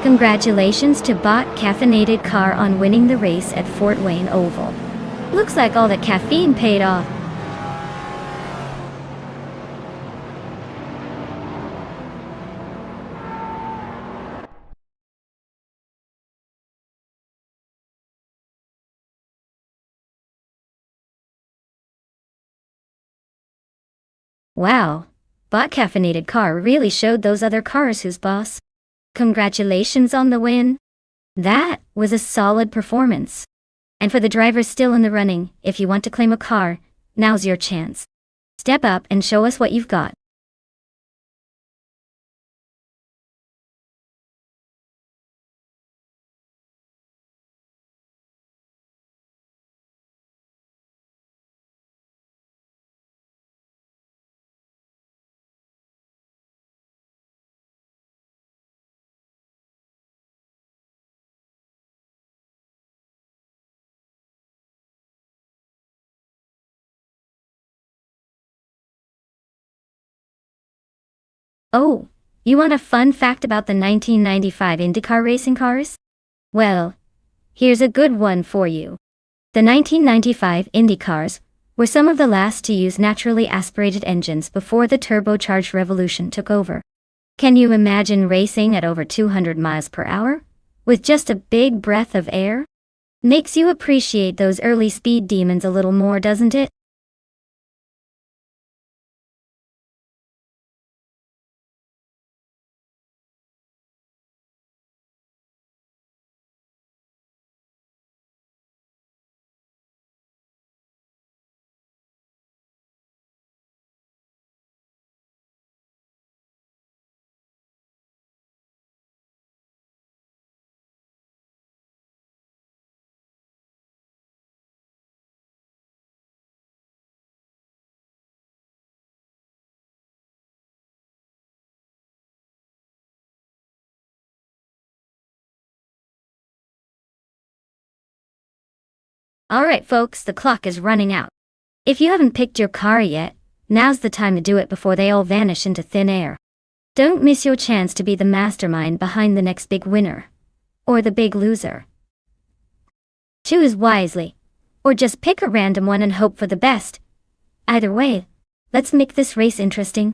Congratulations to Bot Caffeinated Car on winning the race at Fort Wayne Oval. Looks like all the caffeine paid off. Wow, Bot Caffeinated Car really showed those other cars who's boss. Congratulations on the win. That was a solid performance. And for the drivers still in the running, if you want to claim a car, now's your chance. step up and show us what you've got. Oh, you want a fun fact about the 1995 IndyCar racing cars? Well, here's a good one for you. The 1995 Indy cars were some of the last to use naturally aspirated engines before the turbocharged revolution took over. Can you imagine racing at over 200 miles per hour? With just a big breath of air? Makes you appreciate those early speed demons a little more, doesn't it? Alright folks, the clock is running out. If you haven't picked your car yet, now's the time to do it before they all vanish into thin air. Don't miss your chance to be the mastermind behind the next big winner. Or the big loser. Choose wisely. Or just pick a random one and hope for the best. Either way, let's make this race interesting.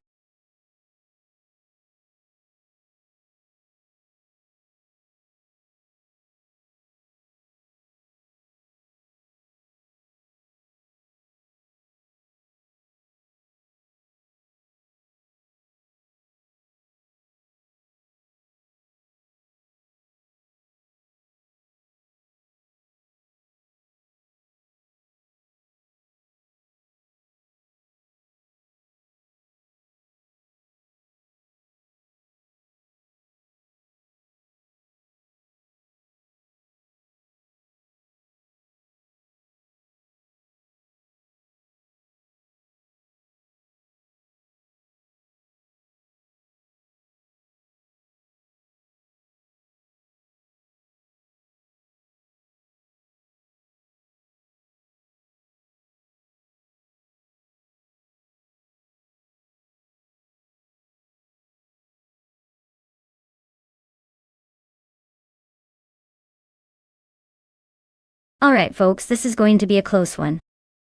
Alright folks, this is going to be a close one.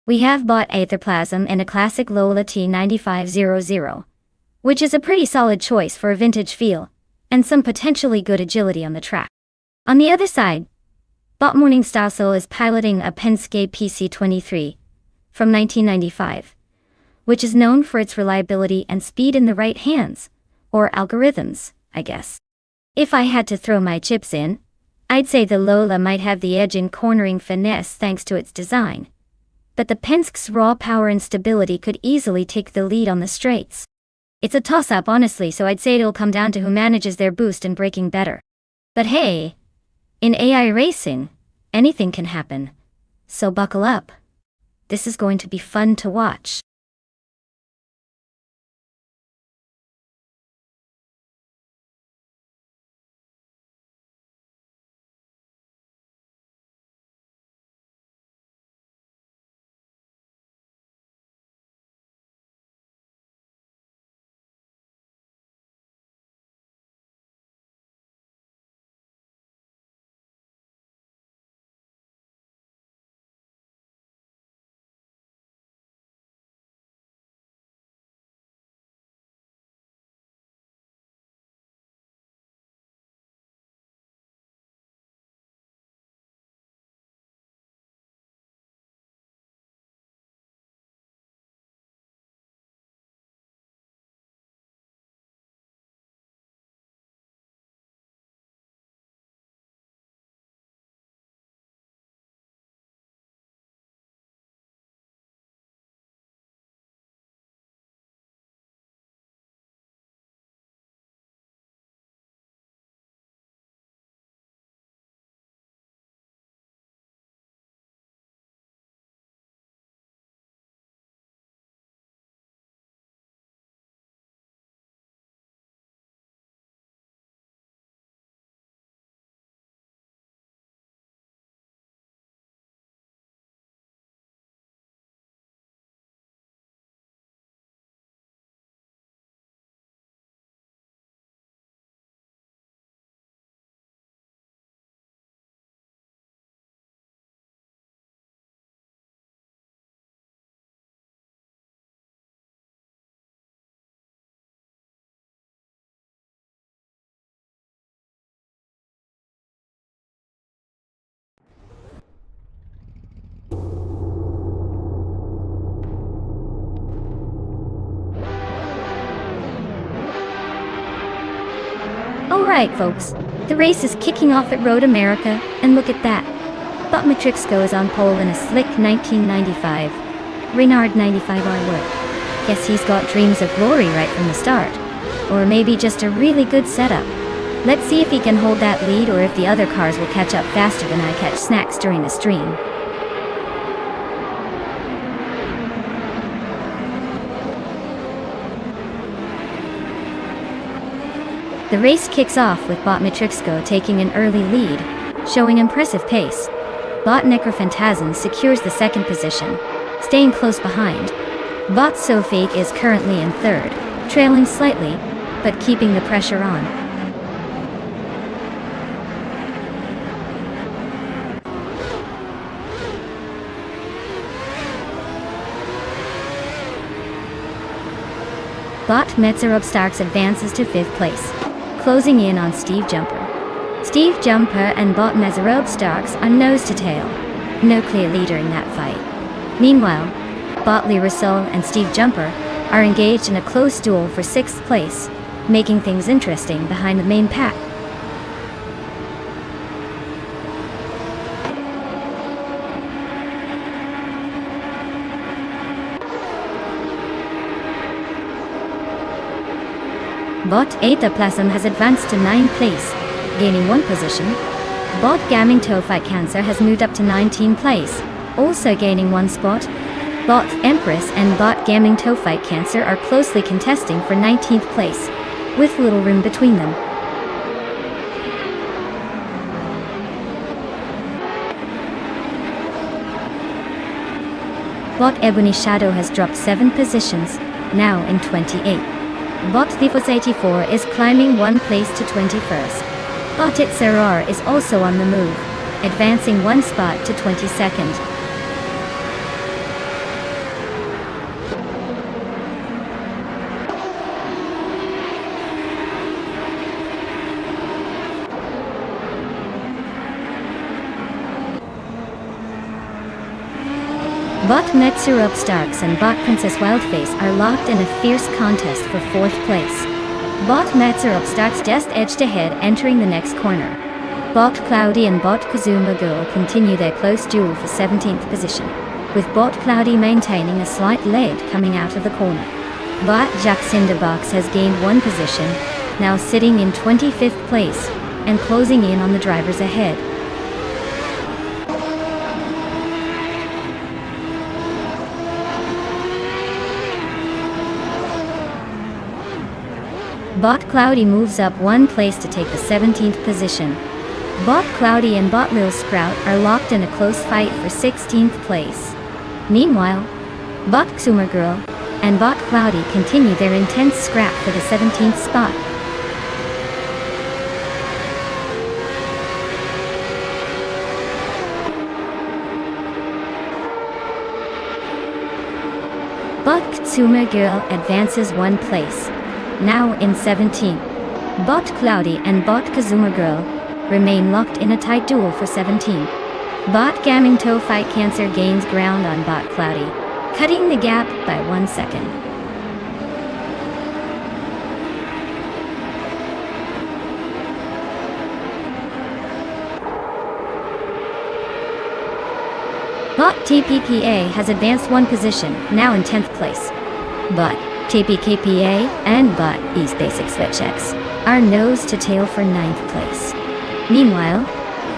We have bought Aetherplasm and a classic Lola T9500, which is a pretty solid choice for a vintage feel, and some potentially good agility on the track. On the other side, bought Morningstar is piloting a Penske PC23 from 1995, which is known for its reliability and speed in the right hands, or algorithms, I guess. If I had to throw my chips in, I'd say the Lola might have the edge in cornering finesse thanks to its design. But the Penske's raw power and stability could easily take the lead on the straights. It's a toss-up honestly, so I'd say it'll come down to who manages their boost and braking better. But hey, in AI racing, anything can happen. So buckle up. This is going to be fun to watch. Alright folks, the race is kicking off at Road America, and look at that. Bob Matrixco is on pole in a slick 1995 Reynard 95R Wood. Guess he's got dreams of glory right from the start. Or maybe just a really good setup. Let's see if he can hold that lead or if the other cars will catch up faster than I catch snacks during the stream. The race kicks off with Bot Matrixco taking an early lead, showing impressive pace. Bot Necrophantasm secures the second position, staying close behind. Bot Sofake is currently in third, trailing slightly, but keeping the pressure on. Bot Metzerobstarks advances to 5th place, closing in on Steve Jumper. Steve Jumper and Bot Metzerobstarks are nose to tail. No clear leader in that fight. Meanwhile, Bot Lirasol and Steve Jumper are engaged in a close duel for 6th place, making things interesting behind the main pack. Bot Etaplasm has advanced to 9th place, gaining 1 position. Bot Gaming Tophyte Cancer has moved up to 19th place, also gaining 1 spot. Bot Empress and Bot Gaming Tophyte Cancer are closely contesting for 19th place, with little room between them. Bot Ebony Shadow has dropped 7 positions, now in 28th. Bot Thifos 84 is climbing 1 place to 21st. Bot Itzerar is also on the move, advancing 1 spot to 22nd. Bot Metzerobstarks and Bot Princess Wildface are locked in a fierce contest for 4th place. Bot Metzerobstarks just edged ahead entering the next corner. Bot Cloudy and Bot Kazuma Girl continue their close duel for 17th position, with Bot Cloudy maintaining a slight lead coming out of the corner. Bot Jackcinderbox has gained 1 position, now sitting in 25th place, and closing in on the drivers ahead. Bot Cloudy moves up 1 place to take the 17th position. Bot Cloudy and Bot Lil Sprout are locked in a close fight for 16th place. Meanwhile, Bot Xumer Girl and Bot Cloudy continue their intense scrap for the 17th spot. Bot Xumer Girl advances 1 place, now in 17th. Bot Cloudy and Bot Kazuma Girl remain locked in a tight duel for 17th. Bot Gaming Tophyte Cancer gains ground on Bot Cloudy, cutting the gap by 1 second. Bot TPPA has advanced 1 position, now in 10th place. Bot TPKPA and Bot East Basic Switch X are nose to tail for 9th place. Meanwhile,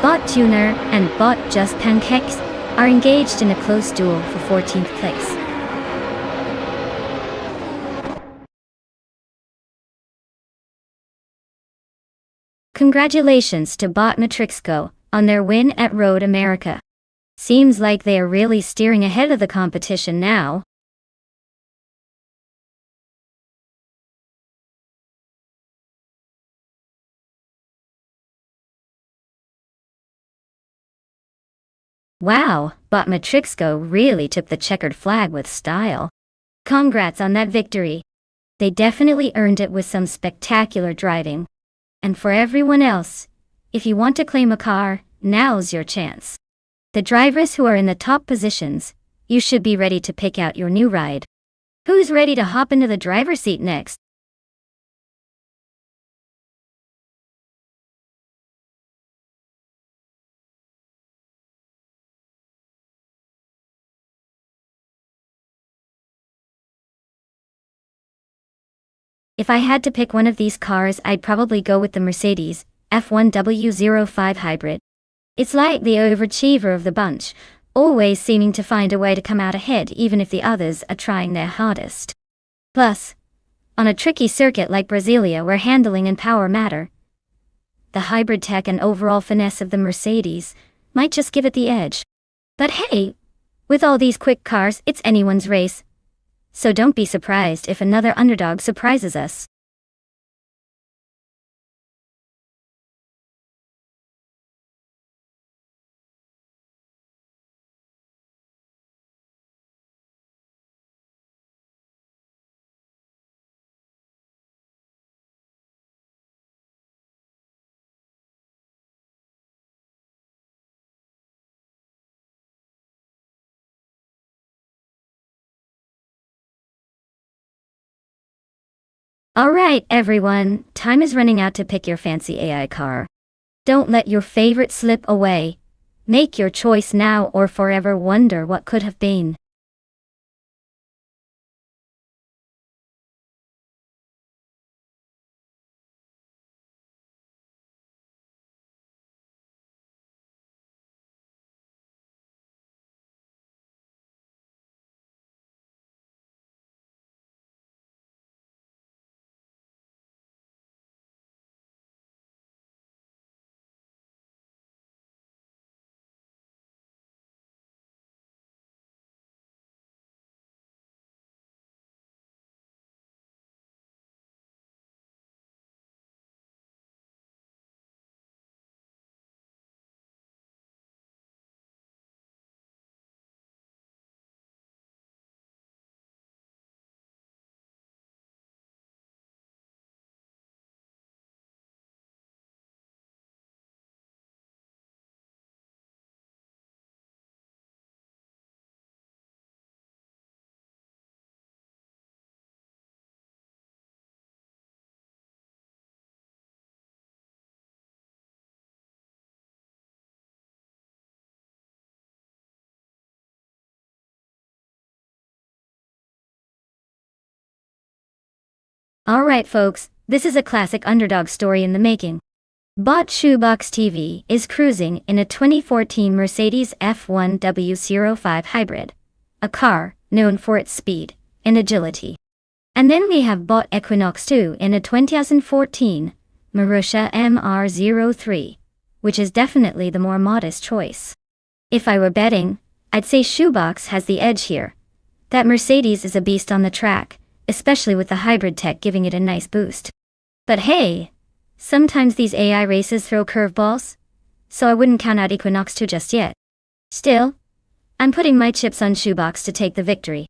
Bot Tuner and Bot Just Pancakes are engaged in a close duel for 14th place. Congratulations to Bot Matrixco on their win at Road America. Seems like they are really steering ahead of the competition now. Wow, Bot Matrixco really took the checkered flag with style. Congrats on that victory. They definitely earned it with some spectacular driving. And for everyone else, if you want to claim a car, now's your chance. The drivers who are in the top positions, you should be ready to pick out your new ride. Who's ready to hop into the driver's seat next? If I had to pick one of these cars, I'd probably go with the Mercedes F1W05 hybrid. It's like the overachiever of the bunch, always seeming to find a way to come out ahead even if the others are trying their hardest. Plus, on a tricky circuit like Brasilia where handling and power matter, the hybrid tech and overall finesse of the Mercedes might just give it the edge. But hey, with all these quick cars, it's anyone's race. So don't be surprised if another underdog surprises us. Alright everyone, time is running out to pick your fancy AI car. Don't let your favorite slip away. Make your choice now or forever wonder what could have been. Alright folks, this is a classic underdog story in the making. Bot Shoebox TV is cruising in a 2014 Mercedes F1W05 hybrid, a car known for its speed and agility. And then we have Bot Equinox 2 in a 2014 Marussia MR03, which is definitely the more modest choice. If I were betting, I'd say Shoebox has the edge here. That Mercedes is a beast on the track, especially with the hybrid tech giving it a nice boost. But hey, sometimes these AI races throw curveballs, so I wouldn't count out Equinox 2 just yet. Still, I'm putting my chips on Shoebox to take the victory.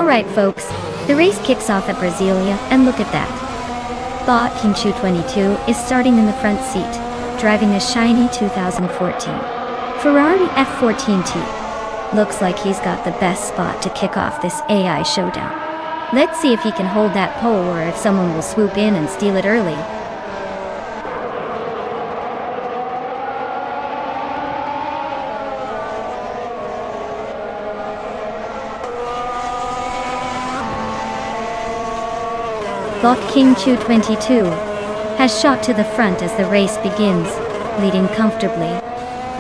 Alright folks, the race kicks off at Brasilia, and look at that. Bot Kinchu 22 is starting in the front seat, driving a shiny 2014 Ferrari F14T. Looks like he's got the best spot to kick off this AI showdown. Let's see if he can hold that pole or if someone will swoop in and steal it early. Bot King Chu 22 has shot to the front as the race begins, leading comfortably.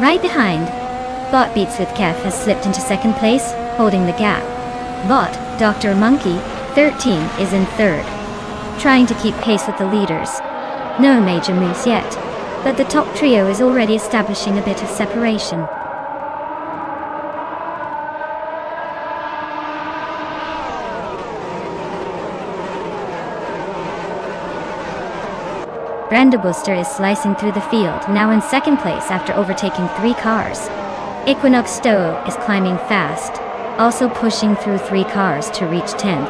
Right behind, Bot Beats with Kev has slipped into second place, holding the gap. Bot Dr. Monkey 13 is in third, trying to keep pace with the leaders. No major moves yet, but the top trio is already establishing a bit of separation. Brando Booster is slicing through the field, now in second place after overtaking 3 cars. Equinox Stowe is climbing fast, also pushing through 3 cars to reach 10th.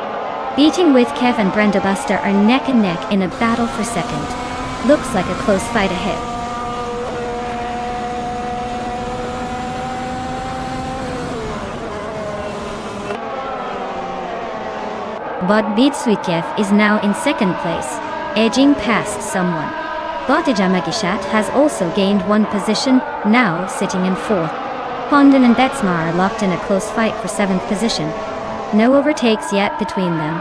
Beating with Kev and Brando Buster are neck and neck in a battle for second. Looks like a close fight ahead. Bot Beats with Kev is now in second place, edging past someone. Botija Magishat has also gained 1 position, now sitting in 4th. Pondon and Betsmar are locked in a close fight for 7th position. No overtakes yet between them.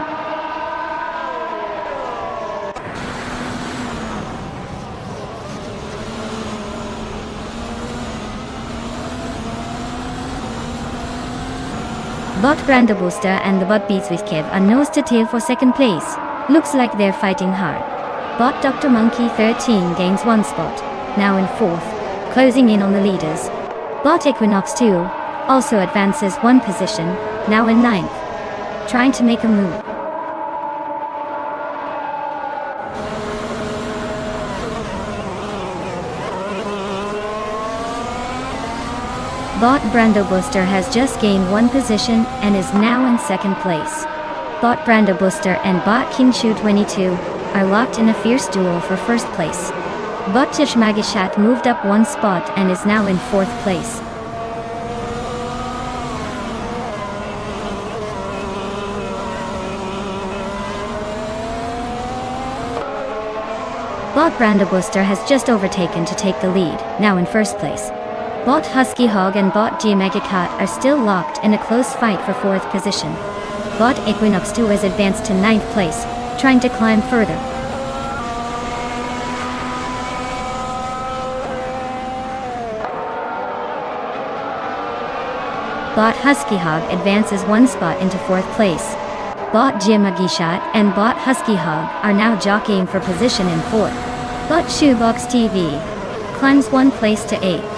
Bot Brando Booster and the Bot Beats with Kev are nose to tail for second place. Looks like they're fighting hard. Bot Dr. Monkey 13 gains 1 spot, now in 4th, closing in on the leaders. Bot Equinox 2 also advances 1 position, now in 9th, trying to make a move. Bot Brando Booster has just gained 1 position and is now in second place. Bot Brando Booster and Bot King Chu 22 are locked in a fierce duel for first place. Bot Tish Magishat moved up 1 spot and is now in 4th place. Bot Brando Booster has just overtaken to take the lead, now in first place. Bot Husky Hog and Bot G Megacat are still locked in a close fight for 4th position. Bot Equinox 2 has advanced to 9th place, trying to climb further. Bot Husky Hog advances 1 spot into 4th place. Bot Jim Agishat and Bot Husky Hog are now jockeying for position in 4th. Bot Shoebox TV climbs 1 place to 8th.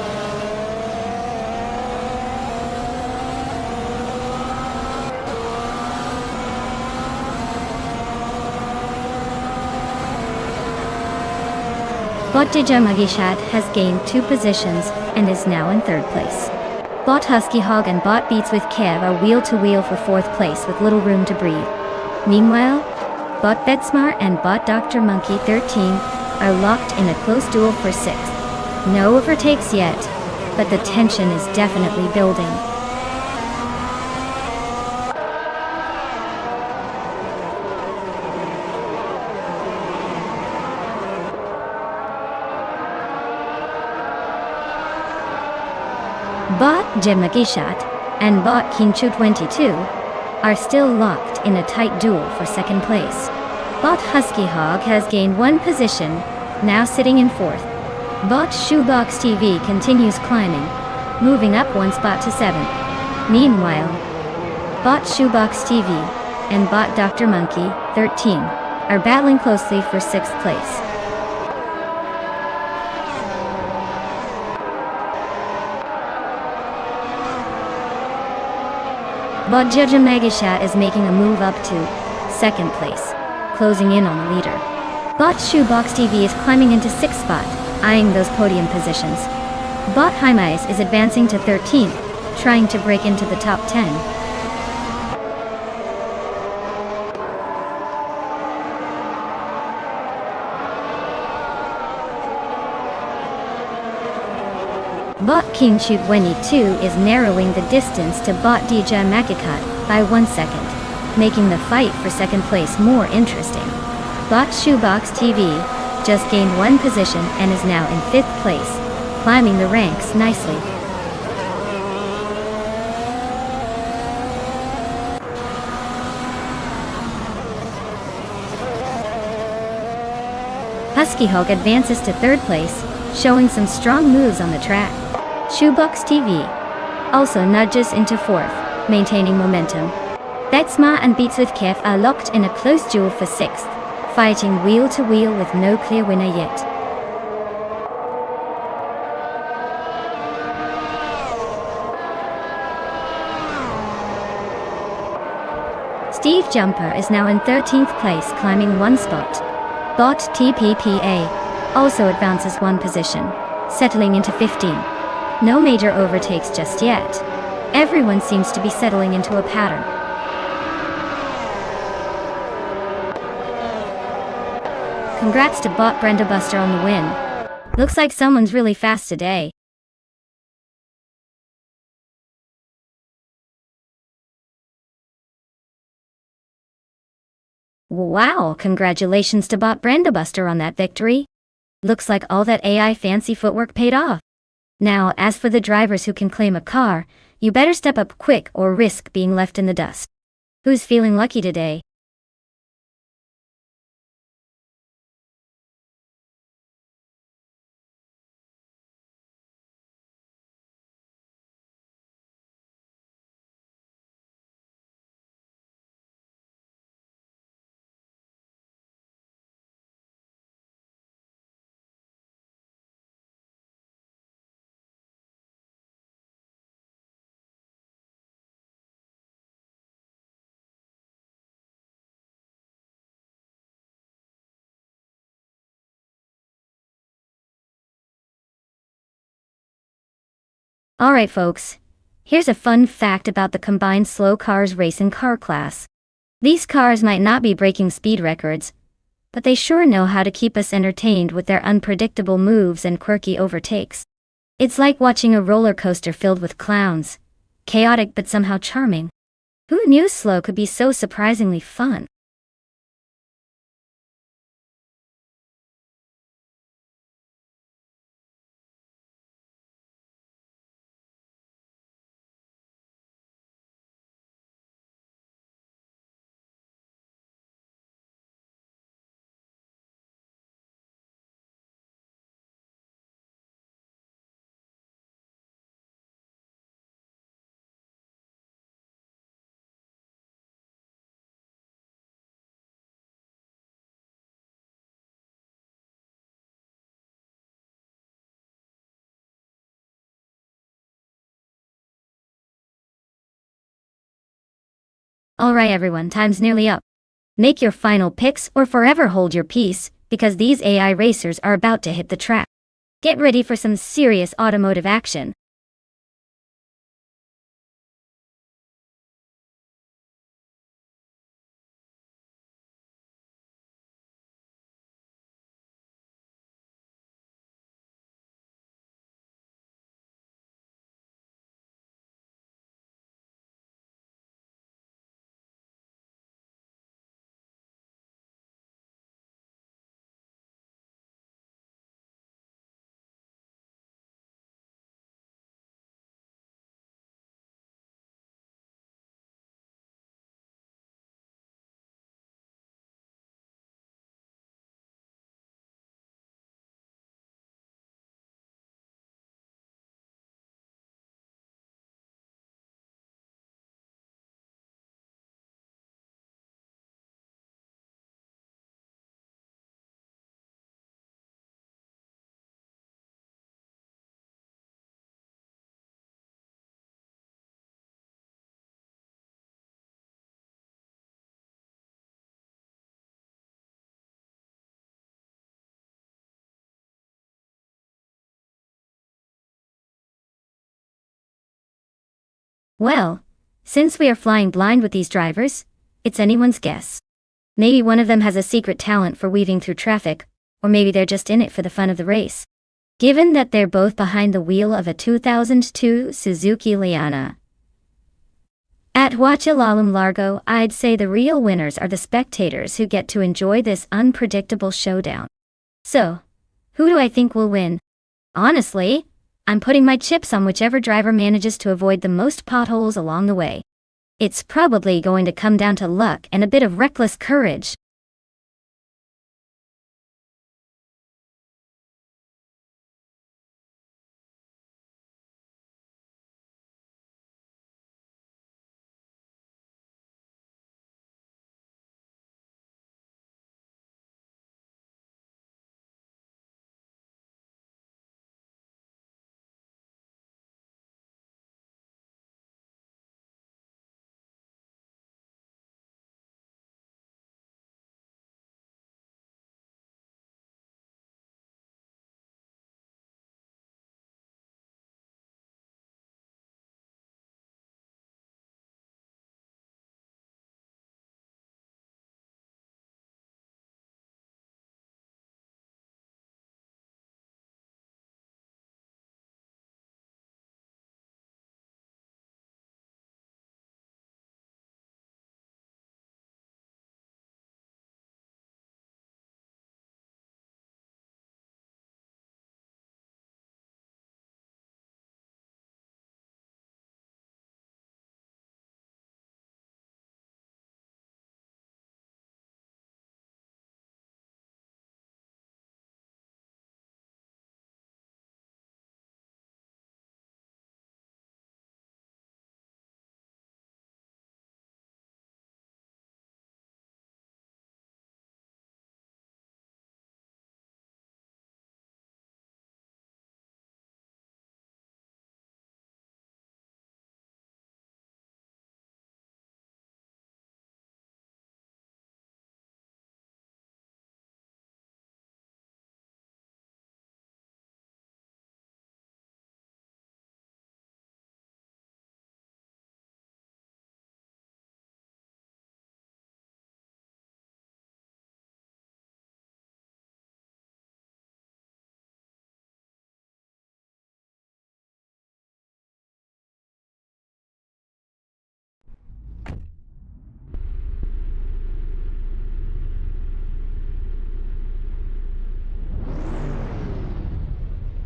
Bot Dija Magishat has gained 2 positions and is now in 3rd place. Bot Husky Hog and Bot Beats with Kev are wheel to wheel for 4th place with little room to breathe. Meanwhile, Bot Betsmar and Bot Dr. Monkey 13 are locked in a close duel for 6th. No overtakes yet, but the tension is definitely building. Bot Gemagishat and Bot King Chu 22 are still locked in a tight duel for 2nd place. Bot Husky Hog has gained 1 position, now sitting in 4th. Bot Shoebox TV continues climbing, moving up 1 spot to 7th. Meanwhile, Bot Shoebox TV and Bot Dr. Monkey 13 are battling closely for 6th place. Bot Jaja Megashat is making a move up to 2nd place, closing in on the leader. Bot Shoebox TV is climbing into 6th spot, eyeing those podium positions. Bot Hymice is advancing to 13th, trying to break into the top 10. Bot King Chutwenyi 2 is narrowing the distance to Bot Dija Makikat by 1 second, making the fight for second place more interesting. Bot Shoebox TV just gained 1 position and is now in 5th place, climbing the ranks nicely. Husky Hog advances to 3rd place, showing some strong moves on the track. Shoebox TV also nudges into 4th, maintaining momentum. Betsma and Beats with Kef are locked in a close duel for 6th, fighting wheel to wheel with no clear winner yet. Steve Jumper is now in 13th place, climbing 1 spot. Bot TPPA also advances 1 position, settling into 15. No major overtakes just yet. Everyone seems to be settling into a pattern. Congrats to Bot Brenda Buster on the win. Looks like someone's really fast today. Wow, congratulations to Bot Brenda Buster on that victory. Looks like all that AI fancy footwork paid off. Now, as for the drivers who can claim a car, you better step up quick or risk being left in the dust. Who's feeling lucky today? Alright folks, here's a fun fact about the combined slow cars racing car class. These cars might not be breaking speed records, but they sure know how to keep us entertained with their unpredictable moves and quirky overtakes. It's like watching a roller coaster filled with clowns. Chaotic but somehow charming. Who knew slow could be so surprisingly fun? Alright everyone, time's nearly up. Make your final picks or forever hold your peace, because these AI racers are about to hit the track. Get ready for some serious automotive action. Well, since we are flying blind with these drivers, it's anyone's guess. Maybe one of them has a secret talent for weaving through traffic, or maybe they're just in it for the fun of the race. given that they're both behind the wheel of a 2002 Suzuki Liana. At Huachilalam Largo, I'd say the real winners are the spectators who get to enjoy this unpredictable showdown. So, who do I think will win? Honestly, I'm putting my chips on whichever driver manages to avoid the most potholes along the way. It's probably going to come down to luck and a bit of reckless courage.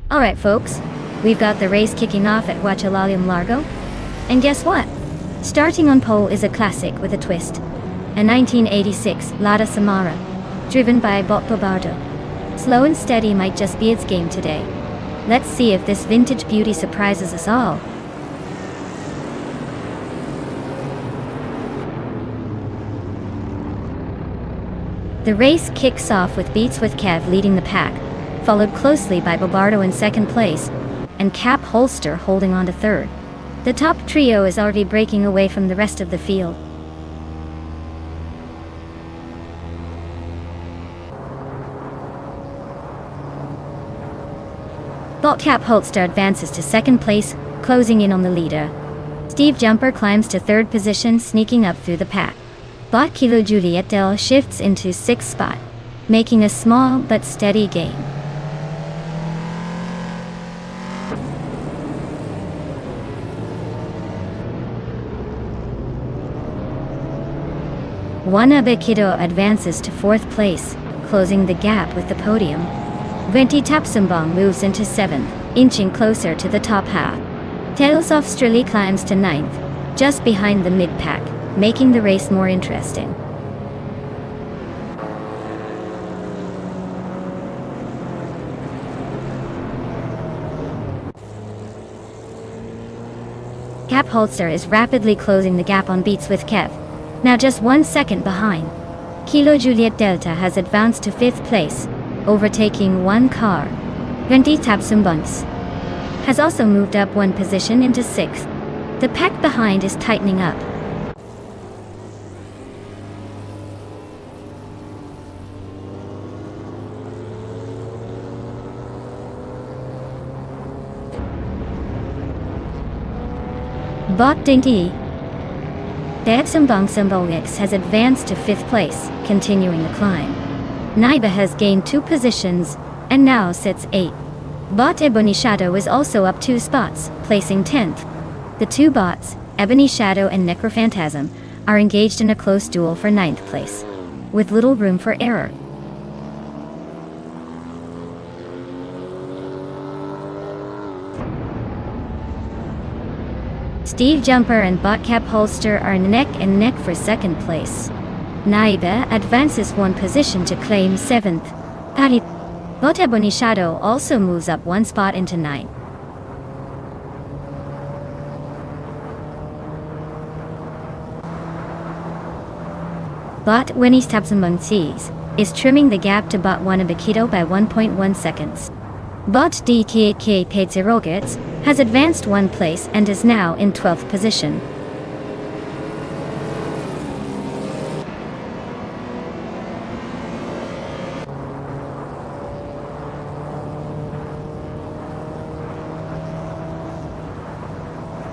Alright folks, we've got the race kicking off at Huachilalam Largo. And guess what? Starting on pole is a classic with a twist. A 1986 Lada Samara, driven by Bobardo. Slow and steady might just be its game today. Let's see if this vintage beauty surprises us all. The race kicks off with Beats with Kev leading the pack, followed closely by Bobardo in second place, and Cap Holster holding on to third. The top trio is already breaking away from the rest of the field. Cap Holster advances to second place, closing in on the leader. Steve Jumper climbs to third position, sneaking up through the pack. Kilo Juliet Del shifts into sixth spot, making a small but steady gain. Wanabekido advances to fourth place, closing the gap with the podium. Venti Tapsumbong moves into seventh, inching closer to the top half. Tails of Strili climbs to ninth, just behind the mid-pack, making the race more interesting. Cap Holster is rapidly closing the gap on Beats with Kev, now just 1 second behind. Kilo Juliet Delta has advanced to fifth place, overtaking one car. Venti Tapsumbunks has also moved up one position into sixth. The pack behind is tightening up. Bot Dinky Dadsumbongsumbongix has advanced to fifth place, continuing the climb. Naiba has gained 2 positions, and now sits 8th. Bot Ebony Shadow is also up 2 spots, placing 10th. The two bots, Ebony Shadow and Necrophantasm, are engaged in a close duel for 9th place, with little room for error. Steve Jumper and Botcap Holster are neck and neck for 2nd place. Naiba advances 1 position to claim 7th. Bot Ebony Shadow also moves up 1 spot into 9th. Bot Winnie's Tapsamung Seas is trimming the gap to Bot Wanabakito by 1.1 seconds. Bot DKK Peitzerogets has advanced 1 place and is now in 12th position.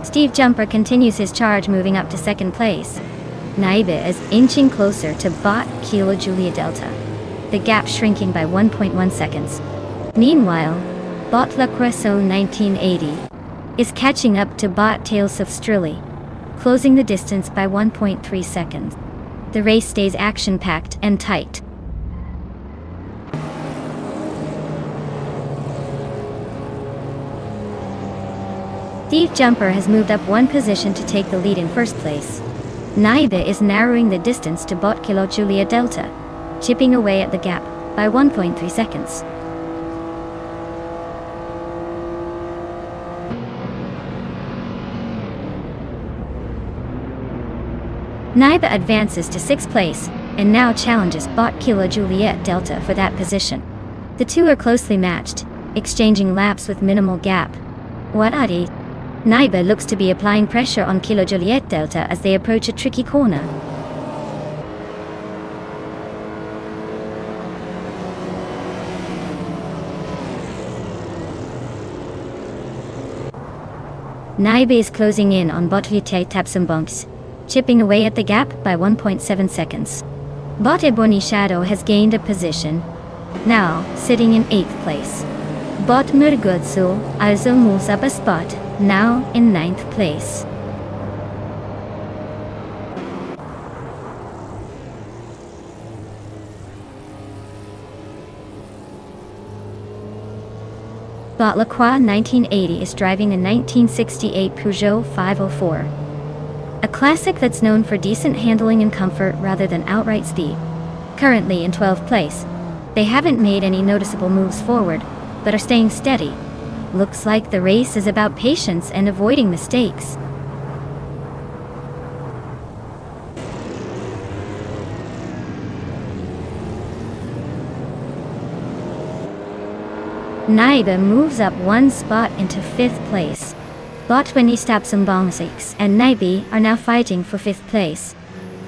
Steve Jumper continues his charge, moving up to 2nd place. Naiba is inching closer to Bot Kilo Julia Delta, the gap shrinking by 1.1 seconds. Meanwhile, Bot La Cresson 1980 is catching up to Bot Tales of Strilly, closing the distance by 1.3 seconds. The race stays action-packed and tight. Steve Jumper has moved up 1 position to take the lead in 1st place. Naiba is narrowing the distance to Bot Kilo Julia Delta, chipping away at the gap by 1.3 seconds. Naiba advances to 6th place and now challenges Bot Kilo Juliet Delta for that position. The two are closely matched, exchanging laps with minimal gap. Wadadi. Naiba looks to be applying pressure on Kilo Juliet Delta as they approach a tricky corner. Naiba is closing in on Bot Vite Tapsambunks, chipping away at the gap by 1.7 seconds. Bot Ebony Shadow has gained a position, now sitting in 8th place. Bot Murgutsu also moves up a spot, now in 9th place. Bot Lacroix 1980 is driving a 1968 Peugeot 504. A classic that's known for decent handling and comfort rather than outright speed. Currently in 12th place, they haven't made any noticeable moves forward, but are staying steady. Looks like the race is about patience and avoiding mistakes. Naiba moves up 1 spot into 5th place. Bot Nonstop Racing and Naibi are now fighting for 5th place.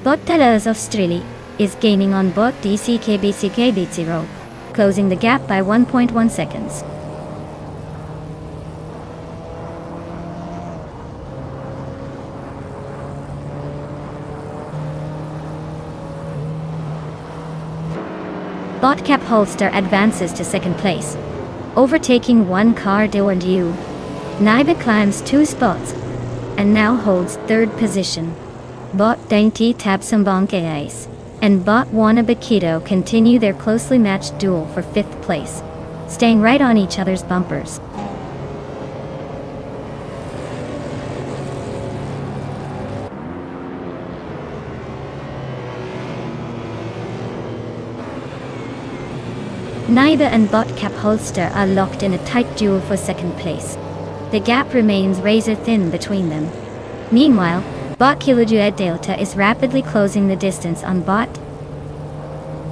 Bot Tales of Strilly is gaining on Bot DCKBCKB0, closing the gap by 1.1 seconds. Botcap Holster advances to 2nd place, overtaking 1 car Dewardiu. Naiba climbs 2 spots and now holds 3rd position. Bot Dainty Tapsambonke Ice and Bot Wanabakito continue their closely matched duel for 5th place, staying right on each other's bumpers. Naiba and Botcap Holster are locked in a tight duel for 2nd place. The gap remains razor thin between them. Meanwhile, Bot Kilojued Delta is rapidly closing the distance on Bot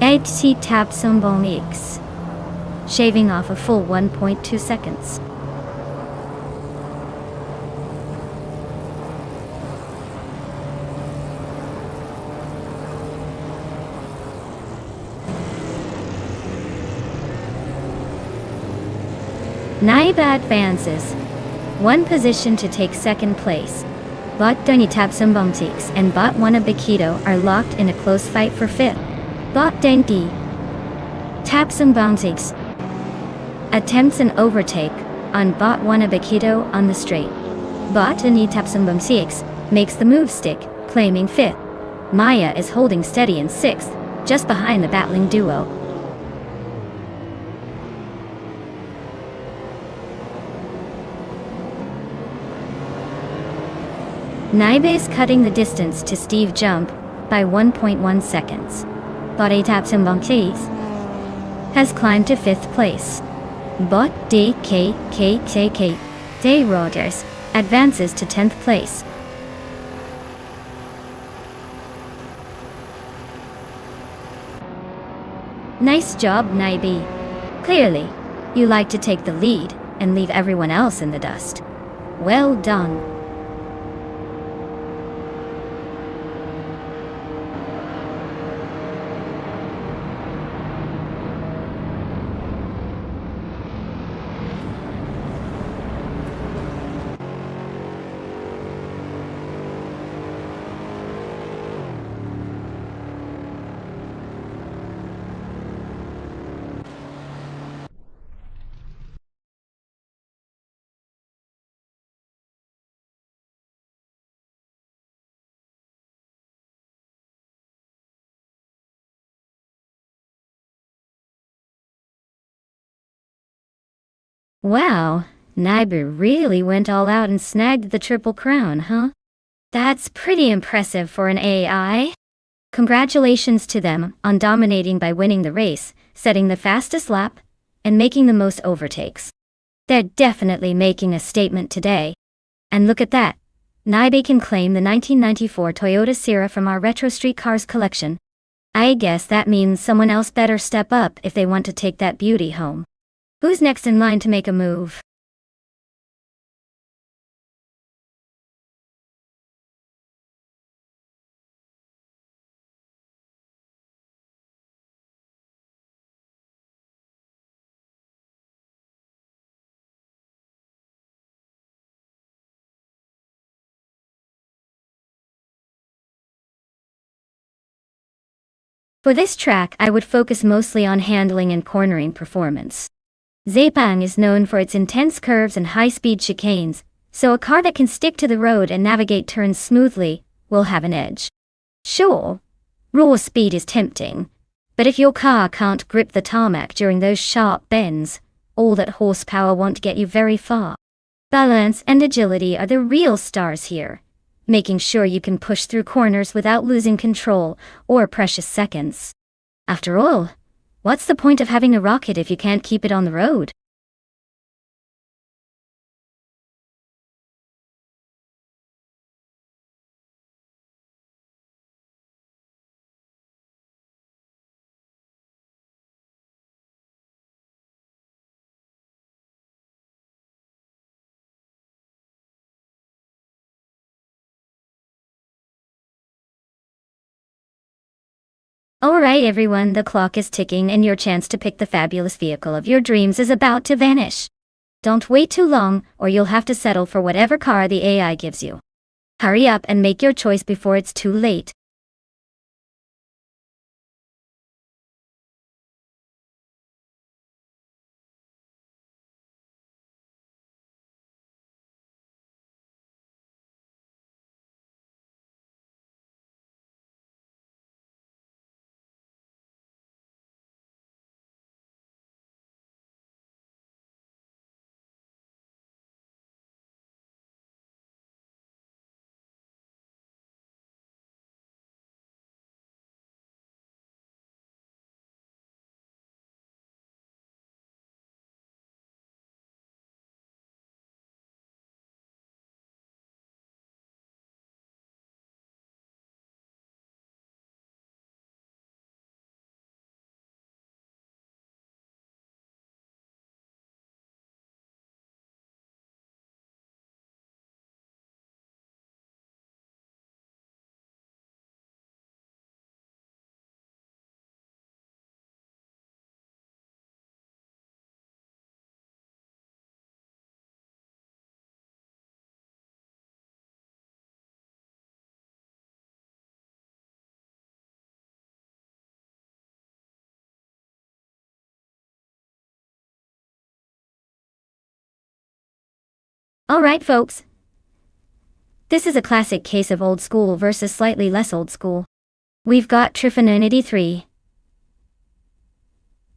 HC Tapsumbong X, shaving off a full 1.2 seconds. Naiba advances 1 position to take 2nd place. Bot Doni Tapsumbongtix and Bot Wanabakito are locked in a close fight for 5th. Bot Denti Tapsumbongtix attempts an overtake on bot 1 Abakito on the straight. Bot Anitapsumbum 6 makes the move stick, claiming 5th. Maya is holding steady in 6th, just behind the battling duo. Naibe is cutting the distance to Steve Jump by 1.1 seconds. Bot Atapsumbum 6 has climbed to 5th place. Bot DKKKK Day Roders advances to 10th place. Nice job, Naibe. Clearly, you like to take the lead and leave everyone else in the dust. Well done. Wow, Naibe really went all out and snagged the Triple Crown, huh? That's pretty impressive for an AI. Congratulations to them on dominating by winning the race, setting the fastest lap, and making the most overtakes. They're definitely making a statement today. And look at that. Naibe can claim the 1994 Toyota Sierra from our Retro Street Cars collection. I guess that means someone else better step up if they want to take that beauty home. Who's next in line to make a move? For this track, I would focus mostly on handling and cornering performance. Zepang is known for its intense curves and high-speed chicanes, so a car that can stick to the road and navigate turns smoothly will have an edge. Sure, raw speed is tempting, but if your car can't grip the tarmac during those sharp bends, all that horsepower won't get you very far. Balance and agility are the real stars here, making sure you can push through corners without losing control or precious seconds. After all, what's the point of having a rocket if you can't keep it on the road? Alright everyone, the clock is ticking and your chance to pick the fabulous vehicle of your dreams is about to vanish. Don't wait too long, or you'll have to settle for whatever car the AI gives you. Hurry up and make your choice before it's too late. Alright folks. This is a classic case of old school versus slightly less old school. We've got Trifinity 3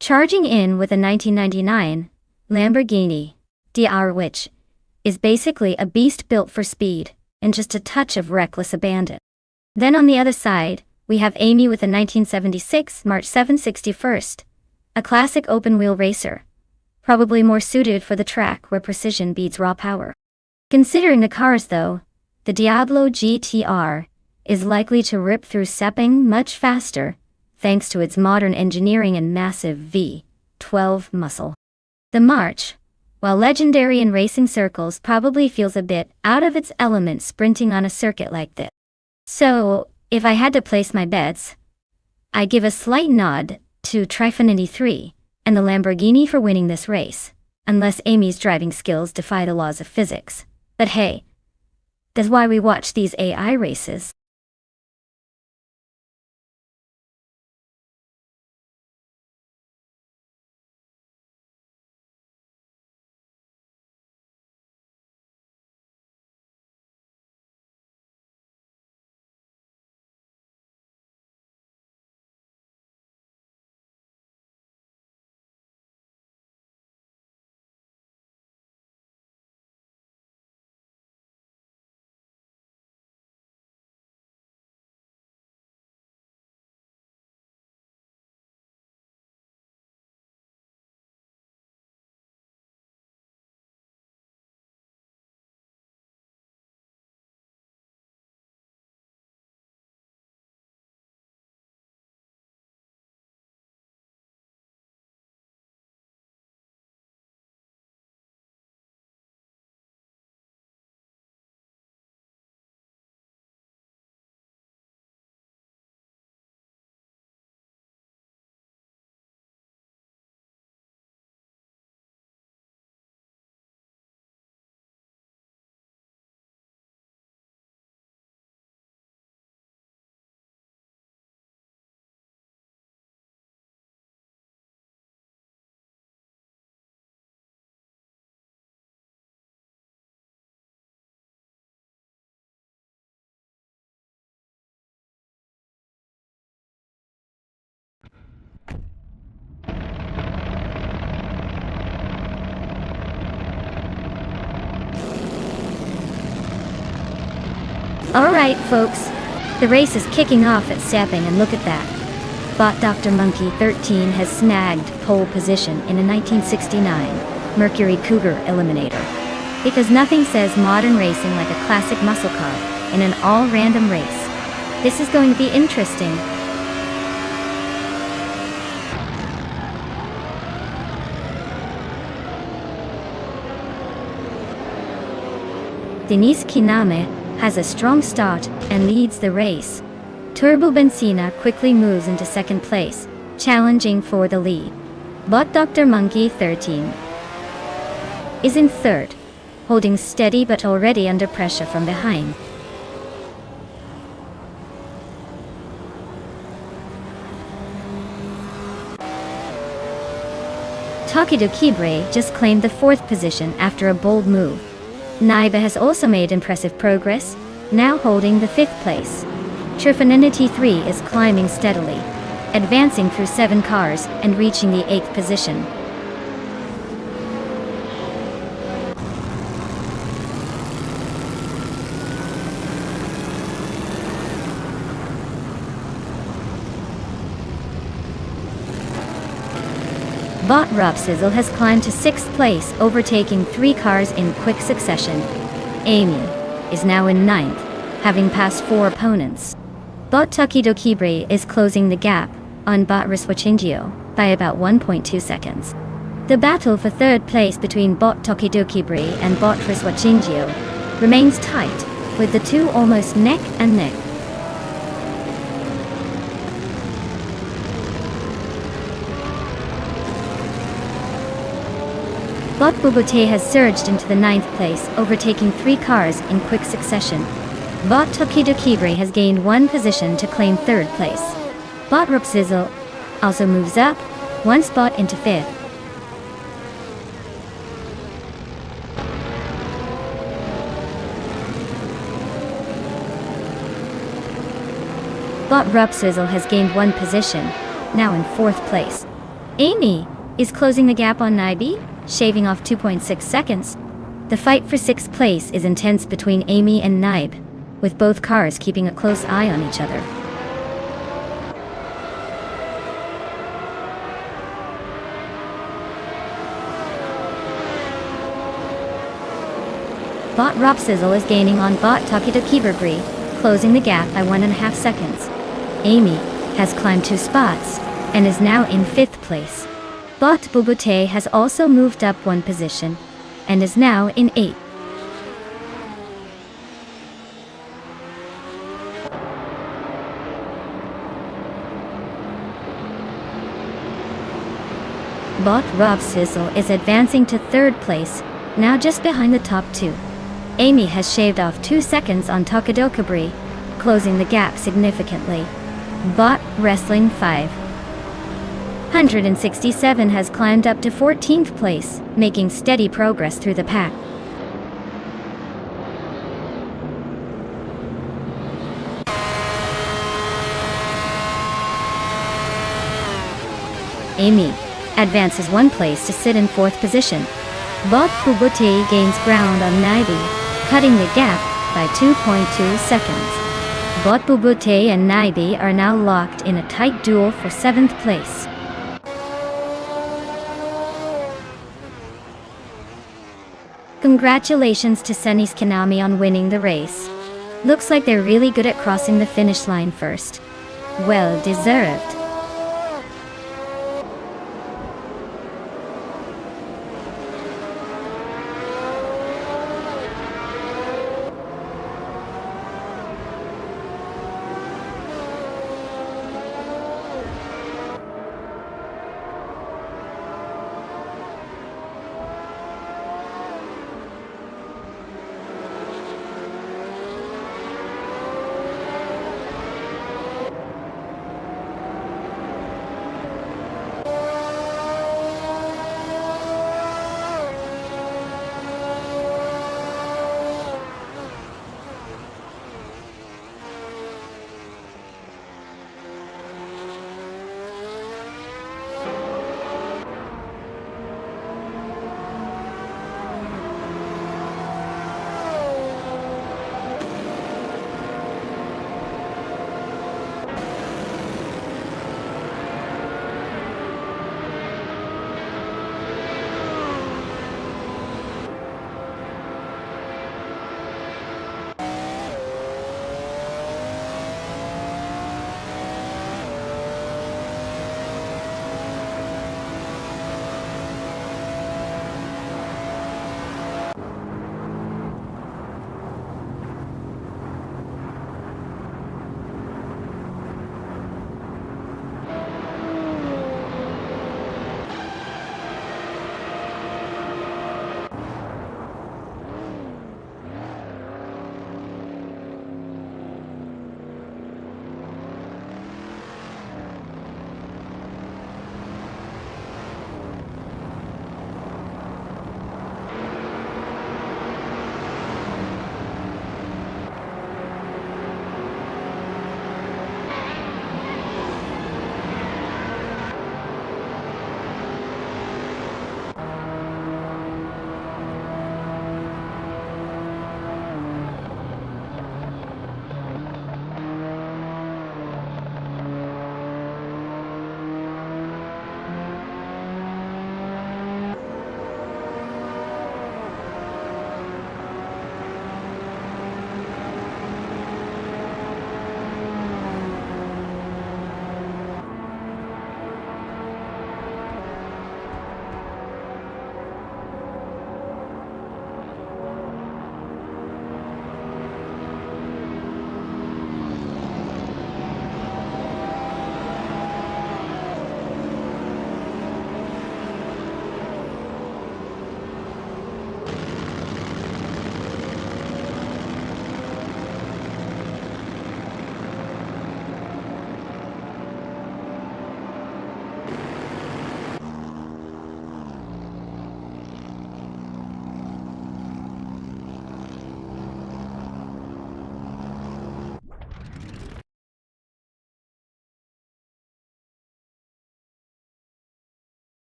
charging in with a 1999 Lamborghini DR, which is basically a beast built for speed and just a touch of reckless abandon. Then on the other side, we have Amy with a 1976 March 761st, a classic open-wheel racer, probably more suited for the track where precision beats raw power. Considering the cars though, the Diablo GTR is likely to rip through Sepang much faster, thanks to its modern engineering and massive V12 muscle. The March, while legendary in racing circles, probably feels a bit out of its element sprinting on a circuit like this. So, if I had to place my bets, I give a slight nod to Trifinity 3 and the Lamborghini for winning this race, unless Amy's driving skills defy the laws of physics. But hey, that's why we watch these AI races. Alright folks, the race is kicking off at Sepang, and look at that. Bot Dr. Monkey 13 has snagged pole position in a 1969 Mercury Cougar Eliminator. Because nothing says modern racing like a classic muscle car in an all-random race. This is going to be interesting. Denise Kiname has a strong start and leads the race. Turbo Benzina quickly moves into second place, challenging for the lead. But Dr. Monkey 13 is in third, holding steady but already under pressure from behind. Takido Kibre just claimed the fourth position after a bold move. Naiba has also made impressive progress, now holding the fifth place. Trifinity 3 is climbing steadily, advancing through 7 cars and reaching the 8th position. Bot Sizzle has climbed to 6th place, overtaking 3 cars in quick succession. Amy is now in 9th, having passed 4 opponents. Bot Takido Kibre is closing the gap on Bot Riswachingio by about 1.2 seconds. The battle for 3rd place between Bot Takido Kibre and Bot Riswachingio remains tight, with the two almost neck and neck. Bot Bubute has surged into the 9th place, overtaking 3 cars in quick succession. Bot Takido Kibre has gained 1 position to claim 3rd place. Bot Rupsizzle also moves up 1 spot into 5th. Bot Rupsizzle has gained 1 position, now in 4th place. Amy is closing the gap on Nibe, shaving off 2.6 seconds. The fight for 6th place is intense between Amy and Nibe, with both cars keeping a close eye on each other. Bot Rupsizzle is gaining on Bot Takitakibirgri, closing the gap by 1.5 seconds. Amy has climbed 2 spots and is now in 5th place. Bot Bubute has also moved up 1 position and is now in 8th. Bot Rupsizzle is advancing to 3rd place, now just behind the top 2. Amy has shaved off 2 seconds on Takadokabri, closing the gap significantly. Bot Wrestling 567 has climbed up to 14th place, making steady progress through the pack. Amy advances 1 place to sit in 4th position. Bot Bubute gains ground on Nibe, cutting the gap by 2.2 seconds. Bot Bubute and Nibe are now locked in a tight duel for 7th place. Congratulations to Sunny's Kanami on winning the race. Looks like they're really good at crossing the finish line first. Well deserved.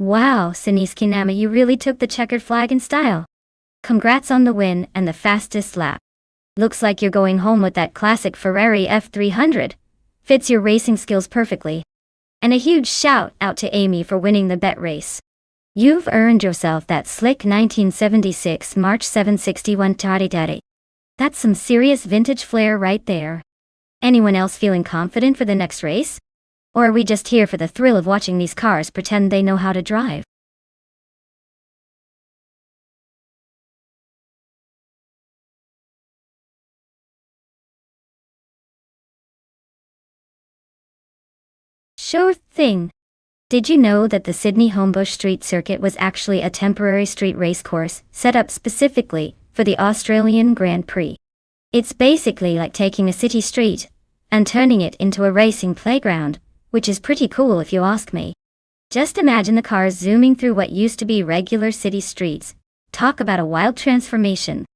Wow, Siniski Nama, you really took the checkered flag in style. Congrats on the win and the fastest lap. Looks like you're going home with that classic Ferrari F300. Fits your racing skills perfectly. And a huge shout out to Amy for winning the bet race. You've earned yourself that slick 1976 March 761 Toddy Daddy. That's some serious vintage flair right there. Anyone else feeling confident for the next race? Or are we just here for the thrill of watching these cars pretend they know how to drive? Sure thing. Did you know that the Sydney Homebush Street Circuit was actually a temporary street race course set up specifically for the Australian Grand Prix? It's basically like taking a city street and turning it into a racing playground, which is pretty cool if you ask me. Just imagine the cars zooming through what used to be regular city streets. Talk about a wild transformation.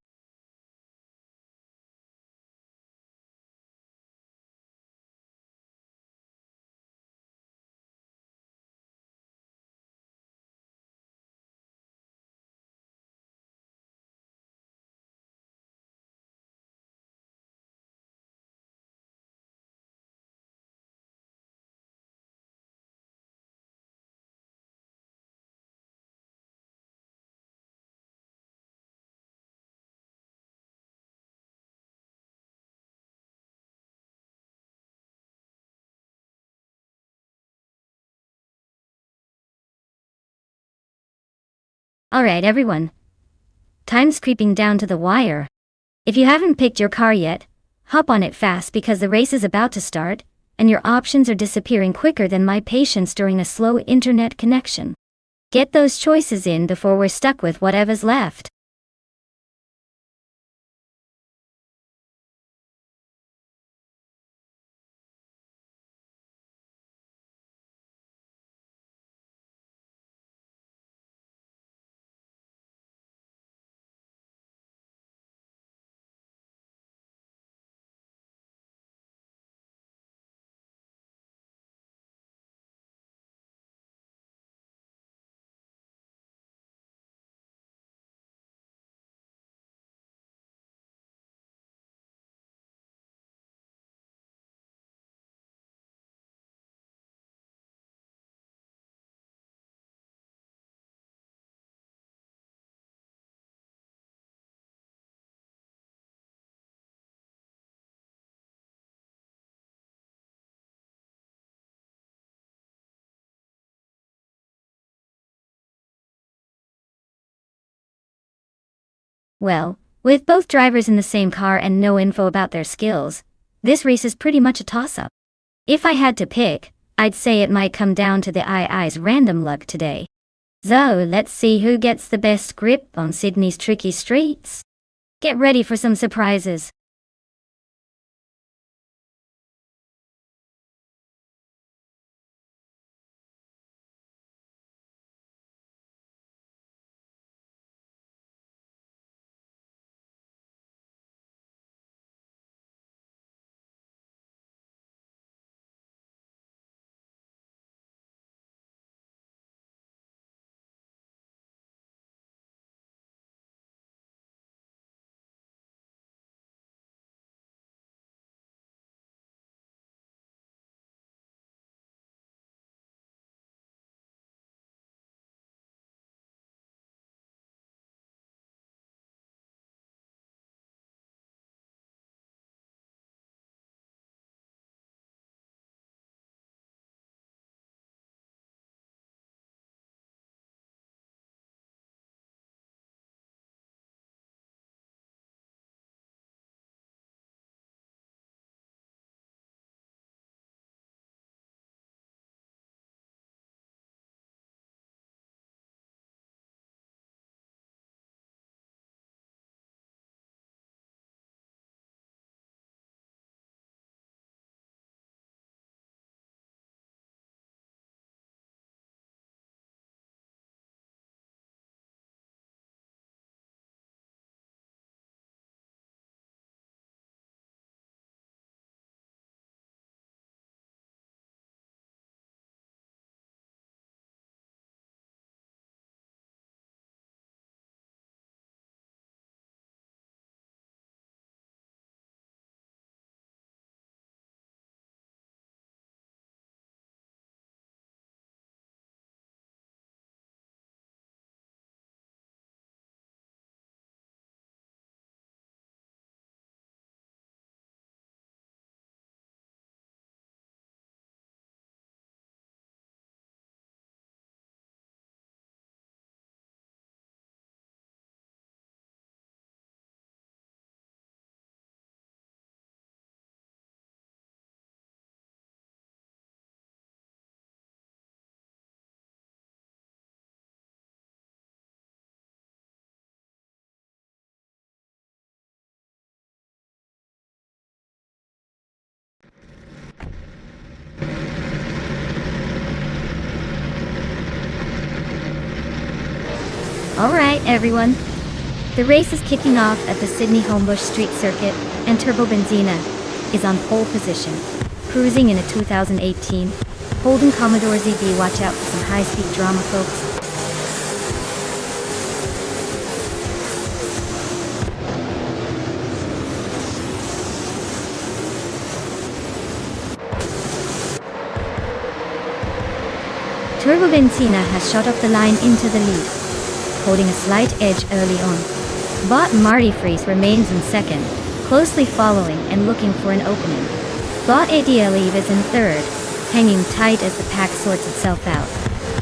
Alright everyone. Time's creeping down to the wire. If you haven't picked your car yet, hop on it fast because the race is about to start, and your options are disappearing quicker than my patience during a slow internet connection. Get those choices in before we're stuck with whatever's left. Well, with both drivers in the same car and no info about their skills, this race is pretty much a toss-up. If I had to pick, I'd say it might come down to the II's random luck today. So let's see who gets the best grip on Sydney's tricky streets. Get ready for some surprises. Alright, everyone. The race is kicking off at the Sydney Homebush Street Circuit, and Turbo Benzina is on pole position, cruising in a 2018 Holden Commodore ZB. Watch out for some high-speed drama, folks. Turbo Benzina has shot up the line into the lead, holding a slight edge early on. Bot Marty Freeze remains in second, closely following and looking for an opening. Bot ADLEVE is in third, hanging tight as the pack sorts itself out.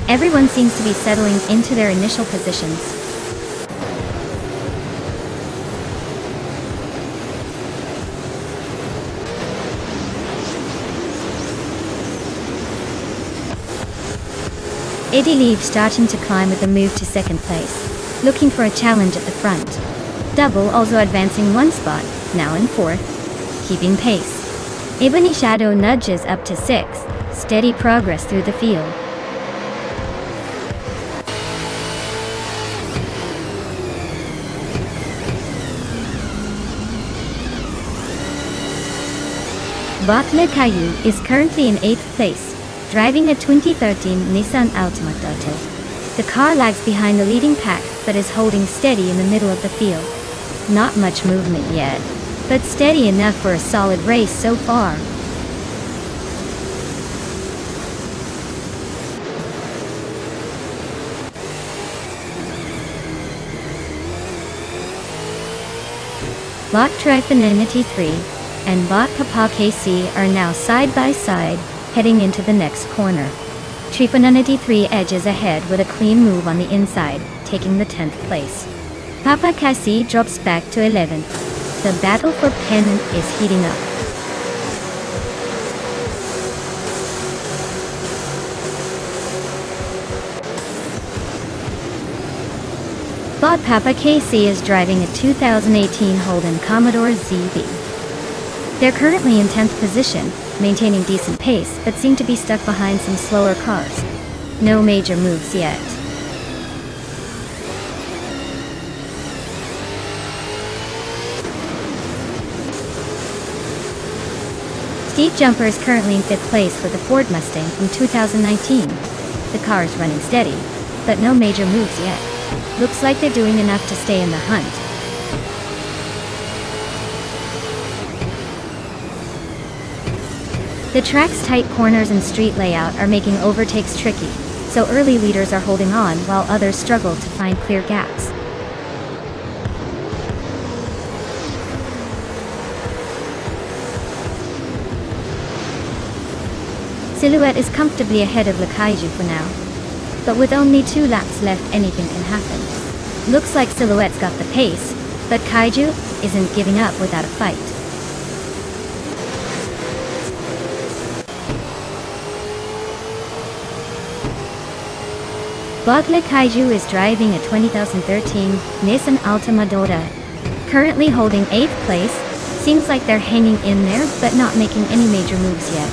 Everyone seems to be settling into their initial positions. ADLEVE starting to climb with a move to second place, looking for a challenge at the front. Double also advancing one spot, now in fourth, keeping pace. Ebony Shadow nudges up to sixth, steady progress through the field. Botle Caillou is currently in 8th place, driving a 2013 Nissan Altima Doto. The car lags behind the leading pack, but is holding steady in the middle of the field. Not much movement yet, but steady enough for a solid race so far. Bot Trifinity 3 and Bot Papa KC are now side by side, heading into the next corner. Trifinity 3 edges ahead with a clean move on the inside, taking the 10th place. Papa KC drops back to 11th. The battle for pennant is heating up. Bot Papa KC is driving a 2018 Holden Commodore ZB. They're currently in 10th position, maintaining decent pace, but seem to be stuck behind some slower cars. No major moves yet. Steve Jumper is currently in 5th place with a Ford Mustang from 2019. The car is running steady, but no major moves yet. Looks like they're doing enough to stay in the hunt. The track's tight corners and street layout are making overtakes tricky, so early leaders are holding on while others struggle to find clear gaps. Silhouette is comfortably ahead of Le Kaiju for now, but with only 2 laps left, anything can happen. Looks like Silhouette's got the pace, but Kaiju isn't giving up without a fight. Botle Kaiju is driving a 2013 Nissan Altima Dota, currently holding 8th place. Seems like they're hanging in there, but not making any major moves yet.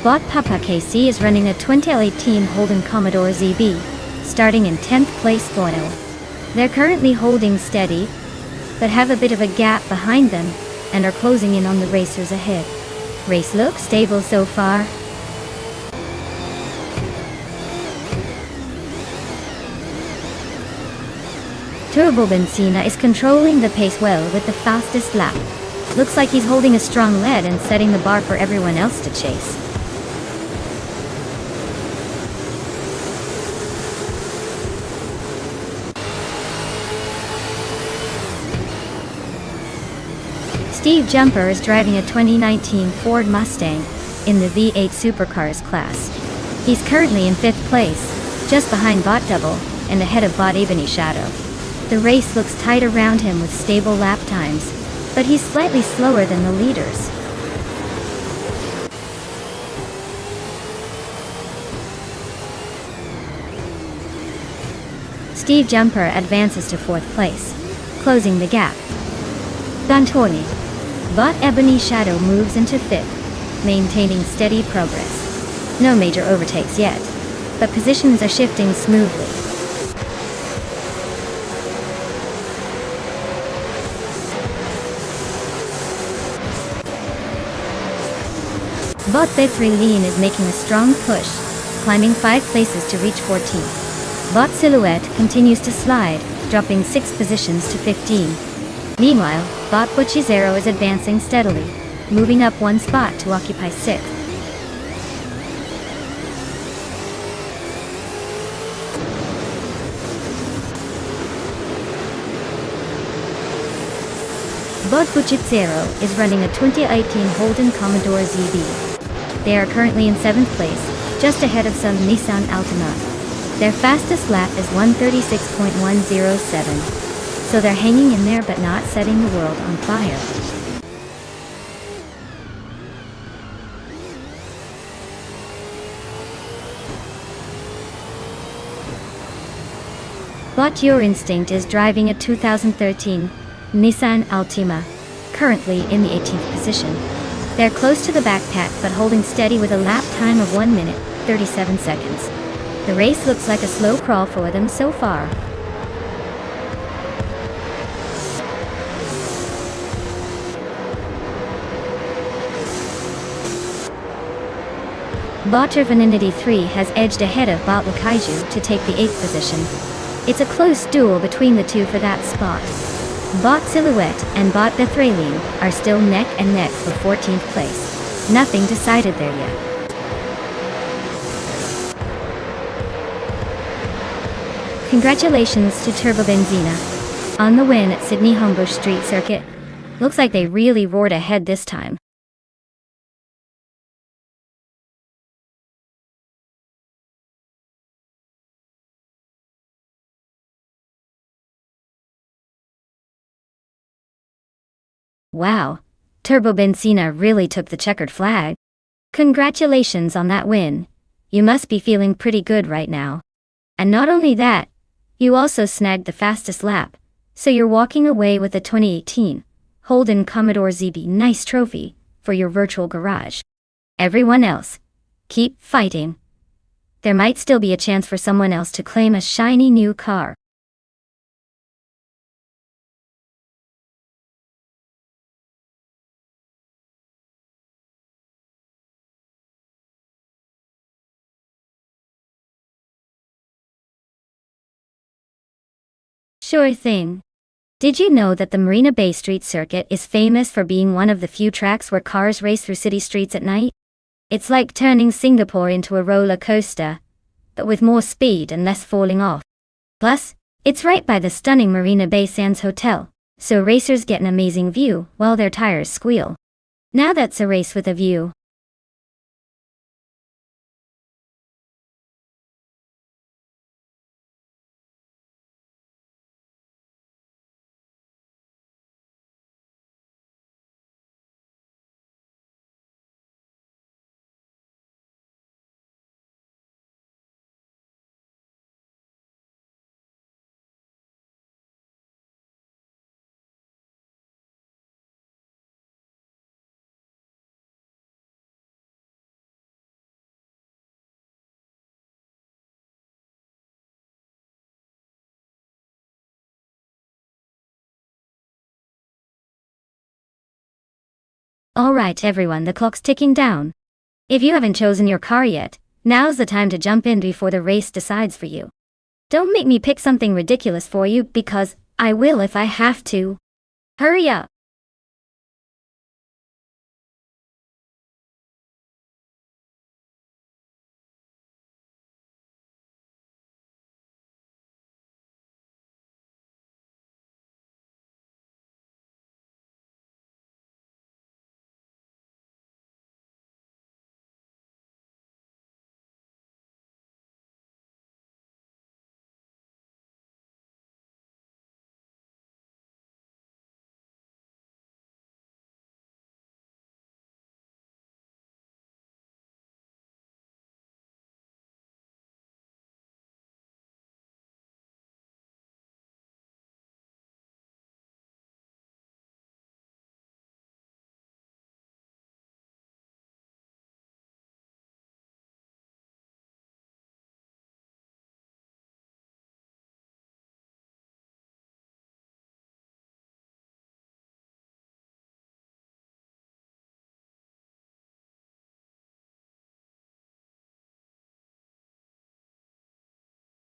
Bot Papa KC is running a 2018 Holden Commodore ZB, starting in 10th place photo. They're currently holding steady, but have a bit of a gap behind them, and are closing in on the racers ahead. Race looks stable so far. Turbo Benzina is controlling the pace well with the fastest lap. Looks like he's holding a strong lead and setting the bar for everyone else to chase. Steve Jumper is driving a 2019 Ford Mustang in the V8 Supercars class. He's currently in 5th place, just behind Bot Double and ahead of Bot Ebony Shadow. The race looks tight around him with stable lap times, but he's slightly slower than the leaders. Steve Jumper advances to 4th place, closing the gap. Dantoni Bot Ebony Shadow moves into 5th, maintaining steady progress. No major overtakes yet, but positions are shifting smoothly. Bot Bethreline is making a strong push, climbing 5 places to reach 14th. Bot Silhouette continues to slide, dropping 6 positions to 15. Meanwhile, Bot Butchizero is advancing steadily, moving up 1 spot to occupy 6th. Bot Butchizero is running a 2018 Holden Commodore ZB. They are currently in 7th place, just ahead of some Nissan Altima. Their fastest lap is 1:36.107, so they're hanging in there but not setting the world on fire. Bot Your Instinct is driving a 2013 Nissan Altima, currently in the 18th position. They're close to the backpack but holding steady with a lap time of 1 minute, 37 seconds. The race looks like a slow crawl for them so far. Bot Infinity 3 has edged ahead of Bot Kaiju to take the 8th position. It's a close duel between the two for that spot. Bot Silhouette and Bot Bethraline are still neck and neck for 14th place. Nothing decided there yet. Congratulations to Turbo Benzina on the win at Sydney Homebush Street Circuit. Looks like they really roared ahead this time. Wow, Turbo Benzina really took the checkered flag. Congratulations on that win. You must be feeling pretty good right now. And not only that, you also snagged the fastest lap, so you're walking away with the 2018 Holden Commodore ZB nice trophy for your virtual garage. Everyone else, keep fighting. There might still be a chance for someone else to claim a shiny new car. Sure thing. Did you know that the Marina Bay Street Circuit is famous for being one of the few tracks where cars race through city streets at night? It's like turning Singapore into a roller coaster, but with more speed and less falling off. Plus, it's right by the stunning Marina Bay Sands Hotel, so racers get an amazing view while their tires squeal. Now that's a race with a view. Alright everyone, the clock's ticking down. If you haven't chosen your car yet, now's the time to jump in before the race decides for you. Don't make me pick something ridiculous for you because I will if I have to. Hurry up!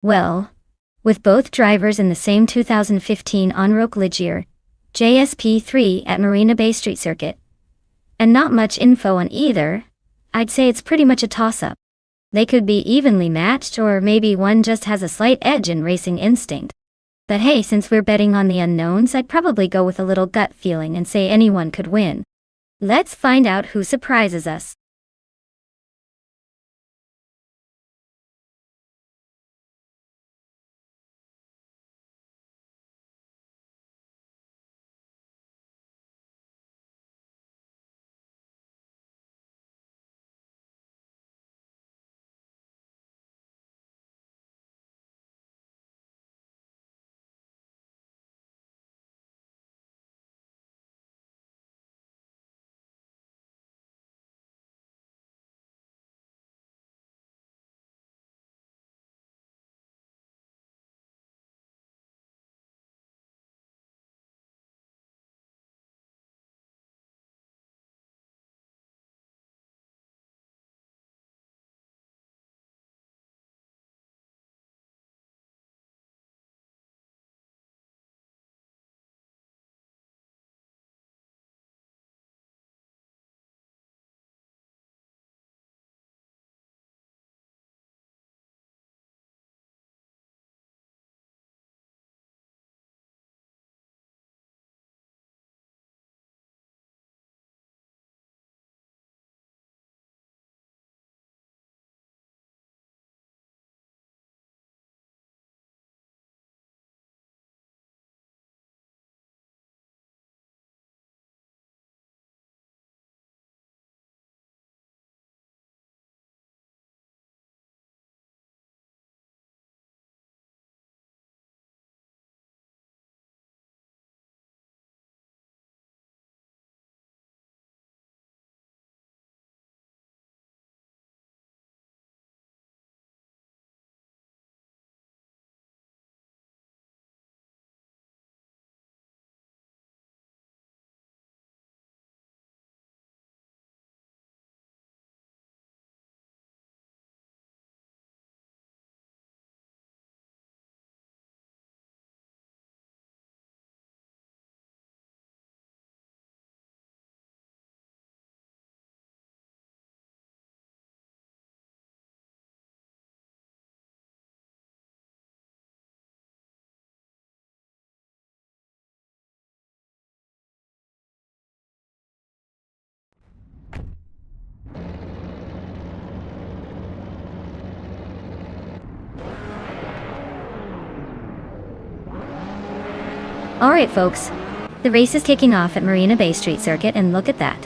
Well, with both drivers in the same 2015 Enroque Ligier JSP3 at Marina Bay Street Circuit, and not much info on either, I'd say it's pretty much a toss-up. They could be evenly matched, or maybe one just has a slight edge in racing instinct. But hey, since we're betting on the unknowns, I'd probably go with a little gut feeling and say anyone could win. Let's find out who surprises us. Alright folks, the race is kicking off at Marina Bay Street Circuit, and look at that.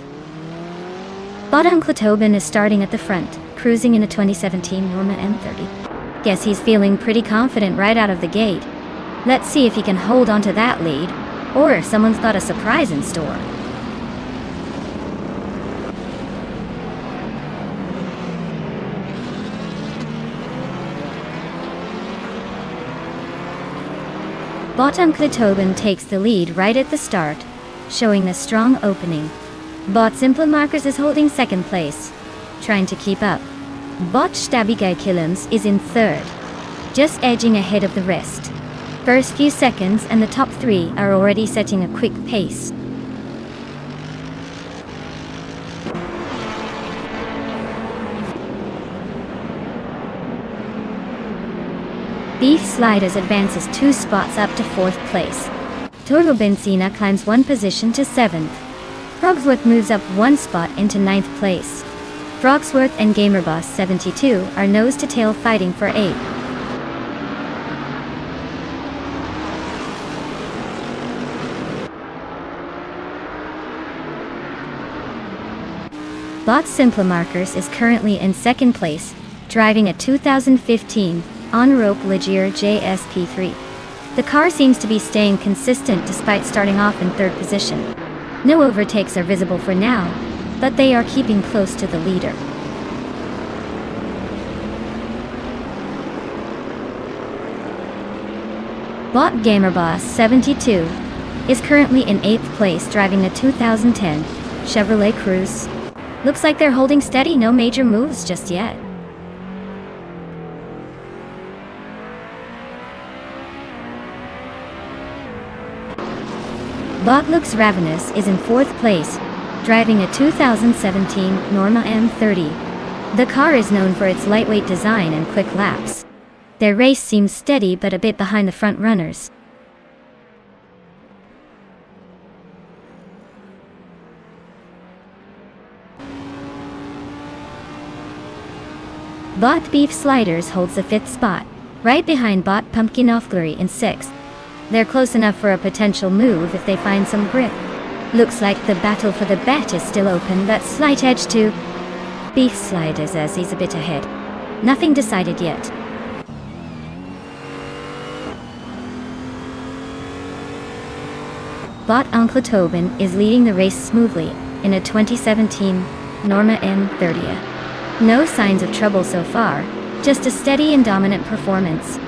Bottom Tobin is starting at the front, cruising in a 2017 Norma M30. Guess he's feeling pretty confident right out of the gate. Let's see if he can hold on to that lead, or if someone's got a surprise in store. Bottom Tobin takes the lead right at the start, showing a strong opening. Bot Simplemarkers is holding second place, trying to keep up. Bot Stabigai Killams is in third, just edging ahead of the rest. First few seconds and the top three are already setting a quick pace. Beef Sliders advances 2 spots up to 4th place. Turbo Benzina climbs 1 position to 7th. Frogsworth moves up 1 spot into 9th place. Frogsworth and Gamerboss 72 are nose-to-tail fighting for 8th. Bot Simplemarkers is currently in 2nd place, driving a 2015 Enroque Ligier JSP3. The car seems to be staying consistent despite starting off in 3rd position. No overtakes are visible for now, but they are keeping close to the leader. Bot Gamerboss 72 is currently in 8th place, driving a 2010 Chevrolet Cruze. Looks like they're holding steady, no major moves just yet. Bot Looks Ravenous is in 4th place, driving a 2017 Norma M30. The car is known for its lightweight design and quick laps. Their race seems steady but a bit behind the front runners. Bot Beef Sliders holds the 5th spot, right behind Bot Pumpkin Offglory in 6th. They're close enough for a potential move if they find some grip. Looks like the battle for the bet is still open, but slight edge to Beef Sliders as he's a bit ahead. Nothing decided yet. Bot Uncle Tobin is leading the race smoothly in a 2017 Norma M30. No signs of trouble so far, just a steady and dominant performance.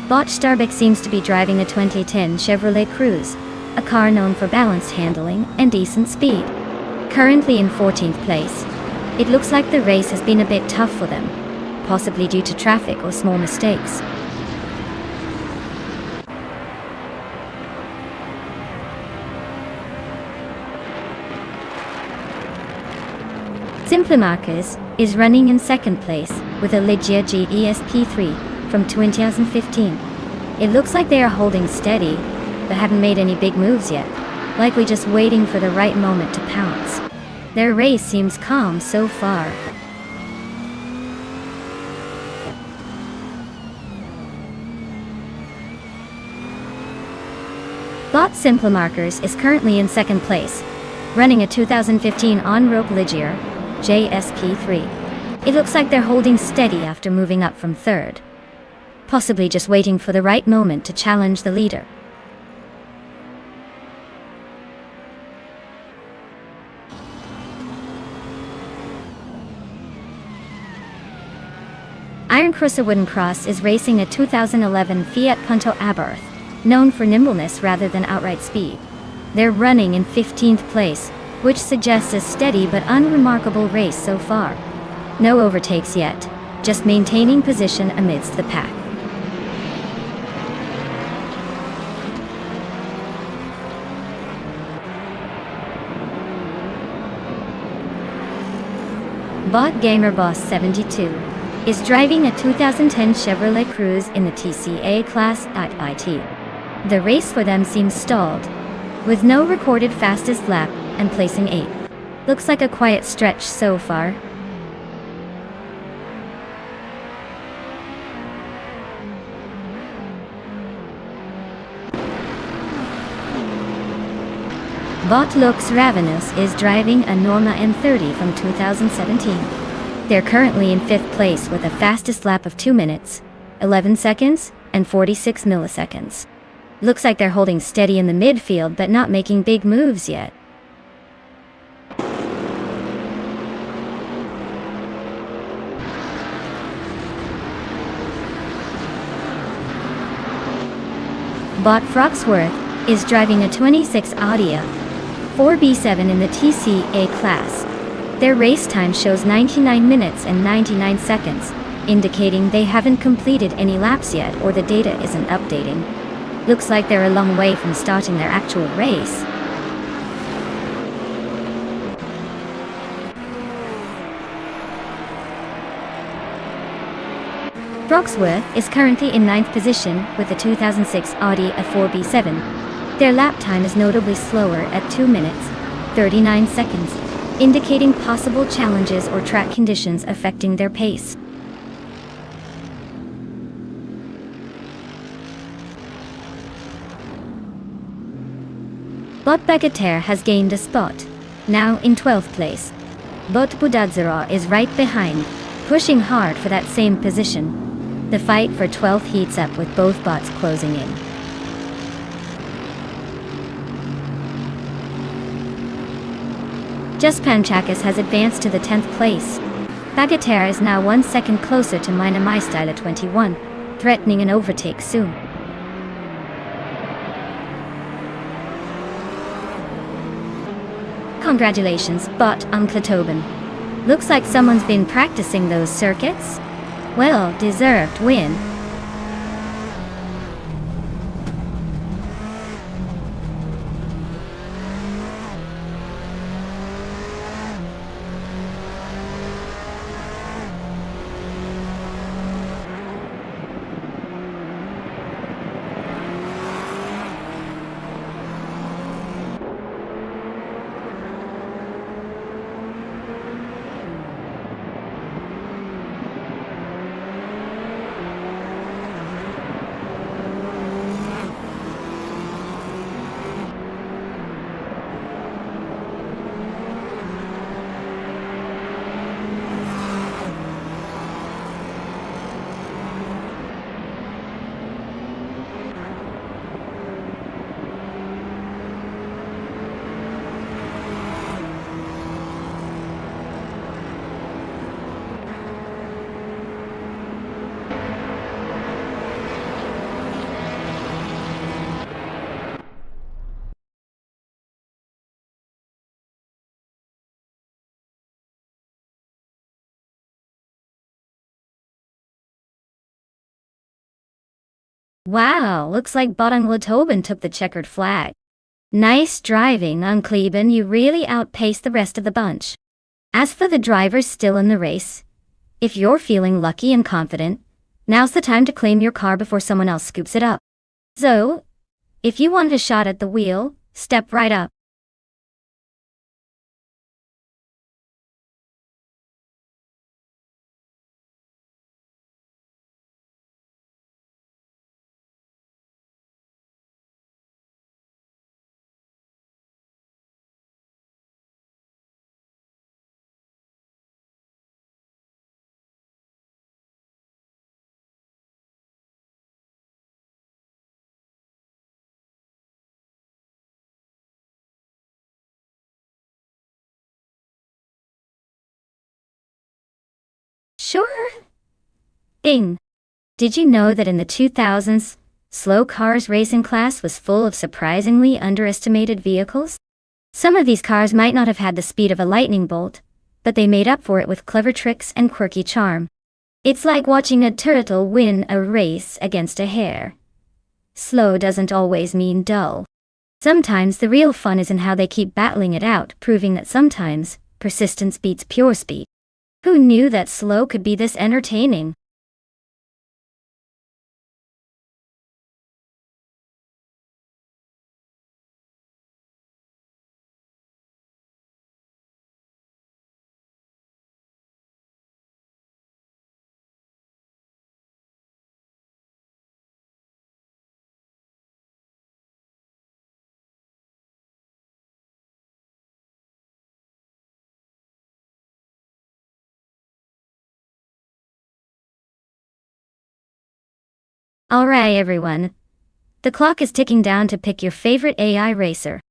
Bot Starbuck seems to be driving a 2010 Chevrolet Cruze, a car known for balanced handling and decent speed. Currently in 14th place, it looks like the race has been a bit tough for them, possibly due to traffic or small mistakes. Simplimarkers is running in 2nd place with a Ligia GESP3 from 2015. It looks like they are holding steady, but haven't made any big moves yet, likely just waiting for the right moment to pounce. Their race seems calm so far. Bot Simplimarkers is currently in 2nd place, running a 2015 on-rope Ligier JSP3. It looks like they're holding steady after moving up from 3rd, possibly just waiting for the right moment to challenge the leader. Iron Crusher Wooden Cross is racing a 2011 Fiat Punto Abarth, known for nimbleness rather than outright speed. They're running in 15th place, which suggests a steady but unremarkable race so far. No overtakes yet, just maintaining position amidst the pack. Bot Gamer Boss 72 is driving a 2010 Chevrolet Cruze in the TCA class at IT. The race for them seems stalled, with no recorded fastest lap and placing 8th. Looks like a quiet stretch so far. Bot Looks Ravenous is driving a Norma M30 from 2017. They're currently in 5th place with a fastest lap of 2 minutes, 11 seconds, and 46 milliseconds. Looks like they're holding steady in the midfield but not making big moves yet. Bot Froxworth is driving a 26 Audi 4B7 in the TCA class. Their race time shows 99 minutes and 99 seconds, indicating they haven't completed any laps yet or the data isn't updating. Looks like they're a long way from starting their actual race. Froxworth is currently in 9th position with the 2006 Audi A4B7. Their lap time is notably slower at 2 minutes, 39 seconds, indicating possible challenges or track conditions affecting their pace. Bot Bagatelle has gained a spot, now in 12th place. Bot Budadzera is right behind, pushing hard for that same position. The fight for 12th heats up with both bots closing in. Just Panchakis has advanced to the 10th place. Bagatelle is now 1 second closer to Mina Mystyle 21, threatening an overtake soon. Congratulations, Bot Uncle Tobin. Looks like someone's been practicing those circuits. Well, deserved win. Wow, looks like Bottom Tobin took the checkered flag. Nice driving, Unkleben, you really outpaced the rest of the bunch. As for the drivers still in the race, if you're feeling lucky and confident, now's the time to claim your car before someone else scoops it up. So, if you want a shot at the wheel, step right up. Sure. Ding. Did you know that in the 2000s, slow cars racing class was full of surprisingly underestimated vehicles? Some of these cars might not have had the speed of a lightning bolt, but they made up for it with clever tricks and quirky charm. It's like watching a turtle win a race against a hare. Slow doesn't always mean dull. Sometimes the real fun is in how they keep battling it out, proving that sometimes persistence beats pure speed. Who knew that slow could be this entertaining? Alright everyone. The clock is ticking down to pick your favorite AI racer.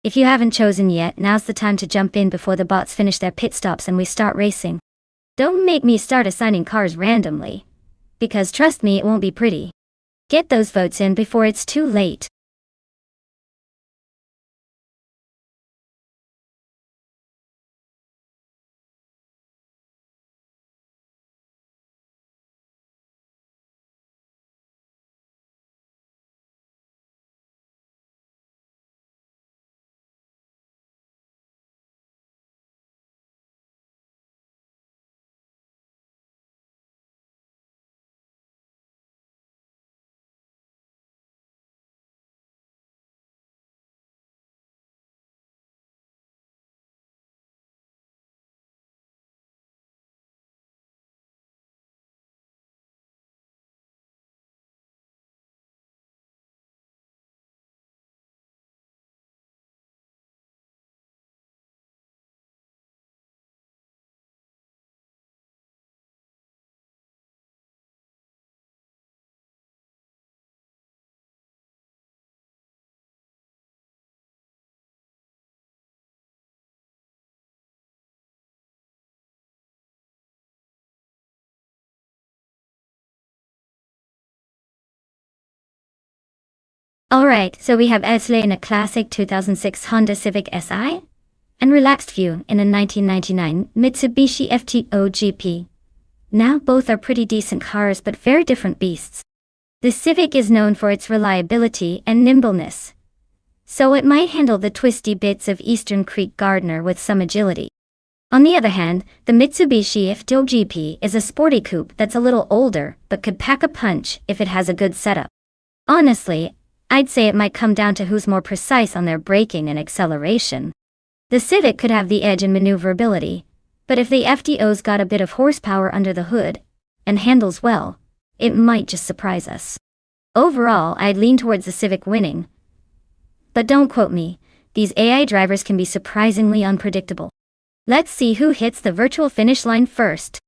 If you haven't chosen yet, now's the time to jump in before the bots finish their pit stops and we start racing. Don't make me start assigning cars randomly. Because trust me, it won't be pretty. Get those votes in before it's too late. Alright, so we have Esle in a classic 2006 Honda Civic Si. and relaxed view in a 1999 Mitsubishi FTO GP. Now both are pretty decent cars but very different beasts. The Civic is known for its reliability and nimbleness, so it might handle the twisty bits of Eastern Creek Gardner with some agility. On the other hand, the Mitsubishi FTO GP is a sporty coupe that's a little older but could pack a punch if it has a good setup. Honestly, I'd say it might come down to who's more precise on their braking and acceleration. The Civic could have the edge in maneuverability, but if the FTO's got a bit of horsepower under the hood and handles well, it might just surprise us. Overall, I'd lean towards the Civic winning. But don't quote me, these AI drivers can be surprisingly unpredictable. Let's see who hits the virtual finish line first.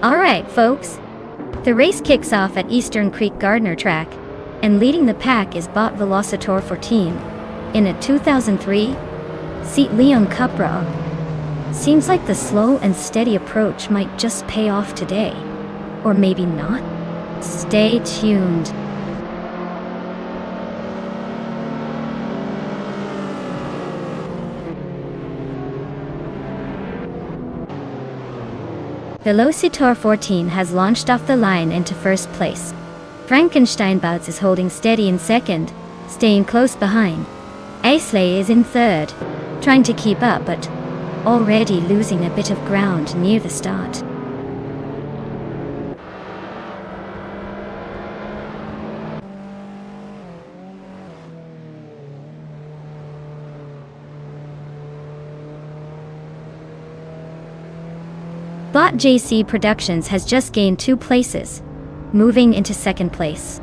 Alright folks, the race kicks off at Eastern Creek Gardner track, and leading the pack is Bot Velocitor 14, in a 2003 Seat Leon Cupra. Seems like the slow and steady approach might just pay off today, or maybe not. Stay tuned. Velocitor 14 has launched off the line into first place. Frankensteinbouts is holding steady in second, staying close behind. Aisley is in third, trying to keep up but already losing a bit of ground near the start. Bot JC Productions has just gained 2 places, moving into second place.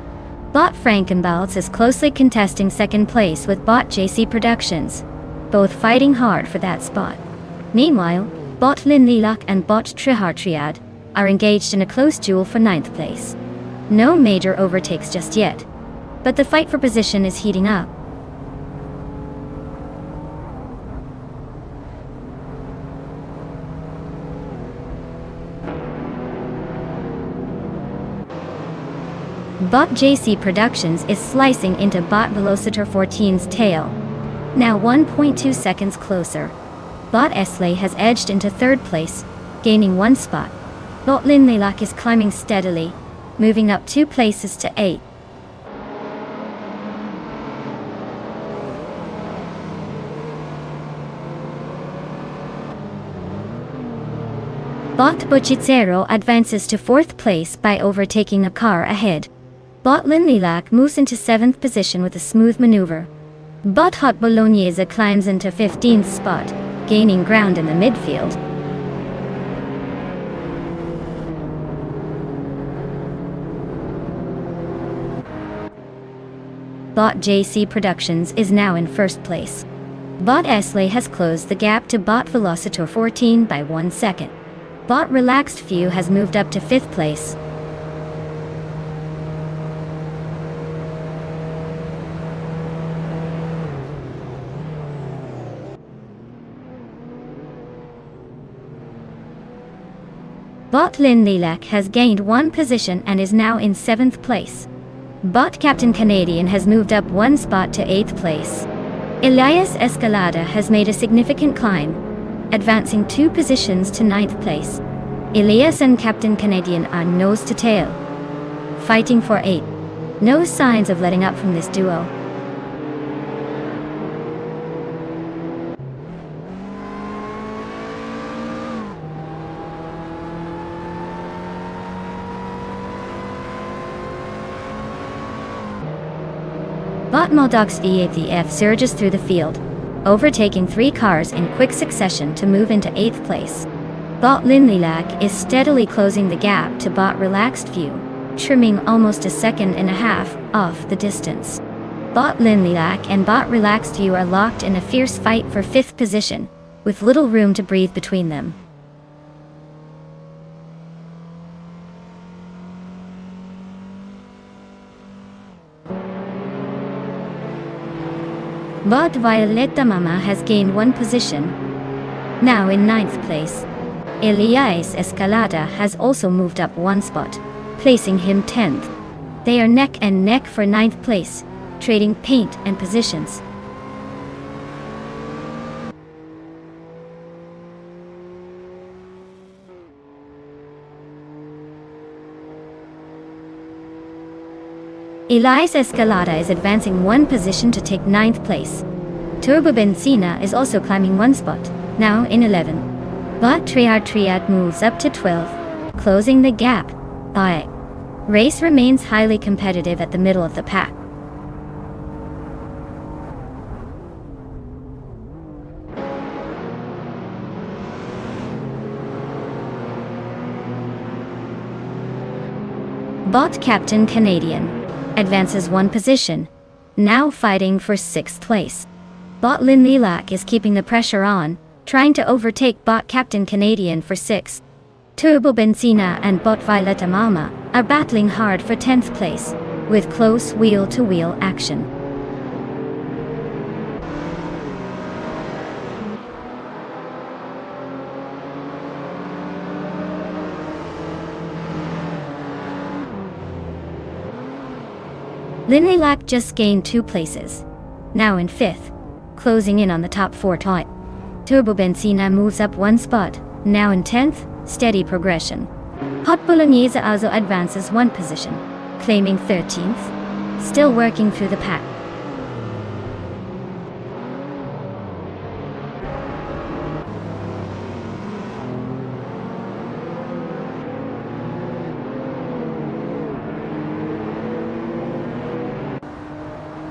Bot Frankenbalz is closely contesting second place with Bot JC Productions, both fighting hard for that spot. Meanwhile, Bot Linlilak and Bot Trihartriad are engaged in a close duel for 9th place. No major overtakes just yet, but the fight for position is heating up. Bot JC Productions is slicing into Bot Velocitor 14's tail. Now 1.2 seconds closer. Bot Esley has edged into third place, gaining 1 spot. Bot Linlilak is climbing steadily, moving up 2 places to 8. Bot Bochicero advances to 4th place by overtaking a car ahead. Bot Linlilak moves into 7th position with a smooth maneuver. Bot Hot Bolognese climbs into 15th spot, gaining ground in the midfield. Bot JC Productions is now in first place. Bot Esley has closed the gap to Bot Velocitor 14 by 1 second. Bot Relaxed Few has moved up to 5th place. Bot Lin Lilac has gained 1 position and is now in 7th place. Bot Captain Canadian has moved up 1 spot to 8th place. Elias Escalada has made a significant climb, advancing 2 positions to 9th place. Elias and Captain Canadian are nose to tail, fighting for 8. No signs of letting up from this duo. Bot Moldox EATF surges through the field, overtaking 3 cars in quick succession to move into 8th place. Bot Lin Lilac is steadily closing the gap to Bot Relaxed Few, trimming almost a second and a half off the distance. Bot Lin Lilac and Bot Relaxed Few are locked in a fierce fight for 5th position, with little room to breathe between them. Bot Violeta Mama has gained 1 position, now in 9th place. Elias Escalada has also moved up 1 spot, placing him 10th. They are neck and neck for 9th place, trading paint and positions. Elias Escalada is advancing 1 position to take 9th place. Turbo Benzina is also climbing 1 spot, now in 11th. Bot Triad moves up to 12th, closing the gap. But race remains highly competitive at the middle of the pack. Bot Captain Canadian advances 1 position, now fighting for 6th place. Bot Lin Lilac is keeping the pressure on, trying to overtake Bot Captain Canadian for 6th. Turbo Benzina and Bot Violeta Mama are battling hard for 10th place, with close wheel-to-wheel action. Lin Lilac just gained 2 places, now in 5th, closing in on the top 4 top. Turbo Benzina moves up 1 spot, now in 10th, steady progression. Hot Bolognese also advances 1 position, claiming 13th, still working through the pack.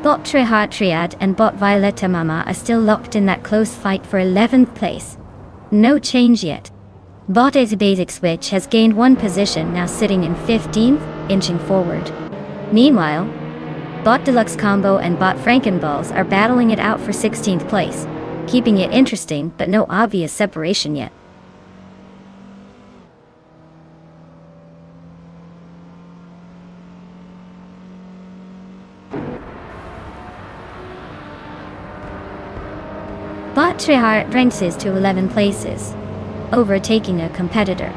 Bot Triad and Bot Violeta Mama are still locked in that close fight for 11th place. No change yet. Bot A's Basic Switch has gained 1 position, now sitting in 15th, inching forward. Meanwhile, Bot Deluxe Combo and Bot Frankenballs are battling it out for 16th place, keeping it interesting but no obvious separation yet. Bot Trihart ranks to 11 places, overtaking a competitor.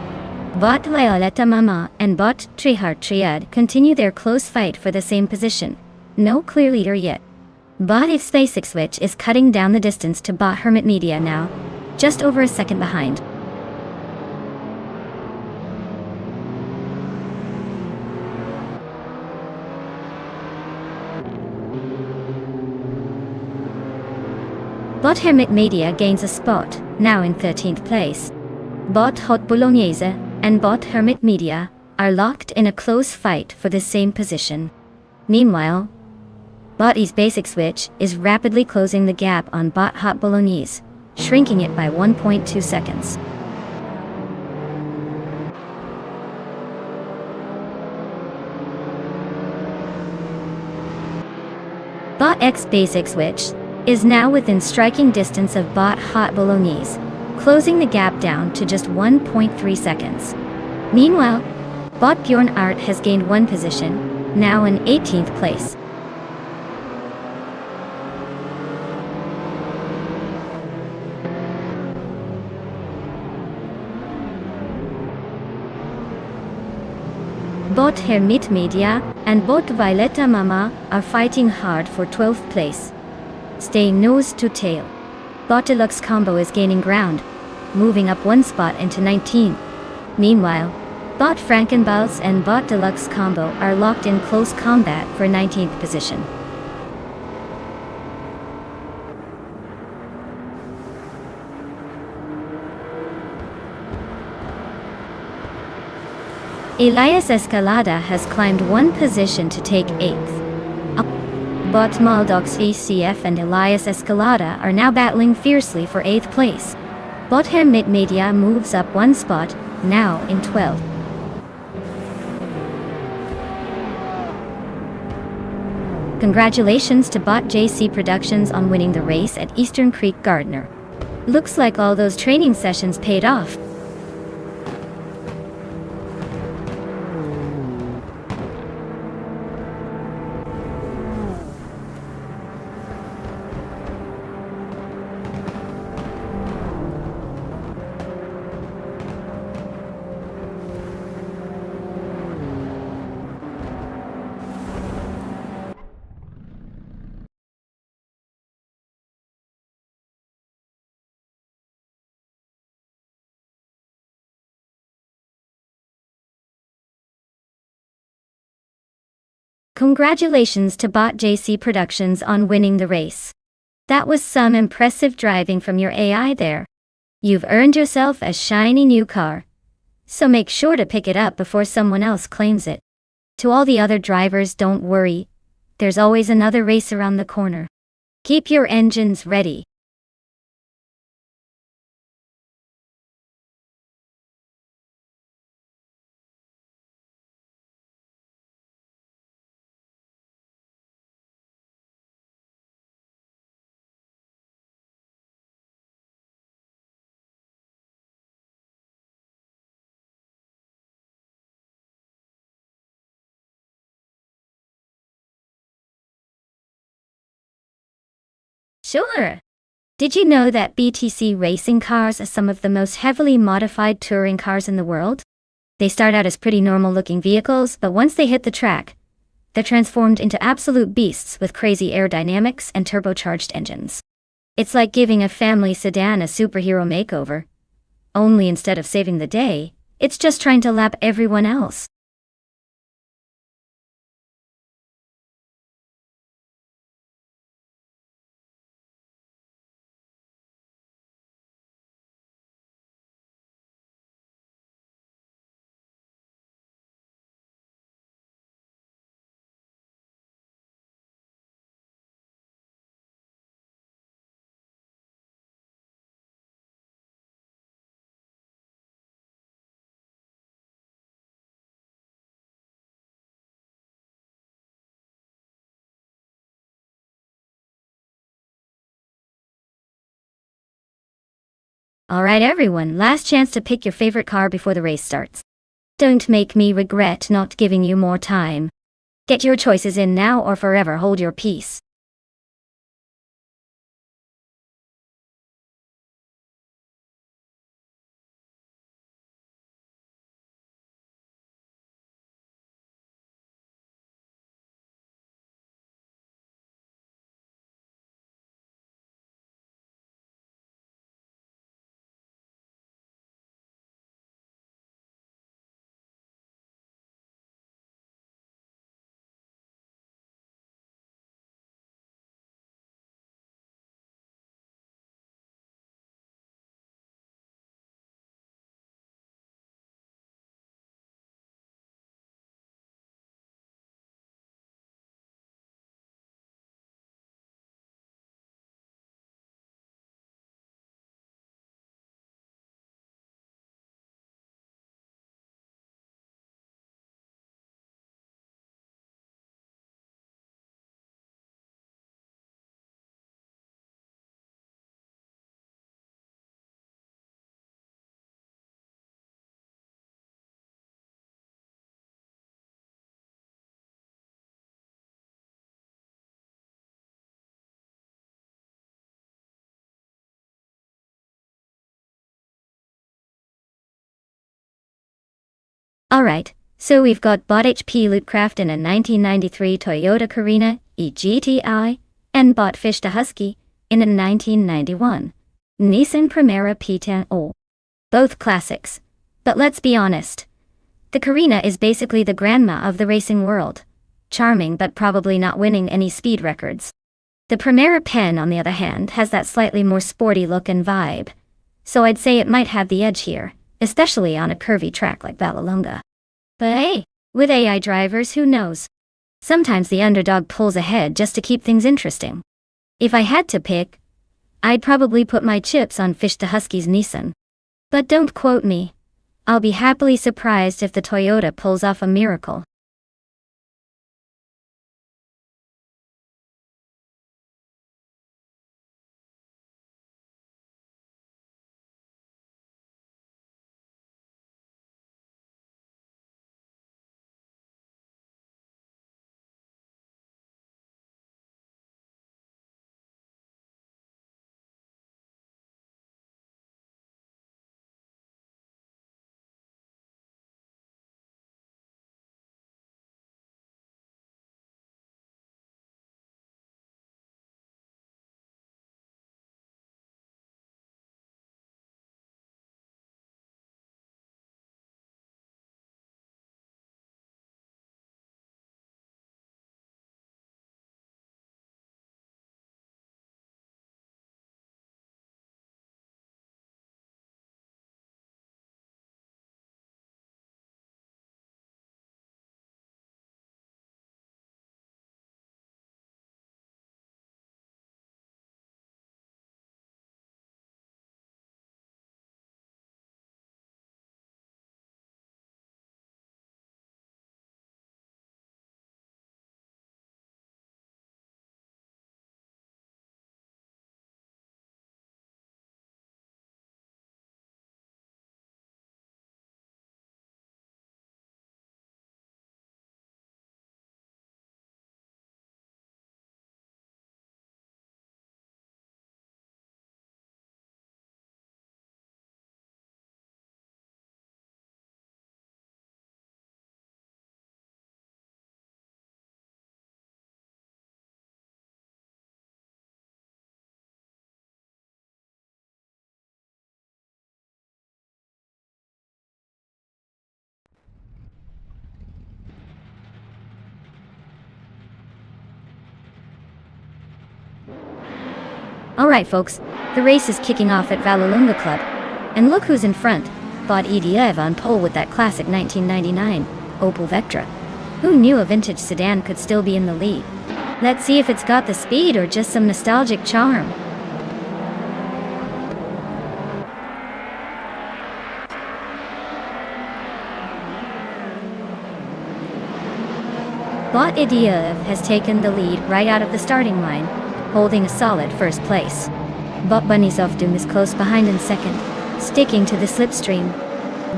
Bot Violeta Mama and Bot Triad continue their close fight for the same position. No clear leader yet. Bot If's Basic Switch is cutting down the distance to Bot Hermit Media now, just over a second behind. Bot Hermit Media gains a spot, now in 13th place. Bot Hot Bolognese and Bot Hermit Media are locked in a close fight for the same position. Meanwhile, Bot E's Basic Switch is rapidly closing the gap on Bot Hot Bolognese, shrinking it by 1.2 seconds. Bot X Basic Switch is now within striking distance of Bot Hot Bolognese, closing the gap down to just 1.3 seconds. Meanwhile, Bot Bjorn Art has gained one position, now in 18th place. Bot Hermit Media and Bot Violetta Mama are fighting hard for 12th place. Staying nose to tail, Bot Deluxe Combo is gaining ground, moving up one spot into 19th. Meanwhile, Bot Frankenballs and Bot Deluxe Combo are locked in close combat for 19th position. Elias Escalada has climbed one position to take 8th. Bot Maldox ACF and Elias Escalada are now battling fiercely for 8th place. Bot Hermit Media moves up one spot, now in 12th. Congratulations to Bot JC Productions on winning the race at Eastern Creek Gardner. Looks like all those training sessions paid off. Congratulations to Bot JC Productions on winning the race. That was some impressive driving from your AI there. You've earned yourself a shiny new car. So make sure to pick it up before someone else claims it. To all the other drivers, don't worry. There's always another race around the corner. Keep your engines ready. Sure. Did you know that BTC racing cars are some of the most heavily modified touring cars in the world? They start out as pretty normal-looking vehicles, but once they hit the track, they're transformed into absolute beasts with crazy aerodynamics and turbocharged engines. It's like giving a family sedan a superhero makeover. Only instead of saving the day, it's just trying to lap everyone else. Alright everyone, last chance to pick your favorite car before the race starts. Don't make me regret not giving you more time. Get your choices in now or forever hold your peace. Alright, so we've got bot HP Lootcraft in a 1993 Toyota Carina eGTI, and bot Fish the Husky in a 1991 Nissan Primera P10O. Both classics. But let's be honest. The Carina is basically the grandma of the racing world. Charming but probably not winning any speed records. The Primera Pen, on the other hand, has that slightly more sporty look and vibe. So I'd say it might have the edge here, especially on a curvy track like Vallelunga. But hey, with AI drivers, who knows? Sometimes the underdog pulls ahead just to keep things interesting. If I had to pick, I'd probably put my chips on Fish the Husky's Nissan. But don't quote me. I'll be happily surprised if the Toyota pulls off a miracle. Alright folks, the race is kicking off at Vallelunga Club. And look who's in front, bot Ediev on pole with that classic 1999 Opel Vectra. Who knew a vintage sedan could still be in the lead? Let's see if it's got the speed or just some nostalgic charm. Bot Ediev has taken the lead right out of the starting line, holding a solid first place. Bot Bunny's Doom is close behind in second, sticking to the slipstream.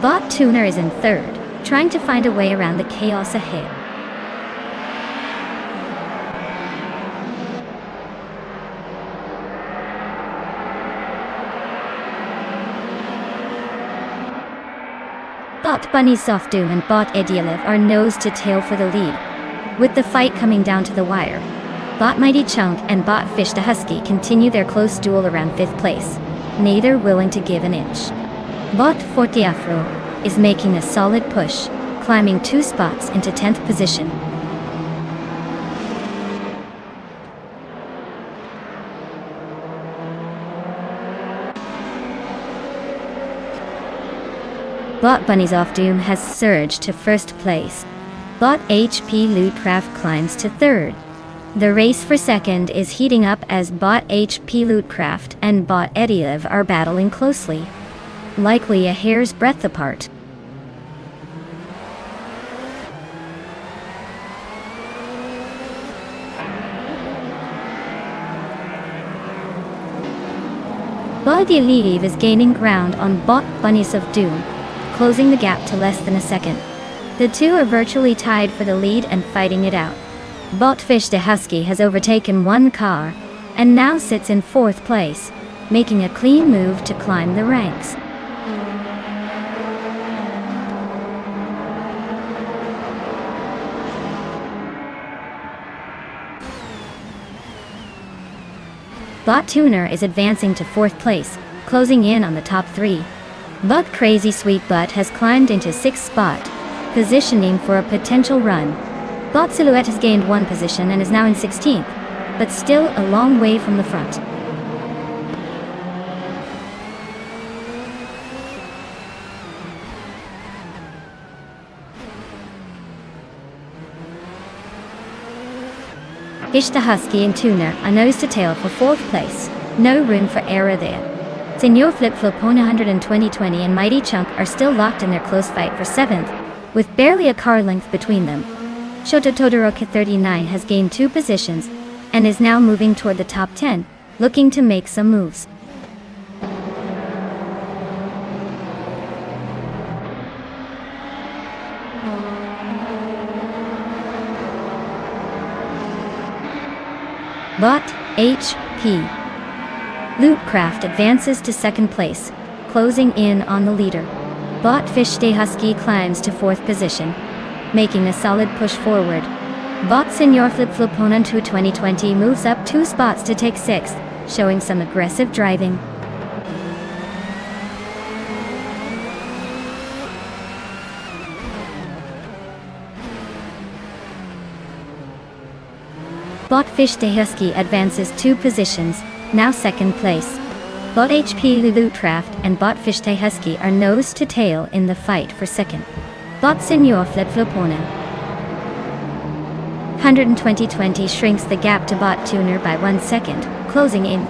Bot Tuner is in third, trying to find a way around the chaos ahead. Bot Bunny's Doom and Bot Ediev are nose to tail for the lead, with the fight coming down to the wire. Bot Mighty Chunk and Bot Fish the Husky continue their close duel around 5th place, neither willing to give an inch. Bot Forte Afro is making a solid push, climbing 2 spots into 10th position. Bot Bunny's Doom has surged to 1st place. Bot HP Lootcraft climbs to 3rd. The race for 2nd is heating up as Bot HP Lootcraft and Bot Ediev are battling closely, likely a hair's breadth apart. Bot Ediev is gaining ground on Bot Bunnies of Doom, closing the gap to less than a second. The two are virtually tied for the lead and fighting it out. Bot Fish the Husky has overtaken one car, and now sits in 4th place, making a clean move to climb the ranks. Bot Tuner is advancing to 4th place, closing in on the top 3. But Crazy Sweet Butt has climbed into 6th spot, positioning for a potential run. Bot Silhouette has gained 1 position and is now in 16th, but still a long way from the front. Fish the Husky and Tuner are nose to tail for 4th place. No room for error there. Senor Flip Flopona 12020 and Mighty Chunk are still locked in their close fight for 7th, with barely a car length between them. Shoto Todoroki 39 has gained 2 positions and is now moving toward the top 10, looking to make some moves. Bot HP Lootcraft advances to 2nd place, closing in on the leader. Bot Fish Day Husky climbs to 4th position, making a solid push forward. Bot Senor Flip Flopona 2020 moves up 2 spots to take 6th, showing some aggressive driving. Bot Fish Day Husky advances 2 positions, now 2nd place. Bot HP Lootcraft and Bot Fish Day Husky are nose to tail in the fight for 2nd. Bot Senor Flip Flopona 12020 shrinks the gap to Bot Tuner by 1 second, closing in.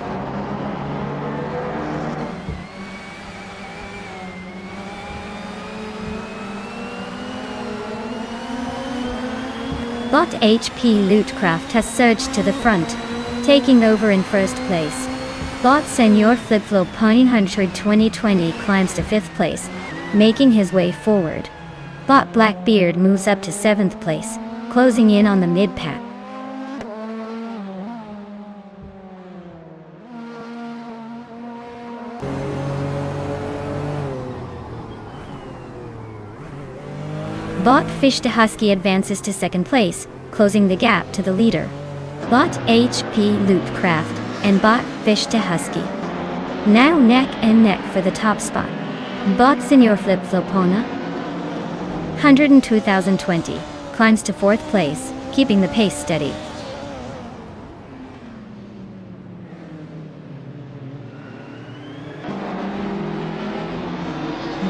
Bot HP Lootcraft has surged to the front, taking over in 1st place. Bot Senor Flip Flopona 12020 climbs to 5th place, making his way forward. Bot Blackbeard moves up to 7th place, closing in on the mid-pack. Bot Fish the Husky advances to 2nd place, closing the gap to the leader. Bot HP Lootcraft and Bot Fish the Husky now neck and neck for the top spot. Bot Senor Flip Flopona 102,020 climbs to 4th place, keeping the pace steady.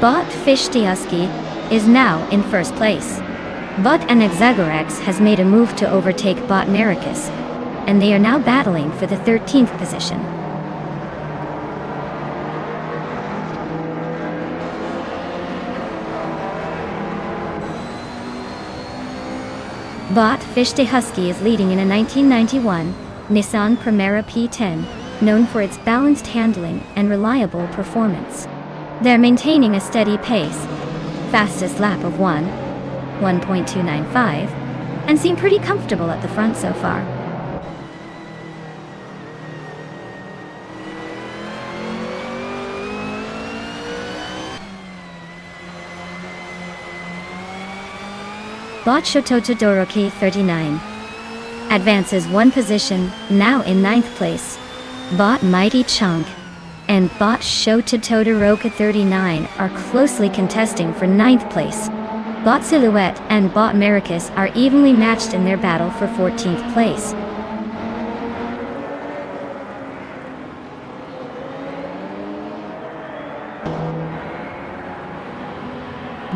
Bot Fish the Husky is now in 1st place. Bot Anaxagorax has made a move to overtake Bot Maricus, and they are now battling for the 13th position. Bot Fish the Husky is leading in a 1991 Nissan Primera P10, known for its balanced handling and reliable performance. They're maintaining a steady pace, fastest lap of 1.295, and seem pretty comfortable at the front so far. Bot Shoto Todoroki 39 advances 1 position, now in 9th place. Bot Mighty Chunk and Bot Shoto Todoroki 39 are closely contesting for 9th place. Bot Silhouette and Bot Maricus are evenly matched in their battle for 14th place.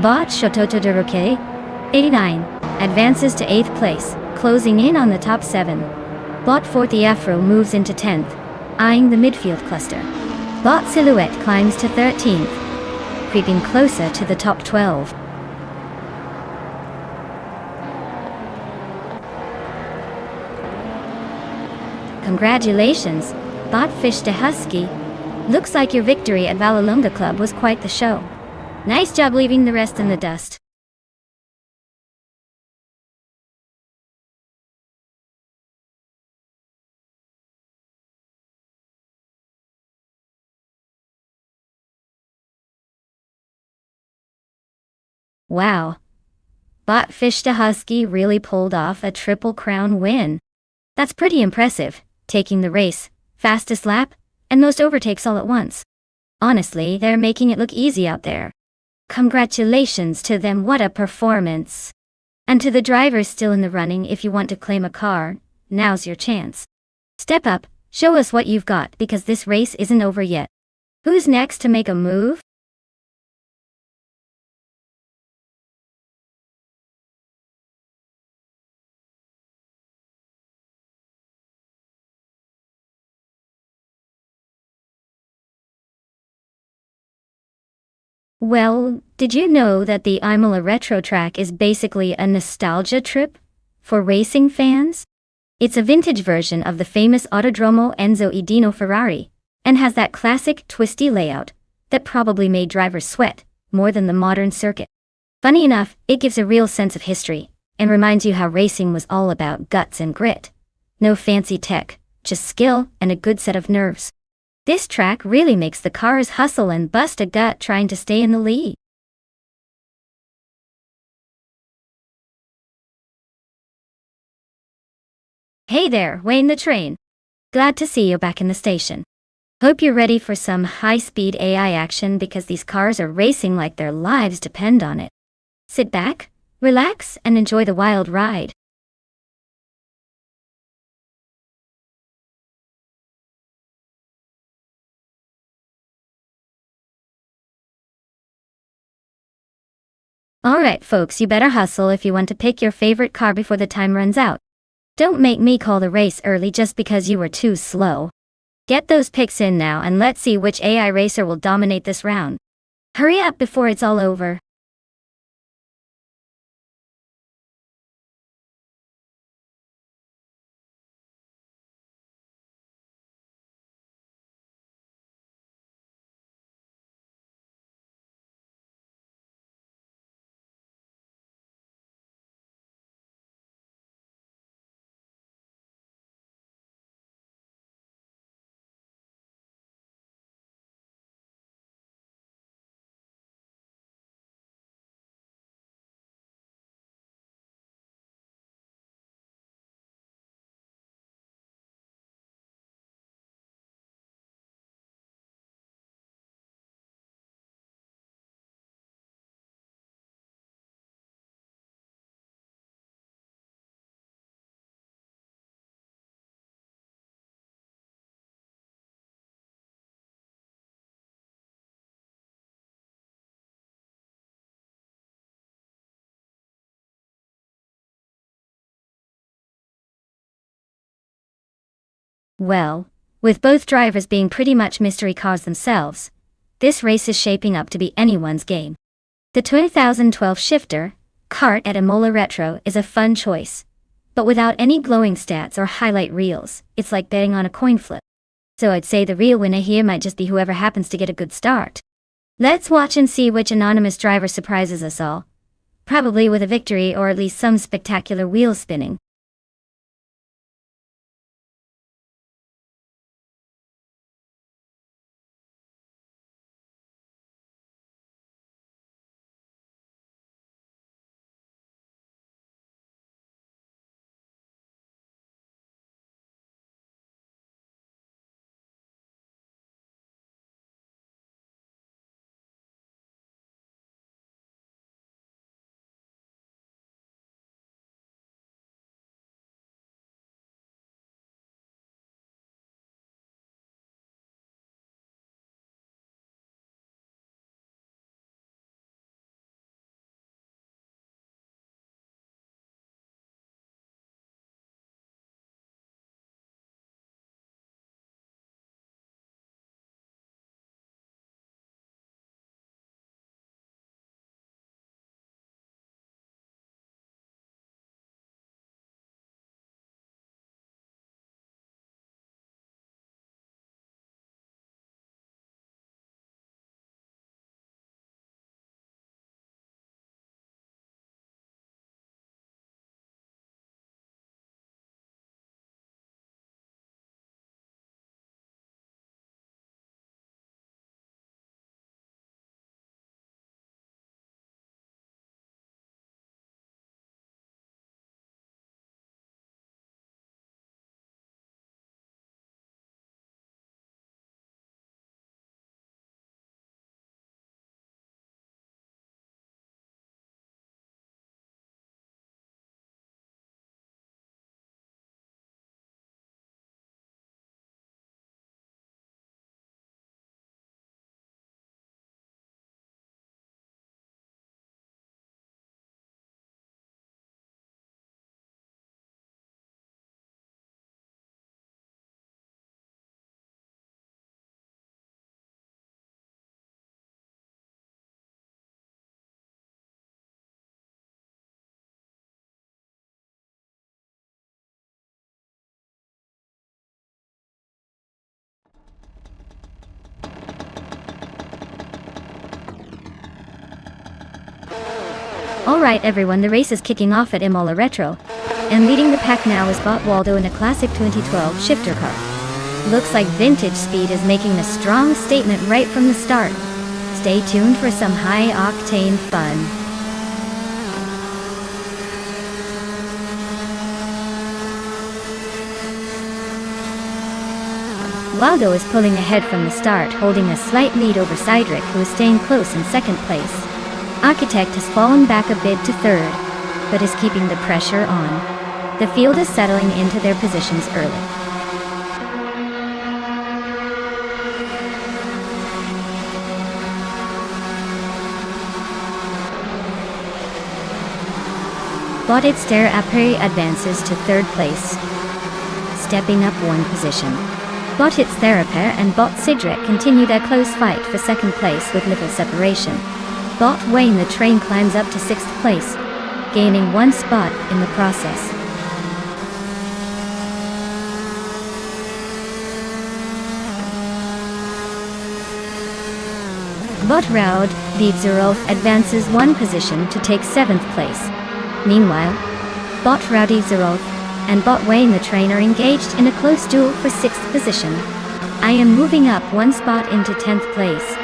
Bot Shoto Todoroki 89 advances to 8th place, closing in on the top 7. Bot 40 Afro moves into 10th, eyeing the midfield cluster. Bot Silhouette climbs to 13th, creeping closer to the top 12. Congratulations, Bot Fish the Husky. Looks like your victory at Vallelonga Club was quite the show. Nice job leaving the rest in the dust. Wow. Bot Fish the Husky really pulled off a Triple Crown win. That's pretty impressive, taking the race fastest lap, and most overtakes all at once. Honestly, they're making it look easy out there. Congratulations to them, what a performance. And to the drivers still in the running, if you want to claim a car, now's your chance. Step up, show us what you've got, because this race isn't over yet. Who's next to make a move? Well, did you know that the Imola Retro Track is basically a nostalgia trip for racing fans? It's a vintage version of the famous Autodromo Enzo e Dino Ferrari, and has that classic twisty layout that probably made drivers sweat more than the modern circuit. Funny enough, it gives a real sense of history, and reminds you how racing was all about guts and grit. No fancy tech, just skill and a good set of nerves. This track really makes the cars hustle and bust a gut trying to stay in the lead. Hey there, Wayne the Train. Glad to see you back in the station. Hope you're ready for some high-speed AI action, because these cars are racing like their lives depend on it. Sit back, relax, and enjoy the wild ride. Alright folks, you better hustle if you want to pick your favorite car before the time runs out. Don't make me call the race early just because you were too slow. Get those picks in now, and let's see which AI racer will dominate this round. Hurry up before it's all over. Well, with both drivers being pretty much mystery cars themselves, this race is shaping up to be anyone's game. The 2012 Shifter kart at Imola Retro is a fun choice, but without any glowing stats or highlight reels, it's like betting on a coin flip. So I'd say the real winner here might just be whoever happens to get a good start. Let's watch and see which anonymous driver surprises us all, probably with a victory or at least some spectacular wheel spinning. Alright everyone, the race is kicking off at Imola Retro. And leading the pack now is Bot Waldo in a classic 2012 shifter car. Looks like vintage speed is making a strong statement right from the start. Stay tuned for some high-octane fun. Waldo is pulling ahead from the start, holding a slight lead over Cydric, who is staying close in second place. Architect has fallen back a bit to third, but is keeping the pressure on. The field is settling into their positions early. Bot Itster Aperi advances to third place, stepping up one position. Bot Itsteraper and Bot Cydric continue their close fight for second place with little separation. Bot Wayne the train climbs up to sixth place, gaining one spot in the process. Bot Raud Diedzerolf advances one position to take seventh place. Meanwhile, Bot Raud Diedzerolf and Bot Wayne the train are engaged in a close duel for sixth position. I am moving up one spot into 10th place.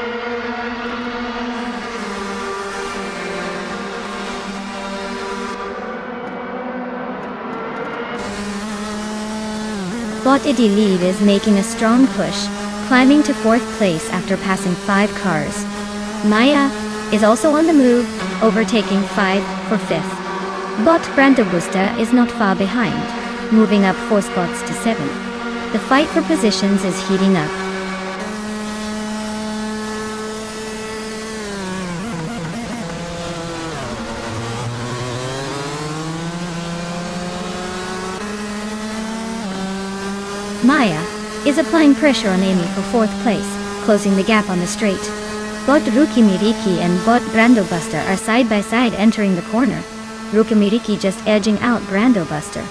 Bot Idi Lead is making a strong push, climbing to fourth place after passing 5 cars. Maya is also on the move, overtaking 5 for fifth. Bot Brandobusta is not far behind, moving up 4 spots to 7th. The fight for positions is heating up. Maya is applying pressure on Amy for 4th place, closing the gap on the straight. Bot Rukimiriki and Bot Brandobuster are side by side entering the corner. Rukimiriki just edging out Brandobuster.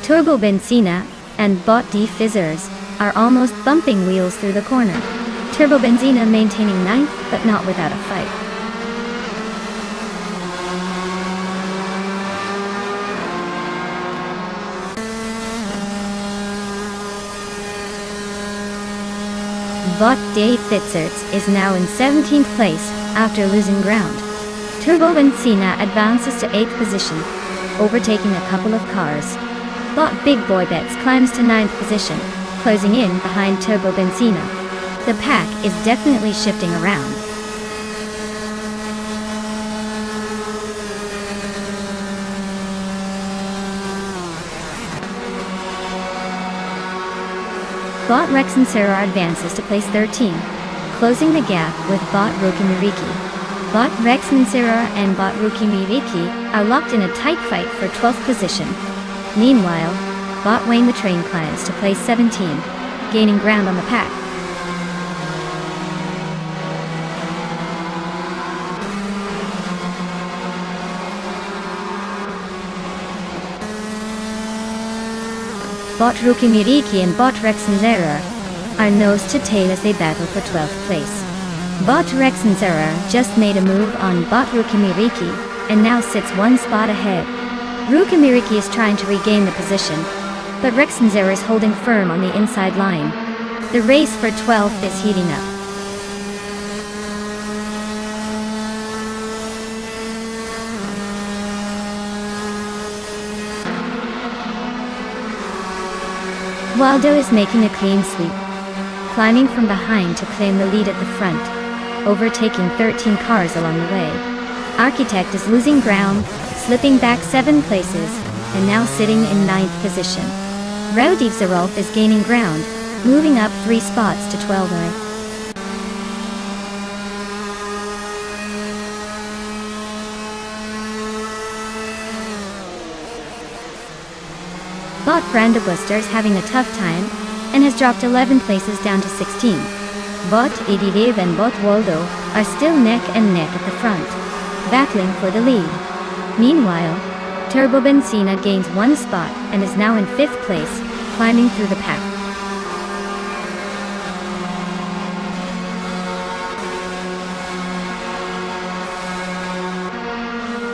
Turbo Benzina and Bot D Fizzers are almost bumping wheels through the corner. Turbo Benzina maintaining 9th but not without a fight. Bot Dave Fitzerts is now in 17th place after losing ground. Turbo Benzina advances to 8th position, overtaking a couple of cars. Bot Big Boy Bets climbs to 9th position, closing in behind Turbo Benzina. The pack is definitely shifting around. Bot Rex and Sarah advances to place 13, closing the gap with Bot Rukimiriki. Bot Rex and Sarah and Bot Rukimiriki are locked in a tight fight for 12th position. Meanwhile, Bot Wayne the train climbs to place 17, gaining ground on the pack. Bot Rukimiriki and Bot Rexenzera are nose to tail as they battle for 12th place. Bot Rexenzera just made a move on Bot Rukimiriki and now sits one spot ahead. Rukimiriki is trying to regain the position, but Rexenzera is holding firm on the inside line. The race for 12th is heating up. Waldo is making a clean sweep, climbing from behind to claim the lead at the front, overtaking 13 cars along the way. Architect is losing ground, slipping back 7 places, and now sitting in 9th position. Rowdy Zerolf is gaining ground, moving up 3 spots to 12th. Bot Brandobuster is having a tough time and has dropped 11 places down to 16. Bot Edidev and Bot Waldo are still neck and neck at the front, battling for the lead. Meanwhile, Turbo Benzina gains 1 spot and is now in 5th place, climbing through the pack.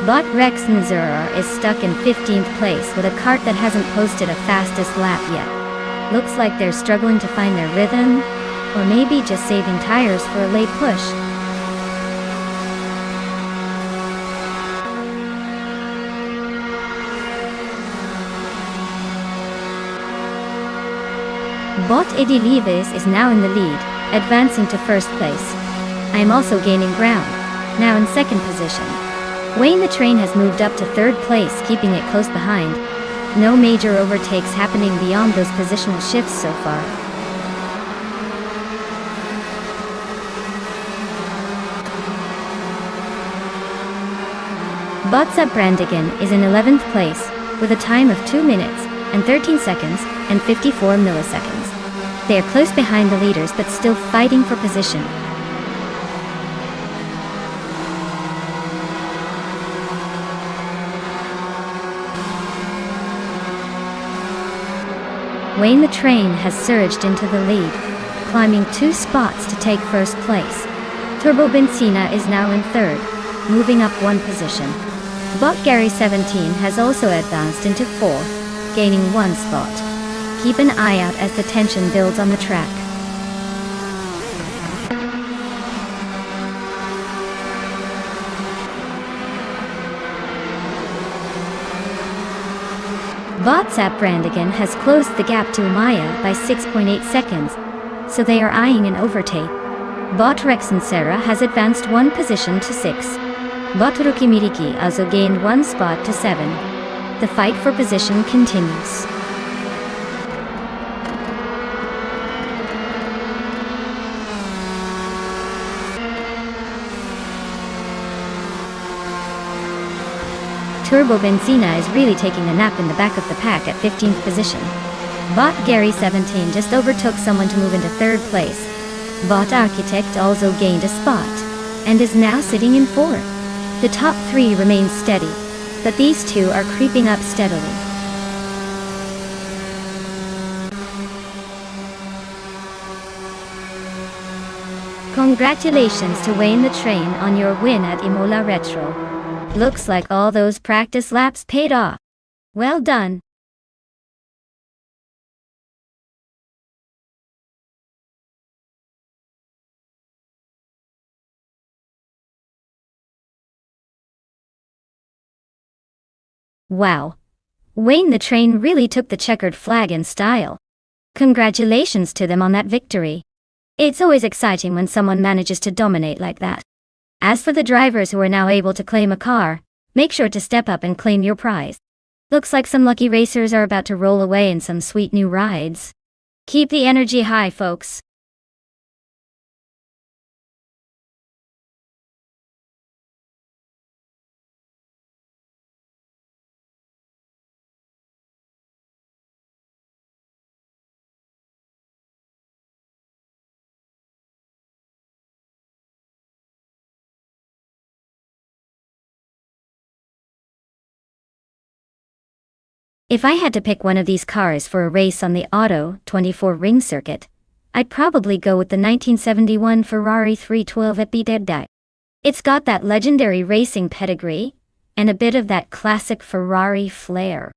But Rex and Zurr is stuck in 15th place with a kart that hasn't posted a fastest lap yet. Looks like they're struggling to find their rhythm, or maybe just saving tires for a late push. Bot Eddie Levis is now in the lead, advancing to first place. I am also gaining ground, now in second position. Wayne the Train has moved up to third place, keeping it close behind. No major overtakes happening beyond those positional shifts so far. Botsa Brandigan is in 11th place, with a time of 2 minutes, and 13 seconds, and 54 milliseconds. They are close behind the leaders but still fighting for position. Wayne the Train has surged into the lead, climbing 2 spots to take first place. Turbo Benzina is now in third, moving up 1 position. Bot Gary 17 has also advanced into fourth, gaining 1 spot. Keep an eye out as the tension builds on the track. WhatsApp Brandigan has closed the gap to Umaya by 6.8 seconds, so they are eyeing an overtake. Bot Rex and Sarah has advanced 1 position to 6. Bot Ruki Miriki also gained 1 spot to 7. The fight for position continues. Turbo Benzina is really taking a nap in the back of the pack at 15th position. Bot Gary 17 just overtook someone to move into third place. Bot Architect also gained a spot, and is now sitting in fourth. The top 3 remain steady, but these 2 are creeping up steadily. Congratulations to Wayne the Train on your win at Imola Retro. Looks like all those practice laps paid off. Well done. Wow. Wayne the Train really took the checkered flag in style. Congratulations to them on that victory. It's always exciting when someone manages to dominate like that. As for the drivers who are now able to claim a car, make sure to step up and claim your prize. Looks like some lucky racers are about to roll away in some sweet new rides. Keep the energy high, folks. If I had to pick one of these cars for a race on the Auto 24 ring circuit, I'd probably go with the 1971 Ferrari 312 at Bidedai. It's got that legendary racing pedigree, and a bit of that classic Ferrari flair.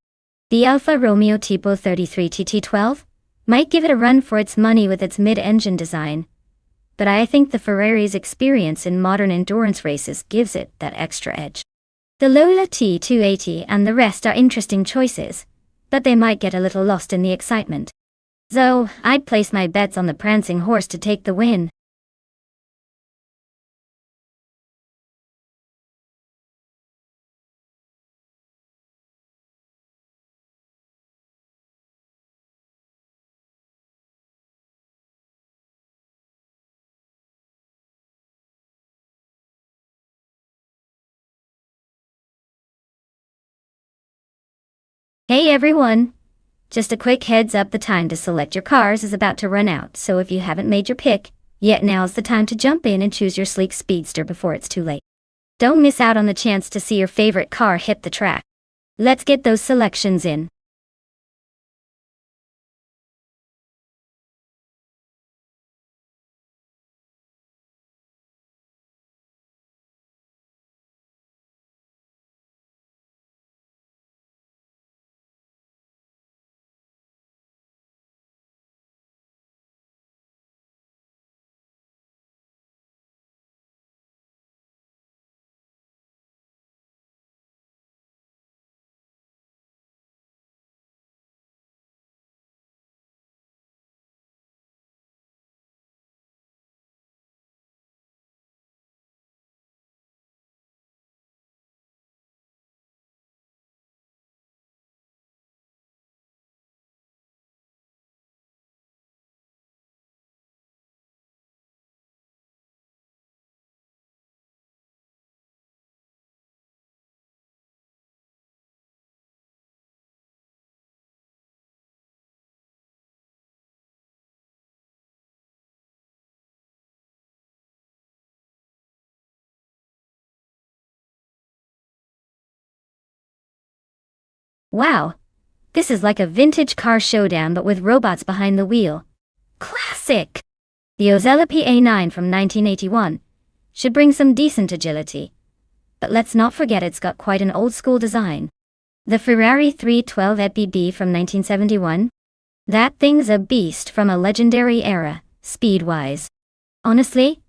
The Alfa Romeo Tipo 33 TT12 might give it a run for its money with its mid-engine design, but I think the Ferrari's experience in modern endurance races gives it that extra edge. The Lola T280 and the rest are interesting choices, but they might get a little lost in the excitement. So, I'd place my bets on the prancing horse to take the win. Hey everyone! Just a quick heads up, the time to select your cars is about to run out, so if you haven't made your pick yet, now's the time to jump in and choose your sleek speedster before it's too late. Don't miss out on the chance to see your favorite car hit the track. Let's get those selections in. Wow, this is like a vintage car showdown but with robots behind the wheel. Classic! The Osella PA9 from 1981 should bring some decent agility. But let's not forget it's got quite an old-school design. The Ferrari 312 EBB from 1971? That thing's a beast from a legendary era, speed-wise. Honestly,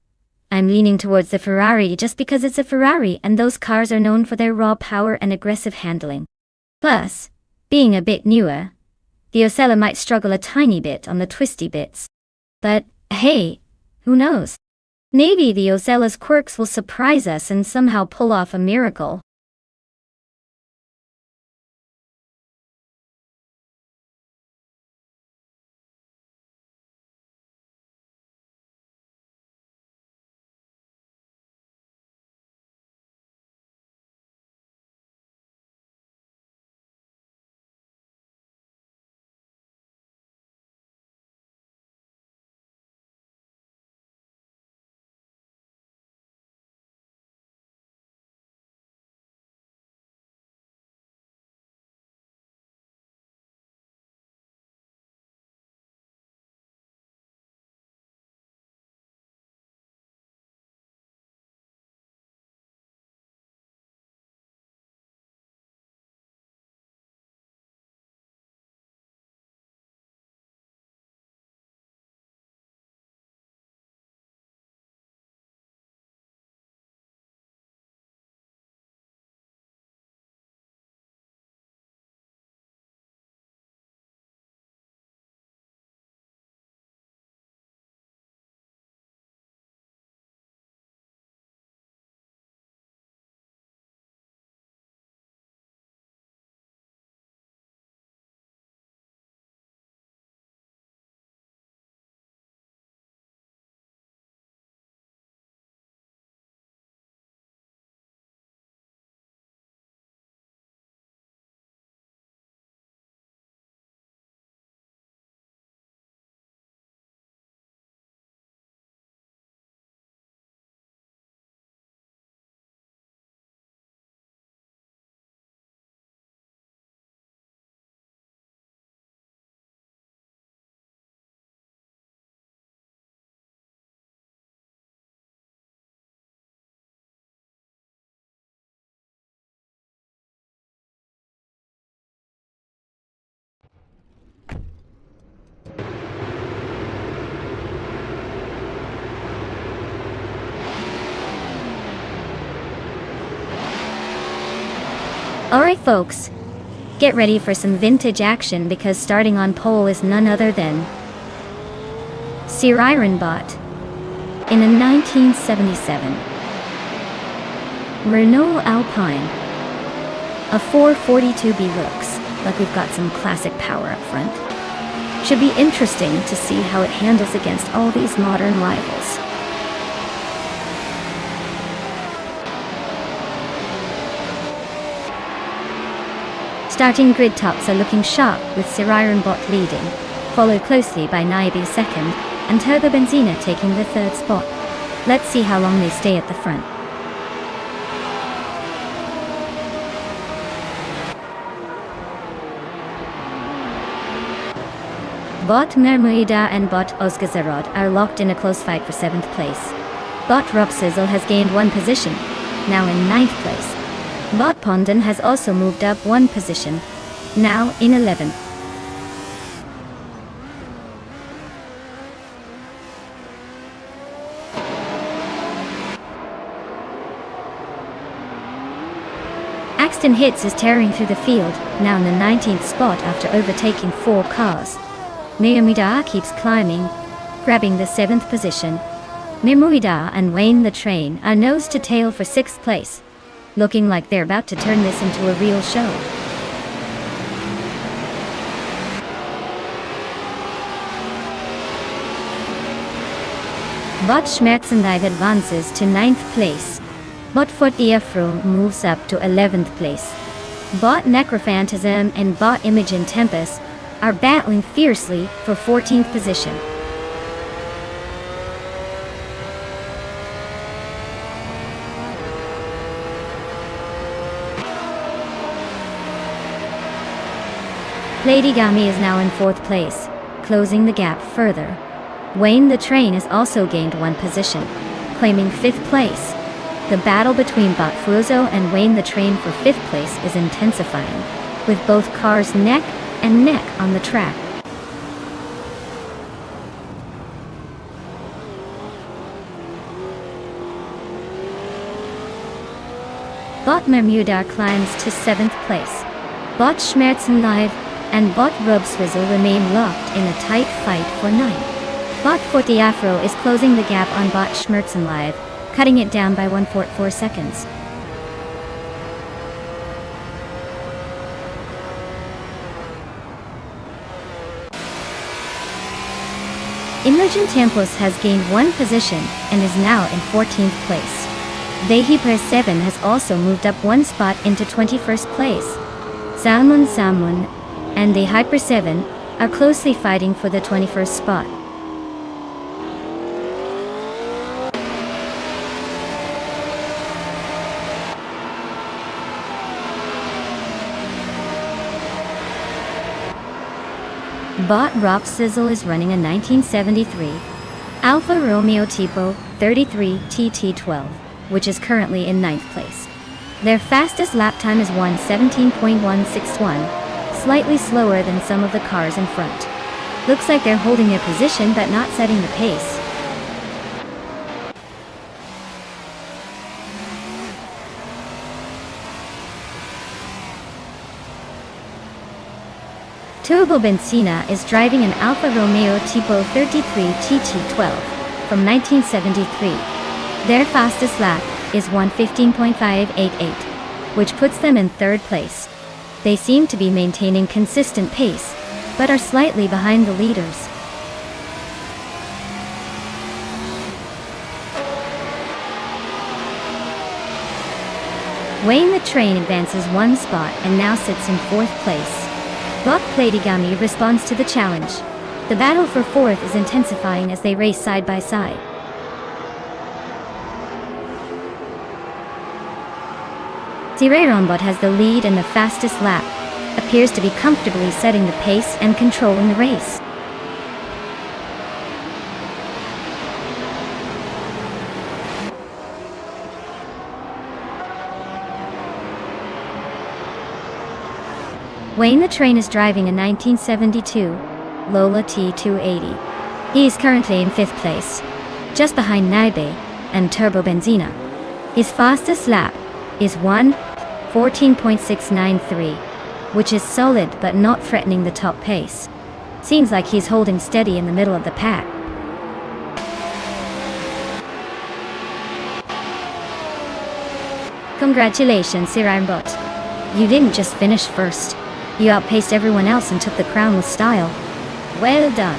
I'm leaning towards the Ferrari just because it's a Ferrari and those cars are known for their raw power and aggressive handling. Plus, being a bit newer, the Osella might struggle a tiny bit on the twisty bits. But, hey, who knows? Maybe the Osella's quirks will surprise us and somehow pull off a miracle. Alright folks, get ready for some vintage action because starting on pole is none other than Sir Ironbot. In a 1977 Renault Alpine, a 442B looks like we've got some classic power up front. Should be interesting to see how it handles against all these modern rivals. Starting grid tops are looking sharp with Sir Ironbot leading, followed closely by Naibi second, and Turbo Benzina taking the third spot. Let's see how long they stay at the front. Bot Mermuida and Bot Osgazarod are locked in a close fight for 7th place. Bot Robsizzle has gained 1 position, now in 9th place. Bot Pondon has also moved up 1 position, now in 11th. Axton Hits is tearing through the field, now in the 19th spot after overtaking 4 cars. Miyamida keeps climbing, grabbing the 7th position. Mimuida and Wayne the Train are nose to tail for 6th place, looking like they're about to turn this into a real show. Bot Schmerzendive advances to 9th place. Bot Foot Eafro moves up to 11th place. Bot Necrophantasm and Bot Imogen Tempest are battling fiercely for 14th position. Platigami is now in 4th place, closing the gap further. Wayne the Train has also gained 1 position, claiming 5th place. The battle between Bot Fuzo and Wayne the Train for 5th place is intensifying, with both cars neck and neck on the track. Bot Mermudar climbs to 7th place. Bot Schmerzen Live and Bot Rubswizzle remain locked in a tight fight for 9th. Bot Forty Afro is closing the gap on Bot Schmerzen Live, cutting it down by 1.4 seconds. Emergent Tempos has gained 1 position and is now in 14th place. The Hyper 7 has also moved up 1 spot into 21st place. Salmon and the Hyper 7 are closely fighting for the 21st spot. Bot Ropsizzle is running a 1973 Alfa Romeo Tipo 33 TT12, which is currently in 9th place. Their fastest lap time is 1:17.161, slightly slower than some of the cars in front. Looks like they're holding their position but not setting the pace. Turbo Benzina is driving an Alfa Romeo Tipo 33 TT12 from 1973. Their fastest lap is 1:15.588, which puts them in 3rd place. They seem to be maintaining consistent pace, but are slightly behind the leaders. Wayne the Train advances 1 spot and now sits in 4th place. Bot Platigami responds to the challenge. The battle for 4th is intensifying as they race side by side. Siraironbot has the lead and the fastest lap, appears to be comfortably setting the pace and controlling the race. Wayne the Train is driving a 1972 Lola T280. He is currently in 5th place, just behind Naibe and Turbo Benzina. His fastest lap is 1:14.693, which is solid but not threatening the top pace. Seems like he's holding steady in the middle of the pack. Congratulations, Siraironbot. You didn't just finish 1st. You outpaced everyone else and took the crown with style. Well done.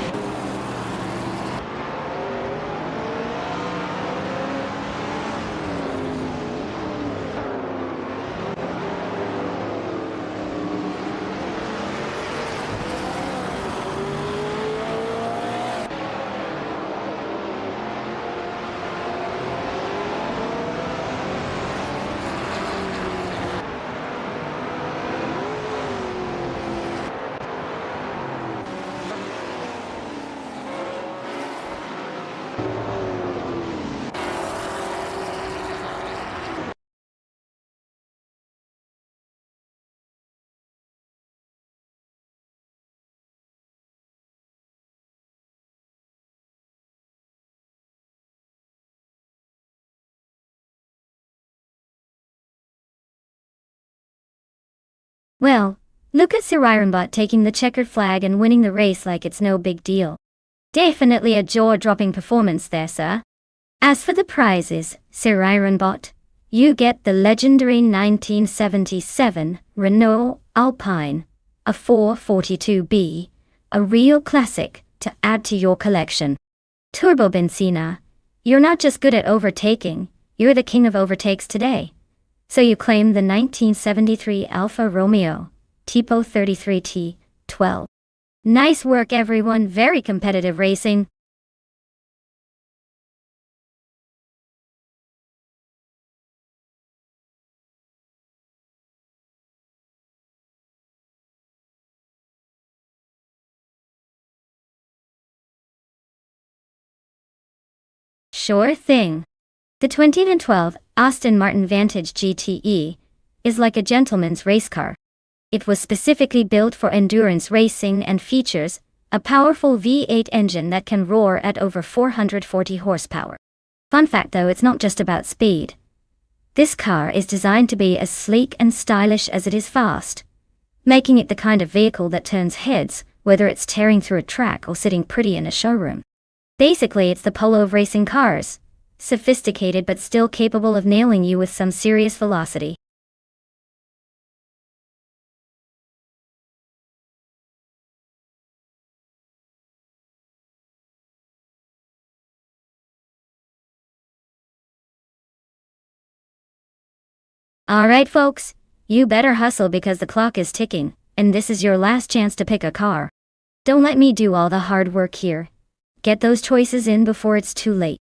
Well, look at Siraironbot taking the checkered flag and winning the race like it's no big deal. Definitely a jaw-dropping performance there, sir. As for the prizes, Siraironbot, you get the legendary 1977 Renault Alpine, a 442B, a real classic, to add to your collection. Turbo Benzina, you're not just good at overtaking, you're the king of overtakes today. So you claim the 1973 Alfa Romeo Tipo 33T12. Nice work, everyone. Very competitive racing. Sure thing. The 2012 Aston Martin Vantage GTE is like a gentleman's race car. It was specifically built for endurance racing and features a powerful V8 engine that can roar at over 440 horsepower. Fun fact though, it's not just about speed. This car is designed to be as sleek and stylish as it is fast, making it the kind of vehicle that turns heads, whether it's tearing through a track or sitting pretty in a showroom. Basically, it's the Polo of racing cars, sophisticated but still capable of nailing you with some serious velocity. Alright folks, you better hustle because the clock is ticking, and this is your last chance to pick a car. Don't let me do all the hard work here. Get those choices in before it's too late.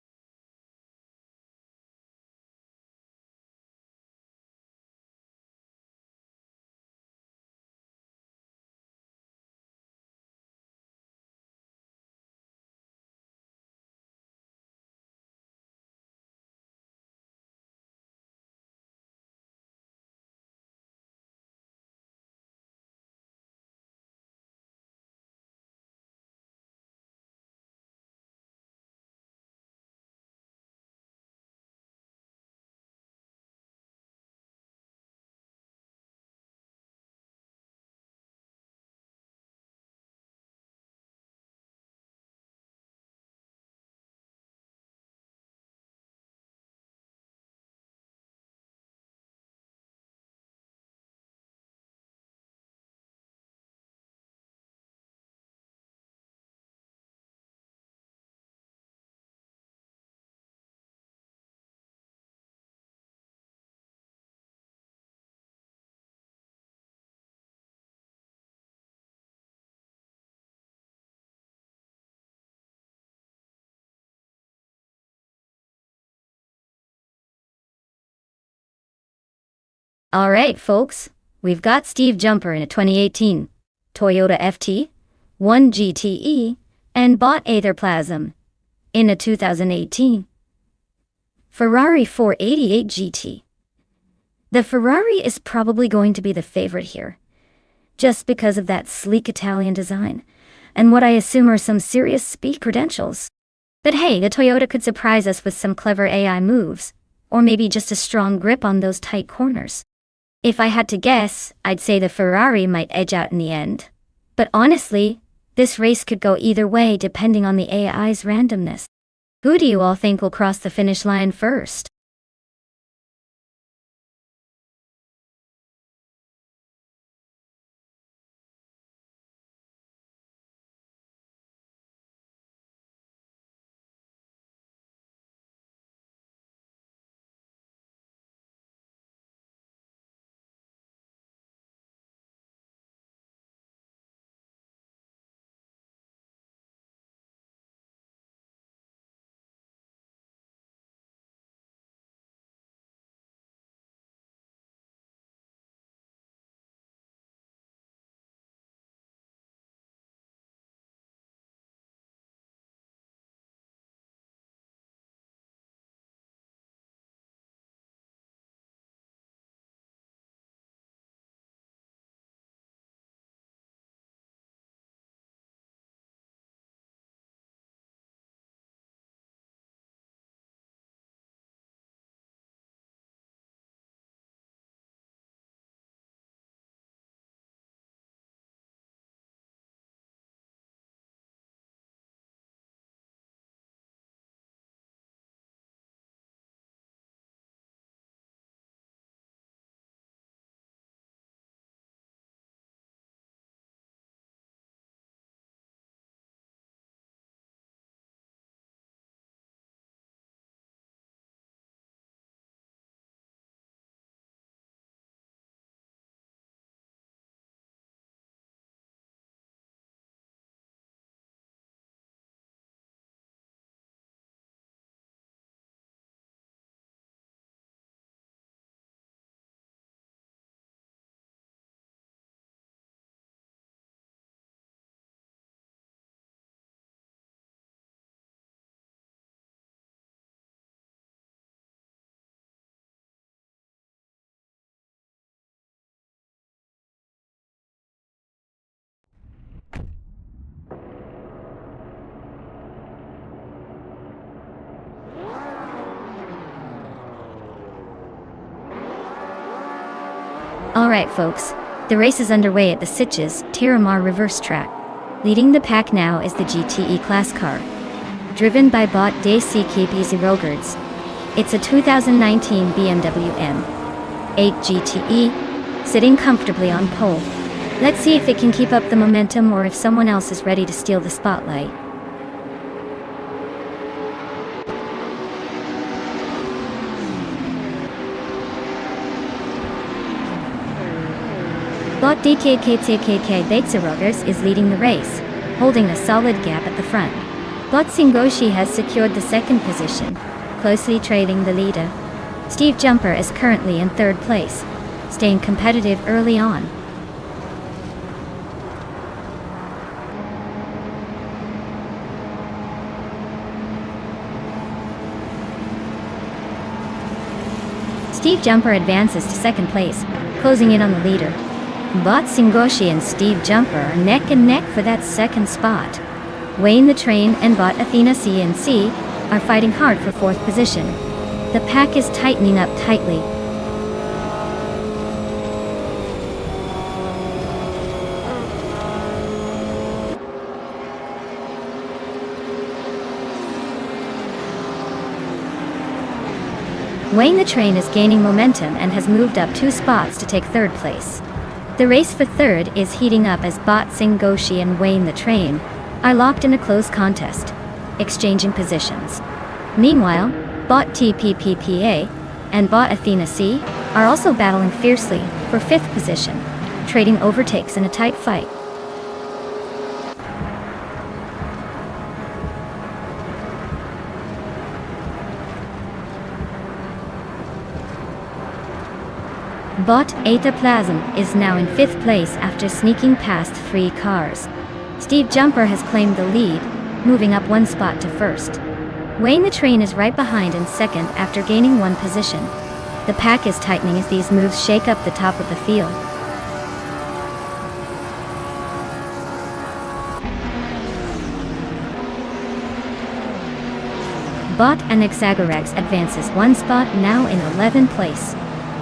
Alright folks, we've got Steve Jumper in a 2018 Toyota FT1 GTE and bought Aether Plasm in a 2018 Ferrari 488 GT. The Ferrari is probably going to be the favorite here, just because of that sleek Italian design, and what I assume are some serious speed credentials. But hey, the Toyota could surprise us with some clever AI moves, or maybe just a strong grip on those tight corners. If I had to guess, I'd say the Ferrari might edge out in the end. But honestly, this race could go either way depending on the AI's randomness. Who do you all think will cross the finish line first? Alright folks, the race is underway at the Sitges Terramar reverse track. Leading the pack now is the GTE class car, driven by Bot des CKB Rogards. It's a 2019 BMW M8 GTE, sitting comfortably on pole. Let's see if it can keep up the momentum or if someone else is ready to steal the spotlight. Bot DKKTKK Rogards is leading the race, holding a solid gap at the front. Bot Singoshi has secured the second position, closely trailing the leader. Steve Jumper is currently in third place, staying competitive early on. Steve Jumper advances to second place, closing in on the leader. Bot Singoshi and Steve Jumper are neck and neck for that second spot. Wayne the Train and Bot Athena CNC are fighting hard for fourth position. The pack is tightening up tightly. Wayne the Train is gaining momentum and has moved up 2 spots to take third place. The race for third is heating up as Bot Singoshi and Wayne the Train are locked in a close contest, exchanging positions. Meanwhile, Bot TPPPA and Bot Athena C are also battling fiercely for fifth position, trading overtakes in a tight fight. Bot Ataplasm is now in 5th place after sneaking past 3 cars. Steve Jumper has claimed the lead, moving up 1 spot to first. Wayne the Train is right behind in second after gaining 1 position. The pack is tightening as these moves shake up the top of the field. Bot Anaxagorax advances 1 spot now in 11th place.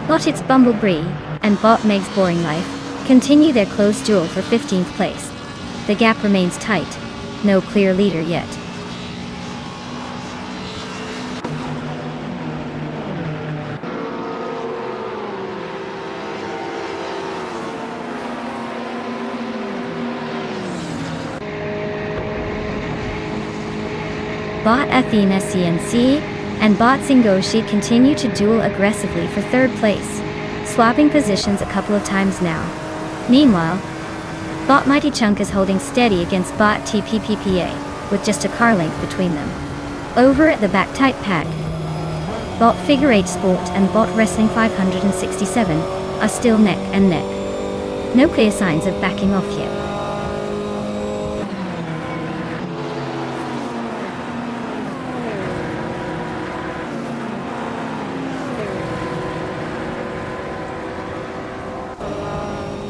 Bot It's Bumblebee and Bot Meg's Boring Life continue their close duel for 15th place. The gap remains tight. No clear leader yet. Bot Athena CNC and Bot Singoshi continue to duel aggressively for third place, swapping positions a couple of times now. Meanwhile, Bot Mighty Chunk is holding steady against Bot TPPPA, with just a car length between them. Over at the back tight pack, Bot Figure 8 Sport and Bot Wrestling 567 are still neck and neck. No clear signs of backing off yet.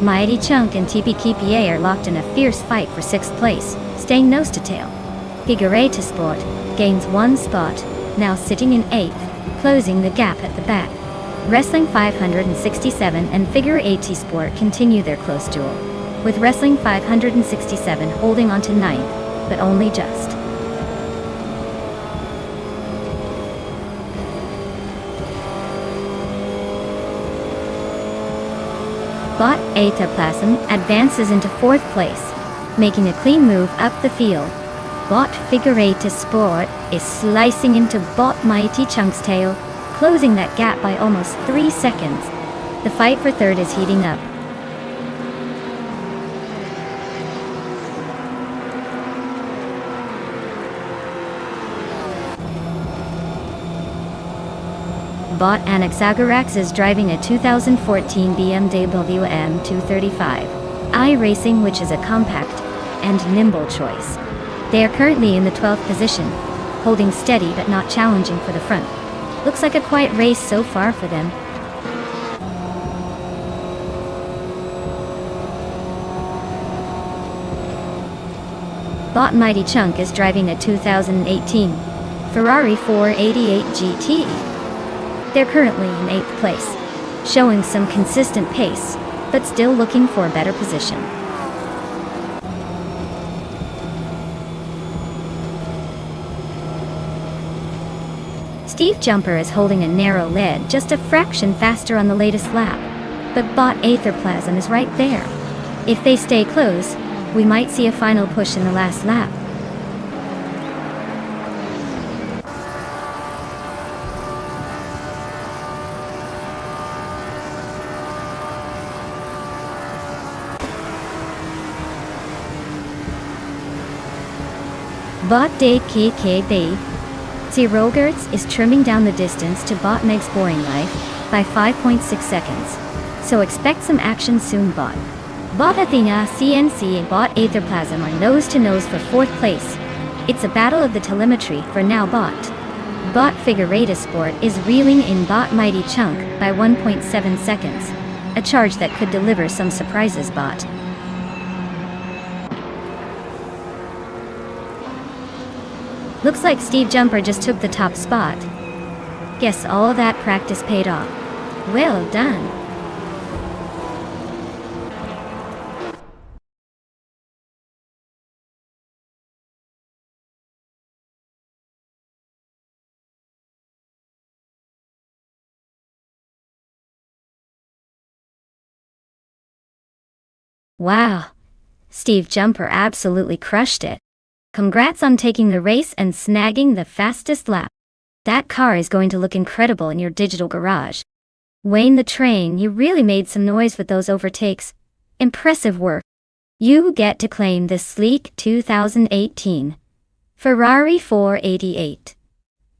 Mighty Chunk and TPPPA are locked in a fierce fight for 6th place, staying nose to tail. Figure 8 Sport gains 1 spot, now sitting in 8th, closing the gap at the back. Wrestling 567 and Figure 8 Sport continue their close duel, with Wrestling 567 holding on to 9th, but only just. Bot Ataplasm advances into 4th place, making a clean move up the field. Bot Figure 8 Sport is slicing into Bot Mighty Chunk's tail, closing that gap by almost 3 seconds. The fight for third is heating up. Bot Anaxagorax is driving a 2014 BMW M235 iRacing, which is a compact and nimble choice. They are currently in the 12th position, holding steady but not challenging for the front. Looks like a quiet race so far for them. Bot Mighty Chunk is driving a 2018 Ferrari 488 GT. They're currently in 8th place, showing some consistent pace, but still looking for a better position. Steve Jumper is holding a narrow lead just a fraction faster on the latest lap, but Bot Aetherplasm is right there. If they stay close, we might see a final push in the last lap. Bot de KKB. Rogerts is trimming down the distance to Bot Meg's Boring Life by 5.6 seconds. So expect some action soon, Bot. Bot Athena, CNC and Bot Aetherplasm are nose to nose for 4th place. It's a battle of the telemetry for now. Bot Figurata Sport is reeling in Bot Mighty Chunk by 1.7 seconds. A charge that could deliver some surprises. Bot looks like Steve Jumper just took the top spot. Guess all that practice paid off. Well done. Wow. Steve Jumper absolutely crushed it. Congrats on taking the race and snagging the fastest lap. That car is going to look incredible in your digital garage. Wayne the Train, you really made some noise with those overtakes. Impressive work. You get to claim this sleek 2018 Ferrari 488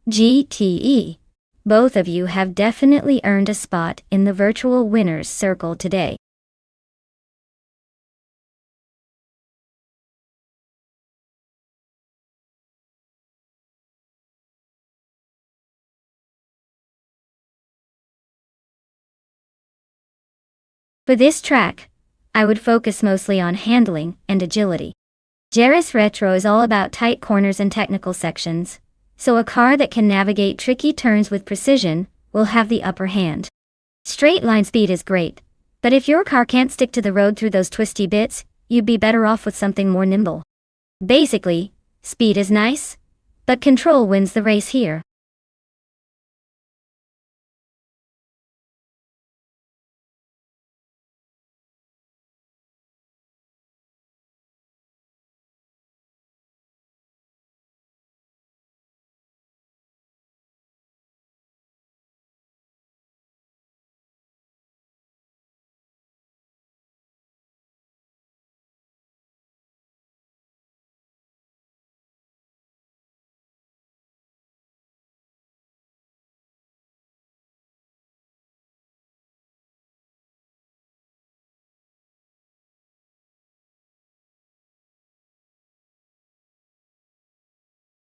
GTE. Both of you have definitely earned a spot in the virtual winners circle today. For this track, I would focus mostly on handling and agility. Jerez Retro is all about tight corners and technical sections, so a car that can navigate tricky turns with precision will have the upper hand. Straight line speed is great, but if your car can't stick to the road through those twisty bits, you'd be better off with something more nimble. Basically, speed is nice, but control wins the race here.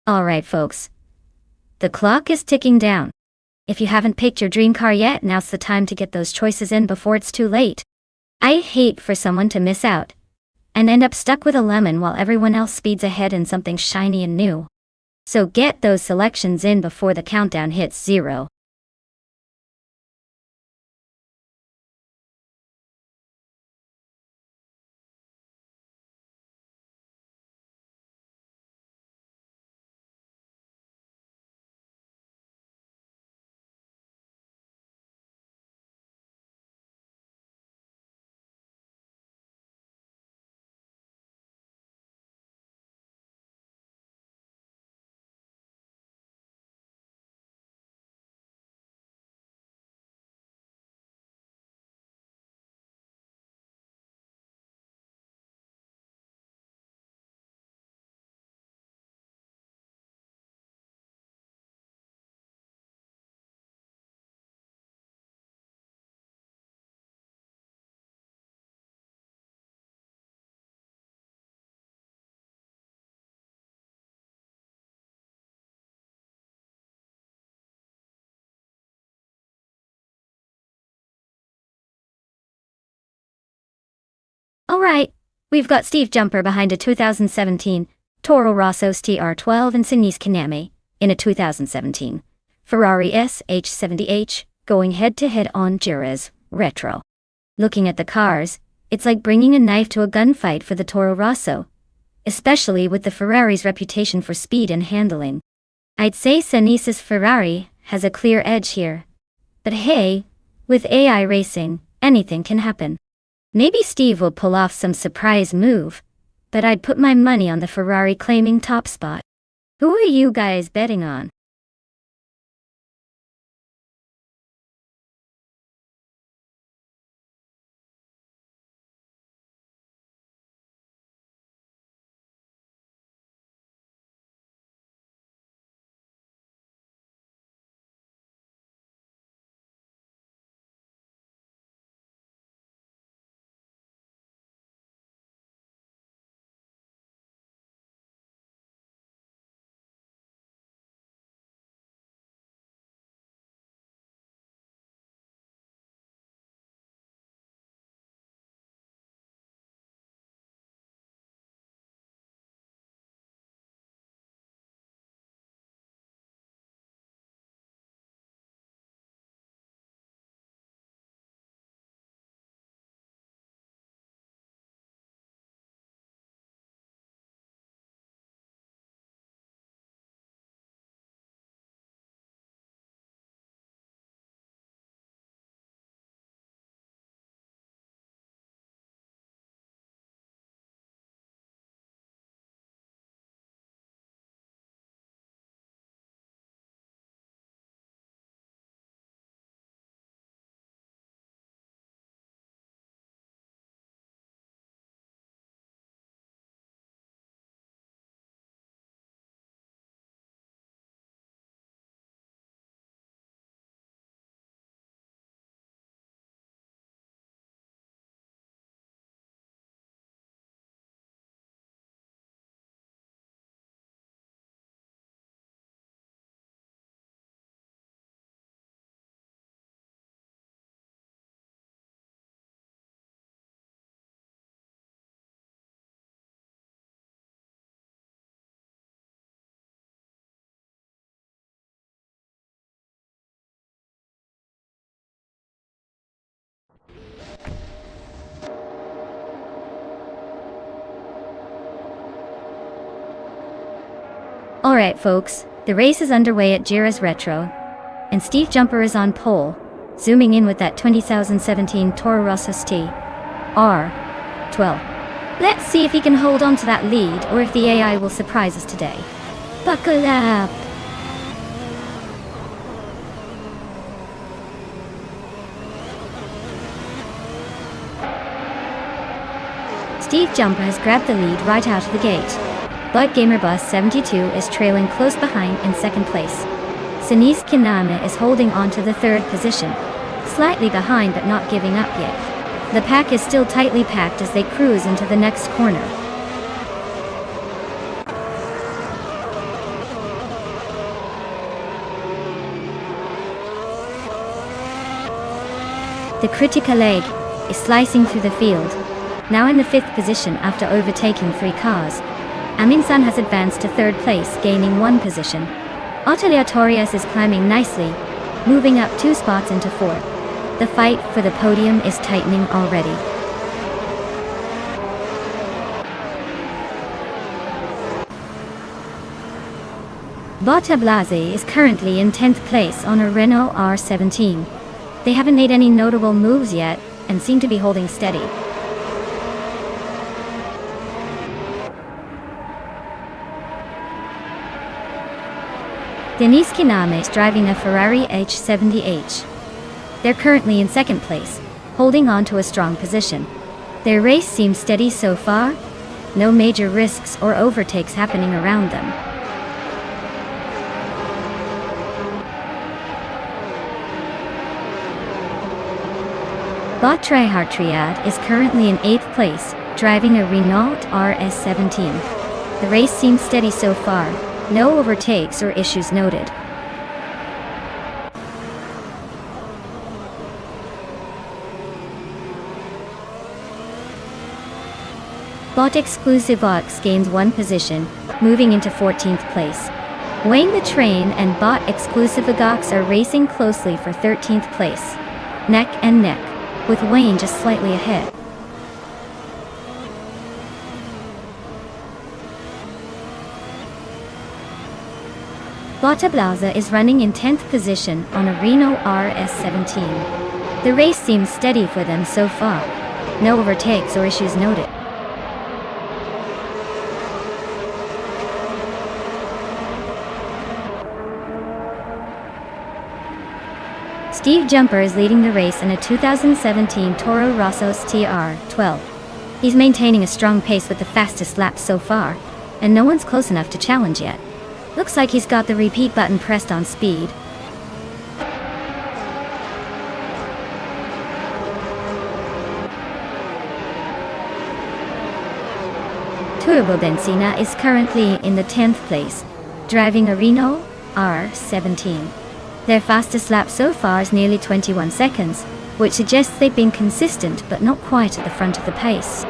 Alright folks, the clock is ticking down. If you haven't picked your dream car yet, now's the time to get those choices in before it's too late. I hate for someone to miss out and end up stuck with a lemon while everyone else speeds ahead in something shiny and new. So get those selections in before the countdown hits 0. Alright, we've got Steve Jumper behind a 2017 Toro Rosso TR12 and Signis Caname in a 2017 Ferrari SH70H going head-to-head on Gira's Retro. Looking at the cars, it's like bringing a knife to a gunfight for the Toro Rosso, especially with the Ferrari's reputation for speed and handling. I'd say Senise's Ferrari has a clear edge here. But hey, with AI racing, anything can happen. Maybe Steve will pull off some surprise move, but I'd put my money on the Ferrari claiming top spot. Who are you guys betting on? Alright folks, the race is underway at Gira's Retro, and Steve Jumper is on pole, zooming in with that 2017 Toro Rosso ST R12. Let's see if he can hold on to that lead or if the AI will surprise us today. Buckle up! Steve Jumper has grabbed the lead right out of the gate, but GamerBus 72 is trailing close behind in second place. Senise Kiname is holding on to the third position, slightly behind but not giving up yet. The pack is still tightly packed as they cruise into the next corner. The Critica leg is slicing through the field, now in the fifth position after overtaking 3 cars. Amin-san has advanced to third place, gaining 1 position. Atelier Torres is climbing nicely, moving up 2 spots into 4th. The fight for the podium is tightening already. Botta Blasi is currently in 10th place on a Renault R17. They haven't made any notable moves yet, and seem to be holding steady. Denise Kiname is driving a Ferrari H70H. They're currently in second place, holding on to a strong position. Their race seems steady so far, no major risks or overtakes happening around them. Bot Triad is currently in 8th place, driving a Renault RS17. The race seems steady so far, no overtakes or issues noted. Bot Exclusive Ox gains 1 position, moving into 14th place. Wayne the Train and bot exclusive Agox are racing closely for 13th place. Neck and neck, with Wayne just slightly ahead. Bota Blaza is running in 10th position on a Renault RS17. The race seems steady for them so far. No overtakes or issues noted. Steve Jumper is leading the race in a 2017 Toro Rosso TR12. He's maintaining a strong pace with the fastest lap so far, and no one's close enough to challenge yet. Looks like he's got the repeat button pressed on speed. Turbo Benzina is currently in the 10th place, driving a Renault R17. Their fastest lap so far is nearly 21 seconds, which suggests they've been consistent but not quite at the front of the pace.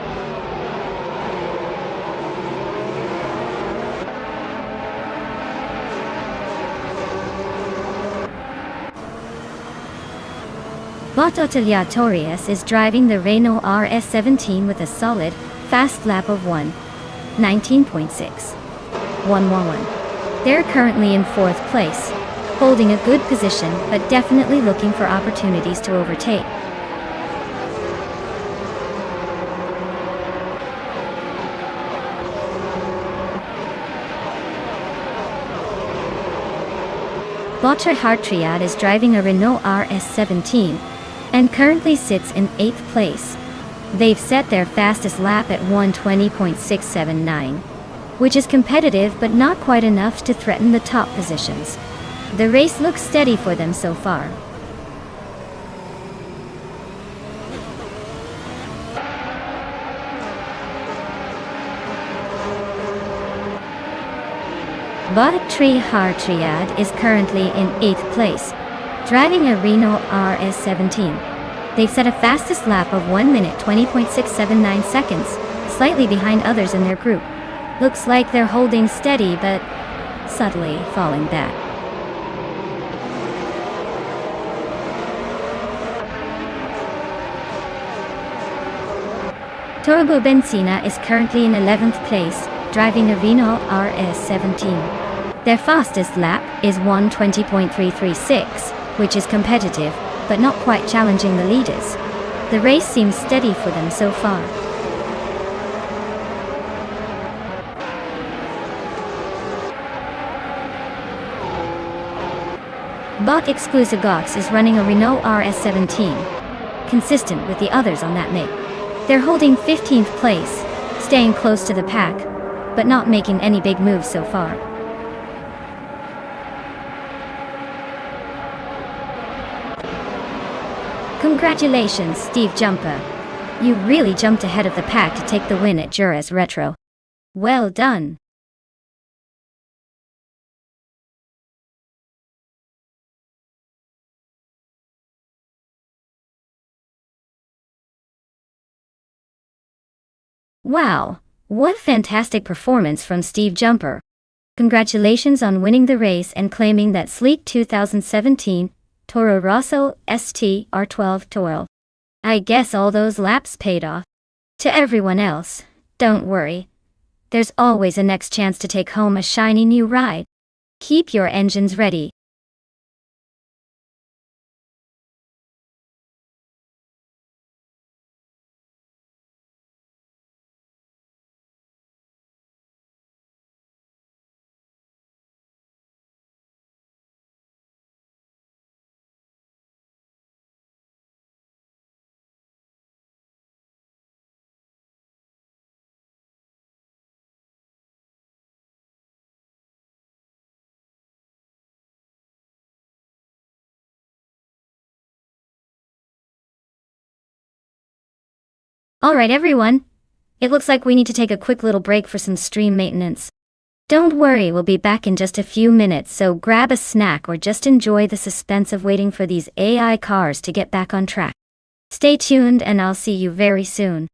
Bototiliatorius is driving the Renault RS17 with a solid, fast lap of 1:19.6. They're currently in 4th place, holding a good position but definitely looking for opportunities to overtake. Botcha Hartriad is driving a Renault RS17 and currently sits in 8th place. They've set their fastest lap at 1:20.679, which is competitive but not quite enough to threaten the top positions. The race looks steady for them so far. Botcha Hartriad is currently in 8th place, driving a Renault RS17. They've set a fastest lap of 1:20.679 seconds, slightly behind others in their group. Looks like they're holding steady but subtly falling back. Turbo Benzina is currently in 11th place, driving a Renault RS17. Their fastest lap is 1:20.336, which is competitive, but not quite challenging the leaders. The race seems steady for them so far. Bot Exclusive Gox is running a Renault RS17, consistent with the others on that make. They're holding 15th place, staying close to the pack, but not making any big moves so far. Congratulations, Steve Jumper. You really jumped ahead of the pack to take the win at Juras Retro. Well done. Wow, what a fantastic performance from Steve Jumper. Congratulations on winning the race and claiming that sleek 2017 Toro Rosso TR12 Toro. I guess all those laps paid off. To everyone else, don't worry. There's always a next chance to take home a shiny new ride. Keep your engines ready. Alright everyone, it looks like we need to take a quick little break for some stream maintenance. Don't worry, we'll be back in just a few minutes, so grab a snack or just enjoy the suspense of waiting for these AI cars to get back on track. Stay tuned and I'll see you very soon.